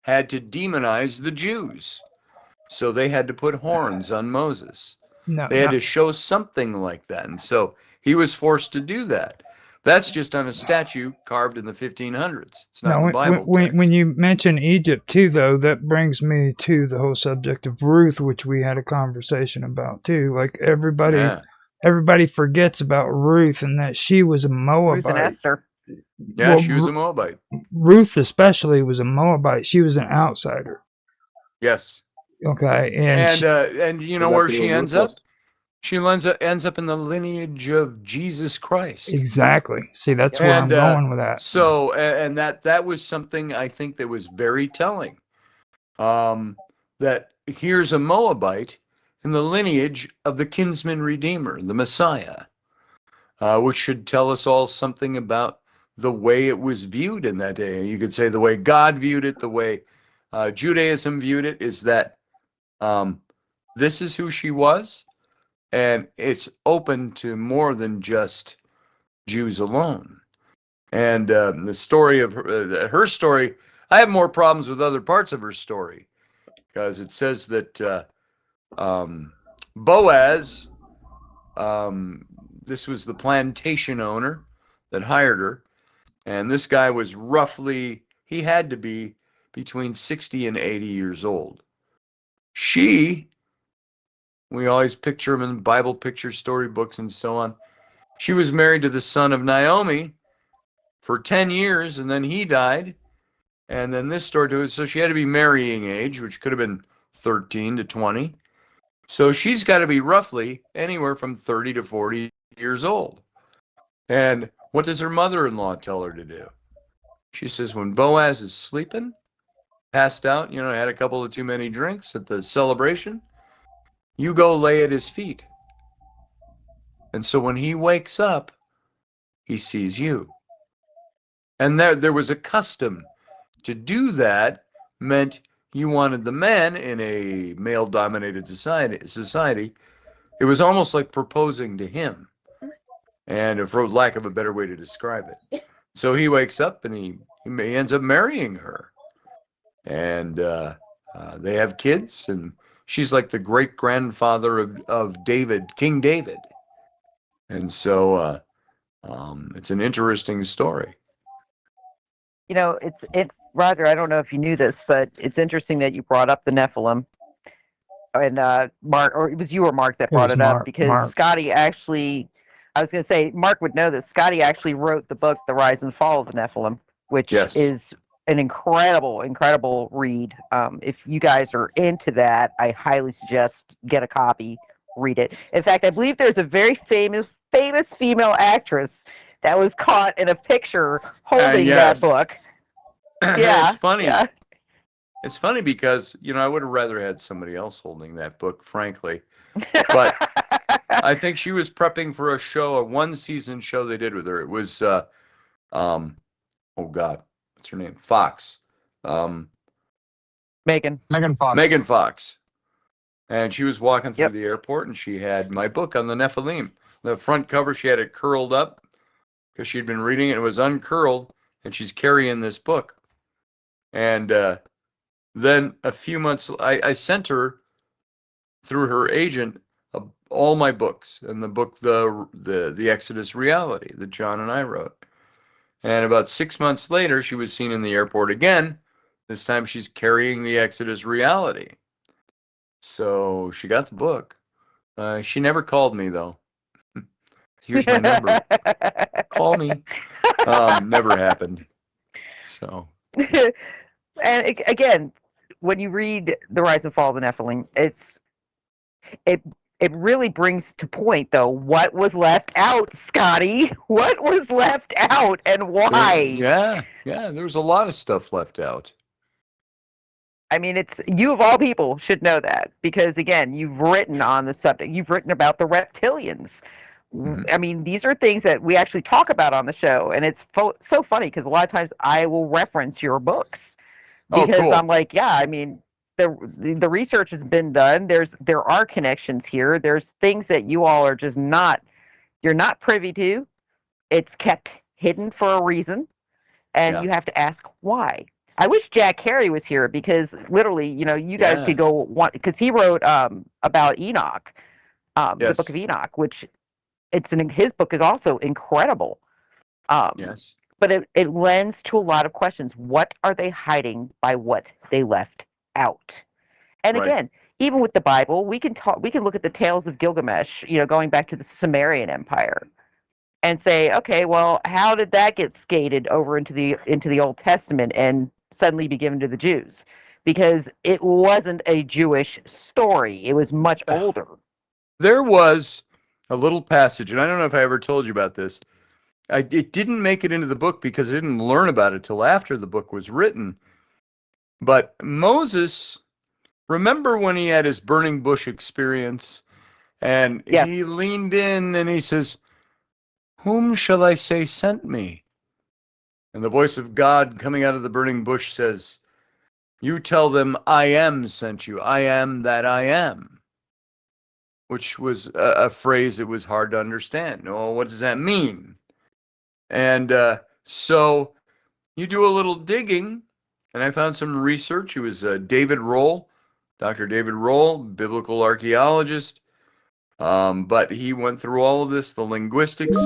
had to demonize the Jews. So they had to put horns on Moses. They had to show something like that. And so he was forced to do that. That's just on a statue carved in the 1500s. It's not in the Bible. When you mention Egypt, too, though, that brings me to the whole subject of Ruth, which we had a conversation about, too. Like, everybody forgets about Ruth and that she was a Moabite. Ruth and Esther. Yeah, she was a Moabite. Ruth especially was a Moabite. She was an outsider. Yes. Okay. And you know where she ends up? She ends up in the lineage of Jesus Christ. Exactly. See, that's where I'm going with that. So, and that was something I think that was very telling. That here's a Moabite in the lineage of the kinsman redeemer, the Messiah, which should tell us all something about the way it was viewed in that day. You could say the way God viewed it, the way Judaism viewed it, is that this is who she was, and it's open to more than just Jews alone. And the story of her story, I have more problems with other parts of her story, because it says that Boaz, this was the plantation owner that hired her, and this guy was he had to be between 60 and 80 years old. We always picture him in Bible picture storybooks and so on. She was married to the son of Naomi for 10 years, and then he died. And then this story to it, so she had to be marrying age, which could have been 13 to 20. So she's got to be roughly anywhere from 30 to 40 years old. And what does her mother-in-law tell her to do? She says, when Boaz is sleeping, passed out, had a couple of too many drinks at the celebration, you go lay at his feet. And so when he wakes up, he sees you. And there was a custom to do that, meant you wanted the men in a male-dominated society. It was almost like proposing to him, and for lack of a better way to describe it. So he wakes up and he ends up marrying her, and they have kids, and she's like the great-grandfather of David, King David. And so it's an interesting story. Roger, I don't know if you knew this, but it's interesting that you brought up the Nephilim. and Mark, or it was you or Mark that It brought was it up Mark. because Mark. Scotty actually, I was going to say, Mark would know this. Scotty actually wrote the book, The Rise and Fall of the Nephilim, which Yes. is an incredible read. If you guys are into that, I highly suggest get a copy, read it. In fact, I believe there's a very famous female actress that was caught in a picture holding yes. that book. It's funny. Yeah. It's funny because, I would have rather had somebody else holding that book, frankly. But I think she was prepping for a show, a one-season show they did with her. It was, oh God, what's her name? Fox. Megan Fox. Megan Fox. And she was walking through the airport, and she had my book on the Nephilim. The front cover, she had it curled up because she'd been reading it. It was uncurled, and she's carrying this book. And then a few months, I sent her through her agent all my books, and the book the Exodus Reality that John and I wrote. And about 6 months later, she was seen in the airport again. This time she's carrying the Exodus Reality. So she got the book. She never called me, though. Here's my number. Call me. Never happened. So. And again, when you read The Rise and Fall of the Nephilim, it really brings to point, though, what was left out, Scotty. What was left out and why? There was a lot of stuff left out. I mean, you of all people should know that because, again, you've written on the subject. You've written about the reptilians. Mm-hmm. I mean, these are things that we actually talk about on the show, and it's so funny because a lot of times I will reference your books because cool. I'm like, yeah, I mean, the research has been done. There are connections here. There's things that you all are just you're not privy to. It's kept hidden for a reason, and you have to ask why. I wish Jack Carey was here because literally, you guys could go because he wrote about Enoch, the Book of Enoch, which his book is also incredible. Yes. But it lends to a lot of questions. What are they hiding by what they left out? And again, even with the Bible, we can look at the tales of Gilgamesh, going back to the Sumerian Empire, and say, okay, well, how did that get skated over into the Old Testament and suddenly be given to the Jews? Because it wasn't a Jewish story. It was much older. There was a little passage, and I don't know if I ever told you about this. It didn't make it into the book because I didn't learn about it till after the book was written. But Moses, remember when he had his burning bush experience, and he leaned in and he says, "Whom shall I say sent me?" And the voice of God coming out of the burning bush says, "You tell them I am sent you. I am that I am." Which was a phrase that was hard to understand. Well, what does that mean? And so you do a little digging, and I found some research. It was David Roll, Dr. David Roll, biblical archaeologist. But he went through all of this, the linguistics.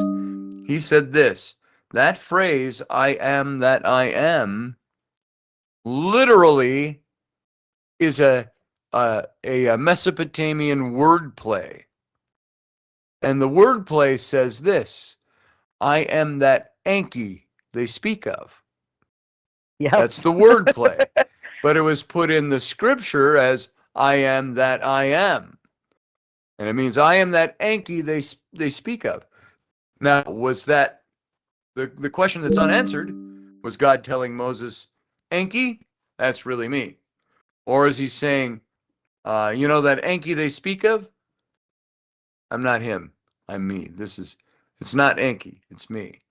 He said this, that phrase, "I am that I am," literally is a Mesopotamian wordplay. And the wordplay says this, "I am that Enki they speak of." Yep. That's the wordplay. But it was put in the scripture as, "I am that I am." And it means, I am that Enki they speak of. Now, was that, the question that's unanswered, was God telling Moses, "Enki, that's really me"? Or is he saying, that Enki they speak of? I'm not him. I'm me. It's not Enki. It's me.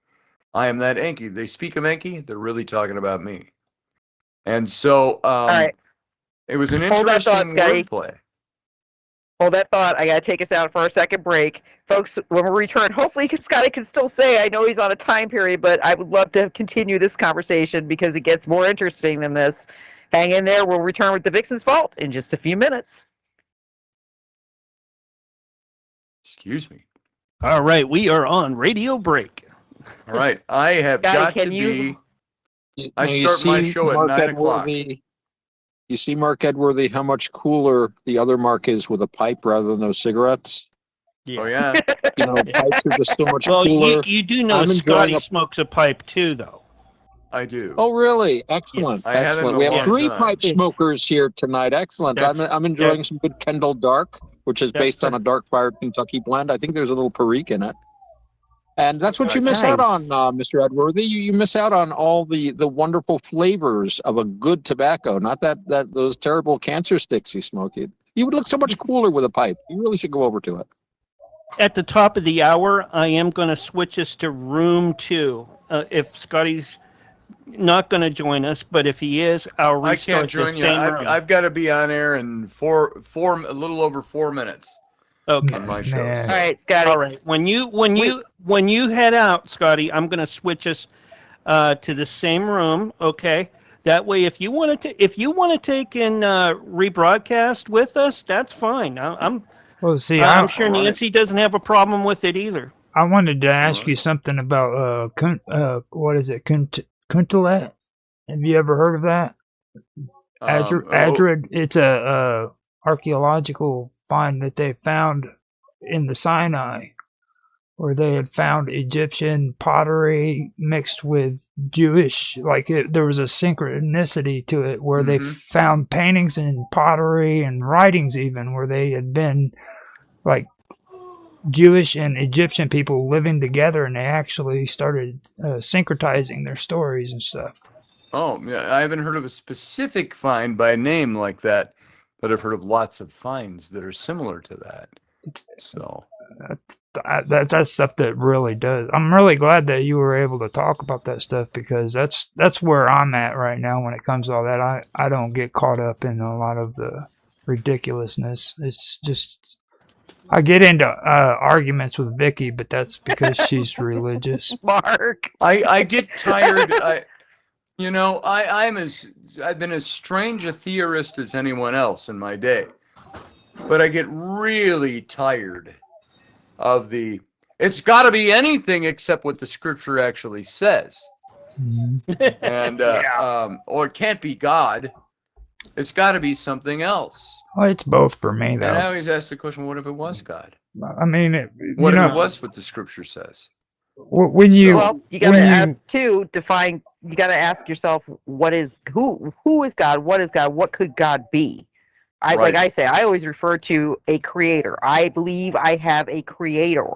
I am that Enki. They speak of Enki. They're really talking about me. And so, all right. It was an Hold that thought, interesting Scotty. wordplay. Hold that thought. I got to take us out for our second break. Folks, when we return, hopefully Scotty can still say, I know he's on a time period, but I would love to continue this conversation because it gets more interesting than this. Hang in there. We'll return with the Vixen's Vault in just a few minutes. Excuse me. All right, we are on radio break. All right, I have Scotty, got to be. I start my show at 9 o'clock. You You see, Mark Edworthy, how much cooler the other Mark is with a pipe rather than those cigarettes. Oh yeah. You know, pipes are just so much Well, cooler. you do know I'm enjoying Scotty a smokes a pipe too, though. I do. Oh, really? Excellent. Yes. I haven't Excellent. in We a have long three time. pipe smokers here tonight. Excellent. I'm enjoying some good Kendall Dark, which is based on a dark fired Kentucky blend. I think there's a little Perique in it. And that's what you miss out on, Mr. Edworthy. You miss out on all the wonderful flavors of a good tobacco, not those terrible cancer sticks you smoke. You would look so much cooler with a pipe. You really should go over to it. At the top of the hour, I am going to switch us to room 2. If Scotty's not going to join us, but if he is, I'll I restart can't join the you. same room. I've got to be on air in a little over 4 minutes. Okay. On my show. All right, Scotty. All right. When you head out, Scotty, I'm going to switch us to the same room. Okay. That way, if you want to take and rebroadcast with us, that's fine. I'm sure Nancy doesn't have a problem with it either. I wanted to ask you something about what is it, Kuntalet? Have you ever heard of that? Adrid. It's a archaeological find that they found in the Sinai, where they had found Egyptian pottery mixed with Jewish. There was a synchronicity to it, where they found paintings and pottery and writings even where they had been like Jewish and Egyptian people living together, and they actually started syncretizing their stories and stuff. Oh, yeah, I haven't heard of a specific find by name like that, but I've heard of lots of finds that are similar to that. So that's stuff that really does. I'm really glad that you were able to talk about that stuff, because that's where I'm at right now when it comes to all that. I don't get caught up in a lot of the ridiculousness. It's just I get into arguments with Vicky, but that's because she's religious. Mark, I get tired. I've been as strange a theorist as anyone else in my day, but I get really tired of it's got to be anything except what the scripture actually says. And or it can't be God. It's got to be something else. Well, it's both for me, though. And I always ask the question, what if it was God? I mean, what if it was what the scripture says? When you got to ask too. Define. You got to ask yourself, what is who is God? What is God? What could God be? Like I say, I always refer to a creator. I believe I have a creator.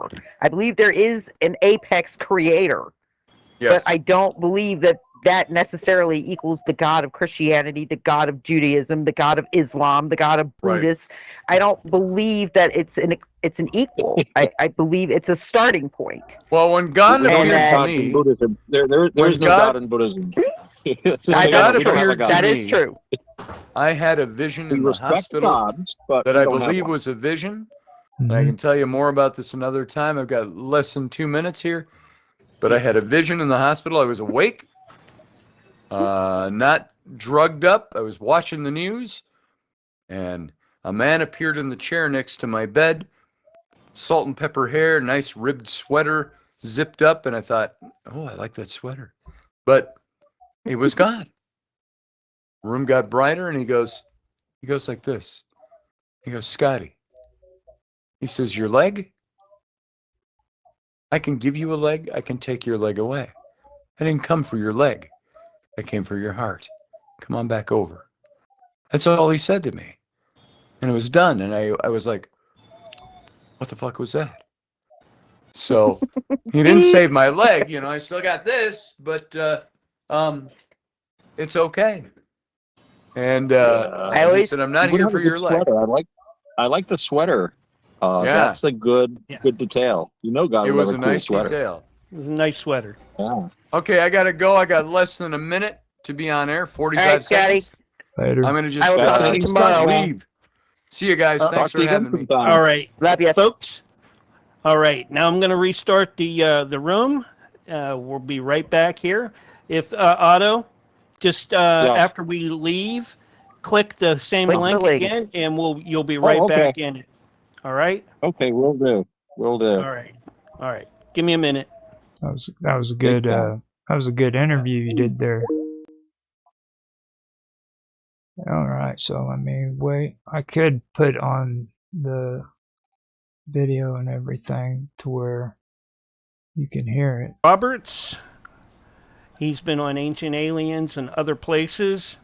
I believe there is an apex creator. Yes. But I don't believe that necessarily equals the God of Christianity, the God of Judaism, the God of Islam, the God of Buddhists. I don't believe that it's an equal. I believe it's a starting point. Well, when God appeared to me, Buddhism. There's no God in Buddhism. That is true. I had a vision in the hospital that I believe was a vision. And I can tell you more about this another time. I've got less than 2 minutes here. But I had a vision in the hospital. I was awake, not drugged up. I was watching the news, and a man appeared in the chair next to my bed, salt and pepper hair, nice ribbed sweater, zipped up, and I thought, oh, I like that sweater. But it was God. Room got brighter, and he goes like this. He goes, Scotty. He says, your leg? I can give you a leg. I can take your leg away. I didn't come for your leg. I came for your heart. Come on back over. That's all he said to me. And it was done. And I was like, what the fuck was that? So he didn't save my leg. I still got this, but it's okay. And he said, I'm not here for your leg. I like the sweater. That's a good detail. God. It was a nice detail. It was a nice sweater. Yeah. Okay, I gotta go. I got less than a minute to be on air. 45 seconds. Later. I'm gonna just tomorrow. leave. See you guys. Thanks for having me. All right, love you, folks. All right, now I'm gonna restart the room. We'll be right back here. If Otto, just after we leave, click the same link again, and you'll be right back in it. All right. Okay, will do. All right. Give me a minute. That was a good interview you did there. All right, so let me wait. I could put on the video and everything to where you can hear it. Roberts. He's been on Ancient Aliens and other places.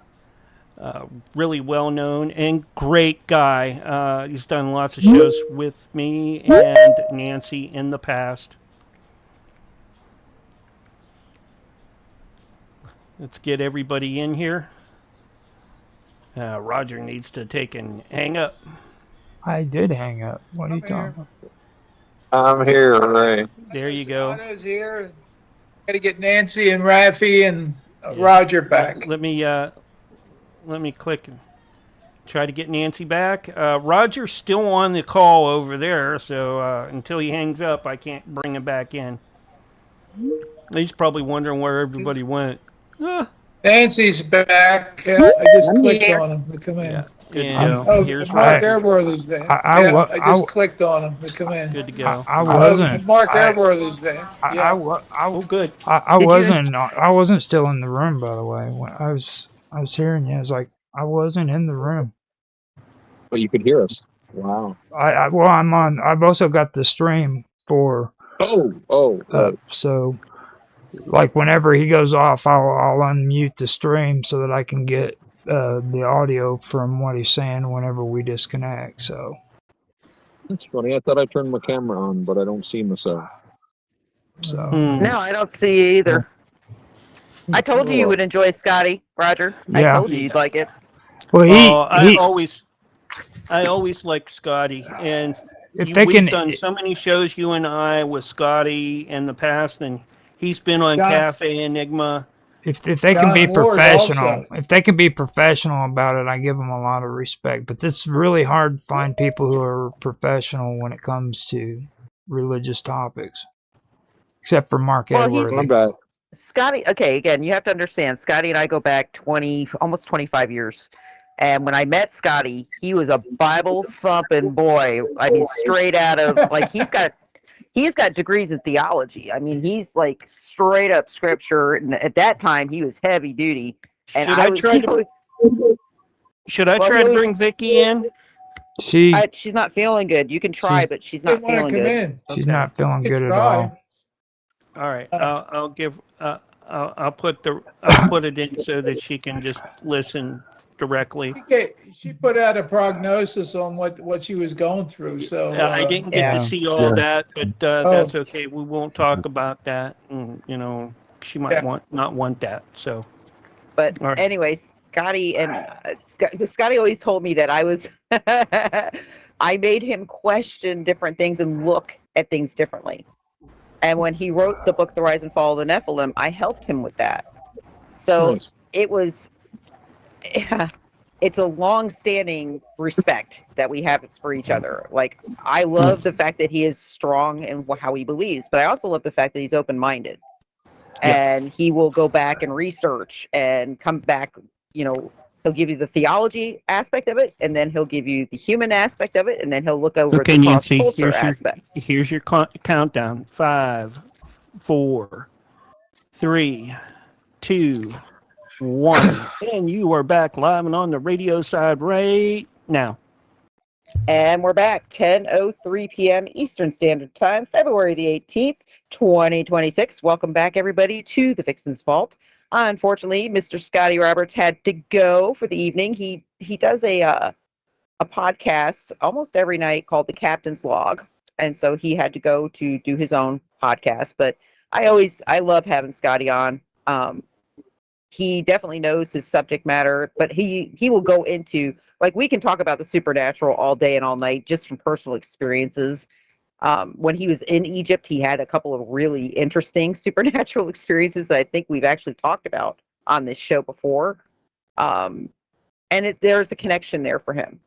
Really well known and great guy. He's done lots of shows with me and Nancy in the past. Let's get everybody in here. Roger needs to take and hang up. I did hang up. What are you talking about? I'm here, Ray. There you go. Otto's here. Got to get Nancy and Raffy and Roger back. Let me click and try to get Nancy back. Roger's still on the call over there, so until he hangs up, I can't bring him back in. He's probably wondering where everybody went. Nancy's back. I just clicked on him to come in. Good to go. Oh, Here's Mark Roger. Airworthy's there. I just clicked on him to come in. Good to go. I wasn't. Mark Airworthy's there. Good. I wasn't still in the room, by the way. When I was hearing you. I was like, I wasn't in the room. But you could hear us. Wow. Well, I'm on. I've also got the stream for. So, like whenever he goes off, I'll unmute the stream so that I can get the audio from what he's saying whenever we disconnect. So. That's funny. I thought I turned my camera on, but I don't see myself. So. No, I don't see either. I told you would enjoy Scotty, Roger. I told you you'd like it. Well, I always like Scotty, and we've done so many shows, you and I, with Scotty in the past, and he's been on Cafe Enigma. If they can be professional, about it, I give them a lot of respect. But it's really hard to find people who are professional when it comes to religious topics, except for Mark Edwards. Scotty, okay, again, you have to understand, Scotty and I go back almost 25 years. And when I met Scotty, he was a Bible thumping boy. I mean, straight out of, like, he's got degrees in theology. I mean, he's like straight up scripture. And at that time, he was heavy duty. And Should I try to bring Vicky in? She's not feeling good. You can try, but she's not feeling good. She's not feeling good at all. All right, I'll put it in so that she can just listen directly. She put out a prognosis on what she was going through. So I didn't get to see all that, but that's okay. We won't talk about that. And, she might not want that. So, but anyway, Scotty and Scotty always told me that I made him question different things and look at things differently. And when he wrote the book, The Rise and Fall of the Nephilim, I helped him with that. So it's a long-standing respect that we have for each other. Like, I love the fact that he is strong in how he believes, but I also love the fact that he's open-minded. And he will go back and research and come back, he'll give you the theology aspect of it, and then he'll give you the human aspect of it, and then he'll look over the cross-culture aspects. Here's your countdown. 5, 4, 3, 2, 1. And you are back live and on the radio side right now. And we're back, 10:03 p.m. Eastern Standard Time, February the 18th, 2026. Welcome back, everybody, to the Vixen's Vault. Unfortunately, Mr. Scotty Roberts had to go for the evening. He does a podcast almost every night called The Captain's Log, and so he had to go to do his own podcast. But I love having Scotty on. He definitely knows his subject matter, but he will go into, like, we can talk about the supernatural all day and all night just from personal experiences. When he was in Egypt, he had a couple of really interesting supernatural experiences that I think we've actually talked about on this show before. And there's a connection there for him.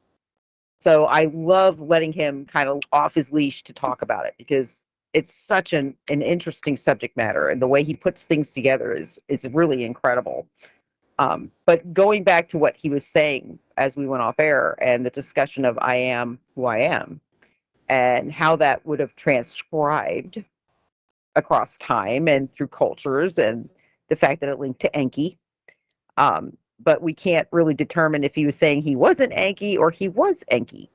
So I love letting him kind of off his leash to talk about it, because it's such an interesting subject matter, and the way he puts things together is really incredible. But going back to what he was saying as we went off air, and the discussion of I am who I am, and how that would have transcribed across time and through cultures, and the fact that it linked to Enki. but we can't really determine if he was saying he wasn't Enki or he was Enki.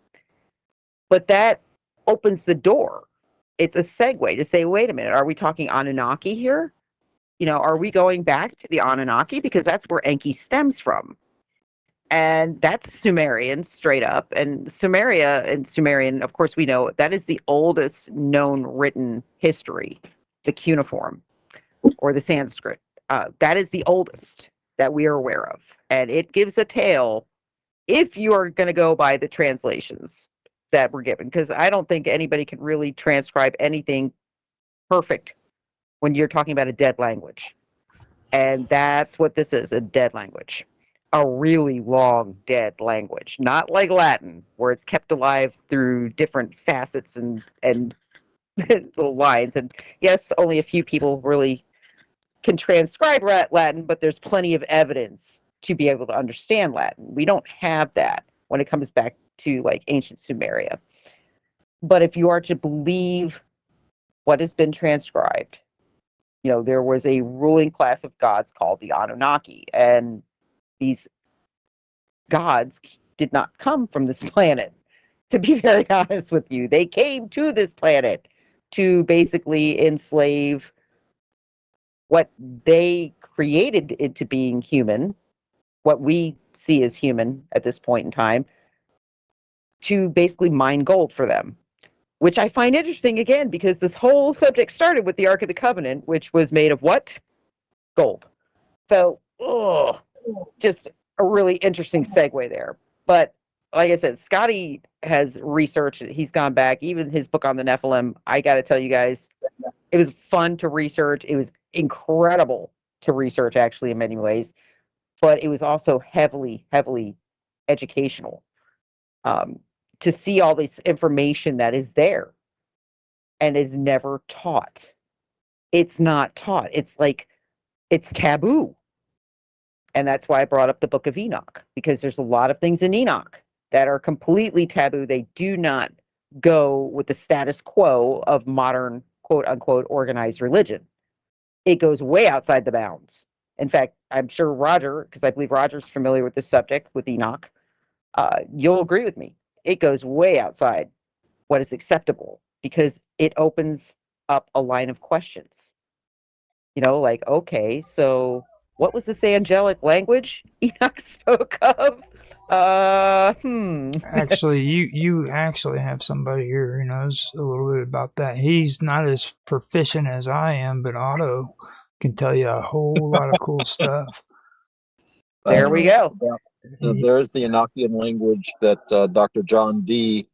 But that opens the door. It's a segue to say, wait a minute, are we talking Anunnaki here? Are we going back to the Anunnaki? Because that's where Enki stems from. And that's Sumerian, straight up. And Sumeria and Sumerian, of course, we know that is the oldest known written history, the cuneiform or the Sanskrit. That is the oldest that we are aware of. And it gives a tale if you are going to go by the translations that were given, because I don't think anybody can really transcribe anything perfect when you're talking about a dead language. And that's what this is, a dead language. A really long dead language, not like Latin, where it's kept alive through different facets and little lines. And yes, only a few people really can transcribe Latin, but there's plenty of evidence to be able to understand Latin. We don't have that when it comes back to like ancient Sumeria. But if you are to believe what has been transcribed, there was a ruling class of gods called the Anunnaki, and these gods did not come from this planet, to be very honest with you. They came to this planet to basically enslave what they created into being human, what we see as human at this point in time, to basically mine gold for them, which I find interesting again, because this whole subject started with the Ark of the Covenant, which was made of what? Gold. So, just a really interesting segue there. But like I said, Scotty has researched it. He's gone back. Even his book on the Nephilim, I got to tell you guys, it was fun to research. It was incredible to research, actually, in many ways. But it was also heavily, heavily educational. To see all this information that is there and is never taught. It's not taught. It's like, it's taboo. And that's why I brought up the book of Enoch, because there's a lot of things in Enoch that are completely taboo. They do not go with the status quo of modern, quote unquote, organized religion. It goes way outside the bounds. In fact, I'm sure Roger, because I believe Roger's familiar with this subject with Enoch, you'll agree with me. It goes way outside what is acceptable, because it opens up a line of questions. Like, okay, so what was this angelic language Enoch spoke of? Actually, you actually have somebody here who knows a little bit about that. He's not as proficient as I am, but Otto can tell you a whole lot of cool stuff. There we go. There's the Enochian language that Dr. John Dee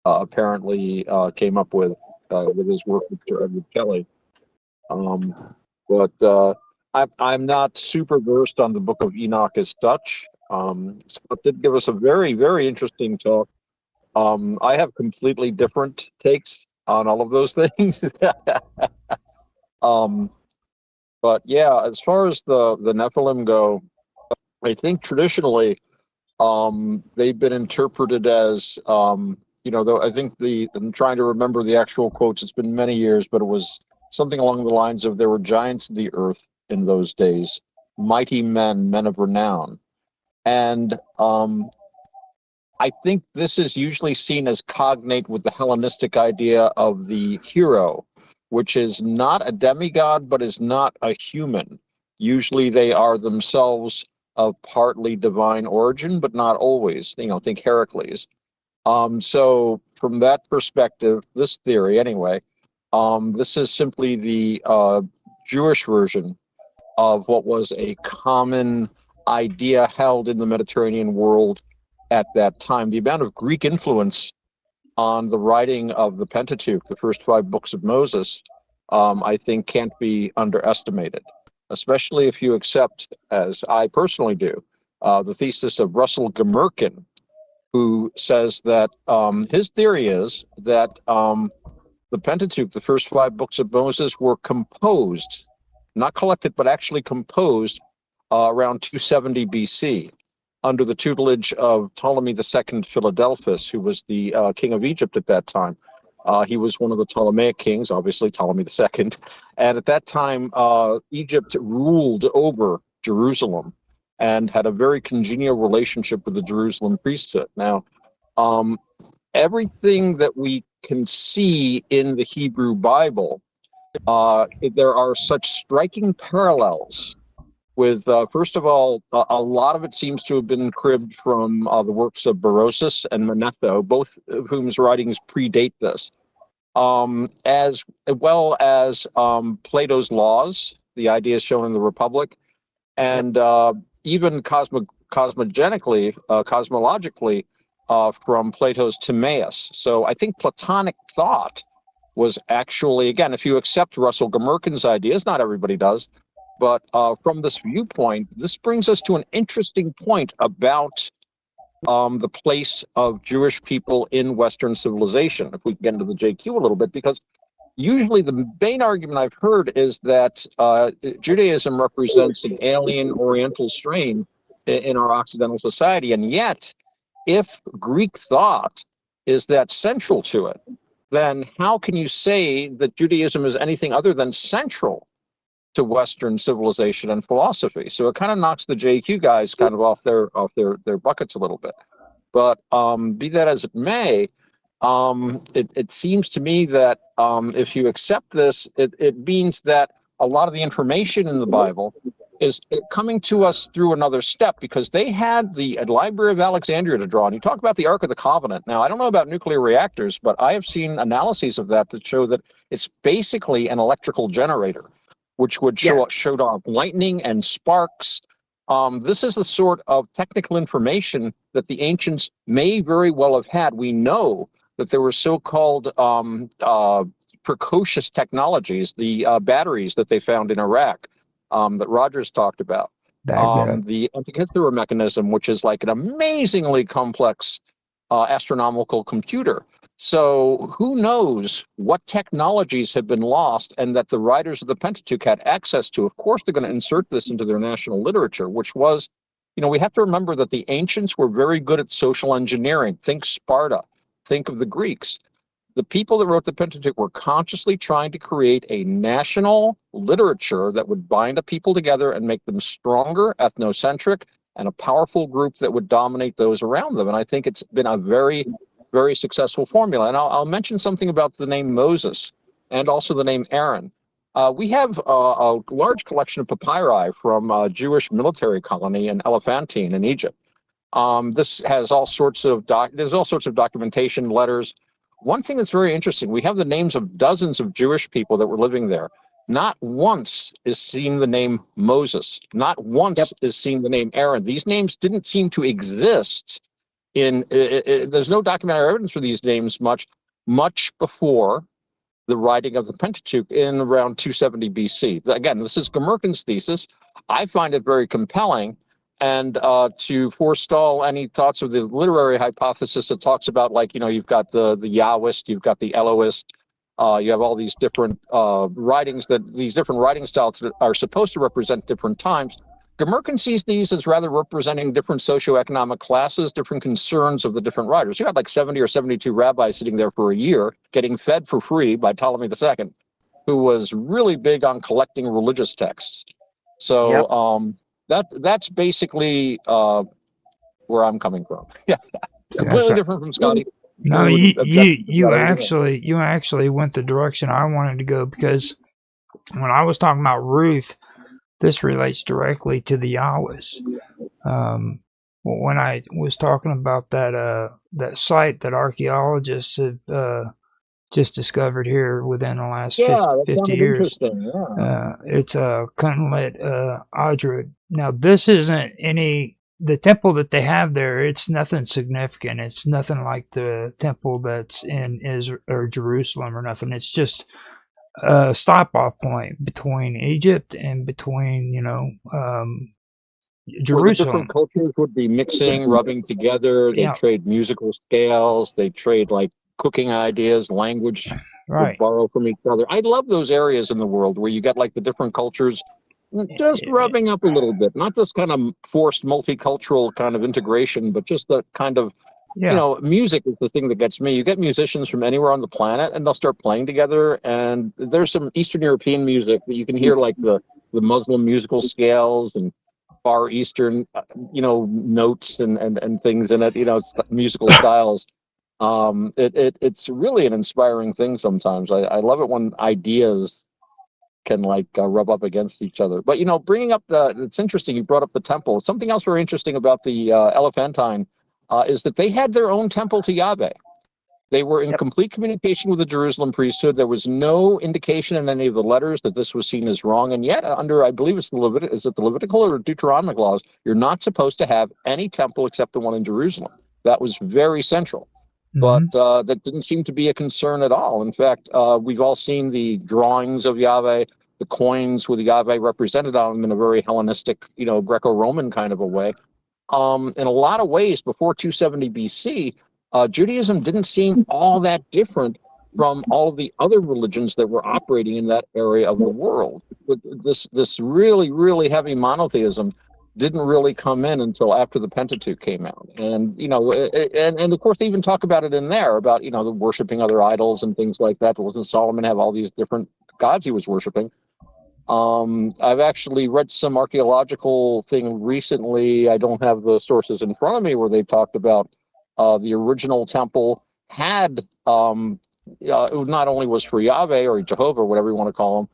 apparently came up with his work with Sir Edward Kelly. But I'm not super versed on the Book of Enoch as such. Scott did give us a very, very interesting talk. I have completely different takes on all of those things. But yeah, as far as the Nephilim go, I think traditionally they've been interpreted as, though I think I'm trying to remember the actual quotes. It's been many years, but it was something along the lines of, there were giants of the earth in those days, mighty men, men of renown. And I think this is usually seen as cognate with the Hellenistic idea of the hero, which is not a demigod, but is not a human. Usually they are themselves of partly divine origin, but not always. Think Heracles. So from that perspective, this theory anyway, this is simply the Jewish version of what was a common idea held in the Mediterranean world at that time. The amount of Greek influence on the writing of the Pentateuch, the first 5 books of Moses, I think can't be underestimated, especially if you accept, as I personally do, the thesis of Russell Gemerkin, who says that his theory is that the Pentateuch, the first 5 books of Moses, were composed, not collected, but actually composed around 270 BC under the tutelage of Ptolemy II Philadelphus, who was the king of Egypt at that time. He was one of the Ptolemaic kings, obviously Ptolemy II. And at that time, Egypt ruled over Jerusalem. and had a very congenial relationship with the Jerusalem priesthood. Now, everything that we can see in the Hebrew Bible, there are such striking parallels with, first of all, a lot of it seems to have been cribbed from the works of Berosus and Manetho, both of whose writings predate this, as well as Plato's Laws, the ideas shown in the Republic, and even cosmologically, from Plato's Timaeus. So I think Platonic thought was actually, again, if you accept Russell Gmirkin's ideas, not everybody does, but from this viewpoint, this brings us to an interesting point about the place of Jewish people in Western civilization, if we can get into the JQ a little bit, because usually the main argument I've heard is that Judaism represents an alien Oriental strain in our Occidental society, and yet, if Greek thought is that central to it, then how can you say that Judaism is anything other than central to Western civilization and philosophy? So it kind of knocks the JQ guys kind of off their buckets a little bit. But be that as it may, it seems to me that if you accept this, it means that a lot of the information in the Bible is coming to us through another step, because they had the Library of Alexandria to draw. And you talk about the Ark of the Covenant. Now, I don't know about nuclear reactors, but I have seen analyses of that show that it's basically an electrical generator, which would showed off lightning and sparks. This is the sort of technical information that the ancients may very well have had. We know that there were so-called precocious technologies, the batteries that they found in Iraq, that Rogers talked about. The Antikythera mechanism, which is like an amazingly complex astronomical computer. So who knows what technologies have been lost and that the writers of the Pentateuch had access to. Of course, they're going to insert this into their national literature, which was, we have to remember that the ancients were very good at social engineering. Think Sparta, think of the Greeks. The people that wrote the Pentateuch were consciously trying to create a national literature that would bind a people together and make them stronger, ethnocentric, and a powerful group that would dominate those around them. And I think it's been a very, very successful formula. And I'll mention something about the name Moses and also the name Aaron. We have a large collection of papyri from a Jewish military colony in Elephantine in Egypt. This has all sorts of documentation, letters. One thing that's very interesting, we have the names of dozens of Jewish people that were living there. Not once is seen the name Moses. Not once is seen the name Aaron. These names didn't seem to exist there's no documentary evidence for these names much before the writing of the Pentateuch in around 270 BC. Again, this is Gmirkin's thesis. I find it very compelling. And to forestall any thoughts of the literary hypothesis that talks about, like, you've got the Yahwist, you've got the Elohist, you have all these different these different writing styles that are supposed to represent different times. Gmirkin sees these as rather representing different socioeconomic classes, different concerns of the different writers. You had like 70 or 72 rabbis sitting there for a year, getting fed for free by Ptolemy II, who was really big on collecting religious texts. So that's basically where I'm coming from. Yeah, completely different from Scotty. No, you actually went the direction I wanted to go, because when I was talking about Ruth, this relates directly to the Yahwist. When I was talking about that site that archaeologists have just discovered here within the last 50 years, it's Kunlit Adrud. Now, this isn't the temple that they have there. It's nothing significant. It's nothing like the temple that's in Israel or Jerusalem or nothing. It's just a stop-off point between Egypt and between, Jerusalem. Where the different cultures would be mixing, rubbing together. They trade musical scales. They trade like cooking ideas, language, would borrow from each other. I love those areas in the world where you get like the different cultures just rubbing up a little bit, not this kind of forced multicultural kind of integration, but just the kind of, music is the thing that gets me. You get musicians from anywhere on the planet and they'll start playing together. And there's some Eastern European music that you can hear, like the Muslim musical scales. And Far Eastern, notes and things in it. It's musical styles. It's really an inspiring thing sometimes. I love it when ideas can rub up against each other. But bringing up it's interesting. You brought up the temple. Something else very interesting about the Elephantine is that they had their own temple to Yahweh. They were in complete communication with the Jerusalem priesthood. There was no indication in any of the letters that this was seen as wrong. And yet, under, I believe it's the Levitical or Deuteronomic laws, you're not supposed to have any temple except the one in Jerusalem. That was very central. But that didn't seem to be a concern at all. In fact, we've all seen the drawings of Yahweh, the coins with Yahweh represented on them in a very Hellenistic, Greco-Roman kind of a way. In a lot of ways, before 270 BC, Judaism didn't seem all that different from all of the other religions that were operating in that area of the world. But this really, really heavy monotheism didn't really come in until after the Pentateuch came out. And, and of course, they even talk about it in there about, the worshiping other idols and things like that. Doesn't Solomon have all these different gods he was worshiping? I've actually read some archaeological thing recently. I don't have the sources in front of me where they talked about the original temple had, it not only was for Yahweh or Jehovah, whatever you want to call them,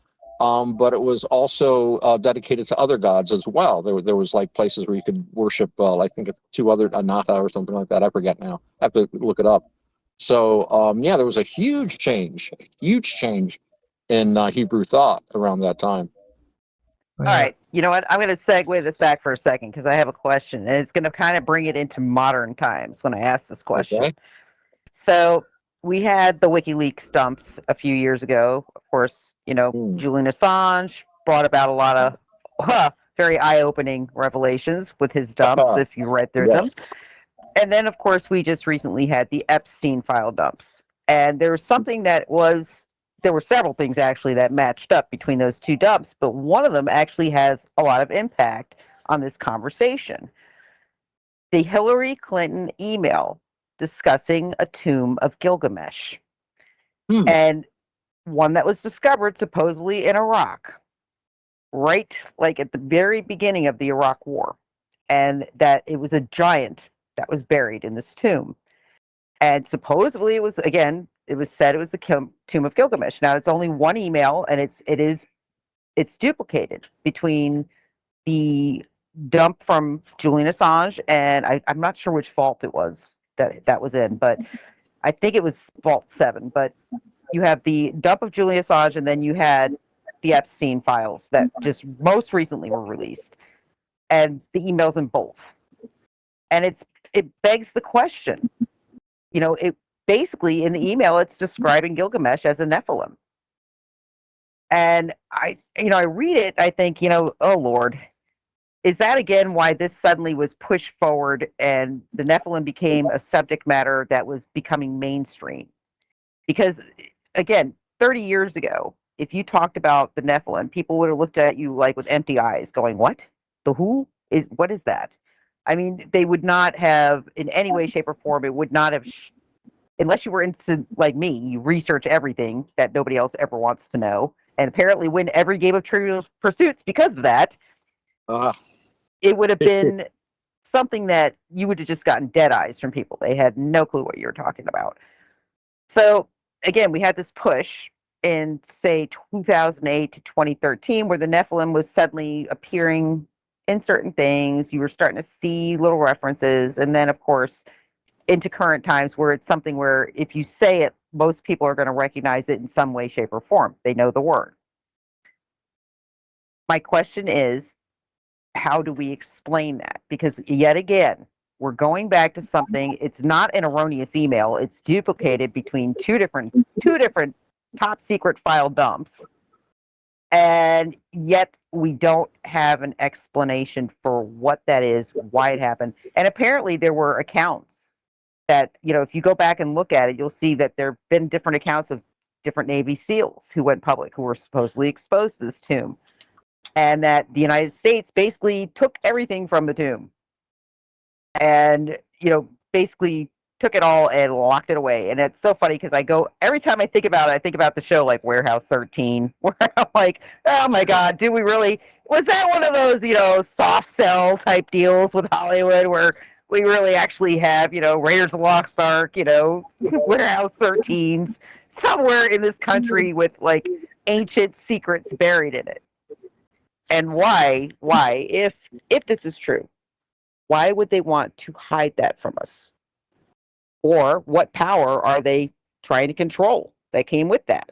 but it was also dedicated to other gods as well. There was places where you could worship, I think two other, Anata or something like that. I forget now. I have to look it up. So, there was a huge change in Hebrew thought around that time. All right. You know what? I'm going to segue this back for a second because I have a question, and it's going to kind of bring it into modern times when I ask this question. Okay. So we had the WikiLeaks dumps a few years ago. Of course, Julian Assange brought about a lot of very eye-opening revelations with his dumps, if you read through them. And then, of course, we just recently had the Epstein file dumps. And there was something there were several things actually that matched up between those two dumps, but one of them actually has a lot of impact on this conversation. The Hillary Clinton email discussing a tomb of Gilgamesh, and one that was discovered supposedly in Iraq, right at the very beginning of the Iraq War, and that it was a giant that was buried in this tomb. And supposedly it was said it was the tomb of Gilgamesh. Now it's only one email, and it's duplicated between the dump from Julian Assange and I'm not sure which vault it was that was in, but I think it was Vault 7. But you have the dump of Julian Assange, and then you had the Epstein files that just most recently were released, and the emails in both. And it begs the question. It basically in the email it's describing Gilgamesh as a Nephilim. And I read it, I think, oh Lord, is that again why this suddenly was pushed forward and the Nephilim became a subject matter that was becoming mainstream? Because again, 30 years ago, if you talked about the Nephilim, people would have looked at you with empty eyes going, what? What is that? I mean, they would not have, in any way, shape, or form, it would not have, unless you were into, like me, you research everything that nobody else ever wants to know, and apparently win every game of Trivial Pursuits because of that. It would have been something that you would have just gotten dead eyes from people. They had no clue what you were talking about. So, again, we had this push in, say, 2008 to 2013, where the Nephilim was suddenly appearing in certain things. You were starting to see little references, and then of course into current times where it's something where if you say it, most people are going to recognize it in some way, shape, or form. They know the word. My question is, how do we explain that? Because yet again, we're going back to something. It's not an erroneous email. It's duplicated between two different top secret file dumps, and yet we don't have an explanation for what that is, why it happened. And apparently there were accounts that, if you go back and look at it, you'll see that there have been different accounts of different Navy SEALs who went public, who were supposedly exposed to this tomb. And that the United States basically took everything from the tomb and, basically took it all and locked it away. And it's so funny because every time I think about it, I think about the show like Warehouse 13, where I'm like, oh my God, did we really? Was that one of those, soft sell type deals with Hollywood where we really actually have, Raiders of the Lost Ark, Warehouse 13s somewhere in this country with like ancient secrets buried in it? And why, if this is true, why would they want to hide that from us? Or what power are they trying to control that came with that?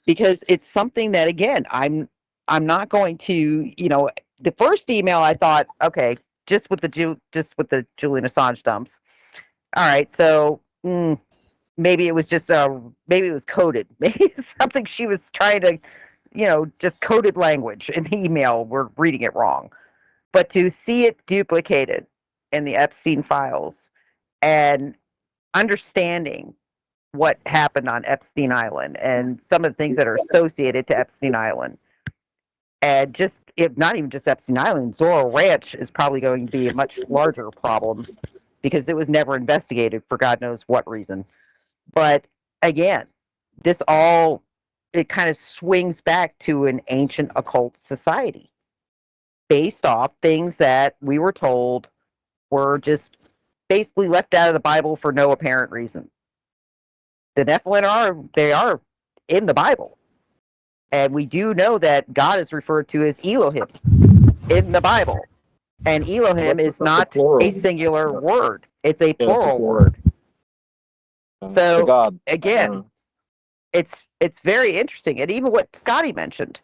Because it's something that, again, I'm not going to, the first email I thought, okay, just with the Julian Assange dumps. All right, so maybe it was just maybe it was coded. Maybe it's something she was trying to, just coded language in the email. We're reading it wrong. But to see it duplicated in the Epstein files and understanding what happened on Epstein Island and some of the things that are associated to Epstein Island, and just, if not even just Epstein Island, Zorro Ranch is probably going to be a much larger problem because it was never investigated for God knows what reason. But again, it kind of swings back to an ancient occult society based off things that we were told were just basically left out of the Bible for no apparent reason. The Nephilim are in the Bible. And we do know that God is referred to as Elohim in the Bible. And Elohim is not a singular word. It's a plural word. So again, it's very interesting. And even what Scotty mentioned,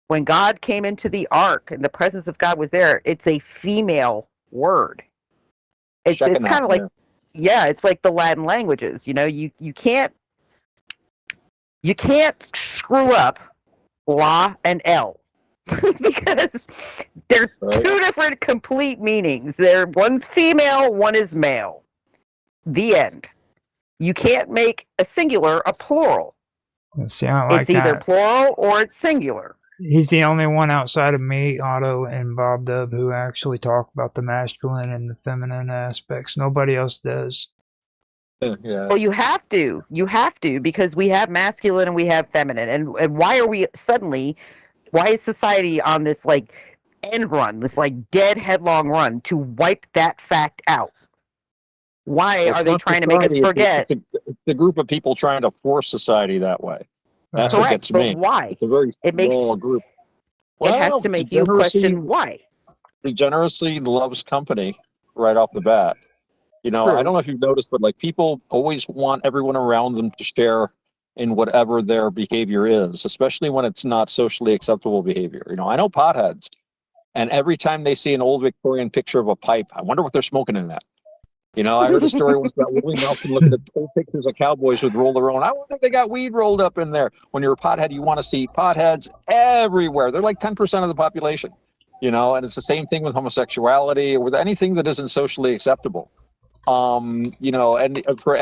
when God came into the ark and the presence of God was there, it's a female word. It's kind of like, it's like the Latin languages. You can't screw up La and L because they're two different complete meanings. One's female, one is male. The end. You can't make a singular a plural. See, I like it's either that. plural or it's singular. He's the only one outside of me, Otto, and Bob Dub who actually talk about the masculine and the feminine aspects. Nobody else does. Yeah. Well, you have to. You have to, because we have masculine and we have feminine. And why are we why is society on this like end run, this like dead headlong run to wipe that fact out? Why are they trying to make us forget? It's a group of people trying to force society that way. That's Correct, what gets but me. why? It's a very small group. It has to make you question why. Degeneracy loves company right off the bat. I don't know if you've noticed, but like people always want everyone around them to share in whatever their behavior is, especially when it's not socially acceptable behavior. I know potheads, and every time they see an old Victorian picture of a pipe, I wonder what they're smoking in that. I heard a story once about Willie Nelson looking at old pictures of cowboys with roll their own. I wonder if they got weed rolled up in there. When you're a pothead, you want to see potheads everywhere. They're like 10% of the population, and it's the same thing with homosexuality or with anything that isn't socially acceptable. And for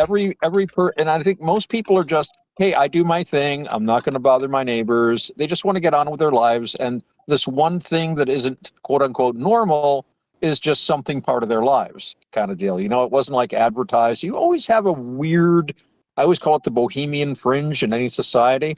and I think most people are just, hey, I do my thing. I'm not going to bother my neighbors. They just want to get on with their lives. And this one thing that isn't quote unquote normal is just something part of their lives kind of deal. It wasn't like advertised. You always have a weird, I always call it the bohemian fringe in any society.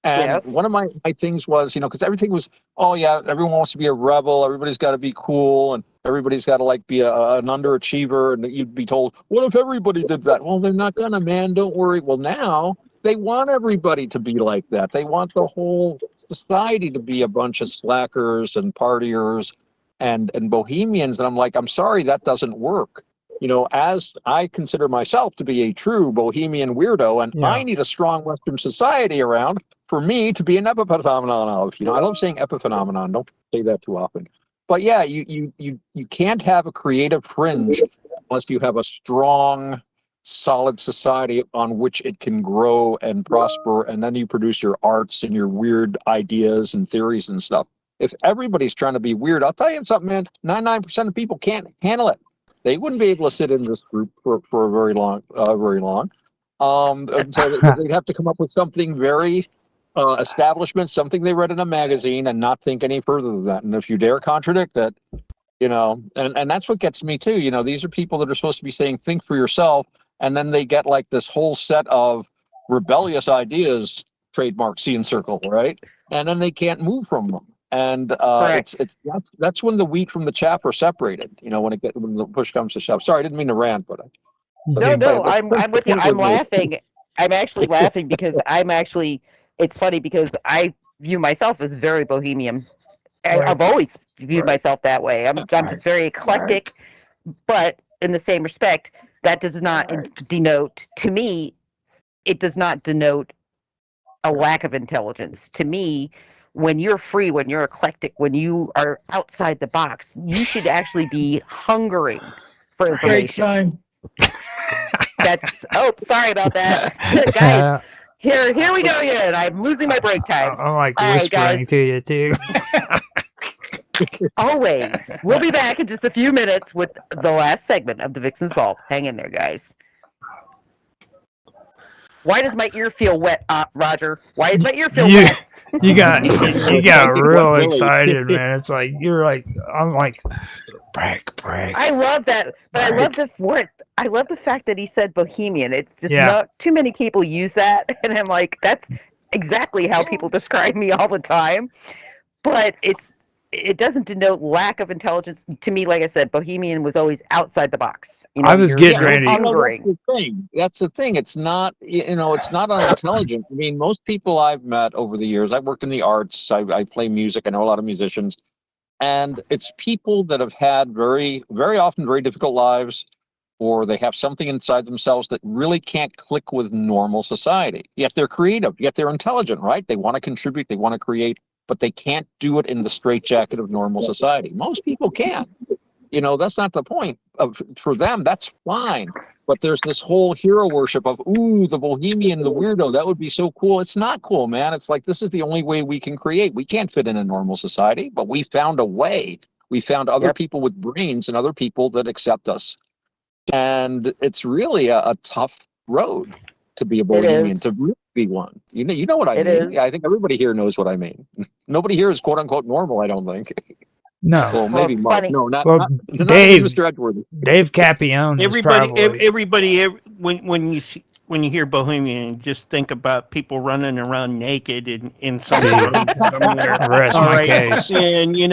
And one of my things was, because everything was, oh yeah, everyone wants to be a rebel. Everybody's got to be cool. And everybody's got to like be an underachiever. And you'd be told, what if everybody did that? Well, they're not gonna, man. Don't worry. Well, now they want everybody to be like that. They want the whole society to be a bunch of slackers and partiers and bohemians. And I'm like, I'm sorry, that doesn't work. As I consider myself to be a true bohemian weirdo, and I need a strong Western society around for me to be an epiphenomenon of. I love saying epiphenomenon. Don't say that too often. But yeah, you can't have a creative fringe unless you have a strong, solid society on which it can grow and prosper, and then you produce your arts and your weird ideas and theories and stuff. If everybody's trying to be weird, I'll tell you something, man. 99% of people can't handle it. They wouldn't be able to sit in this group for a very long. So they'd have to come up with something very establishment, something they read in a magazine, and not think any further than that. And if you dare contradict it, And that's what gets me too. These are people that are supposed to be saying, think for yourself. And then they get like this whole set of rebellious ideas, trademark C and circle, right? And then they can't move from them. And that's when the wheat from the chaff are separated. When the push comes to shove. Sorry, I didn't mean to rant, but I'm with you. I'm laughing. I'm actually laughing because it's funny because I view myself as very bohemian. I've always viewed myself that way. I'm just very eclectic, but in the same respect, that does not denote, to me, it does not denote a lack of intelligence. To me, when you're free, when you're eclectic, when you are outside the box, you should actually be hungering for information. Sorry about that. Guys, here we go again. I'm losing my break times. I'm like whispering to you too. Always. We'll be back in just a few minutes with the last segment of the Vixen's Vault. Hang in there, guys. Why does my ear feel wet, Roger? Why does my ear feel wet? You got real excited, man. It's like I'm like break. I love that, but I love the fact that he said bohemian. It's just not too many people use that, and I'm like, that's exactly how people describe me all the time. But it doesn't denote lack of intelligence. To me, like I said, bohemian was always outside the box. I was getting ready. That's the thing. It's not, it's not unintelligent. I mean, most people I've met over the years, I've worked in the arts, I play music, I know a lot of musicians, and it's people that have had very, very often very difficult lives, or they have something inside themselves that really can't click with normal society. Yet they're creative, yet they're intelligent, right? They want to contribute, they want to create, but they can't do it in the straitjacket of normal society. Most people can. That's not the point. For them, that's fine. But there's this whole hero worship of, ooh, the bohemian, the weirdo, that would be so cool. It's not cool, man. It's like, this is the only way we can create. We can't fit in a normal society, but we found a way. We found other people with brains and other people that accept us. And it's really a tough road to be a bohemian, to really be one. You know what I mean? I think everybody here knows what I mean. Nobody here is quote unquote normal, I don't think. No. Well, maybe Mark. No, not Dave. Mr. Edgeworthy. Dave Capione. Everybody, when you hear bohemian, just think about people running around naked in some somewhere. Rest my case. And in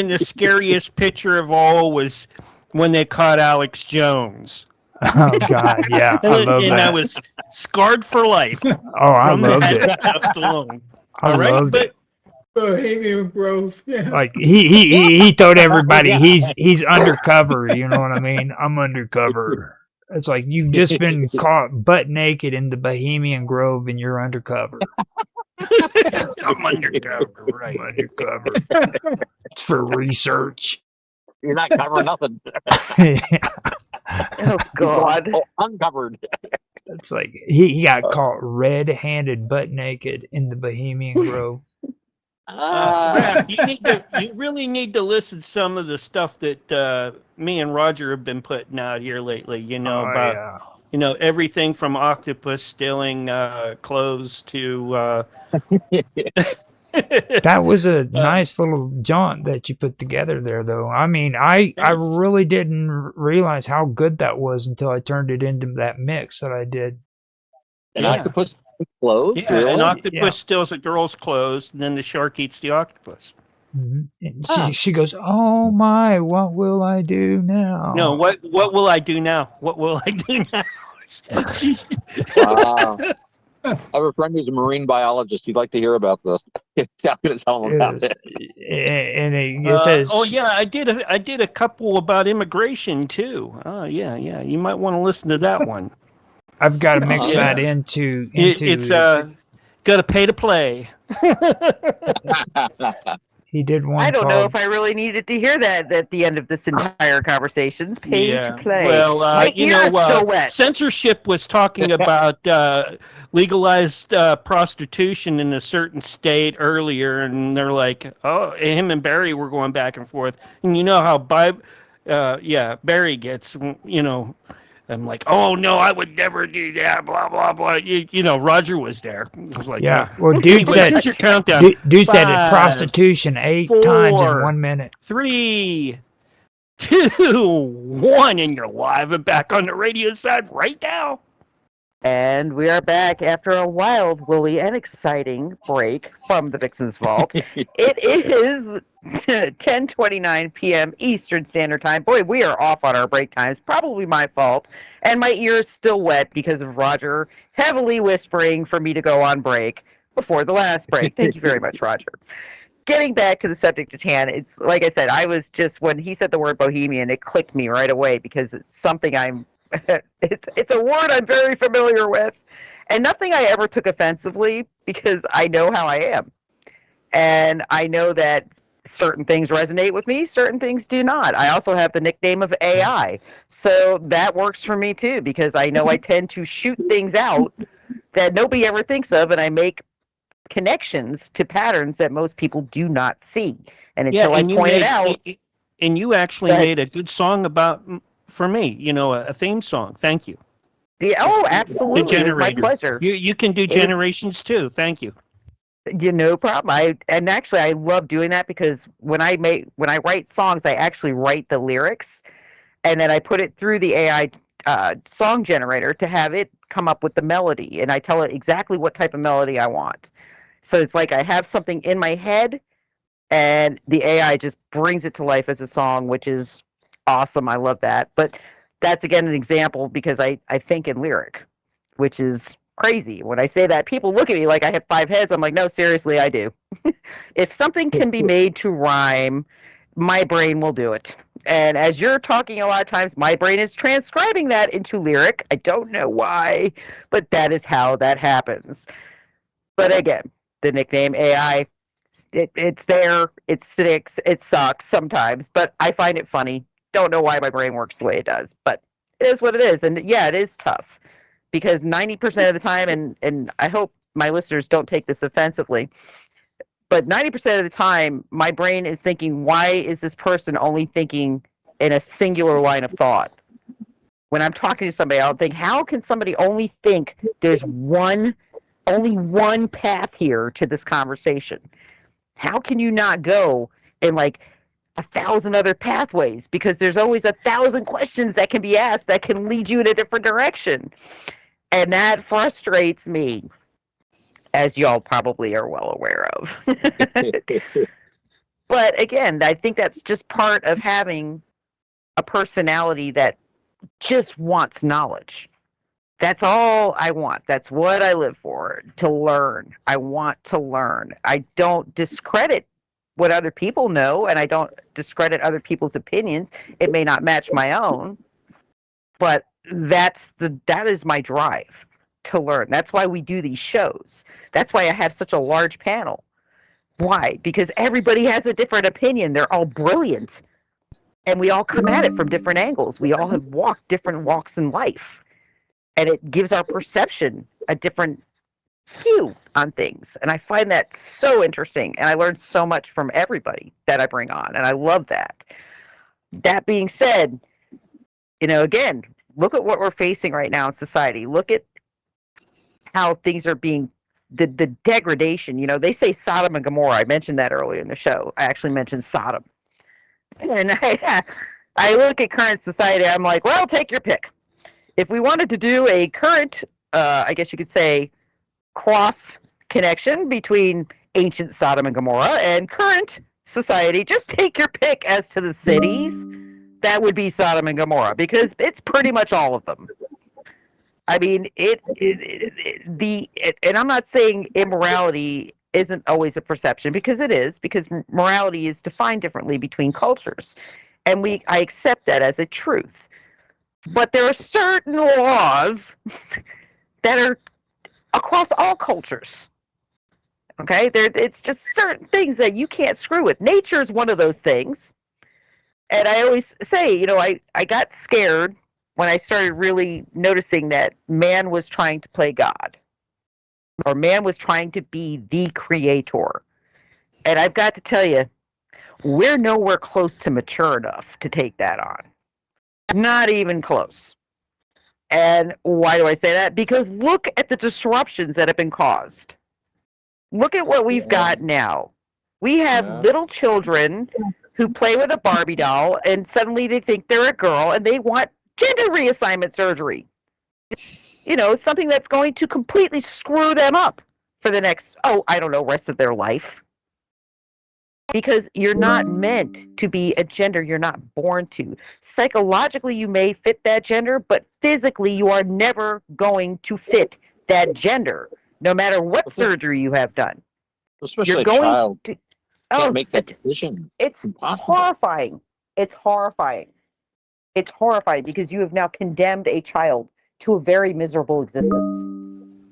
the scariest picture of all was when they caught Alex Jones. Oh God, yeah, I love that. And I was scarred for life. Oh, I loved it. All right, but Bohemian Grove. Yeah. Like he told everybody he's undercover. You know what I mean? I'm undercover. It's like you've just been caught butt naked in the Bohemian Grove and you're undercover. I'm undercover, right? I'm undercover. It's for research. You're not covering nothing. Oh God! Uncovered. It's like he got caught red-handed, butt naked in the Bohemian Grove. You really need to listen to some of the stuff that me and Roger have been putting out here lately. About everything from octopus stealing clothes to. That was a nice little jaunt that you put together there, though. I mean, I really didn't realize how good that was until I turned it into that mix that I did. An octopus clothes? Yeah, really? An octopus steals a girl's clothes, and then the shark eats the octopus. Mm-hmm. And she goes, "Oh my, what will I do now?" No, what will I do now? What will I do now? Wow. I have a friend who's a marine biologist. He'd like to hear about this. I'm going to tell him about it. And it says, "Oh yeah, I did a couple about immigration too. Oh yeah. You might want to listen to that one. I've got to mix that into it's got to pay to play." He did one. I don't know if I really needed to hear that at the end of this entire conversation. Pay to play. Well, censorship was talking about legalized prostitution in a certain state earlier, and they're like, "Oh," him and Barry were going back and forth, and you know how Barry gets, I'm like, oh no, I would never do that. Blah blah blah. You know, Roger was there. I was like, Yeah. Well, dude anyway, said here's your countdown. dude said it 5, prostitution 8 times in 4, 1 minute. 3, 2, 1, and you're live and back on the radio side right now. And we are back after a wild, woolly, and exciting break from the Vixen's Vault. It is 10:29 p.m. Eastern Standard Time. Boy, we are off on our break times. Probably my fault. And my ear's still wet because of Roger heavily whispering for me to go on break before the last break. Thank you very much, Roger. Getting back to the subject at hand, it's like I said, I was just, when he said the word bohemian, it clicked me right away because it's something it's a word I'm very familiar with, and nothing I ever took offensively because I know how I am. And I know that certain things resonate with me, certain things do not. I also have the nickname of AI, so that works for me too because I know I tend to shoot things out that nobody ever thinks of, and I make connections to patterns that most people do not see. And until I point it out. And you actually made a good song about, for me, you know, a theme song. Thank you. Yeah, oh, absolutely. It's my pleasure. You can do generations too. Thank you. No problem. I love doing that because when I write songs, I actually write the lyrics, and then I put it through the AI song generator to have it come up with the melody, and I tell it exactly what type of melody I want. So it's like I have something in my head, and the AI just brings it to life as a song, which is awesome. I love that. But that's, again, an example because I think in lyric, which is crazy. When I say that, people look at me like I have 5 heads. I'm like, no, seriously, I do. If something can be made to rhyme, my brain will do it. And as you're talking a lot of times, my brain is transcribing that into lyric. I don't know why, but that is how that happens. But again, the nickname AI, it's there, it sticks, it sucks sometimes, but I find it funny. Don't know why my brain works the way it does, but it is what it is. And yeah, it is tough because 90% of the time, and I hope my listeners don't take this offensively, but 90% of the time, my brain is thinking, why is this person only thinking in a singular line of thought? When I'm talking to somebody, I'll think, how can somebody only think there's only one path here to this conversation? How can you not go in like 1,000 other pathways? Because there's always 1,000 questions that can be asked that can lead you in a different direction. And that frustrates me, as y'all probably are well aware of. But again, I think that's just part of having a personality that just wants knowledge. That's all I want. That's what I live for, to learn. I want to learn. I don't discredit what other people know, and I don't discredit other people's opinions. It may not match my own, but that is my drive, to learn. That's why we do these shows. That's why I have such a large panel. Why? Because everybody has a different opinion. They're all brilliant, and we all come at it from different angles. We all have walked different walks in life. And it gives our perception a different skew on things. And I find that so interesting. And I learn so much from everybody that I bring on. And I love that. That being said, you know, again, look at what we're facing right now in society. Look at how things are being, the degradation. You know, they say Sodom and Gomorrah. I mentioned that earlier in the show. I actually mentioned Sodom. And I look at current society. I'm like, well, take your pick. If we wanted to do a current, I guess you could say, cross connection between ancient Sodom and Gomorrah and current society, just take your pick as to the cities. That would be Sodom and Gomorrah because it's pretty much all of them. I mean, and I'm not saying immorality isn't always a perception, because it is, because morality is defined differently between cultures, and I accept that as a truth. But there are certain laws that are across all cultures. Okay? It's just certain things that you can't screw with. Nature is one of those things. And I always say, you know, I got scared when I started really noticing that man was trying to play God, or man was trying to be the creator. And I've got to tell you, we're nowhere close to mature enough to take that on. Not even close. And why do I say that? Because look at the disruptions that have been caused. Look at what we've got now. We have little children who play with a Barbie doll, and suddenly they think they're a girl, and they want gender reassignment surgery. You know, something that's going to completely screw them up for the next, rest of their life. Because you're not meant to be a gender you're not born to. Psychologically, you may fit that gender, but physically, you are never going to fit that gender, no matter what surgery you have done. Especially You're a going child to, can't make that decision. It's impossible. horrifying. It's horrifying. It's horrifying because you have now condemned a child to a very miserable existence.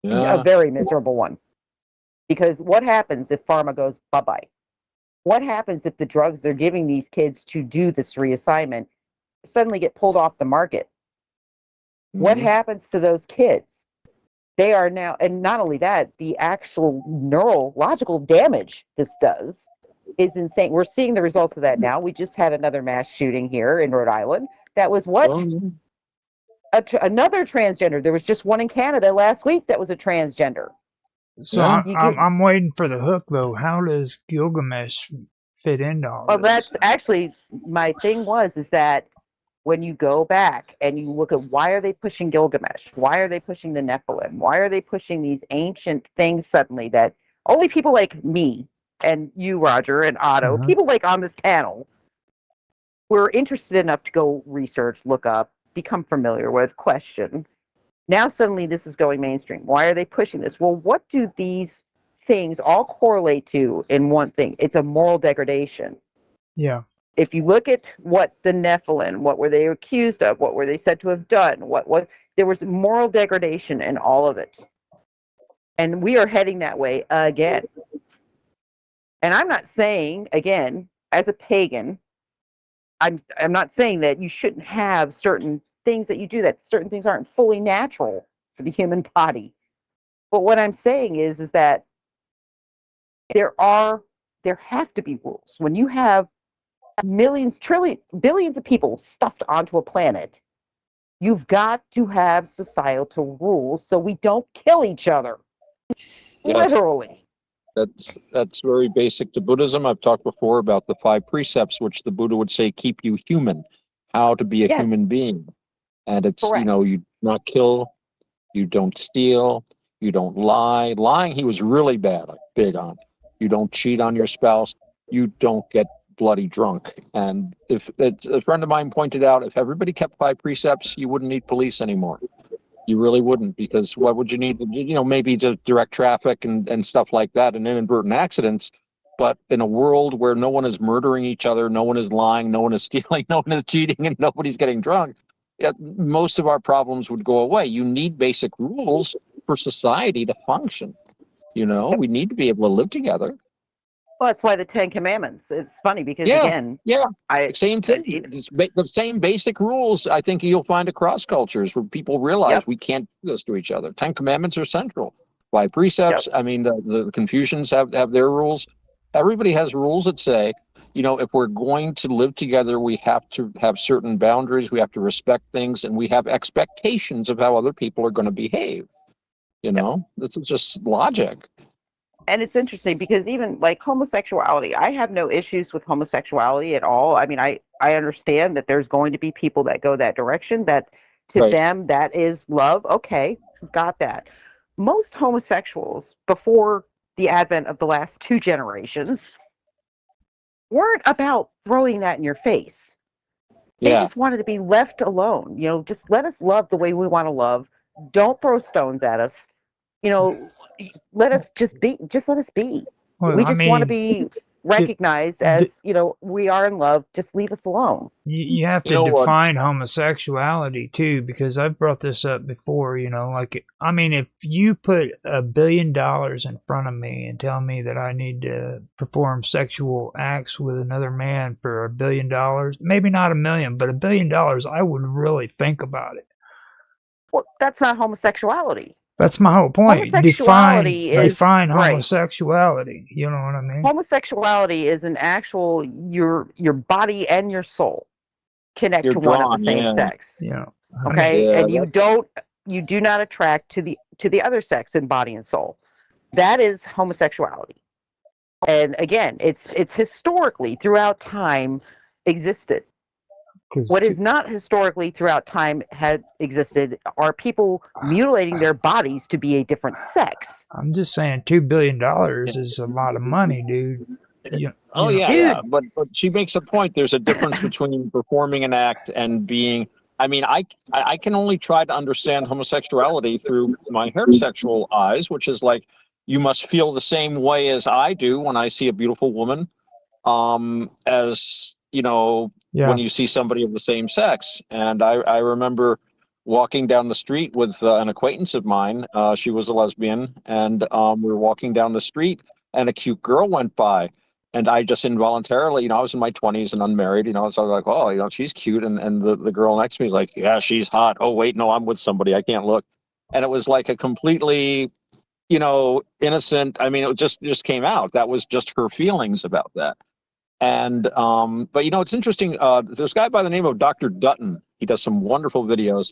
A very miserable one. Because what happens if pharma goes bye-bye? What happens if the drugs they're giving these kids to do this reassignment suddenly get pulled off the market? What happens to those kids? They are now, and not only that, the actual neurological damage this does is insane. We're seeing the results of that now. We just had another mass shooting here in Rhode Island. That was what? Another transgender. There was just one in Canada last week that was a transgender. So I'm waiting for the hook, though. How does Gilgamesh fit into all Well, this? that's actually my thing is that when you go back and you look at why are they pushing Gilgamesh? Why are they pushing the Nephilim? Why are they pushing these ancient things suddenly that only people like me and you, Roger, and Otto, people like on this panel, were interested enough to go research, look up, become familiar with, question. Now suddenly this is going mainstream. Why are they pushing this? Well, what do these things all correlate to in one thing? It's a moral degradation. Yeah. If you look at what the Nephilim, what were they accused of? What were they said to have done? What there was moral degradation in all of it. And we are heading that way again. And I'm not saying, again, as a pagan, I'm not saying that you shouldn't have certain things that you do, that certain things aren't fully natural for the human body. But what I'm saying is that there have to be rules. When you have millions, billions of people stuffed onto a planet, you've got to have societal rules so we don't kill each other. Literally. That's very basic to Buddhism. I've talked before about the 5 precepts, which the Buddha would say keep you human, how to be a human being. And it's, Correct. You not kill, you don't steal, you don't lie. Lying, he was really big on. You don't cheat on your spouse, you don't get bloody drunk. And if a friend of mine pointed out, if everybody kept 5 precepts, you wouldn't need police anymore. You really wouldn't, because what would you need? Maybe to direct traffic and stuff like that and inadvertent accidents. But in a world where no one is murdering each other, no one is lying, no one is stealing, no one is cheating, and nobody's getting drunk, most of our problems would go away. You need basic rules for society to function. We need to be able to live together. Well, that's why the 10 Commandments. It's funny because, again... Same thing. The same basic rules, I think you'll find across cultures where people realize we can't do this to each other. 10 Commandments are central. 5 precepts, I mean, the Confucians have their rules. Everybody has rules that say, if we're going to live together, we have to have certain boundaries, we have to respect things, and we have expectations of how other people are going to behave. This is just logic. And it's interesting because even like homosexuality, I have no issues with homosexuality at all. I mean, I understand that there's going to be people that go that direction, that to them, that is love. Okay, got that. Most homosexuals before the advent of the last 2 generations weren't about throwing that in your face. They just wanted to be left alone. Just let us love the way we want to love. Don't throw stones at us. Let us just be. Just let us be. Well, We just want to be recognized as, we are in love. Just leave us alone. You have to define homosexuality too, because I've brought this up before. If you put $1 billion in front of me and tell me that I need to perform sexual acts with another man for $1 billion, maybe not 1 million, but $1 billion, I would really think about it. Well, that's not homosexuality. That's my whole point. Homosexuality define homosexuality. You know what I mean? Homosexuality is an actual your body and your soul connect to one of the same sex. Yeah. Okay, Yeah, and you do not attract to the other sex in body and soul. That is homosexuality. And again, it's historically throughout time existed. What is not historically throughout time had existed are people mutilating their bodies to be a different sex. I'm just saying, $2 billion is a lot of money, dude. Oh You know, yeah, yeah. But she makes a point. There's a difference between performing an act and being. I mean, I can only try to understand homosexuality through my heterosexual eyes, which is like you must feel the same way as I do when I see a beautiful woman, as you know, when you see somebody of the same sex. And I remember walking down the street with an acquaintance of mine. She was a lesbian, and we were walking down the street, and a cute girl went by. And I just involuntarily, I was in my 20s and unmarried, so I was like, oh, she's cute. And the girl next to me is like, yeah, she's hot. Oh, wait, no, I'm with somebody. I can't look. And it was like a completely, innocent. I mean, it just came out. That was just her feelings about that. And, but, it's interesting. There's a guy by the name of Dr. Dutton. He does some wonderful videos,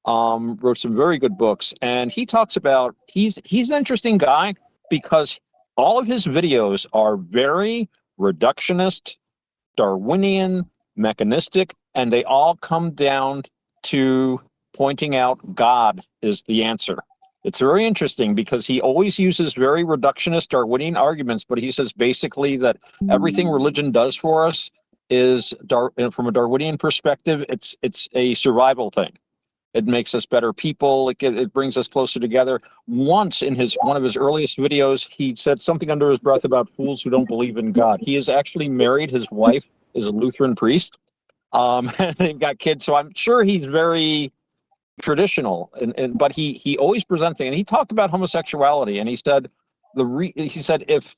wrote some very good books. And he talks about, he's an interesting guy because all of his videos are very reductionist, Darwinian, mechanistic, and they all come down to pointing out God is the answer. It's very interesting because he always uses very reductionist Darwinian arguments, but he says basically that everything religion does for us is, from a Darwinian perspective, it's a survival thing. It makes us better people. It brings us closer together. Once in one of his earliest videos, he said something under his breath about fools who don't believe in God. He is actually married. His wife is a Lutheran priest. And they've got kids. So I'm sure he's very traditional. But he always presents it. And he talked about homosexuality. And he said if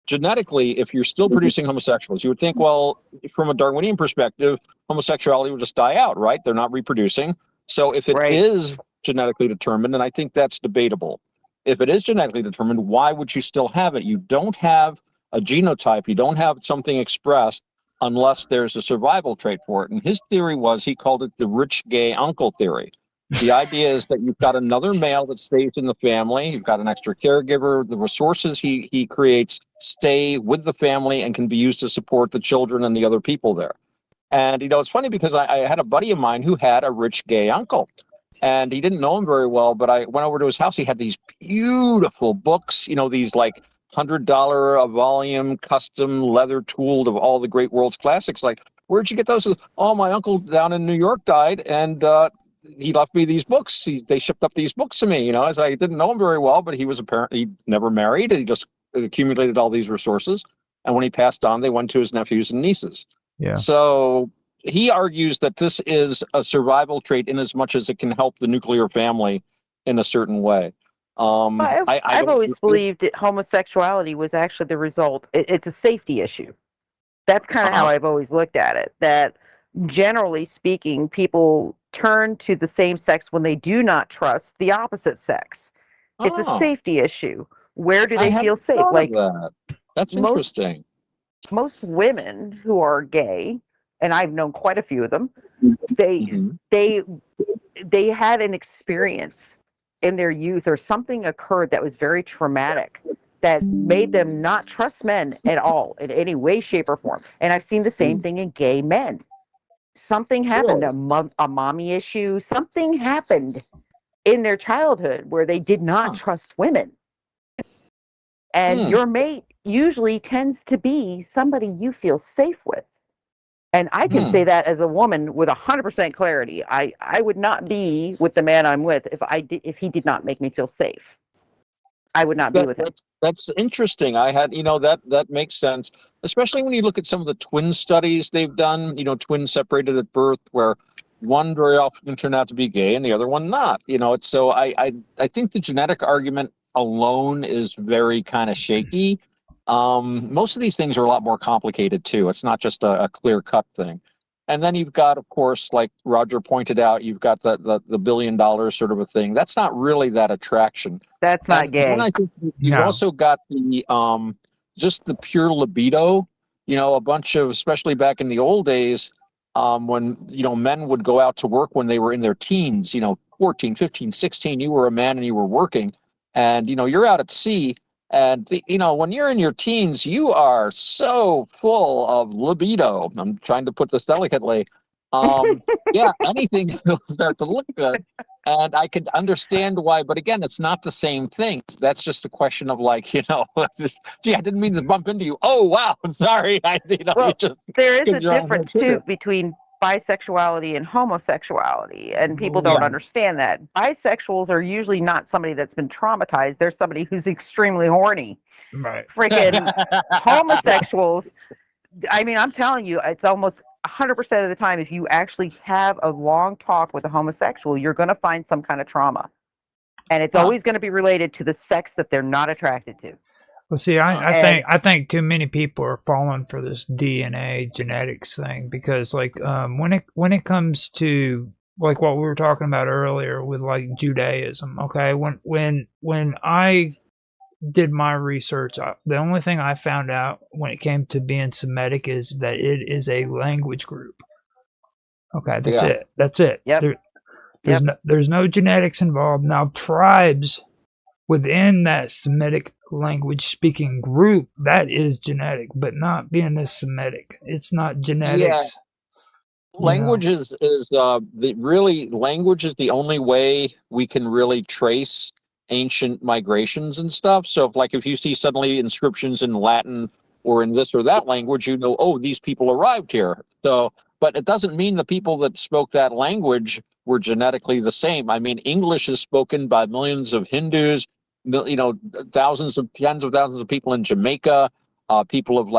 genetically, if you're still producing homosexuals, you would think, well, from a Darwinian perspective, homosexuality would just die out, right? They're not reproducing. So if it is genetically determined, and I think that's debatable, if it is genetically determined, why would you still have it? You don't have a genotype. You don't have something expressed unless there's a survival trait for it. And his theory was, he called it the rich gay uncle theory. The idea is that you've got another male that stays in the family. You've got an extra caregiver. The resources he creates stay with the family and can be used to support the children and the other people there. And, it's funny because I had a buddy of mine who had a rich gay uncle, and he didn't know him very well, but I went over to his house. He had these beautiful books, these like $100 a volume, custom leather tooled of all the great world's classics. Like, where'd you get those? Oh, my uncle down in New York died, and he left me these books. They shipped up these books to me, as I didn't know him very well, but he was apparently never married, and he just accumulated all these resources. And when he passed on, they went to his nephews and nieces. Yeah. So he argues that this is a survival trait in as much as it can help the nuclear family in a certain way. I've always believed that homosexuality was actually the result. It's a safety issue. That's kind of how I've always looked at it. That generally speaking, people turn to the same sex when they do not trust the opposite sex. It's a safety issue. Where do they feel safe? Like that's interesting. Most women who are gay, and I've known quite a few of them, they had an experience in their youth, or something occurred that was very traumatic that made them not trust men at all in any way, shape, or form. And I've seen the same thing in gay men. Something happened, a mommy issue, something happened in their childhood where they did not trust women. And your mate usually tends to be somebody you feel safe with. And I can say that as a woman with 100% clarity. I would not be with the man I'm with if he did not make me feel safe. I would not be with him. That's interesting. I had, that makes sense, especially when you look at some of the twin studies they've done, twins separated at birth, where one very often can turn out to be gay and the other one not. It's so I think the genetic argument alone is very kind of shaky. Most of these things are a lot more complicated too. It's not just a clear-cut thing. And then you've got, of course, like Roger pointed out, you've got the $1 billion sort of a thing. That's not really that attraction. That's not gay. Then I think you've also got the just the pure libido. A bunch of, especially back in the old days, when, men would go out to work when they were in their teens, 14, 15, 16, you were a man and you were working, and, you're out at sea. And, when you're in your teens, you are so full of libido. I'm trying to put this delicately. Yeah, anything will start to look good. And I could understand why, but again, it's not the same thing. That's just a question of like, gee, I didn't mean to bump into you. Oh, wow, sorry. Well, just there is a gives you a difference too between bisexuality and homosexuality, and people Yeah. don't understand that. Bisexuals are usually not somebody that's been traumatized. They're somebody who's extremely horny. Right. Freaking homosexuals. I mean, I'm telling you, it's almost 100% of the time, if you actually have a long talk with a homosexual, you're going to find some kind of trauma. And it's always going to be related to the sex that they're not attracted to. Well, see, I think too many people are falling for this DNA genetics thing, because like when it comes to like what we were talking about earlier with like Judaism, okay, when I did my research, the only thing I found out when it came to being Semitic is that it is a language group. Okay, that's it. That's it. Yep. There's no genetics involved. Now, tribes within that Semitic language speaking group, that is genetic, but not being a Semitic. It's not genetics. Yeah. Language is language is the only way we can really trace ancient migrations and stuff. So if you see suddenly inscriptions in Latin or in this or that language, oh, these people arrived here. So, but it doesn't mean the people that spoke that language were genetically the same. I mean, English is spoken by millions of Hindus, tens of thousands of people in Jamaica, people of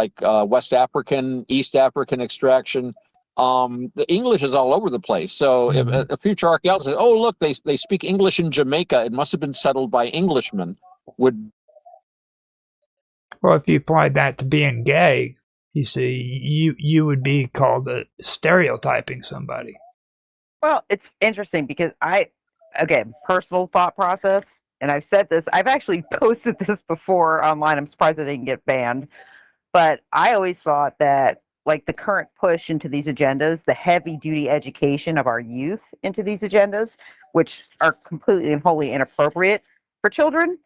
West African, East African extraction. The English is all over the place. So if a future archaeologist says, oh, look, they speak English in Jamaica, it must have been settled by Englishmen. Well, if you applied that to being gay, you see, you would be called stereotyping somebody. Well, it's interesting because personal thought process, and I've said this, I've actually posted this before online. I'm surprised I didn't get banned. But I always thought that like the current push into these agendas, the heavy duty education of our youth into these agendas, which are completely and wholly inappropriate for children,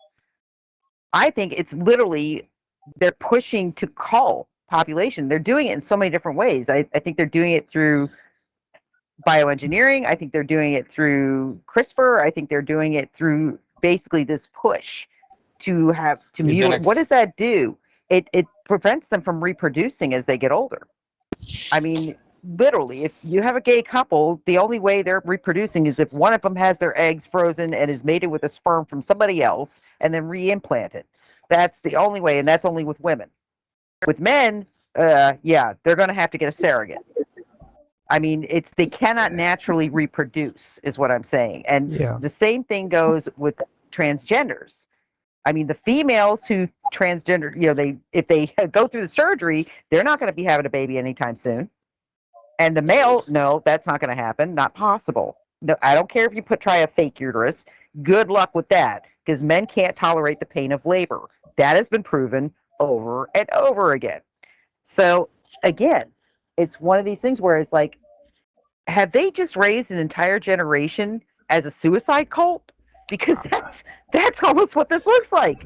I think it's literally, they're pushing to cull population. They're doing it in so many different ways. I think they're doing it through bioengineering. I think they're doing it through CRISPR. I think they're doing it through basically this push to mutilate. What does that do? It prevents them from reproducing as they get older. I mean, literally, if you have a gay couple, the only way they're reproducing is if one of them has their eggs frozen and is mated with a sperm from somebody else and then reimplanted. That's the only way, and that's only with women. With men, they're going to have to get a surrogate. I mean, they cannot naturally reproduce, is what I'm saying. And the same thing goes with transgenders. I mean, the females who transgender, if they go through the surgery, they're not going to be having a baby anytime soon. And the male, no, that's not going to happen. Not possible. No, I don't care if you try a fake uterus. Good luck with that, because men can't tolerate the pain of labor. That has been proven over and over again. So again, it's one of these things where it's like, have they just raised an entire generation as a suicide cult? Because that's almost what this looks like.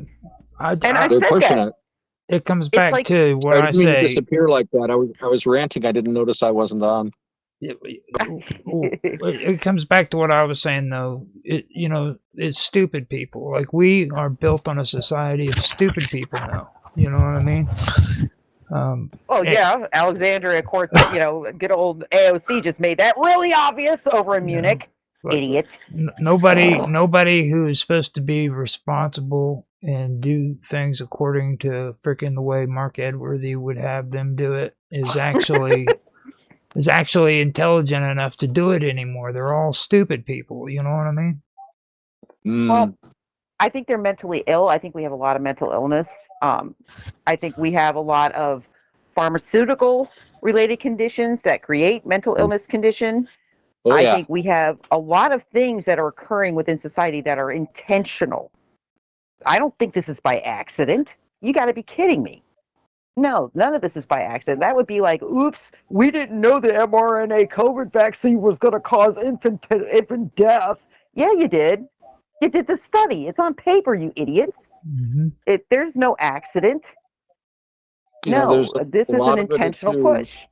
I've said that. It comes back to what I didn't say. Disappear like that. I was ranting. I didn't notice I wasn't on. It comes back to what I was saying, though. It's stupid people. Like, we are built on a society of stupid people now. You know what I mean? Alexandria Court, good old AOC just made that really obvious over in Munich. Idiot. Nobody who is supposed to be responsible and do things according to frickin' the way Mark Edworthy would have them do it is actually intelligent enough to do it anymore. They're all stupid people. You know what I mean? Well, I think they're mentally ill. I think we have a lot of mental illness. I think we have a lot of pharmaceutical related conditions that create mental illness condition. I think we have a lot of things that are occurring within society that are intentional. I don't think this is by accident. You got to be kidding me. No, none of this is by accident. That would be like, oops, we didn't know the mRNA COVID vaccine was going to cause infant death. Yeah, you did. You did the study. It's on paper, you idiots. Mm-hmm. There's no accident. You know, No, there's this a is an lot of it intentional too push.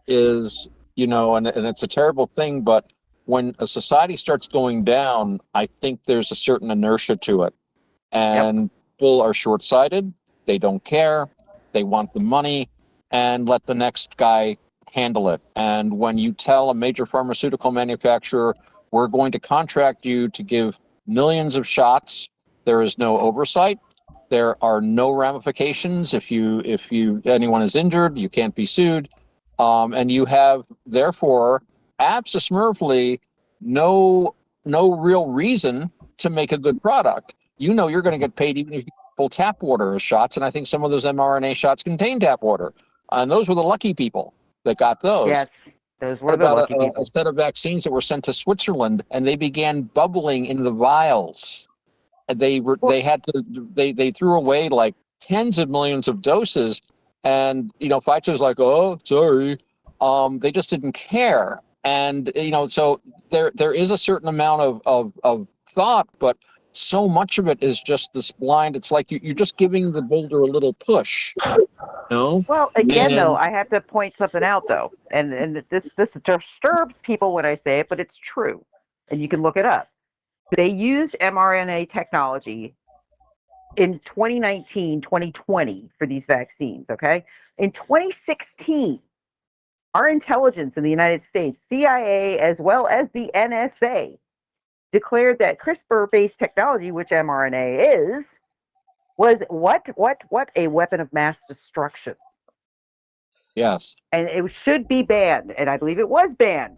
is, you know, and it's a terrible thing, but when a society starts going down, I think there's a certain inertia to it. And people are short-sighted. They don't care. They want the money and let the next guy handle it. And when you tell a major pharmaceutical manufacturer, we're going to contract you to give millions of shots, there is no oversight. There are no ramifications. If anyone is injured, you can't be sued. And you have, therefore, absolutely no real reason to make a good product. You know you're going to get paid even if you pull tap water as shots, and I think some of those mRNA shots contain tap water. And those were the lucky people that got those. Yes, those were What the about lucky a people. set of vaccines that were sent to Switzerland, and they began bubbling in the vials? And they threw away like tens of millions of doses, and Pfizer's like, oh, sorry, they just didn't care. And so there is a certain amount of thought, but so much of it is just this blind. It's like you're just giving the boulder a little push. No. Well, again, though, I have to point something out, though, and this disturbs people when I say it, but it's true, and you can look it up. They used mRNA technology in 2019, 2020 for these vaccines, okay? In 2016, our intelligence in the United States, CIA, as well as the NSA, declared that CRISPR-based technology, which mRNA is, was what a weapon of mass destruction. Yes. And it should be banned, and I believe it was banned.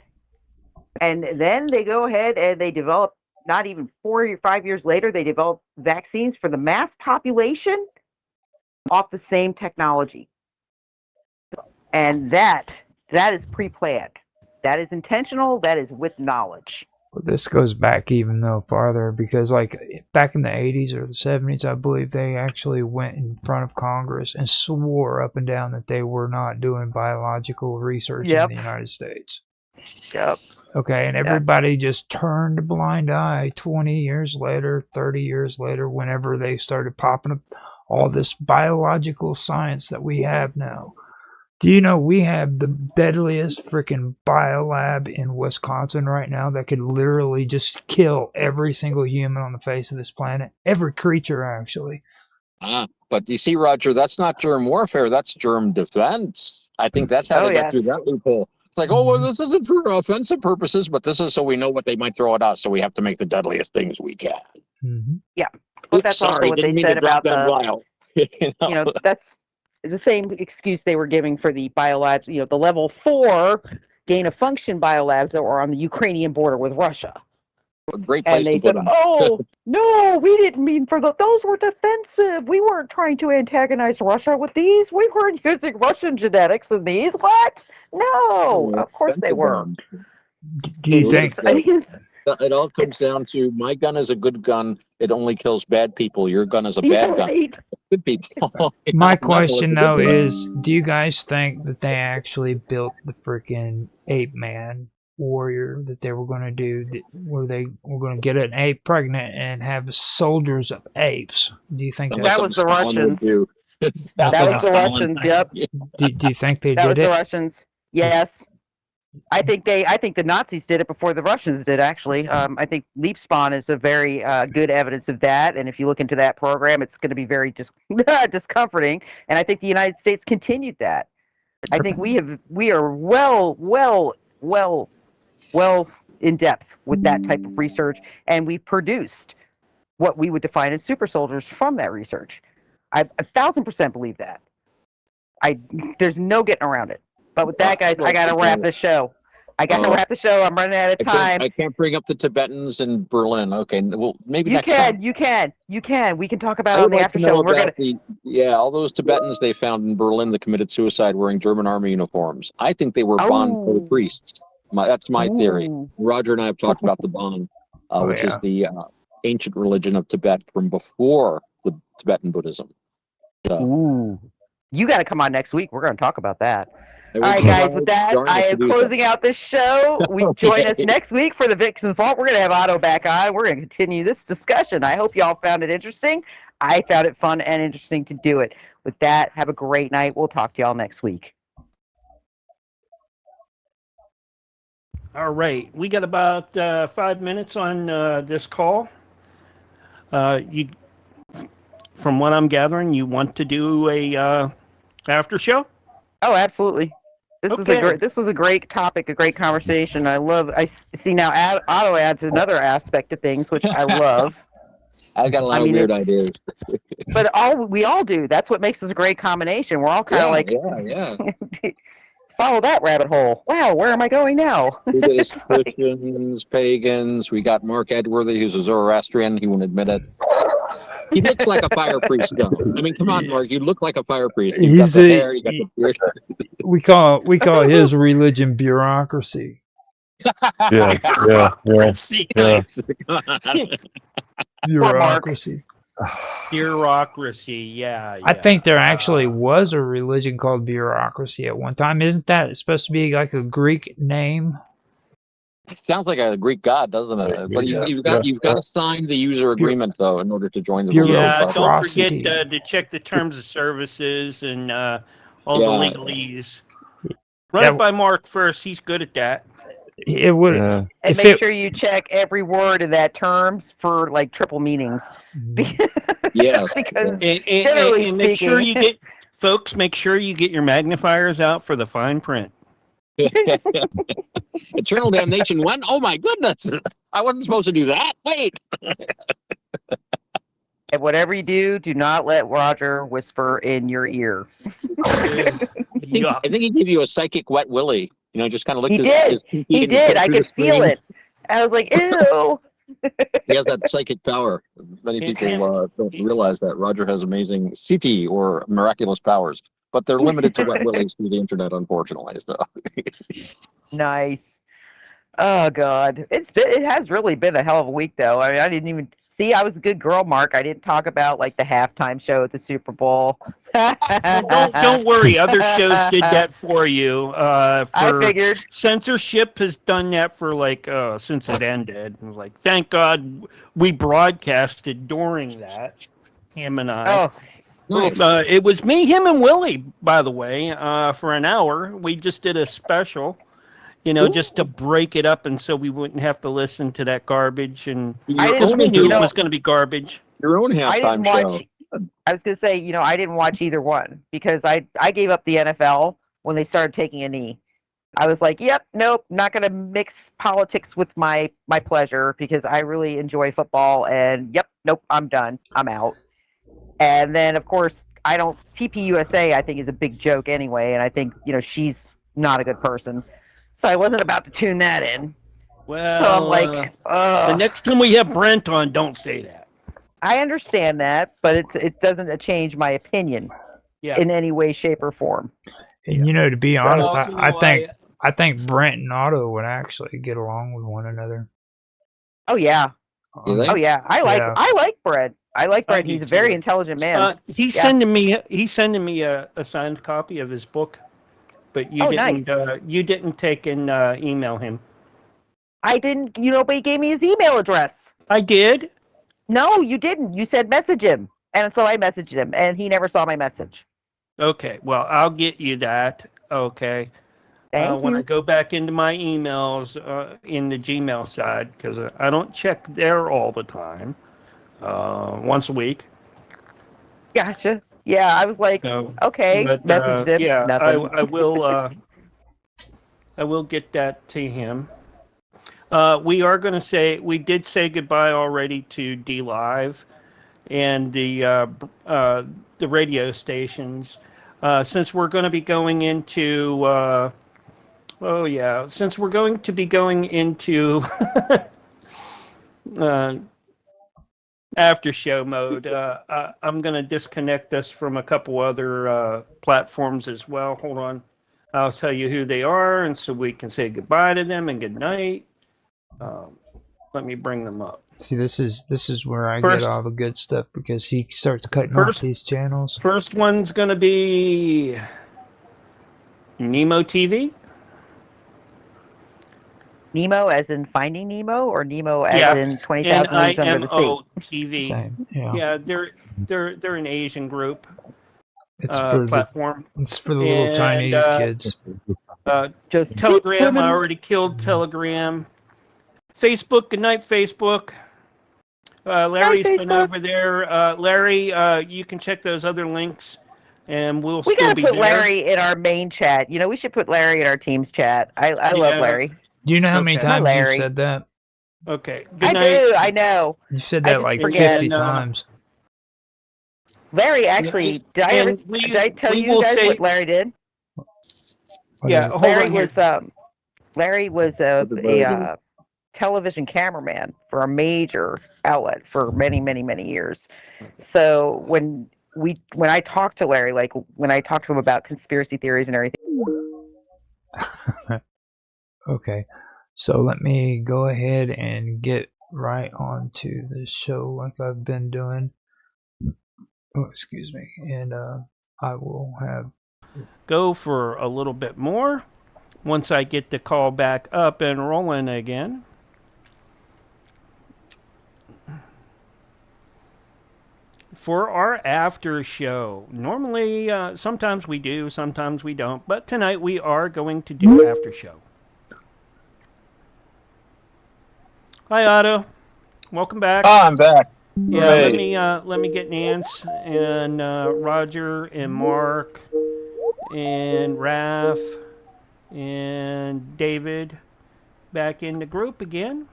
And then they go ahead and they develop, not even 4 or 5 years later, they develop vaccines for the mass population off the same technology. And that is pre-planned. That is intentional. That is with knowledge. Well, this goes back even though farther, because like back in the 80s or the 70s, I believe they actually went in front of Congress and swore up and down that they were not doing biological research in the United States. Yep. Okay, and everybody just turned a blind eye 20 years later, 30 years later, whenever they started popping up all this biological science that we have now. Do you know we have the deadliest freaking biolab in Wisconsin right now that could literally just kill every single human on the face of this planet? Every creature, actually. But you see, Roger, that's not germ warfare. That's germ defense. I think that's how they got through that loophole. It's like, oh, well, this isn't for offensive purposes, but this is so we know what they might throw at us, so we have to make the deadliest things we can. Mm-hmm. Yeah. Well, that's also what they said about the... that's the same excuse they were giving for the biolabs, the level 4 gain of function biolabs that were on the Ukrainian border with Russia. A great place and they to put said, them. oh, no, we didn't mean for those were defensive. We weren't trying to antagonize Russia with these. We weren't using Russian genetics in these. What? No, of course they were. Do you think... It all comes down to my gun is a good gun. It only kills bad people. Your gun is a bad gun. Good people. My question, though, is do you guys think that they actually built the freaking ape man warrior that they were going to do, where they were going to get an ape pregnant and have soldiers of apes? Do you think that was the Russians? That was the Russians. Yep. Do you think they did it? That was the Russians. Yes. I think the Nazis did it before the Russians did, actually. I think leap spawn is a very good evidence of that. And if you look into that program, it's going to be very discomforting. And I think the United States continued that. I think we are well in depth with that type of research, and we've produced what we would define as super soldiers from that research. I 1,000% believe that. There's no getting around it. But with that, guys, I got to wrap the show. I'm running out of time. I can't bring up the Tibetans in Berlin. Okay, well, maybe you next time. You can. We can talk about it on the after show. All those Tibetans they found in Berlin that committed suicide wearing German army uniforms. I think they were Bon priests. That's my theory. Roger and I have talked about the Bon, which is the ancient religion of Tibet from before the Tibetan Buddhism. So. You got to come on next week. We're going to talk about that. Hey, All we right, can guys, with that, join I us to am do closing out this show. Join us next week for the Vixen Vault. We're going to have Otto back on. We're going to continue this discussion. I hope y'all found it interesting. I found it fun and interesting to do it. With that, have a great night. We'll talk to y'all next week. All right, we got about 5 minutes on this call. You, from what I'm gathering, you want to do a after show? Oh, absolutely. This Okay. was a great topic, a great conversation. I see now Otto adds another aspect to things, which I love. I got a lot of weird ideas. But we all do. That's what makes us a great combination. We're all kind of like, yeah. follow that rabbit hole. Wow, where am I going now? We did Christians, pagans. We got Mark Edworthy, who's a Zoroastrian. He won't admit it. He looks like a fire priest, though. I mean, come on, Mark. You look like a fire priest. You got the hair. You got the beard. We call his religion bureaucracy. Yeah. Bureaucracy. Bureaucracy, yeah. I think there actually was a religion called bureaucracy at one time. Isn't that supposed to be like a Greek name? Sounds like a Greek god, doesn't it? But you've got to sign the user agreement though in order to join the Yeah, don't forget to check the terms of services and all the legalese. Run it by Mark first. He's good at that. It would. And make sure you check every word of that terms for like triple meanings. Yeah. Because and speaking, make sure you get, folks, make sure you get your magnifiers out for the fine print. Eternal damnation when? Oh my goodness! I wasn't supposed to do that. Wait. And whatever you do not let Roger whisper in your ear. I think he gave you a psychic wet willy. You know, just kind of looked. He did. I could feel it. I was like, ew. He has that psychic power. Many people don't realize that Roger has amazing CT or miraculous powers, but they're limited to wet willies through the internet, unfortunately. So. Nice. Oh God, it has really been a hell of a week, though. I mean, I didn't even see. I was a good girl, Mark. I didn't talk about like the halftime show at the Super Bowl. Don't worry, other shows did that for you. I figured censorship has done that for like since it ended. It was like, thank God we broadcasted during that. Him and I. Oh, it was me, him, and Willie. By the way, for an hour, we just did a special. You know, just to break it up, and so we wouldn't have to listen to that garbage. And because we knew it was going to be garbage. Your own halftime show. I was going to say, I didn't watch either one because I gave up the NFL when they started taking a knee. I was like, yep, nope, not going to mix politics with my pleasure because I really enjoy football. And yep, nope, I'm done. I'm out. And then, of course, TPUSA, I think, is a big joke anyway. And I think, she's not a good person. So I wasn't about to tune that in. Well, so I'm like, the next time we have Brent on, don't say that. I understand that, but it doesn't change my opinion in any way, shape, or form. And to be honest, I think Brent and Otto would actually get along with one another. Oh yeah, I like Brent. I like Brent. He's a very intelligent man. He's sending me a signed copy of his book. But you didn't. Nice. You didn't take and email him. I didn't. But he gave me his email address. I did. No, you didn't. You said message him, and so I messaged him, and he never saw my message. Okay. Well, I'll get you that. Okay. Thank you. When I go back into my emails in the Gmail side, because I don't check there all the time. Once a week. Gotcha. Yeah, I was like, okay, but, messaged him. Yeah, nothing. I will. I will get that to him. We are going to say we did say goodbye already to D Live and the radio stations. Since we're going to be going into since we're going to be going into after show mode, I'm going to disconnect us from a couple other platforms as well. Hold on. I'll tell you who they are, and so we can say goodbye to them and good night. Let me bring them up. See, this is where I First- get all the good stuff because he starts cutting First- off these channels. First one's going to be Nemo TV. Nemo as in Finding Nemo, or Nemo as in 20,000 Leagues Under the Sea? NIMO TV. Same, yeah. Yeah, they're an Asian group. It's for platform. It's for the little And, Chinese kids. Just Telegram. I already killed Telegram. Facebook. Good night, Facebook. Larry's been over there. Larry, you can check those other links, and we'll We still gotta be put there. Larry in our main chat. You know, we should put Larry in our team's chat. I love Yeah. Larry. Do you know how many Okay. times Larry. you've said that? Okay. Good I night. do. I know. You said I that just like forget. 50 And, times. Larry, actually, did I tell we you will guys say- what Larry did? What Yeah, is it? hold Larry on here. was a television cameraman for a major outlet for many, many, many years. So when I talked to Larry, like when I talked to him about conspiracy theories and everything. Okay, so let me go ahead and get right onto the show like I've been doing. Oh, excuse me, and I will have Go for a little bit more once I get the call back up and rolling again. For our after show, normally sometimes we do, sometimes we don't, but tonight we are going to do after show. Hi, Otto. Welcome back. Oh, I'm back. Yeah, Hooray. let me get Nance and Roger and Mark and Raph and David back in the group again.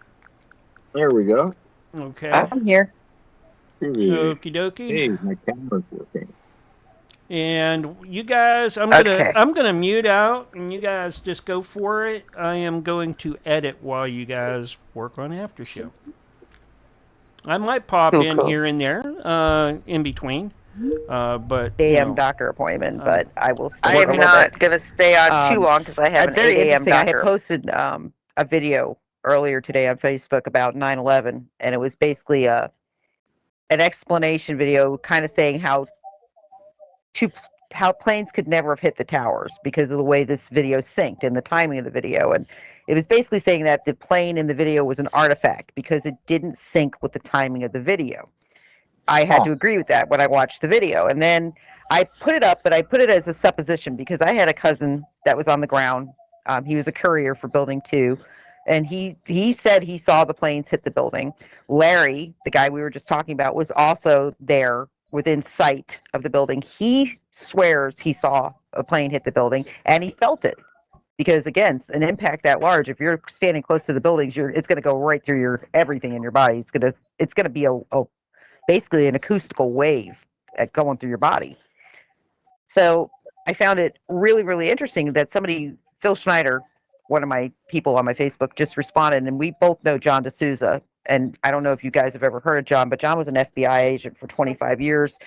There we go. Okay. I'm here. Okie dokie. Hey, my camera's working. And you guys, I'm gonna mute out, and you guys just go for it. I am going to edit while you guys work on after show. I might pop in Cool. here and there, in between, but AM doctor appointment, but I will. Stay I am not going to stay on too long because I have an very 8 a.m. interesting. I had doctor. posted a video earlier today on Facebook about 9/11, and it was basically an explanation video, kind of saying how planes could never have hit the towers because of the way this video synced and the timing of the video. And it was basically saying that the plane in the video was an artifact because it didn't sync with the timing of the video. I had to agree with that when I watched the video. And then I put it up, but I put it as a supposition because I had a cousin that was on the ground. He was a courier for Building 2. And he said he saw the planes hit the building. Larry, the guy we were just talking about, was also there within sight of the building. He swears he saw a plane hit the building, and he felt it. Because again, an impact that large, if you're standing close to the buildings, it's going to go right through your everything in your body. It's going to be a basically an acoustical wave going through your body. So I found it really, really interesting that Phil Schneider, one of my people on my Facebook, just responded, and we both know John D'Souza. And I don't know if you guys have ever heard of John, but John was an FBI agent for 25 years.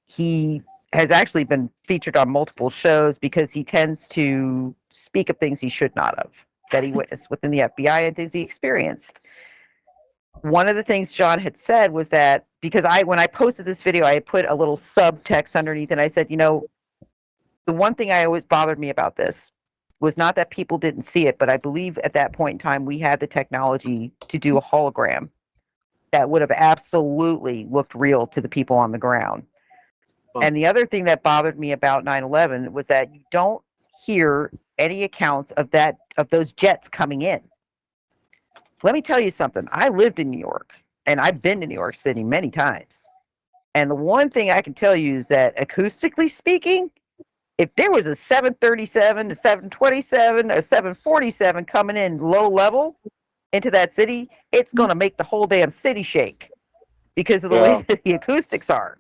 He has actually been featured on multiple shows because he tends to speak of things he should not have, that he witnessed within the FBI and things he experienced. One of the things John had said was that, because when I posted this video, I put a little subtext underneath, and I said, the one thing I always bothered me about this was not that people didn't see it, but I believe at that point in time we had the technology to do a hologram that would have absolutely looked real to the people on the ground. And the other thing that bothered me about 9/11 was that you don't hear any accounts of those jets coming in. Let me tell you something. I lived in New York, and I've been to New York City many times. And the one thing I can tell you is that acoustically speaking, if there was a 737, a 727, a 747 coming in low level into that city, it's going to make the whole damn city shake because of the way that the acoustics are.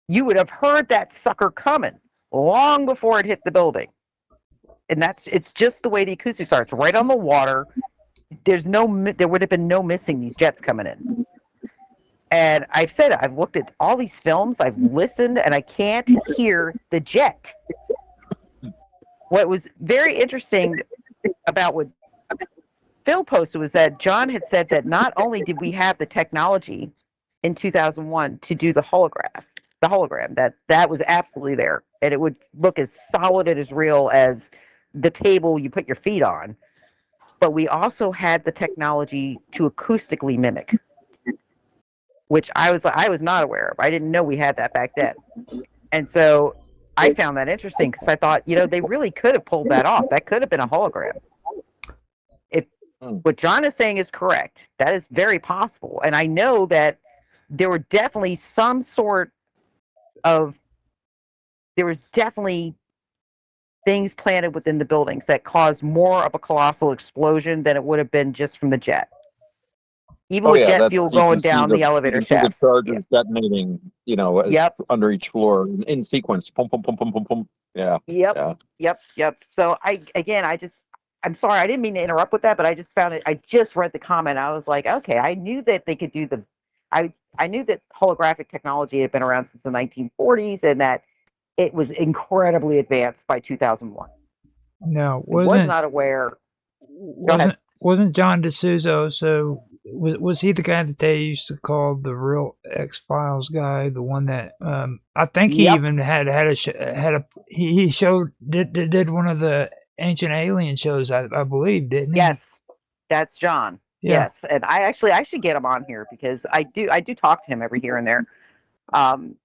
You would have heard that sucker coming long before it hit the building. And it's just the way the acoustics are. It's right on the water. There would have been no missing these jets coming in. And I've said it, I've looked at all these films, I've listened, and I can't hear the jet. What was very interesting about what Phil posted was that John had said that not only did we have the technology in 2001 to do the hologram, that was absolutely there, and it would look as solid and as real as the table you put your feet on. But we also had the technology to acoustically mimic, which I was not aware of. I didn't know we had that back then. And so I found that interesting because I thought, they really could have pulled that off. That could have been a hologram. If what John is saying is correct, that is very possible. And I know that there was definitely things planted within the buildings that caused more of a colossal explosion than it would have been just from the jet. Even with jet fuel going down the elevator shafts. The charges detonating, under each floor in sequence. Pum, pum, pum, pum, pum, pum. Yeah. Yep. So I'm sorry, I didn't mean to interrupt with that, but I just found it. I just read the comment. I was like, okay, I knew that they could do I knew that holographic technology had been around since the 1940s and that it was incredibly advanced by 2001. No, was not aware. Wasn't John DeSouza? So was he the guy that they used to call the real X-Files guy? The one that I think he even he did one of the Ancient Alien shows, I believe, didn't he? Yes, that's John. Yeah. Yes, and I should get him on here because I do talk to him every here and there. And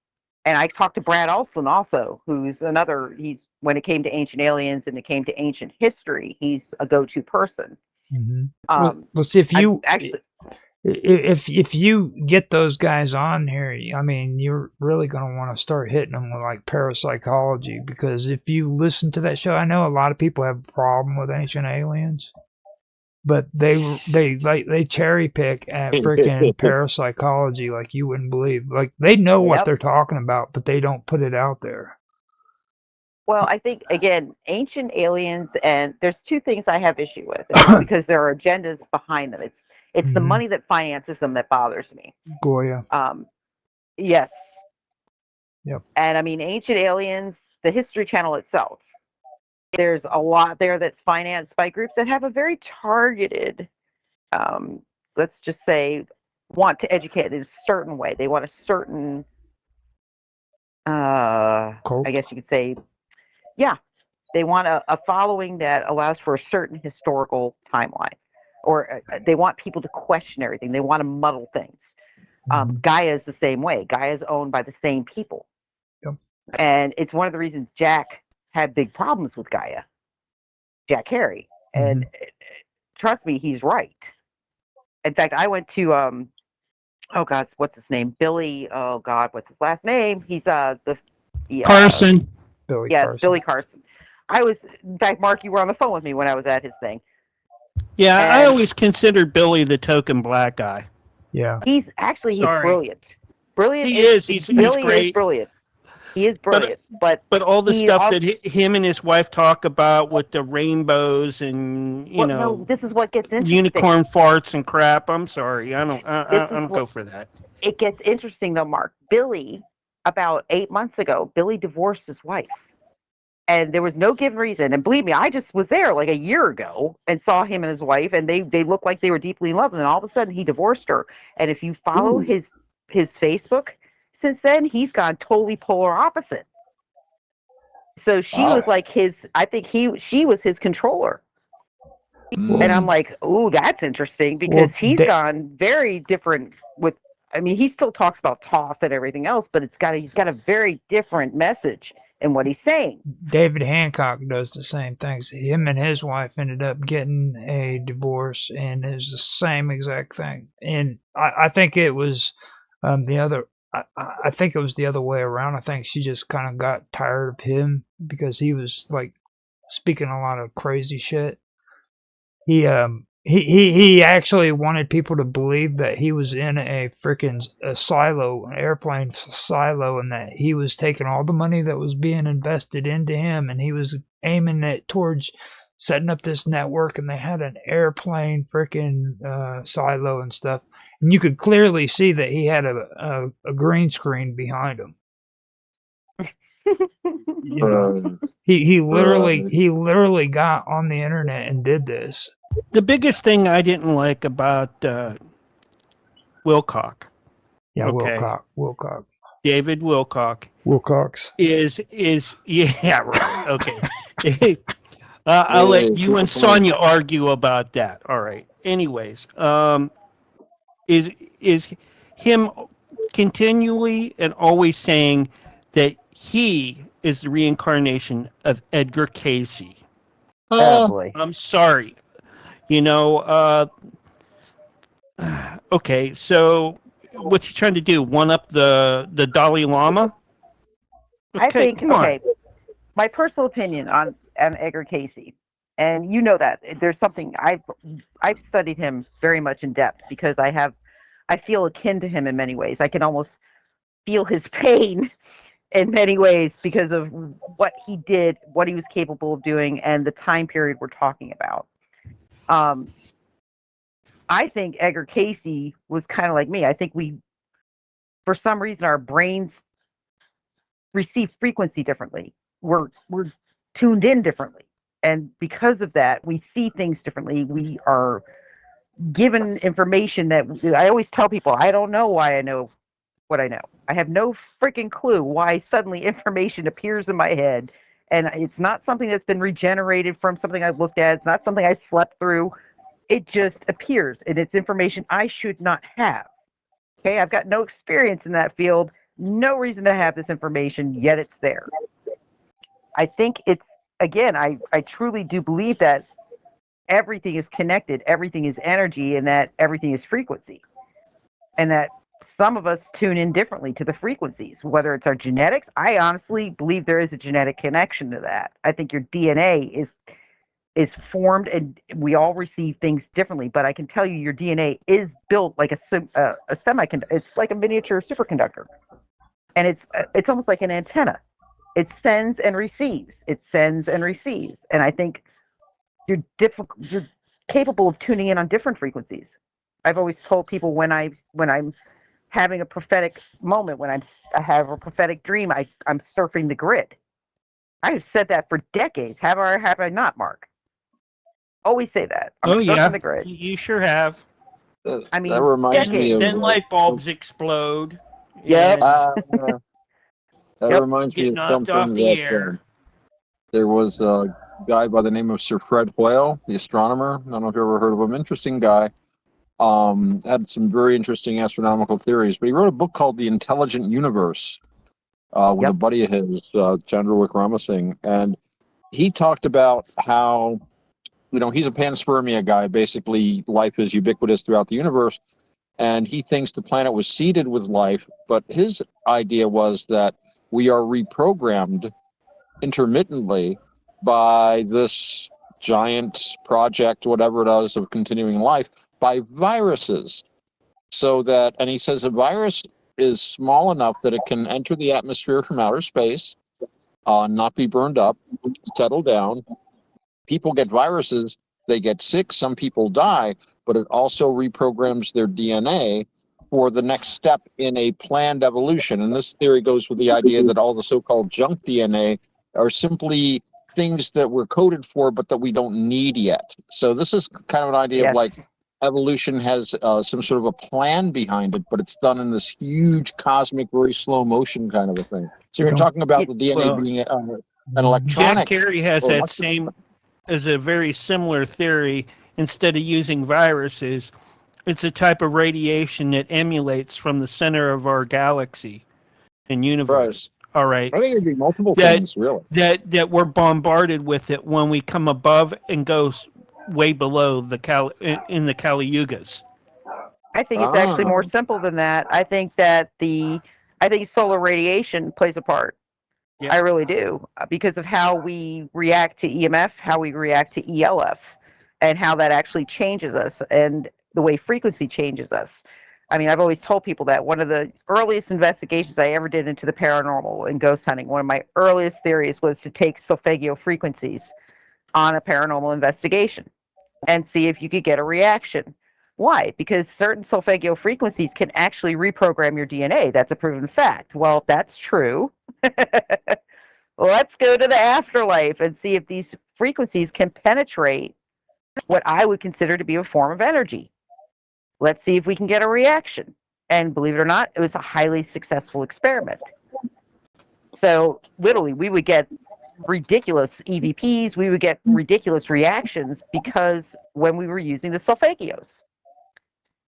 I talked to Brad Olson also, who's when it came to Ancient Aliens and it came to ancient history, he's a go-to person. Mm-hmm. Well, see, if you get those guys on here, I mean, you're really going to want to start hitting them with like parapsychology, because if you listen to that show, I know a lot of people have a problem with Ancient Aliens, but they cherry pick at freaking parapsychology like you wouldn't believe. Like they know what they're talking about, but they don't put it out there. Well, I think again, Ancient Aliens, and there's two things I have issue with because there are agendas behind them. It's the money that finances them that bothers me. Goya. Yes. Yep. And I mean, Ancient Aliens, the History Channel itself. There's a lot there that's financed by groups that have a very targeted, let's just say, want to educate in a certain way. They want a certain, I guess you could say, they want a following that allows for a certain historical timeline, or they want people to question everything. They want to muddle things. Gaia is the same way. Gaia is owned by the same people. Yep. And it's one of the reasons Jack had big problems with Gaia, Jack Harry. And trust me, he's right. In fact, I went to, oh God, what's his name? Billy, oh God, what's his last name? He's Carson. Billy Carson. In fact, Mark, you were on the phone with me when I was at his thing. Yeah, I always considered Billy the token black guy. Yeah. He's brilliant. Brilliant. He is. He's Billy great. is brilliant. He is brilliant, but all the stuff that him and his wife talk about with the rainbows and this is what gets interesting. Unicorn farts and crap. I'm sorry, I don't go for that. It gets interesting though, Mark. Billy, about 8 months ago, Billy divorced his wife, and there was no given reason. And believe me, I just was there like a year ago and saw him and his wife, and they looked like they were deeply in love. And then all of a sudden, he divorced her. And if you follow his Facebook. Since then, he's gone totally polar opposite. So she was like she was his controller. And I'm like, ooh, that's interesting, because he's gone very different with, I mean, he still talks about Toth and everything else, but he's got a very different message in what he's saying. David Hancock does the same things. Him and his wife ended up getting a divorce, and it's the same exact thing. And I think it was I think it was the other way around. I think she just kind of got tired of him because he was like speaking a lot of crazy shit. He actually wanted people to believe that he was in a freaking silo, an airplane silo, and that he was taking all the money that was being invested into him, and he was aiming it towards setting up this network, and they had an airplane freaking silo and stuff. And you could clearly see that he had a green screen behind him. He literally got on the internet and did this. The biggest thing I didn't like about Wilcock, Yeah, okay, Wilcock. David Wilcock, Wilcox. is yeah, right, okay. I'll let you and Sonia argue about that. All right. Anyways, is him continually and always saying that he is the reincarnation of Edgar Casey. Oh boy. I'm sorry. You know, okay, so what's he trying to do? One up the Dalai Lama? Okay, I think, come on. okay, my personal opinion on Edgar Casey, and you know that there's something I've studied him very much in depth because I feel akin to him in many ways. I can almost feel his pain in many ways because of what he did, what he was capable of doing, and the time period we're talking about. I think Edgar Casey was kind of like me. I think for some reason, our brains receive frequency differently. We're tuned in differently, and because of that, we see things differently. We are given information that I always tell people, I don't know why I know what I know. I have no freaking clue why suddenly information appears in my head, and it's not something that's been regenerated from something I've looked at. It's not something I slept through. It just appears, and it's information I should not have. Okay, I've got no experience in that field, no reason to have this information, yet it's there. I think it's, again, I truly do believe that everything is connected, everything is energy, and that everything is frequency. And that some of us tune in differently to the frequencies, whether it's our genetics. I honestly believe there is a genetic connection to that. I think your DNA is formed, and we all receive things differently, but I can tell you your DNA is built like a semiconductor. It's like a miniature superconductor, and it's almost like an antenna. It sends and receives. It sends and receives, and I think you're capable of tuning in on different frequencies. I've always told people when I'm having a prophetic moment, when I have a prophetic dream, I'm surfing the grid. I've said that for decades. Have I not, Mark? Always say that. I'm surfing the grid. You sure have. I mean, that reminds me of then light bulbs explode. Yep. That reminds me Get of knocked something off the that air. there was a guy by the name of Sir Fred Hoyle, the astronomer. I don't know if you ever heard of him. Interesting guy. Had some very interesting astronomical theories, but he wrote a book called The Intelligent Universe with a buddy of his, Chandra Wickramasinghe, and he talked about how, he's a panspermia guy. Basically, life is ubiquitous throughout the universe, and he thinks the planet was seeded with life, but his idea was that we are reprogrammed intermittently by this giant project, whatever it is, of continuing life, by viruses. So that, and he says a virus is small enough that it can enter the atmosphere from outer space, not be burned up, settle down. People get viruses, they get sick, some people die, but it also reprograms their DNA for the next step in a planned evolution. And this theory goes with the idea that all the so-called junk DNA are simply things that we're coded for, but that we don't need yet. So this is kind of an idea of like evolution has some sort of a plan behind it, but it's done in this huge cosmic, very slow motion kind of a thing. So you're talking about the DNA being an electronic. Jack Carey has that same, as a very similar theory. Instead of using viruses, it's a type of radiation that emulates from the center of our galaxy and universe. Right. All right. I think it'd be multiple things, really. That we're bombarded with it when we come above and go way below in the Kali Yugas. I think it's actually more simple than that. I think that I think solar radiation plays a part. Yeah. I really do, because of how we react to EMF, how we react to ELF, and how that actually changes us, and the way frequency changes us. I mean, I've always told people that one of the earliest investigations I ever did into the paranormal and ghost hunting, one of my earliest theories was to take solfeggio frequencies on a paranormal investigation and see if you could get a reaction. Why? Because certain solfeggio frequencies can actually reprogram your DNA. That's a proven fact. Well, if that's true, let's go to the afterlife and see if these frequencies can penetrate what I would consider to be a form of energy. Let's see if we can get a reaction. And believe it or not, it was a highly successful experiment. So literally, we would get ridiculous EVPs, we would get ridiculous reactions because when we were using the sulfagios.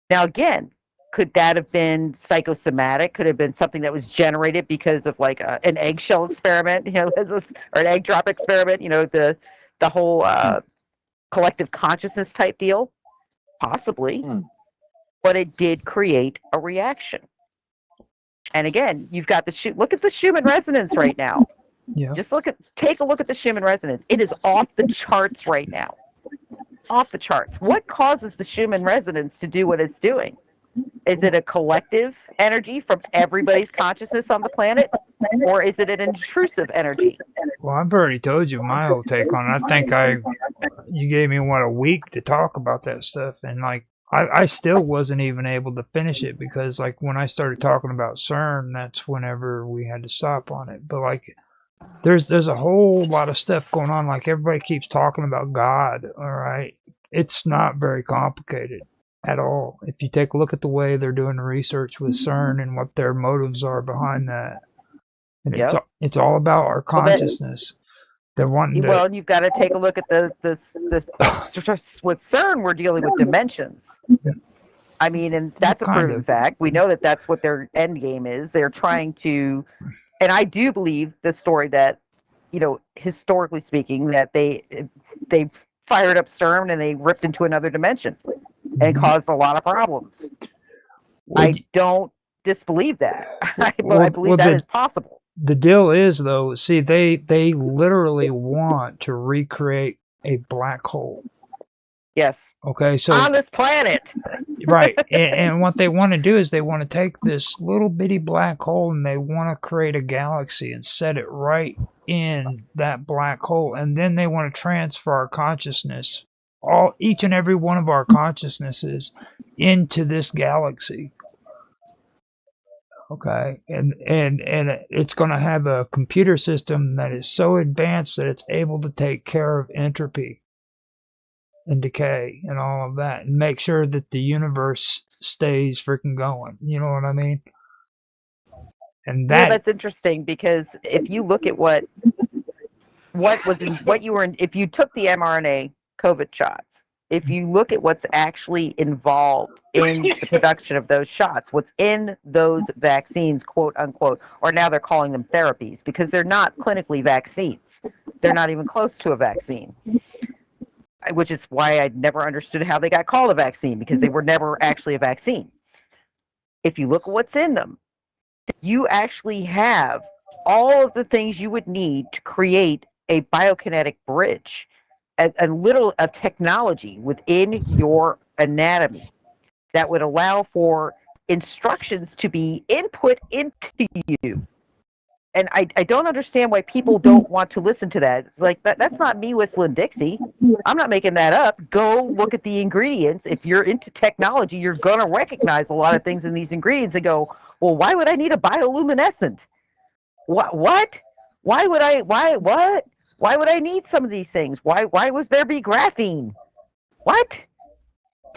Now, again, could that have been psychosomatic? Could it have been something that was generated because of like an eggshell experiment, or an egg drop experiment? The whole collective consciousness type deal, possibly. But it did create a reaction. And again, you've got look at the Schumann resonance right now. Yeah. Just take a look at the Schumann resonance. It is off the charts right now. Off the charts. What causes the Schumann resonance to do what it's doing? Is it a collective energy from everybody's consciousness on the planet? Or is it an intrusive energy? Well, I've already told you my whole take on it. I think you gave me, a week to talk about that stuff. And I still wasn't even able to finish it because when I started talking about CERN, that's whenever we had to stop on it. But there's a whole lot of stuff going on. Everybody keeps talking about God, all right? It's not very complicated at all. If you take a look at the way they're doing the research with CERN and what their motives are behind that. And it's all about our consciousness. They're wanting to... Well, you've got to take a look at the with CERN, we're dealing with dimensions. I mean, and that's a proven fact. We know that that's what their end game is. They're trying to... And I do believe the story that, historically speaking, that they fired up CERN and they ripped into another dimension and caused a lot of problems. I don't disbelieve that. I believe that is possible. The deal is, though, see, they literally want to recreate a black hole. Yes. Okay, so on this planet. Right. And what they want to do is they want to take this little bitty black hole and they want to create a galaxy and set it right in that black hole. And then they want to transfer our consciousness, each and every one of our consciousnesses, into this galaxy. Okay, and it's going to have a computer system that is so advanced that it's able to take care of entropy and decay and all of that, and make sure that the universe stays freaking going. You know what I mean? And that's interesting because if you look at if you took the mRNA COVID shots. If you look at what's actually involved in the production of those shots, what's in those vaccines, quote unquote, or now they're calling them therapies because they're not clinically vaccines. They're not even close to a vaccine, which is why I never understood how they got called a vaccine because they were never actually a vaccine. If you look at what's in them, you actually have all of the things you would need to create a biokinetic bridge. A technology within your anatomy that would allow for instructions to be input into you. And I don't understand why people don't want to listen to that. It's like, that's not me whistling Dixie. I'm not making that up. Go look at the ingredients. If you're into technology, you're going to recognize a lot of things in these ingredients and go, well, why would I need a bioluminescent? What? Why would I? What? Why would I need some of these things? Why would there be graphene? What?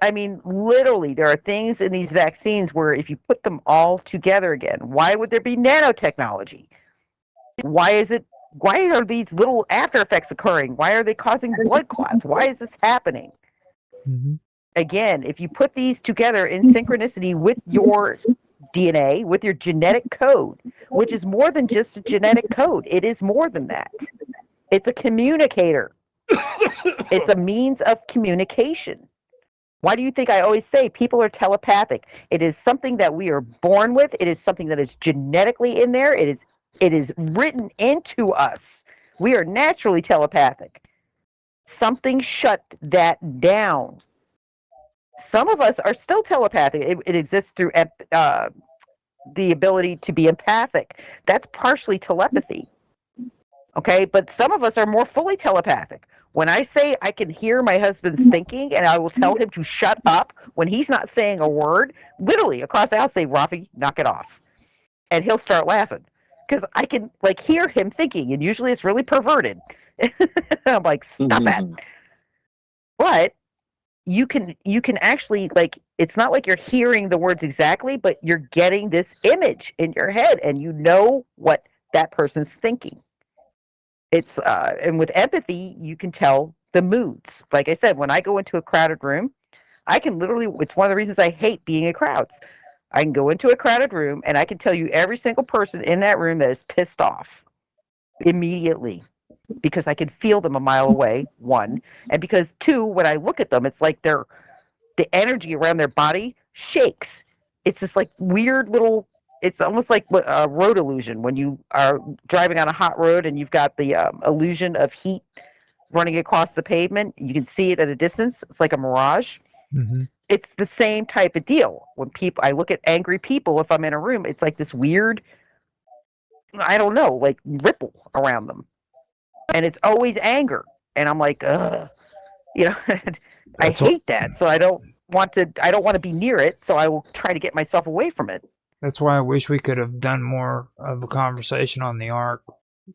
I mean, literally, there are things in these vaccines where if you put them all together again, why would there be nanotechnology? Why are these little after effects occurring? Why are they causing blood clots? Why is this happening? Mm-hmm. Again, if you put these together in synchronicity with your DNA, with your genetic code, which is more than just a genetic code, it is more than that. It's a communicator. It's a means of communication. Why do you think I always say people are telepathic? It is something that we are born with. It is something that is genetically in there. It is written into us. We are naturally telepathic. Something shut that down. Some of us are still telepathic. It exists through the ability to be empathic. That's partially telepathy. Okay, but some of us are more fully telepathic. When I say I can hear my husband's thinking and I will tell him to shut up when he's not saying a word, literally across the house, say, Rafi, knock it off. And he'll start laughing because I can hear him thinking, and usually it's really perverted. I'm like, stop it. But you can actually, like, it's not like you're hearing the words exactly, but you're getting this image in your head, and you know what that person's thinking. It's and with empathy, you can tell the moods. Like I said, when I go into a crowded room, I can literally, it's one of the reasons I hate being in crowds. I can go into a crowded room and I can tell you every single person in that room that is pissed off immediately, because I can feel them a mile away, one. And because, two, when I look at them, it's like the energy around their body shakes. It's this like weird little, it's almost like a road illusion when you are driving on a hot road and you've got the illusion of heat running across the pavement. You can see it at a distance. It's like a mirage. Mm-hmm. It's the same type of deal. When I look at angry people, if I'm in a room, it's like this weird, I don't know, like ripple around them. And it's always anger. And I'm like, ugh, I hate that. So I don't want to be near it. So I will try to get myself away from it. That's why I wish we could have done more of a conversation on the Ark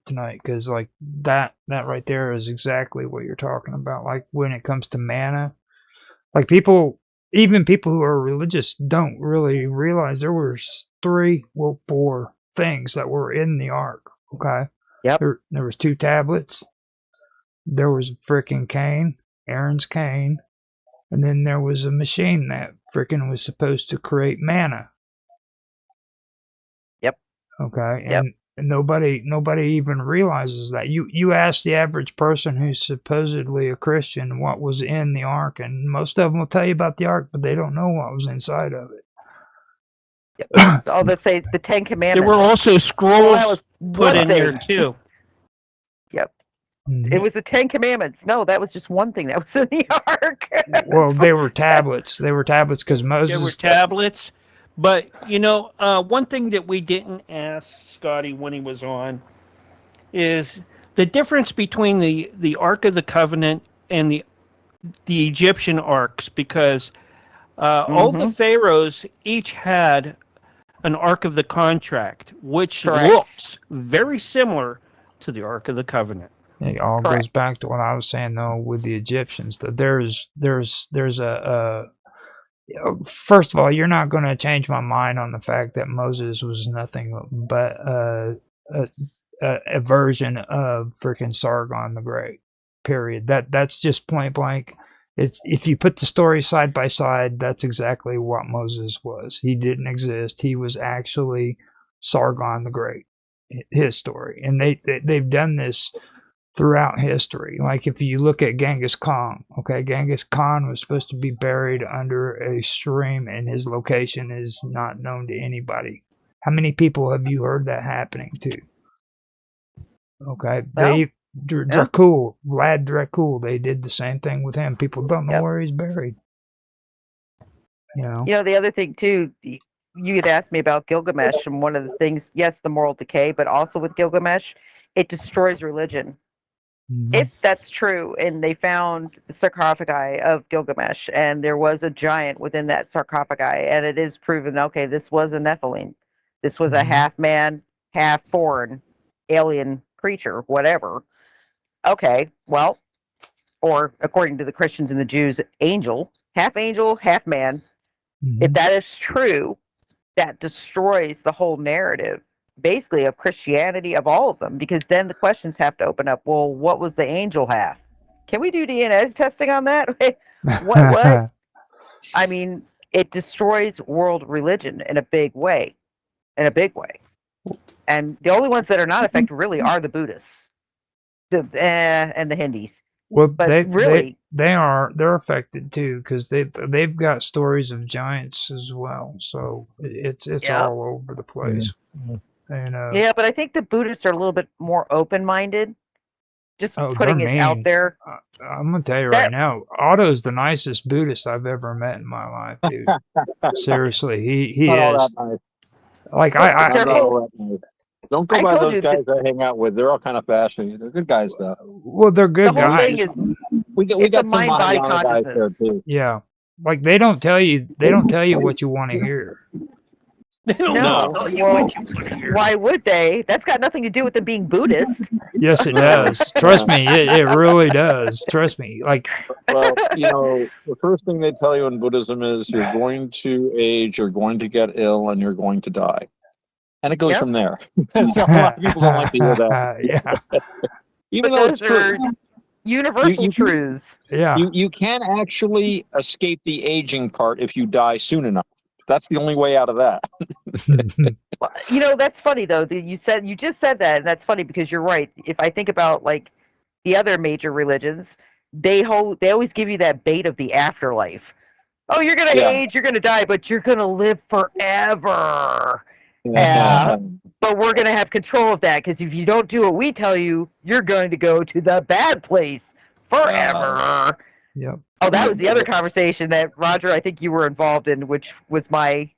tonight, because like that right there is exactly what you're talking about. Like when it comes to mana, like even people who are religious don't really realize there were four things that were in the Ark. Okay. Yep. There was 2 tablets. There was a freaking cane, Aaron's cane, and then there was a machine that freaking was supposed to create mana. Yep. Okay. Yep. And nobody even realizes that. You ask the average person who's supposedly a Christian what was in the Ark, and most of them will tell you about the Ark, but they don't know what was inside of it. Oh, they say the 10 Commandments. There were also scrolls put in there thing. too. Yep. It was the 10 Commandments. No, that was just one thing that was in the Ark. Well, they were tablets. They were tablets because Moses. There were tablets. But, one thing that we didn't ask Scotty when he was on is the difference between the Ark of the Covenant and the Egyptian arks, because all the pharaohs each had an Ark of the Contract, which Correct. looks very similar to the Ark of the Covenant. It all goes back to what I was saying though with the Egyptians, that there's a first of all, you're not going to change my mind on the fact that Moses was nothing but a version of freaking Sargon the Great. Period. That's just point blank. It's, if you put the stories side by side, that's exactly what Moses was. He didn't exist. He was actually Sargon the Great. His story, and they've done this throughout history. Like if you look at Genghis Khan, okay, Genghis Khan was supposed to be buried under a stream, and his location is not known to anybody. How many people have you heard that happening to? Okay, Vlad Dracul, they did the same thing with him. People don't know where he's buried. The other thing too, you had asked me about Gilgamesh, and one of the things, yes, the moral decay, but also with Gilgamesh, it destroys religion. Mm-hmm. If that's true, and they found the sarcophagi of Gilgamesh, and there was a giant within that sarcophagi, and it is proven, okay, this was a Nephilim. This was a half man, half foreign alien creature, whatever. Okay, well, or according to the Christians and the Jews, angel, half man. Mm-hmm. If that is true, that destroys the whole narrative, basically, of Christianity, of all of them, because then the questions have to open up. Well, what was the angel half? Can we do DNA testing on that? What? I mean, it destroys world religion in a big way. And the only ones that are not affected really are the Buddhists, and the Hindus. Well, but they're affected too, because they've got stories of giants as well. So it's all over the place. Mm-hmm. Yeah, but I think the Buddhists are a little bit more open-minded. Just putting it out there. I'm gonna tell you right now, Otto's the nicest Buddhist I've ever met in my life, dude. Seriously, he is. Nice. Like don't go by those guys I hang out with. They're all kind of fascinating. They're good guys, though. Well, they're good guys. Thing is, we got some mind-body guys there too. Yeah, like they don't tell you what you want to hear. They don't No. tell you Well, what you want to hear. why would they? That's got nothing to do with them being Buddhist. Yes, it does. Trust me, it really does. Trust me. Like, Well, the first thing they tell you in Buddhism is you're going to age, you're going to get ill, and you're going to die. And it goes from there. So a lot of people don't like to hear that. Yeah. Even But though those it's true. are universal truths. Yeah. You can actually escape the aging part if you die soon enough. That's the only way out of that. That's funny though. You just said that, and that's funny because you're right. If I think about like the other major religions, they always give you that bait of the afterlife. Oh, you're gonna age, you're gonna die, but you're gonna live forever. But we're gonna have control of that because if you don't do what we tell you, you're going to go to the bad place forever. Yep. Oh, that was the other conversation that Roger, I think you were involved in, which was my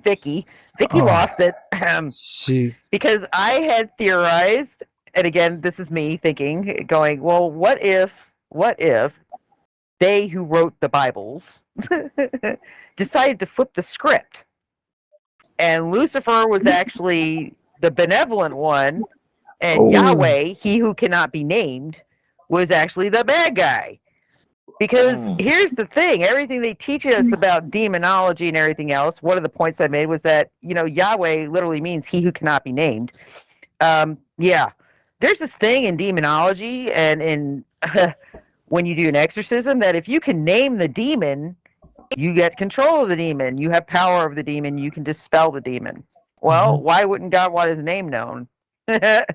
Vicky. Vicky lost it because I had theorized, and again, this is me thinking, going, well, what if they who wrote the Bibles decided to flip the script, and Lucifer was actually the benevolent one, and Yahweh, he who cannot be named, was actually the bad guy. Because here's the thing, everything they teach us about demonology and everything else, one of the points I made was that, Yahweh literally means he who cannot be named. There's this thing in demonology and in when you do an exorcism that if you can name the demon, you get control of the demon. You have power over the demon. You can dispel the demon. Well, why wouldn't God want his name known? That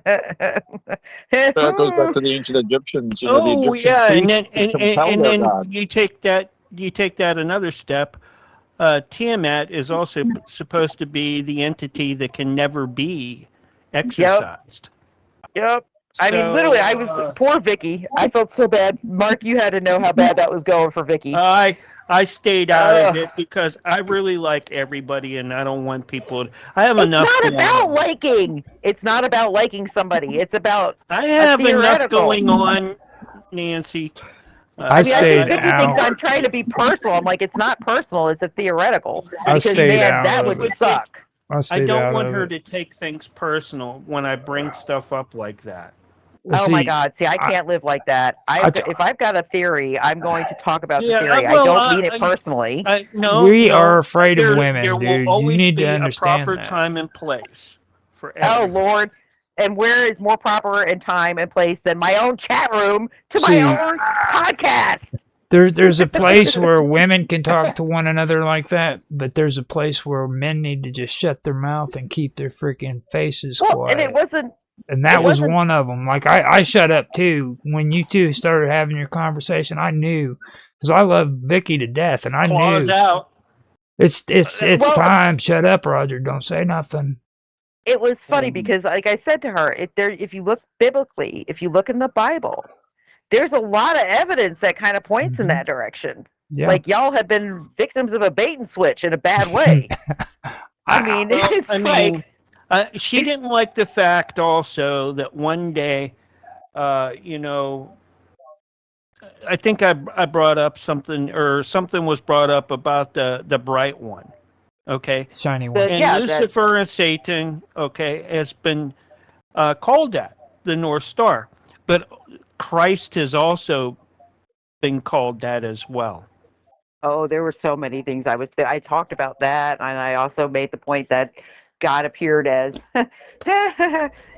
goes back to the ancient Egyptians. And then God. you take that another step. Tiamat is also supposed to be the entity that can never be exorcised. Yep. I mean, literally, I was poor Vicky. I felt so bad. Mark, you had to know how bad that was going for Vicky. I stayed out of it because I really like everybody, and I don't want people. I have enough. It's not about liking. It's not about liking somebody. It's about. I have enough going on, Nancy. I stayed think Vicky out. thinks I'm trying to be personal. I'm like, it's not personal. It's a theoretical. I Because stayed man, out that of would it. suck. I don't want her to take things personal when I bring stuff up like that. Oh my God! See, I can't live like that. If I've got a theory, I'm going to talk about the theory. I don't mean it personally. We are afraid of women, there dude. Will always you need be to understand a proper that. time and place for Oh everything. Lord! And where is more proper in time and place than my own chat room to my own podcast? There's a place where women can talk to one another like that, but there's a place where men need to just shut their mouth and keep their freaking faces quiet. And it wasn't. And that was one of them. Like, I shut up, too. When you two started having your conversation, I knew. Because I love Vicky to death, and I Claws knew. out. It's time. Shut up, Roger. Don't say nothing. It was funny because, like I said to her, if you look biblically, if you look in the Bible, there's a lot of evidence that kind of points in that direction. Yeah. Like, y'all have been victims of a bait and switch in a bad way. She didn't like the fact also that one day, I think I brought up something, or something was brought up about the bright one, okay? Shiny one. And Lucifer and Satan, okay, has been called that, the North Star. But Christ has also been called that as well. Oh, there were so many things I talked about that, and I also made the point that God appeared as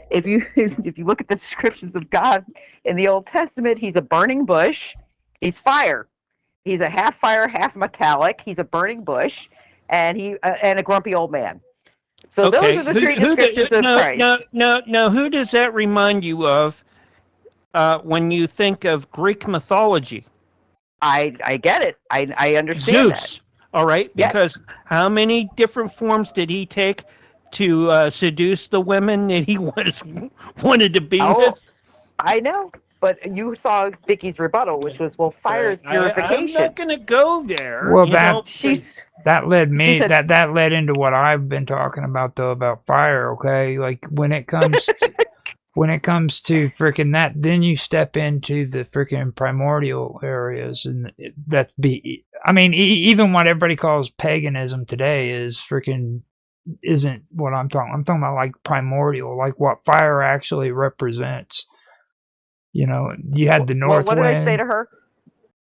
if you look at the descriptions of God in the Old Testament, he's a burning bush, he's fire, he's a half fire, half metallic, he's a burning bush, and and a grumpy old man. So those are the three descriptions of Christ. No, who does that remind you of when you think of Greek mythology? I get it. I understand Zeus. All right, because how many different forms did he take to seduce the women that he wanted to be with? I know, but you saw Vicky's rebuttal, which was, well, fire is purification. I'm not going to go there. Well, that led me. That led into what I've been talking about, though, about fire. Okay, like when it comes to freaking that, then you step into the freaking primordial areas, and even what everybody calls paganism today is freaking isn't what I'm talking. I'm talking about like primordial, like what fire actually represents. You know, you had the north what did wind. I say to her?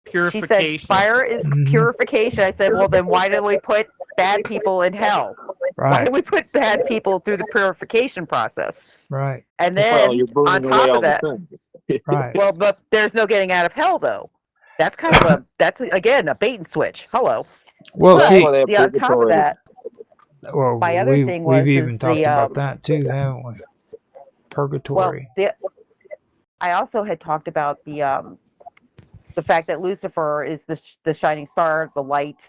Purification. She said, fire is purification. I said, well, then why did we put bad people in hell? Right. Why did we put bad people through the purification process? Right. And then you're burning on top away all of that, the things. Right. well, but there's no getting out of hell, though. That's kind of again, a bait and switch. Hello. Well, But, see, on top of that, well, my other thing we've was even is talked the, about that too, haven't we? Purgatory. Well, I also had talked about the fact that Lucifer is the shining star, the light.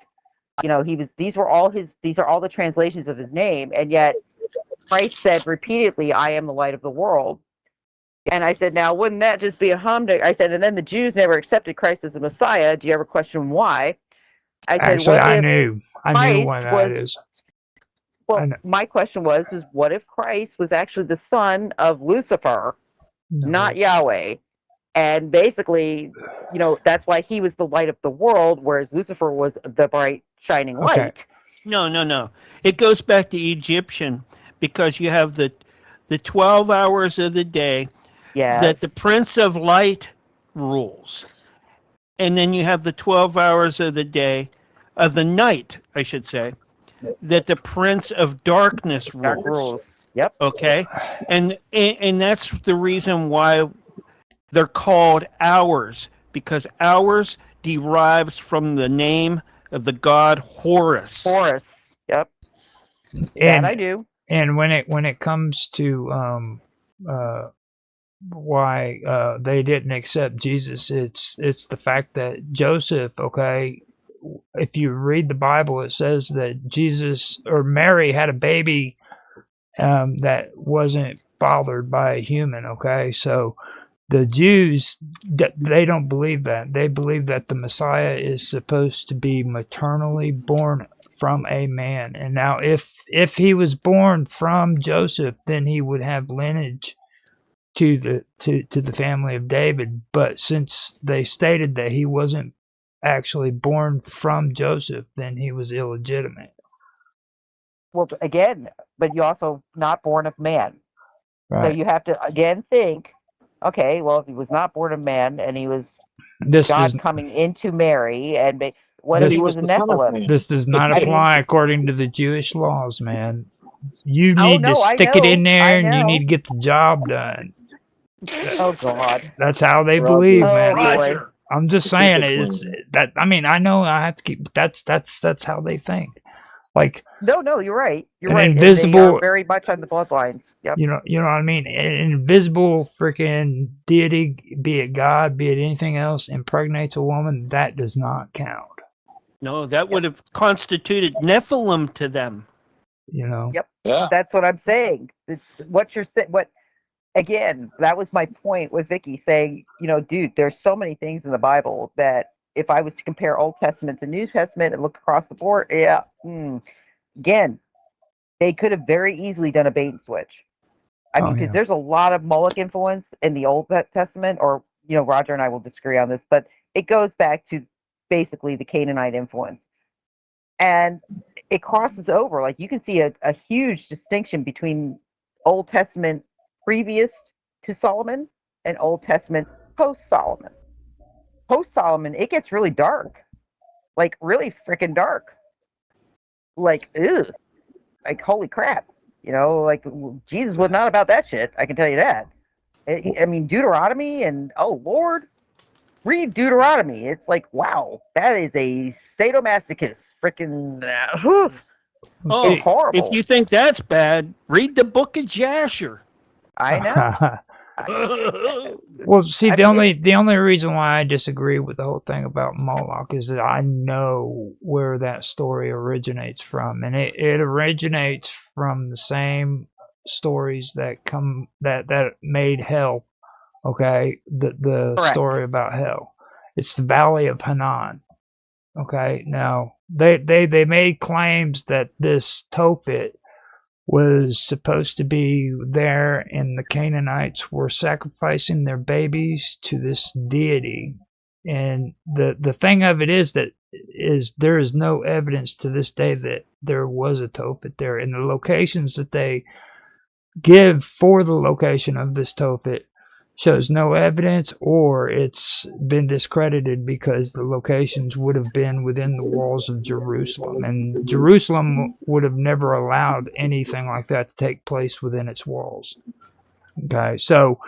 You know, these are all the translations of his name, and yet Christ said repeatedly, "I am the light of the world." And I said, now wouldn't that just be a humdinger? I said, and then the Jews never accepted Christ as the Messiah. Do you ever question why? I said, Actually, what I if knew what that is. Well, my question was, what if Christ was actually the son of Lucifer, not Yahweh? And basically, you know, that's why he was the light of the world, whereas Lucifer was the bright, shining light. No. It goes back to Egyptian, because you have the 12 hours of the day that the Prince of Light rules. And then you have the 12 hours of the day, of the night, I should say, that the Prince of Darkness rules. Yep. Okay? And that's the reason why they're called hours, because hours derives from the name of the god Horus. Horus. Yep. And that I do. And when it comes to why they didn't accept Jesus, it's the fact that Joseph, okay, if you read the Bible, it says that Jesus or Mary had a baby that wasn't fathered by a human, okay? So the Jews, they don't believe that. They believe that the Messiah is supposed to be maternally born from a man. And now if he was born from Joseph, then he would have lineage to the family of David. But since they stated that he wasn't actually born from Joseph, then he was illegitimate. Well, again, but you also not born of man. Right. So you have to again think, okay, well, if he was not born of man and he was God coming into Mary, and what if he was a Nephilim? This does not apply according to the Jewish laws, man. You need to stick it in there, and you need to get the job done. Oh God, that's how they believe, man. Roger. I'm just saying it's that. I mean, I know I have to keep. But that's how they think. Like no, you're right. You're an right. Invisible, they are very much on the bloodlines. Yep. You know what I mean. An invisible freaking deity, be it God, be it anything else, impregnates a woman. That does not count. No, that would have constituted Nephilim to them. You know. Yep. Yeah. That's what I'm saying. It's what you're saying. What again? That was my point with Vicky saying, you know, dude, there's so many things in the Bible that if I was to compare Old Testament to New Testament and look across the board, again, they could have very easily done a bait and switch. I mean, because there's a lot of Moloch influence in the Old Testament, or, you know, Roger and I will disagree on this, but it goes back to basically the Canaanite influence. And it crosses over. Like, you can see a huge distinction between Old Testament previous to Solomon and Old Testament post-Solomon. Post-Solomon, it gets really dark. Like, really freaking dark. Like, ew. Like, holy crap. You know, like, Jesus was not about that shit. I can tell you that. I mean, Deuteronomy and, oh, Lord. Read Deuteronomy. It's like, wow. That is a sadomasochist. Freaking, it's horrible. If you think that's bad, read the book of Jasher. I know. Well, see, the only reason why I disagree with the whole thing about Moloch is that I know where that story originates from, and it originates from the same stories that made hell. Okay, the story about hell. It's the Valley of Hanan. Okay, now they made claims that this Tophet was supposed to be there, and the Canaanites were sacrificing their babies to this deity. And the thing of it is that is there is no evidence to this day that there was a Tophet there, and the locations that they give for the location of this Tophet shows no evidence, or it's been discredited because the locations would have been within the walls of Jerusalem, and Jerusalem would have never allowed anything like that to take place within its walls. Okay, so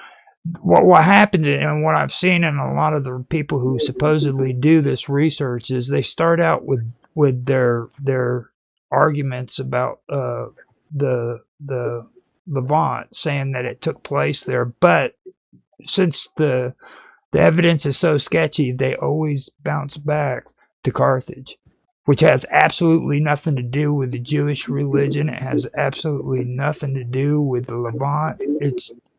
what happened, and what I've seen in a lot of the people who supposedly do this research, is they start out with their arguments about the Levant, saying that it took place there, but since the evidence is so sketchy, they always bounce back to Carthage, which has absolutely nothing to do with the Jewish religion. It has absolutely nothing to do with the Levant.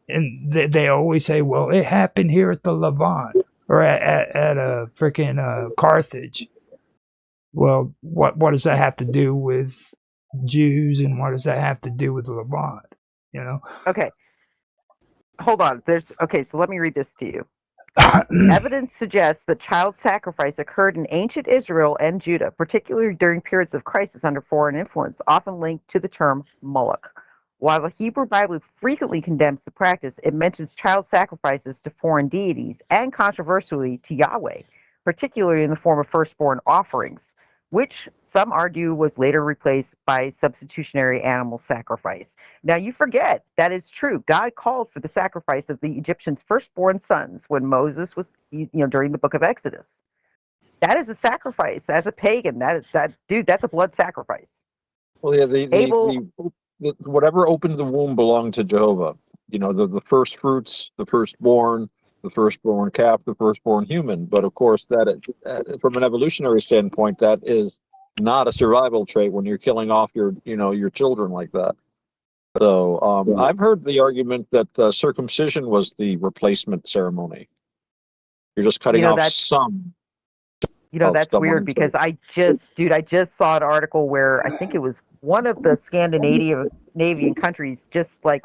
And they always say, well, it happened here at the Levant, or at a freaking Carthage. Well, what does that have to do with Jews, and what does that have to do with the Levant? You know? Okay. Hold on. So let me read this to you. Evidence suggests that child sacrifice occurred in ancient Israel and Judah, particularly during periods of crisis under foreign influence, often linked to the term Moloch. While the Hebrew Bible frequently condemns the practice, it mentions child sacrifices to foreign deities and, controversially, to Yahweh, particularly in the form of firstborn offerings, which some argue was later replaced by substitutionary animal sacrifice. Now, you forget, that is true. God called for the sacrifice of the Egyptians' firstborn sons when Moses was, during the book of Exodus. That is a sacrifice. As a pagan, that's a blood sacrifice. Well, yeah, whatever opened the womb belonged to Jehovah. The first fruits, the firstborn calf, the firstborn human. But of course, from an evolutionary standpoint, that is not a survival trait when you're killing off your children like that. So I've heard the argument that circumcision was the replacement ceremony. You're just cutting off some. That's weird because I just saw an article where I think it was one of the Scandinavian countries just like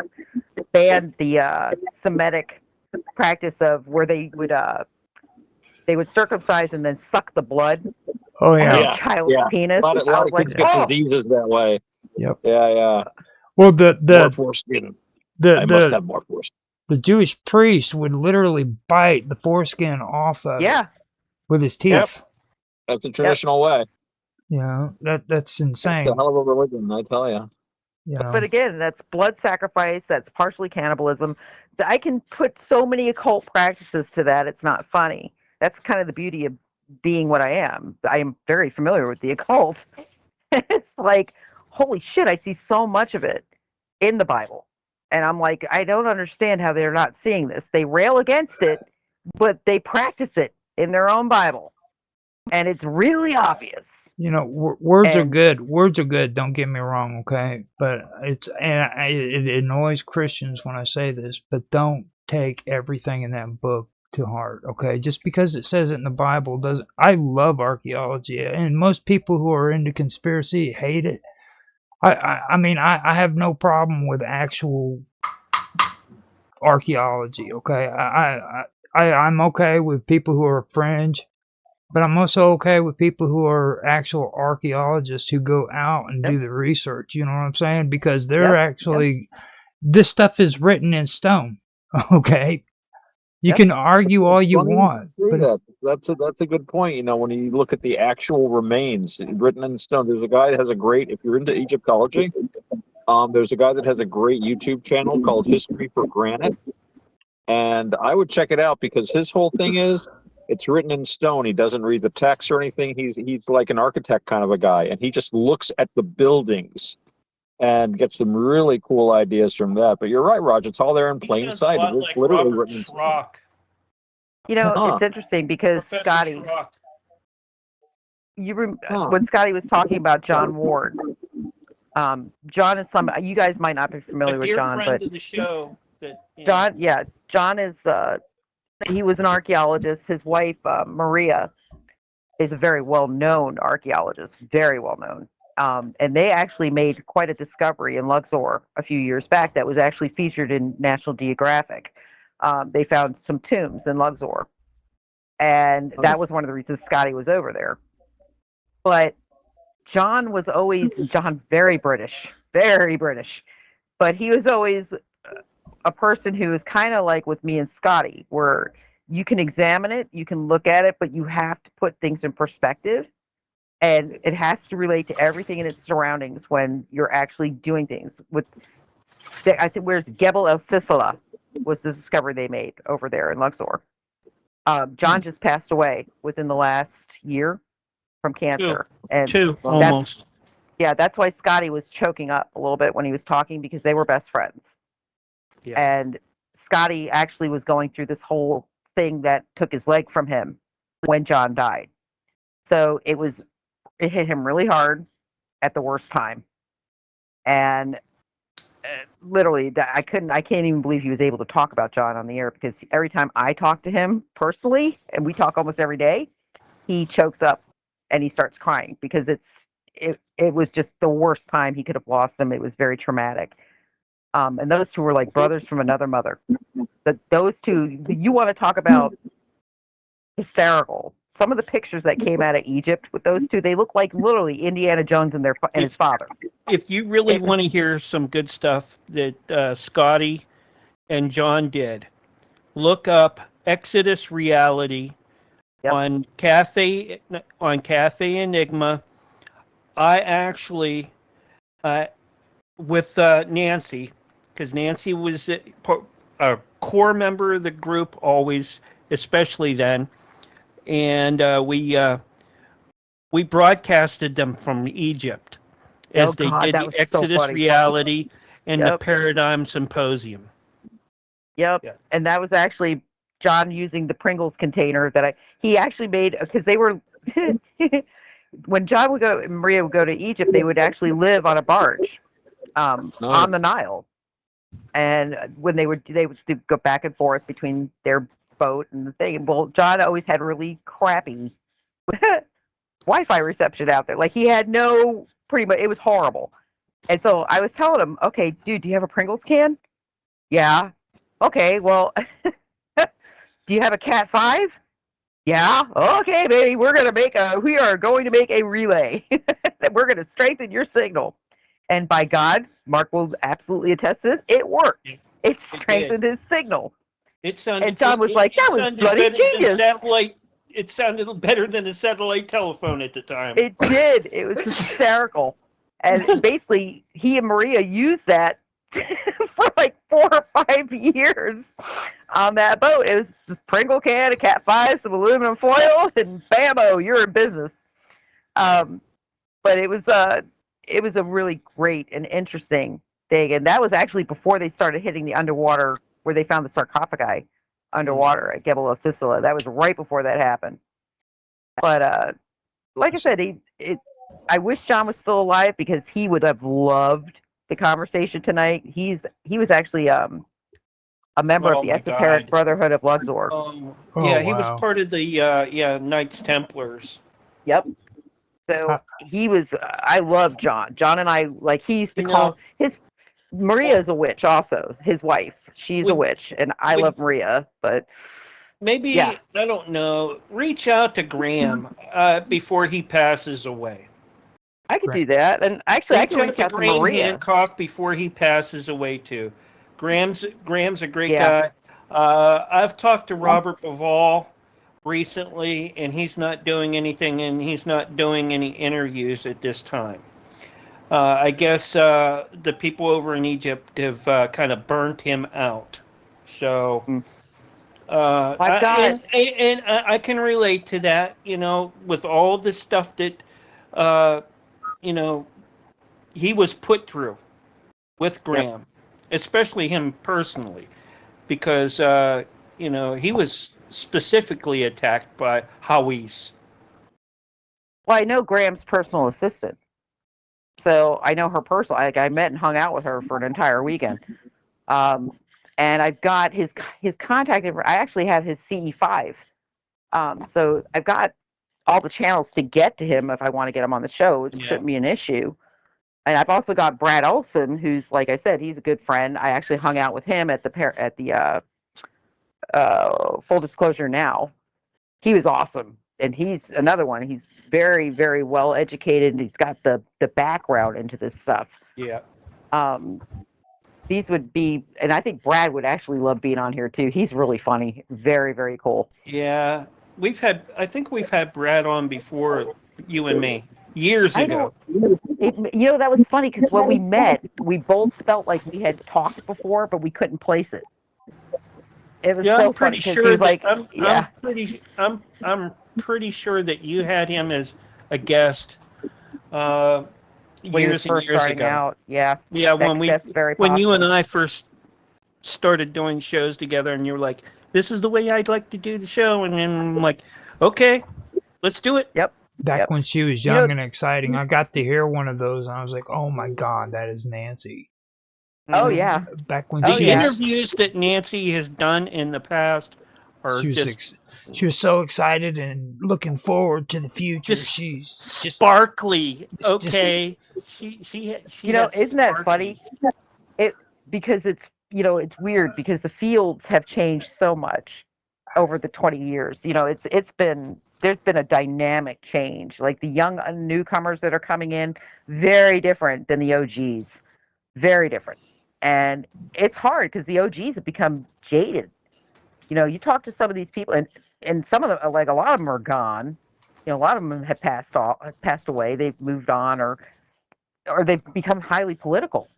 banned the Semitic practice of where they would circumcise and then suck the blood out of the child's penis. A lot of kids get diseases that way. Yep. Yeah. Well, more foreskin. I must have more foreskin. The Jewish priest would literally bite the foreskin off of it with his teeth. Yep. That's a traditional way. Yeah, that's insane. It's a hell of a religion, I tell you. But again, that's blood sacrifice. That's partially cannibalism. I can put so many occult practices to that. It's not funny. That's kind of the beauty of being what I am. I am very familiar with the occult. It's like, holy shit, I see so much of it in the Bible. And I'm like, I don't understand how they're not seeing this. They rail against it, but they practice it in their own Bible. And it's really obvious. Words are good. Words are good. Don't get me wrong, okay? But it annoys Christians when I say this, but don't take everything in that book to heart, okay? Just because it says it in the Bible doesn't. I love archaeology, and most people who are into conspiracy hate it. I mean, I have no problem with actual archaeology, okay? I'm okay with people who are fringe. But I'm also okay with people who are actual archaeologists who go out and do the research. You know what I'm saying? Because they're actually, this stuff is written in stone. Okay, you can argue all you want. But that's a good point. When you look at the actual remains written in stone, there's a guy that has a great. If you're into Egyptology, there's a guy that has a great YouTube channel called History for Granite, and I would check it out because his whole thing is. It's written in stone. He doesn't read the text or anything. He's like an architect kind of a guy, and he just looks at the buildings and gets some really cool ideas from that. But you're right, Roger. It's all there in plain sight. It is literally written in stone. It's interesting because Scotty, when Scotty was talking about John Ward, John is you guys might not be familiar with John, but of the show John is. He was an archaeologist. His wife, Maria, is a very well-known archaeologist, very well-known. And they actually made quite a discovery in Luxor a few years back that was actually featured in National Geographic. They found some tombs in Luxor. And that was one of the reasons Scotty was over there. But John was always very British, but he was always a person who was kind of like with me and Scotty, where you can examine it, you can look at it, but you have to put things in perspective, and it has to relate to everything in its surroundings when you're actually doing things. I think where's Gebel El Sisala was the discovery they made over there in Luxor. John just passed away within the last year from cancer, and Two, that's almost. yeah, that's why Scotty was choking up a little bit when he was talking, because they were best friends. Yeah. And Scotty actually was going through this whole thing that took his leg from him when John died. So it hit him really hard at the worst time. And literally, I can't even believe he was able to talk about John on the air, because every time I talk to him personally, and we talk almost every day, he chokes up and he starts crying, because it was just the worst time he could have lost him. It was very traumatic. And those two were like brothers from another mother. Those two, you want to talk about hysterical. Some of the pictures that came out of Egypt with those two, they look like literally Indiana Jones and his father. If you really want to hear some good stuff that Scotty and John did, look up Exodus Reality on Cafe Enigma. I actually, with Nancy, because Nancy was a core member of the group always, especially then, and we broadcasted them from Egypt as they did the Exodus Reality and the Paradigm Symposium. Yep. And that was actually John using the Pringles container that he actually made, because they were when John would go and Maria would go to Egypt, they would actually live on a barge on the Nile. And when they would go back and forth between their boat and the thing. Well, John always had really crappy Wi-Fi reception out there. Like, he had pretty much, it was horrible. And so I was telling him, okay, dude, do you have a Pringles can? Yeah. Okay, well, do you have a Cat 5? Yeah. Okay, baby, we are going to make a relay. We're going to strengthen your signal. And by God, Mark will absolutely attest to this, it worked. It strengthened his signal. And John was like, that was bloody genius. It sounded better than a satellite telephone at the time. It did. It was hysterical. And basically, he and Maria used that for like 4 or 5 years on that boat. It was a Pringle can, a Cat 5, some aluminum foil, and bammo, you're in business. But it was a really great and interesting thing. And that was actually before they started hitting the underwater, where they found the sarcophagi underwater at Gebel El Sisala. That was right before that happened. But like I said, I wish John was still alive, because he would have loved the conversation tonight. He was actually a member of the Esoteric Brotherhood of Luxor. He was part of the Knights Templars. Yep. So he was. I love John. John and I, like, he used to call his Maria's a witch also. His wife, she's a witch, and I love Maria, but maybe I don't know. Reach out to Graham before he passes away. I could do that, and actually, I can reach out to Maria. Hancock before he passes away too. Graham's a great guy. I've talked to Robert Bivall recently, and he's not doing anything, and he's not doing any interviews at this time. I guess the people over in Egypt have kind of burnt him out. So I can relate to that, with all the stuff that, he was put through with Graham, especially him personally, because, he was specifically attacked by Hawis. Well, I know Graham's personal assistant. So I know her personally. I met and hung out with her for an entire weekend. And I've got his contact info. I actually have his CE5. So I've got all the channels to get to him if I want to get him on the show. It shouldn't be an issue. And I've also got Brad Olson, who's, like I said, he's a good friend. I actually hung out with him at the Full Disclosure Now. He was awesome. and he's another one. He's very, very well educated, and he's got the background into this stuff. Yeah. These would be, and I think Brad would actually love being on here too. He's really funny, very, very cool. Yeah, I think we've had Brad on before, you and me, years ago. That was funny because when we met, we both felt like we had talked before, but we couldn't place it. It was so funny because he was like, I'm pretty sure that you had him as a guest years and years ago. Out. Yeah. Yeah, when when you and I first started doing shows together, and you were like, "This is the way I'd like to do the show," and then I'm like, "Okay, let's do it." Yep. Back when she was young and exciting, I got to hear one of those, and I was like, "Oh my God, that is Nancy." Oh yeah. Back when the interviews that Nancy has done in the past are she was so excited and looking forward to the future. She's just sparkly. Okay. She isn't that funny? Because it's it's weird because the fields have changed so much over the 20 years. There's been a dynamic change. Like the young newcomers that are coming in, very different than the OGs. Very different. And it's hard because the OGs have become jaded. You talk to some of these people, and some of them, like a lot of them are gone. A lot of them have passed away. They've moved on, or they've become highly political.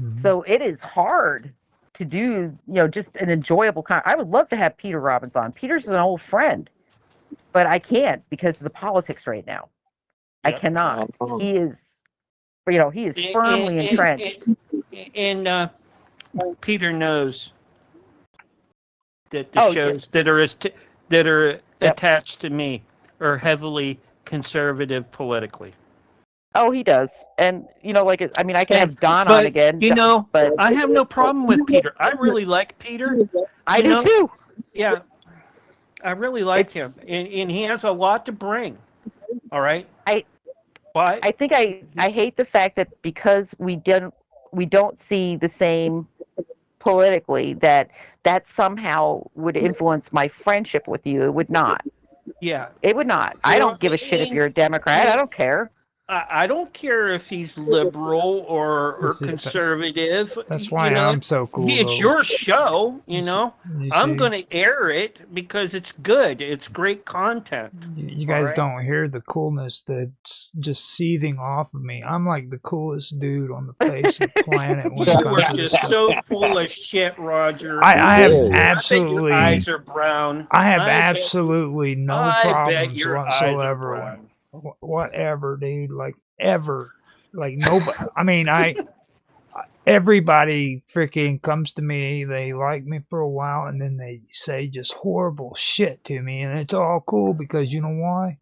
Mm-hmm. So it is hard to do, just an enjoyable I would love to have Peter Robbins on. Peter's an old friend, but I can't because of the politics right now. Yep. I cannot. He is, he is firmly entrenched. And Peter knows that the shows that are attached to me are heavily conservative politically. Oh, he does. And, I can have Don on again. But I have no problem with Peter. I really like Peter. I do too. Yeah. I really like him. And he has a lot to bring. All right? I think I hate the fact that because we don't see the same politically, that somehow would influence my friendship with you. It would not. Yeah. It would not. I don't give a shit if you're a Democrat. I don't care. I don't care if he's liberal or conservative. That's why I'm so cool. It's your show, I'm going to air it because it's good. It's great content. You guys don't hear the coolness that's just seething off of me. I'm like the coolest dude on the face of the planet. You are just so full of shit, Roger. I have absolutely. Your eyes are brown. I have absolutely no problems whatsoever. Eyes are brown. Whatever, dude, like ever, like nobody. Everybody freaking comes to me. They like me for a while, and then they say just horrible shit to me, and it's all cool because you know why?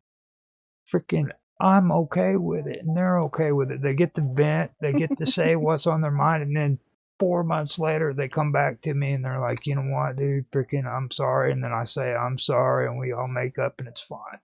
Freaking, I'm okay with it, and they're okay with it. They get to vent, they get to say what's on their mind, and then 4 months later, they come back to me and they're like, you know what, dude, freaking, I'm sorry, and then I say I'm sorry, and we all make up, and it's fine.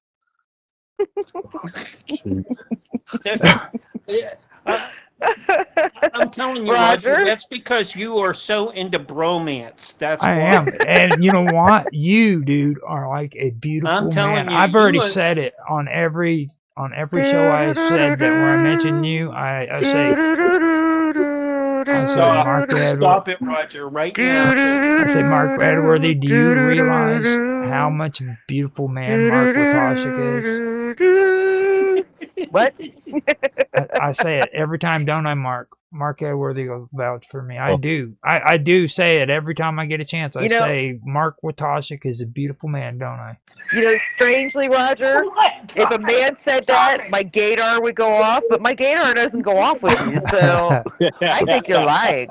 I'm telling you, Roger, that's because you are so into bromance. That's why. I am, and you know what? You, dude, are like a beautiful I'm telling man. you, I've already said it on every show. I said that when I mention you, I say Mark Edward. Stop it, Roger, right now. I say, Mark Edworthy, do you realize how much beautiful man Mark Watashik is? What? I say it every time, don't I, Mark? Mark Edworthy will vouch for me. I do. I do say it every time I get a chance. I say Mark Watashik is a beautiful man, don't I? Strangely, Roger, if a man said that, my gaydar would go off, but my gaydar doesn't go off with you, so I think you're lying.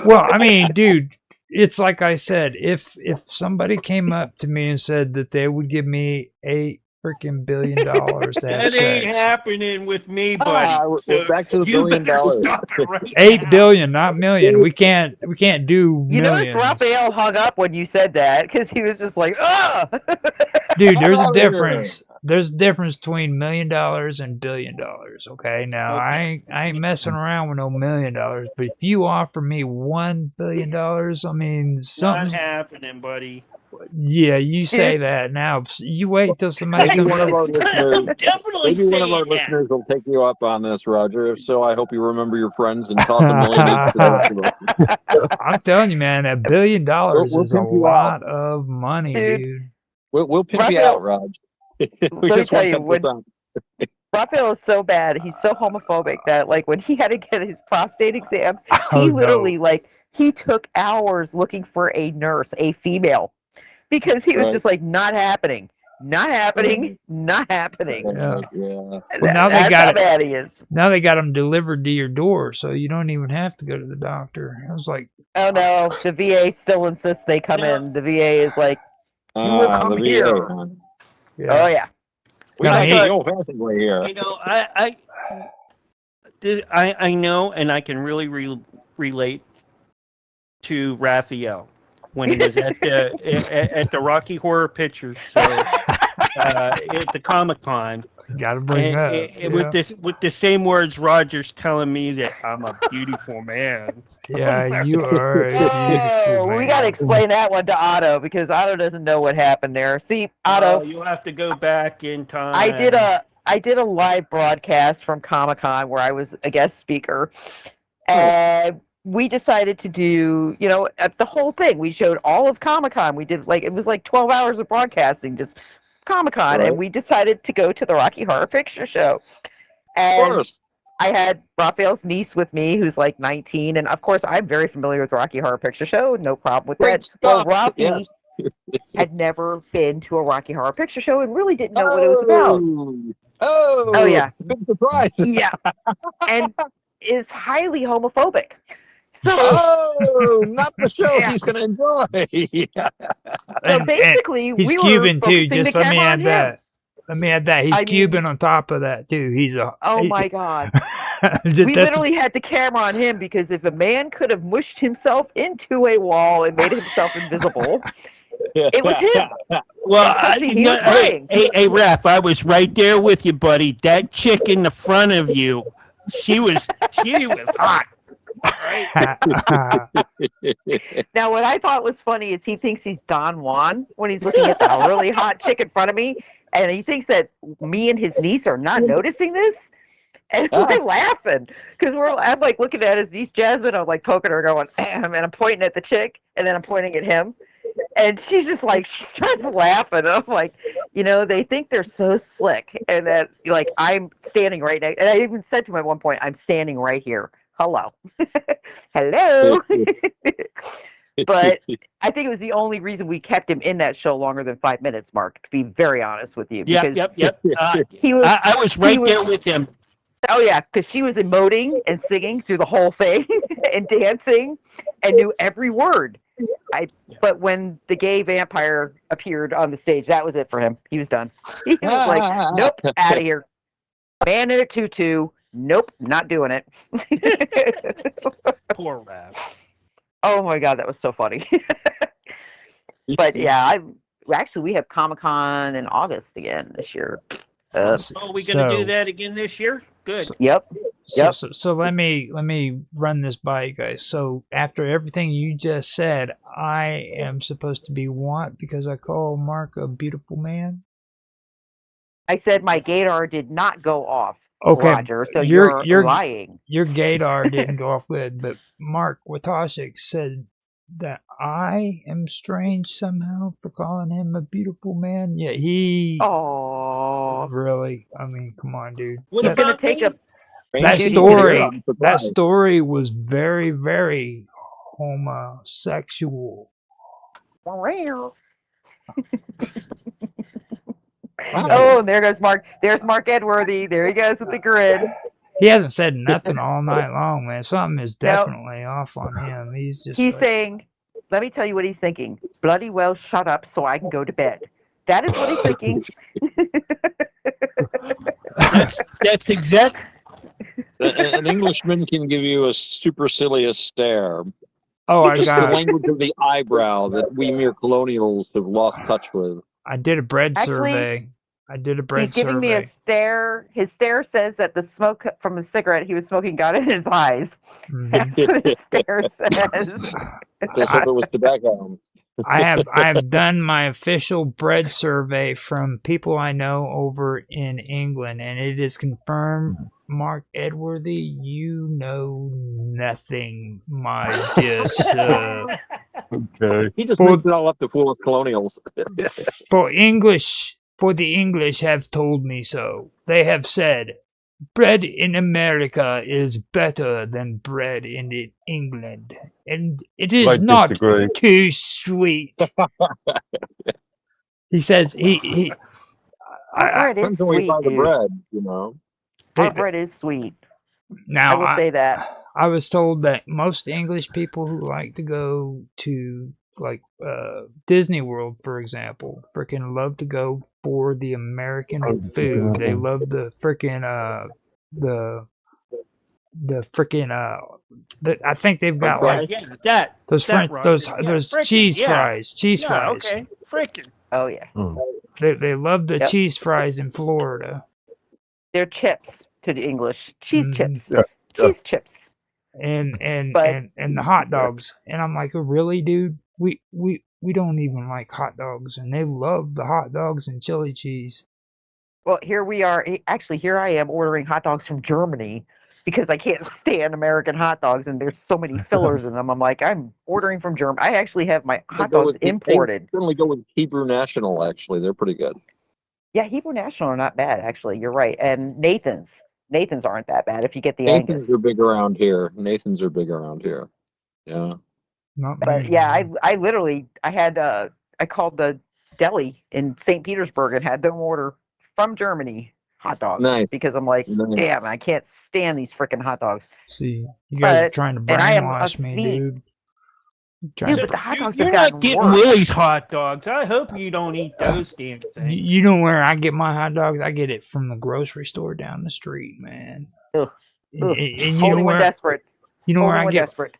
Well, I mean, dude, it's like I said, if somebody came up to me and said that they would give me $8 freaking billion to have that sex. ain't happening with me, buddy. So back to the $1 billion. Stop it right 8 billion, not million. We can't do You millions. notice Raphael hung up when you said that because he was just like, "Ah." Dude, there's a difference. There's a difference between $1 million and $1 billion. Okay, now I ain't messing around with no $1 million. But if you offer me $1 billion, I mean, Not something's happening, buddy. Yeah, you say that now. You wait till somebody Maybe comes one of our up. listeners, Definitely maybe one of saying our that. listeners will take you up on this, Roger. If so, I hope you remember your friends and toss a million each to the rest of us. I'm telling you, man, $1 billion We'll is a pimp you out. lot of money, Dude. dude. We'll pimp you Raphael, out, Raj. We let me just tell want you, when 10%. Raphael is so bad, he's so homophobic that like when he had to get his prostate exam, Oh, he no. literally like he took hours looking for a nurse, a female, because he was Right. just like not happening, not happening, not happening. Yeah. Yeah. Well, now they That's got how it. bad he is. Now they got them delivered to your door, so you don't even have to go to the doctor. I was like, Oh no, the VA still insists they come No. in. The VA is like, you will come the VA. here. Huh? yeah. Oh yeah. We I like mean, the old-fashioned way here. You know, I know, and I can really relate to Raphael when he was at the Rocky Horror Picture Show at the Comic-Con. Gotta bring that up. With the same words Roger's telling me that I'm a beautiful man. Yeah, you are a beautiful man. We got to explain that one to Otto because Otto doesn't know what happened there. See, Otto, You'll have to go back in time. I did a live broadcast from Comic-Con where I was a guest speaker, and we decided to do, the whole thing. We showed all of Comic-Con. We did it was like 12 hours of broadcasting, just Comic-Con, and we decided to go to the Rocky Horror Picture Show. And I had Raphael's niece with me, who's like 19, and of course I'm very familiar with Rocky Horror Picture Show. No problem with that. Well, Rocky had never been to a Rocky Horror Picture Show and really didn't know what it was about. Oh yeah, big surprise! Yeah, and is highly homophobic. So, not the show he's going to enjoy. So basically, he's we Cuban were too. focusing Just the let me camera add on him. that. Let me add that. He's I mean- Cuban on top of that too. He's a. Oh my God. We That's- literally had the camera on him because if a man could have mushed himself into a wall and made himself invisible, it was him. Well, Trust me, he was crying. hey, Raph, I was right there with you, buddy. That chick in the front of you, she was hot. Now, what I thought was funny is he thinks he's Don Juan when he's looking at the really hot chick in front of me, and he thinks that me and his niece are not noticing this. And we're laughing because I'm like looking at his niece Jasmine. I'm like poking her, going, and I'm pointing at the chick, and then I'm pointing at him, and she's just like she starts laughing. And I'm like, they think they're so slick, and that like I'm standing right next. And I even said to him at one point, I'm standing right here. Hello, hello. But I think it was the only reason we kept him in that show longer than 5 minutes, Mark. To be very honest with you, because Yep. he was. I was right there with him. Oh yeah, because she was emoting and singing through the whole thing and dancing and knew every word. But when the gay vampire appeared on the stage, that was it for him. He was done. He was like, "Nope, out of here." Man in a tutu. Nope, not doing it. Poor Raph. Oh my God, that was so funny. But yeah, we have Comic-Con in August again this year. Are we going to do that again this year? Good. Yep. So let me run this by you guys. So after everything you just said, I am supposed to be what? Because I call Mark a beautiful man? I said my gaydar did not go off. Okay, Roger, so you're lying. Your gaydar didn't go off good, but Mark Watashik said that I am strange somehow for calling him a beautiful man. Yeah, he. Oh, really? I mean, come on, dude. He's gonna take a. That story was very, very homosexual. Oh, and there goes Mark. There's Mark Edworthy. There he goes with the grin. He hasn't said nothing all night long, man. Something is definitely off on him. He's saying, let me tell you what he's thinking. Bloody well, shut up so I can go to bed. That is what he's thinking. That's exact. An Englishman can give you a supercilious stare. Oh, I Just got the language of the eyebrow that we mere colonials have lost touch with. I did a bread survey. He's giving me a stare. His stare says that the smoke from the cigarette he was smoking got in his eyes. That's what his stare says. Just if it was tobacco. I have done my official bread survey from people I know over in England, and it is confirmed. Mark Edworthy, you know nothing, my dear sir. Okay. He just makes it all up to fool us colonials. For the English have told me so. They have said, bread in America is better than bread in England, and it is Might not disagree. too sweet. He says he Our bread is Depends on where you sweet, buy the dude. bread, you know. Our bread is sweet. Now I will say that. I was told that most English people who like to go to like Disney World, for example, freaking love to go for the American food. They love the freaking the freaking I think they've got like Yeah, that. those that, French Roger. those Yeah, those frickin', cheese yeah. fries. Cheese Yeah, fries. okay. Frickin'. Oh yeah. They love the Yep. cheese fries in Florida. They're chips to the English. Cheese chips. Yeah. Cheese chips. And But- the hot dogs. And I'm like, really, dude? We don't even like hot dogs, and they love the hot dogs and chili cheese. Well, here we are. Actually, here I am ordering hot dogs from Germany because I can't stand American hot dogs, and there's so many fillers in them. I'm like, I'm ordering from Germany. I actually have my hot Go dogs with- imported. Certainly go with Hebrew National. Actually, they're pretty good. Yeah, Hebrew National are not bad, actually. You're right. And Nathan's aren't that bad if you get the Nathan's Angus. are big around here. Nathan's are big around here. Yeah. Not But me. yeah, I literally I called the deli in St. Petersburg and had them order from Germany hot dogs Nice. because I'm like, Nice. damn, I can't stand these freaking hot dogs. See, you guys are But- trying to and I am a brainwash me, fiend. dude. Dude, but the hot dogs You're have not gotten getting worse. Willie's hot dogs. I hope you don't eat those damn things. You know where I get my hot dogs? I get it from the grocery store down the street, man. Ugh. And you know Only when where desperate. you know where Only I when get desperate.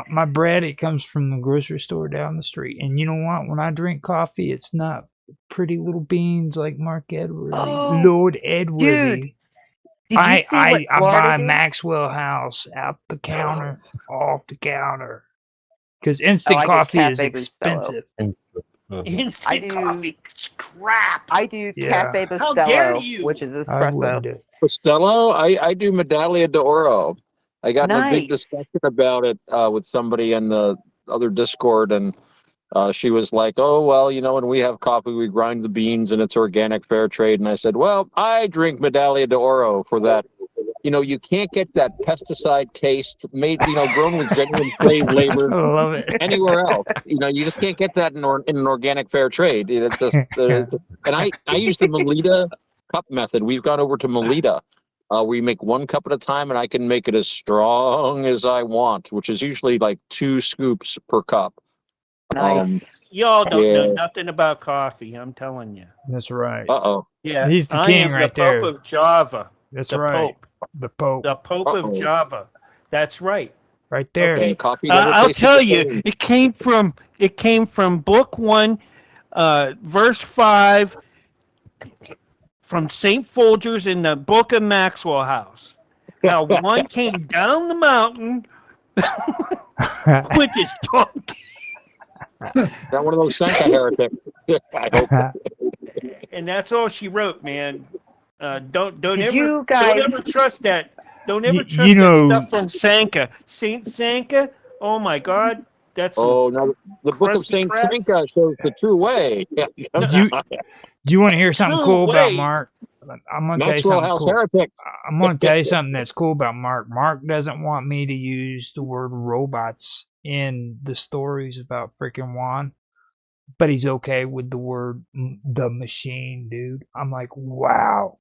my bread? It comes from the grocery store down the street. And you know what? When I drink coffee, it's not pretty little beans like Mark Edwards, Oh, Lord Edwards. dude, Did you I see what I Florida buy did? Maxwell House out the counter, off the counter, because instant Oh, I get coffee is Cafe Bustelo. expensive. Instant do- coffee is crap. I do Yeah. Cafe How dare Bustelo, you? which is I wouldn't espresso. do. Costello, I do Medaglia d'Oro. I got in a big Nice. discussion about it with somebody in the other Discord, and she was like, "Oh well, you know, when we have coffee, we grind the beans, and it's organic, fair trade." And I said, "Well, I drink Medaglia d'Oro for that. You know, you can't get that pesticide taste made, you know, grown with genuine slave labor I love it. anywhere else. You know, you just can't get that in an organic fair trade. It's just, and I use the Melita cup method. We've gone over to Melita. We make 1 cup at a time, and I can make it as strong as I want, which is usually like 2 scoops per cup. Nice. Y'all don't know Yeah. nothing about coffee. I'm telling you. That's right. Uh-oh. Yeah, He's the I king am right the Pope there. of Java. That's the right. Pope. The Pope. The Pope Uh-oh. of Java. That's right. Right there. Okay. And coffee never I'll tasted tell the you, same. it came from book 1, verse 5, from St. Folgers in the book of Maxwell House. How one came down the mountain with his donkey. Not one of those Sanka heretics. I hope. And that's all she wrote, man. Don't Did ever you guys- don't ever trust that. Don't ever You trust know- that stuff from Sanka. Saint Sanka. Oh my God, that's some Oh, no, the book of crusty Saint crap. Sanka shows the true way. Do you want to hear something No cool about way. Mark? I'm going to tell you Maxwell something House cool. heretics. I'm going to tell you something that's cool about Mark. Mark doesn't want me to use the word robots in the stories about freaking Juan, but he's okay with the word the machine, dude. I'm like, wow.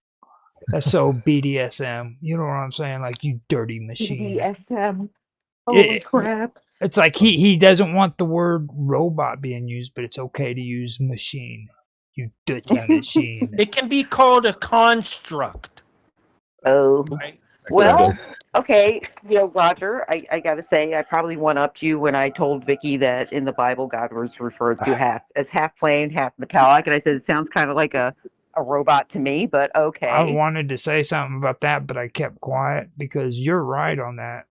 That's so BDSM. You know what I'm saying? Like, you dirty machine. BDSM. Holy crap. It's like he doesn't want the word robot being used, but it's okay to use machine. You dirty machine. It can be called a construct. Oh. Right? Well, okay, you know, Roger, I got to say, I probably one-upped you when I told Vicky that in the Bible, God was referred to as half plain, half metallic, and I said it sounds kind of like a robot to me, but okay. I wanted to say something about that, but I kept quiet because you're right on that.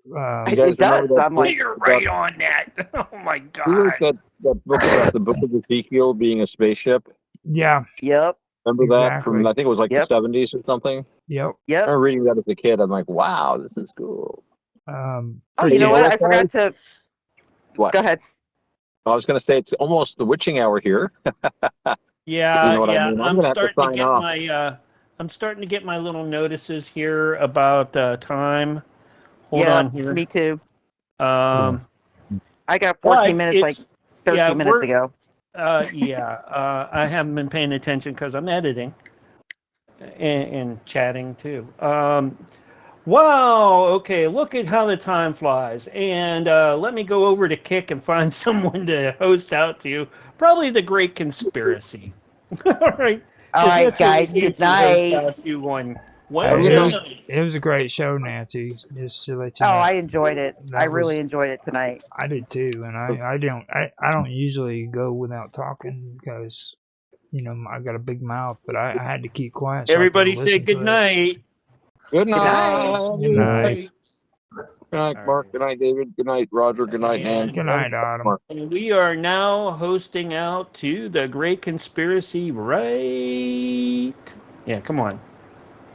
You guys It does. remember that I'm like, You're right on that. Oh my Who wrote God. that book about the Book of Ezekiel being a spaceship? Yeah. Yep. Remember that from, Exactly. I think it was like Yep. the 70s or something? Yep. I remember reading that as a kid. I'm like, wow, this is cool. Oh, you know what? I forgot to. What? Go ahead. I was going to say it's almost the witching hour here. Yeah, You know what I yeah. mean? I'm going to have to starting to sign get off. my I'm starting to get my little notices here about time. Hold Yeah, on here. me too. I got 14 minutes, like 13 minutes ago. I haven't been paying attention because I'm editing and chatting too. Wow. Okay. Look at how the time flies. And let me go over to Kick and find someone to host out to. Probably the Great Conspiracy. All right. All right, guys. Good night. You one It was a great show, Nancy. Just to let you know. I enjoyed it. I really was- enjoyed it tonight. I did too, and I don't usually go without talking because I got a big mouth, but I had to keep quiet. So Everybody say good night. Good night. Good night. Good night, Mark. Good night, David. Good night, Roger. Good night, Nancy. Good night, Autumn. And we are now hosting out to the Great Conspiracy, right? Yeah, come on.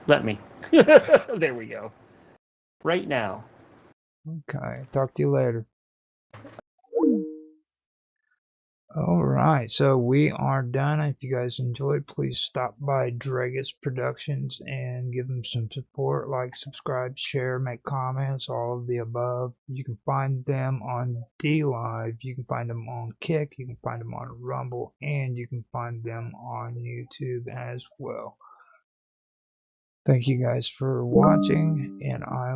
Let me. There we go. Right now. Okay. Talk to you later. All right, so we are done. If you guys enjoyed, please stop by Draegus Productions and give them some support. Like, subscribe, share, make comments, all of the above. You can find them on DLive. You can find them on Kick. You can find them on Rumble, and you can find them on YouTube as well. Thank you guys for watching, and I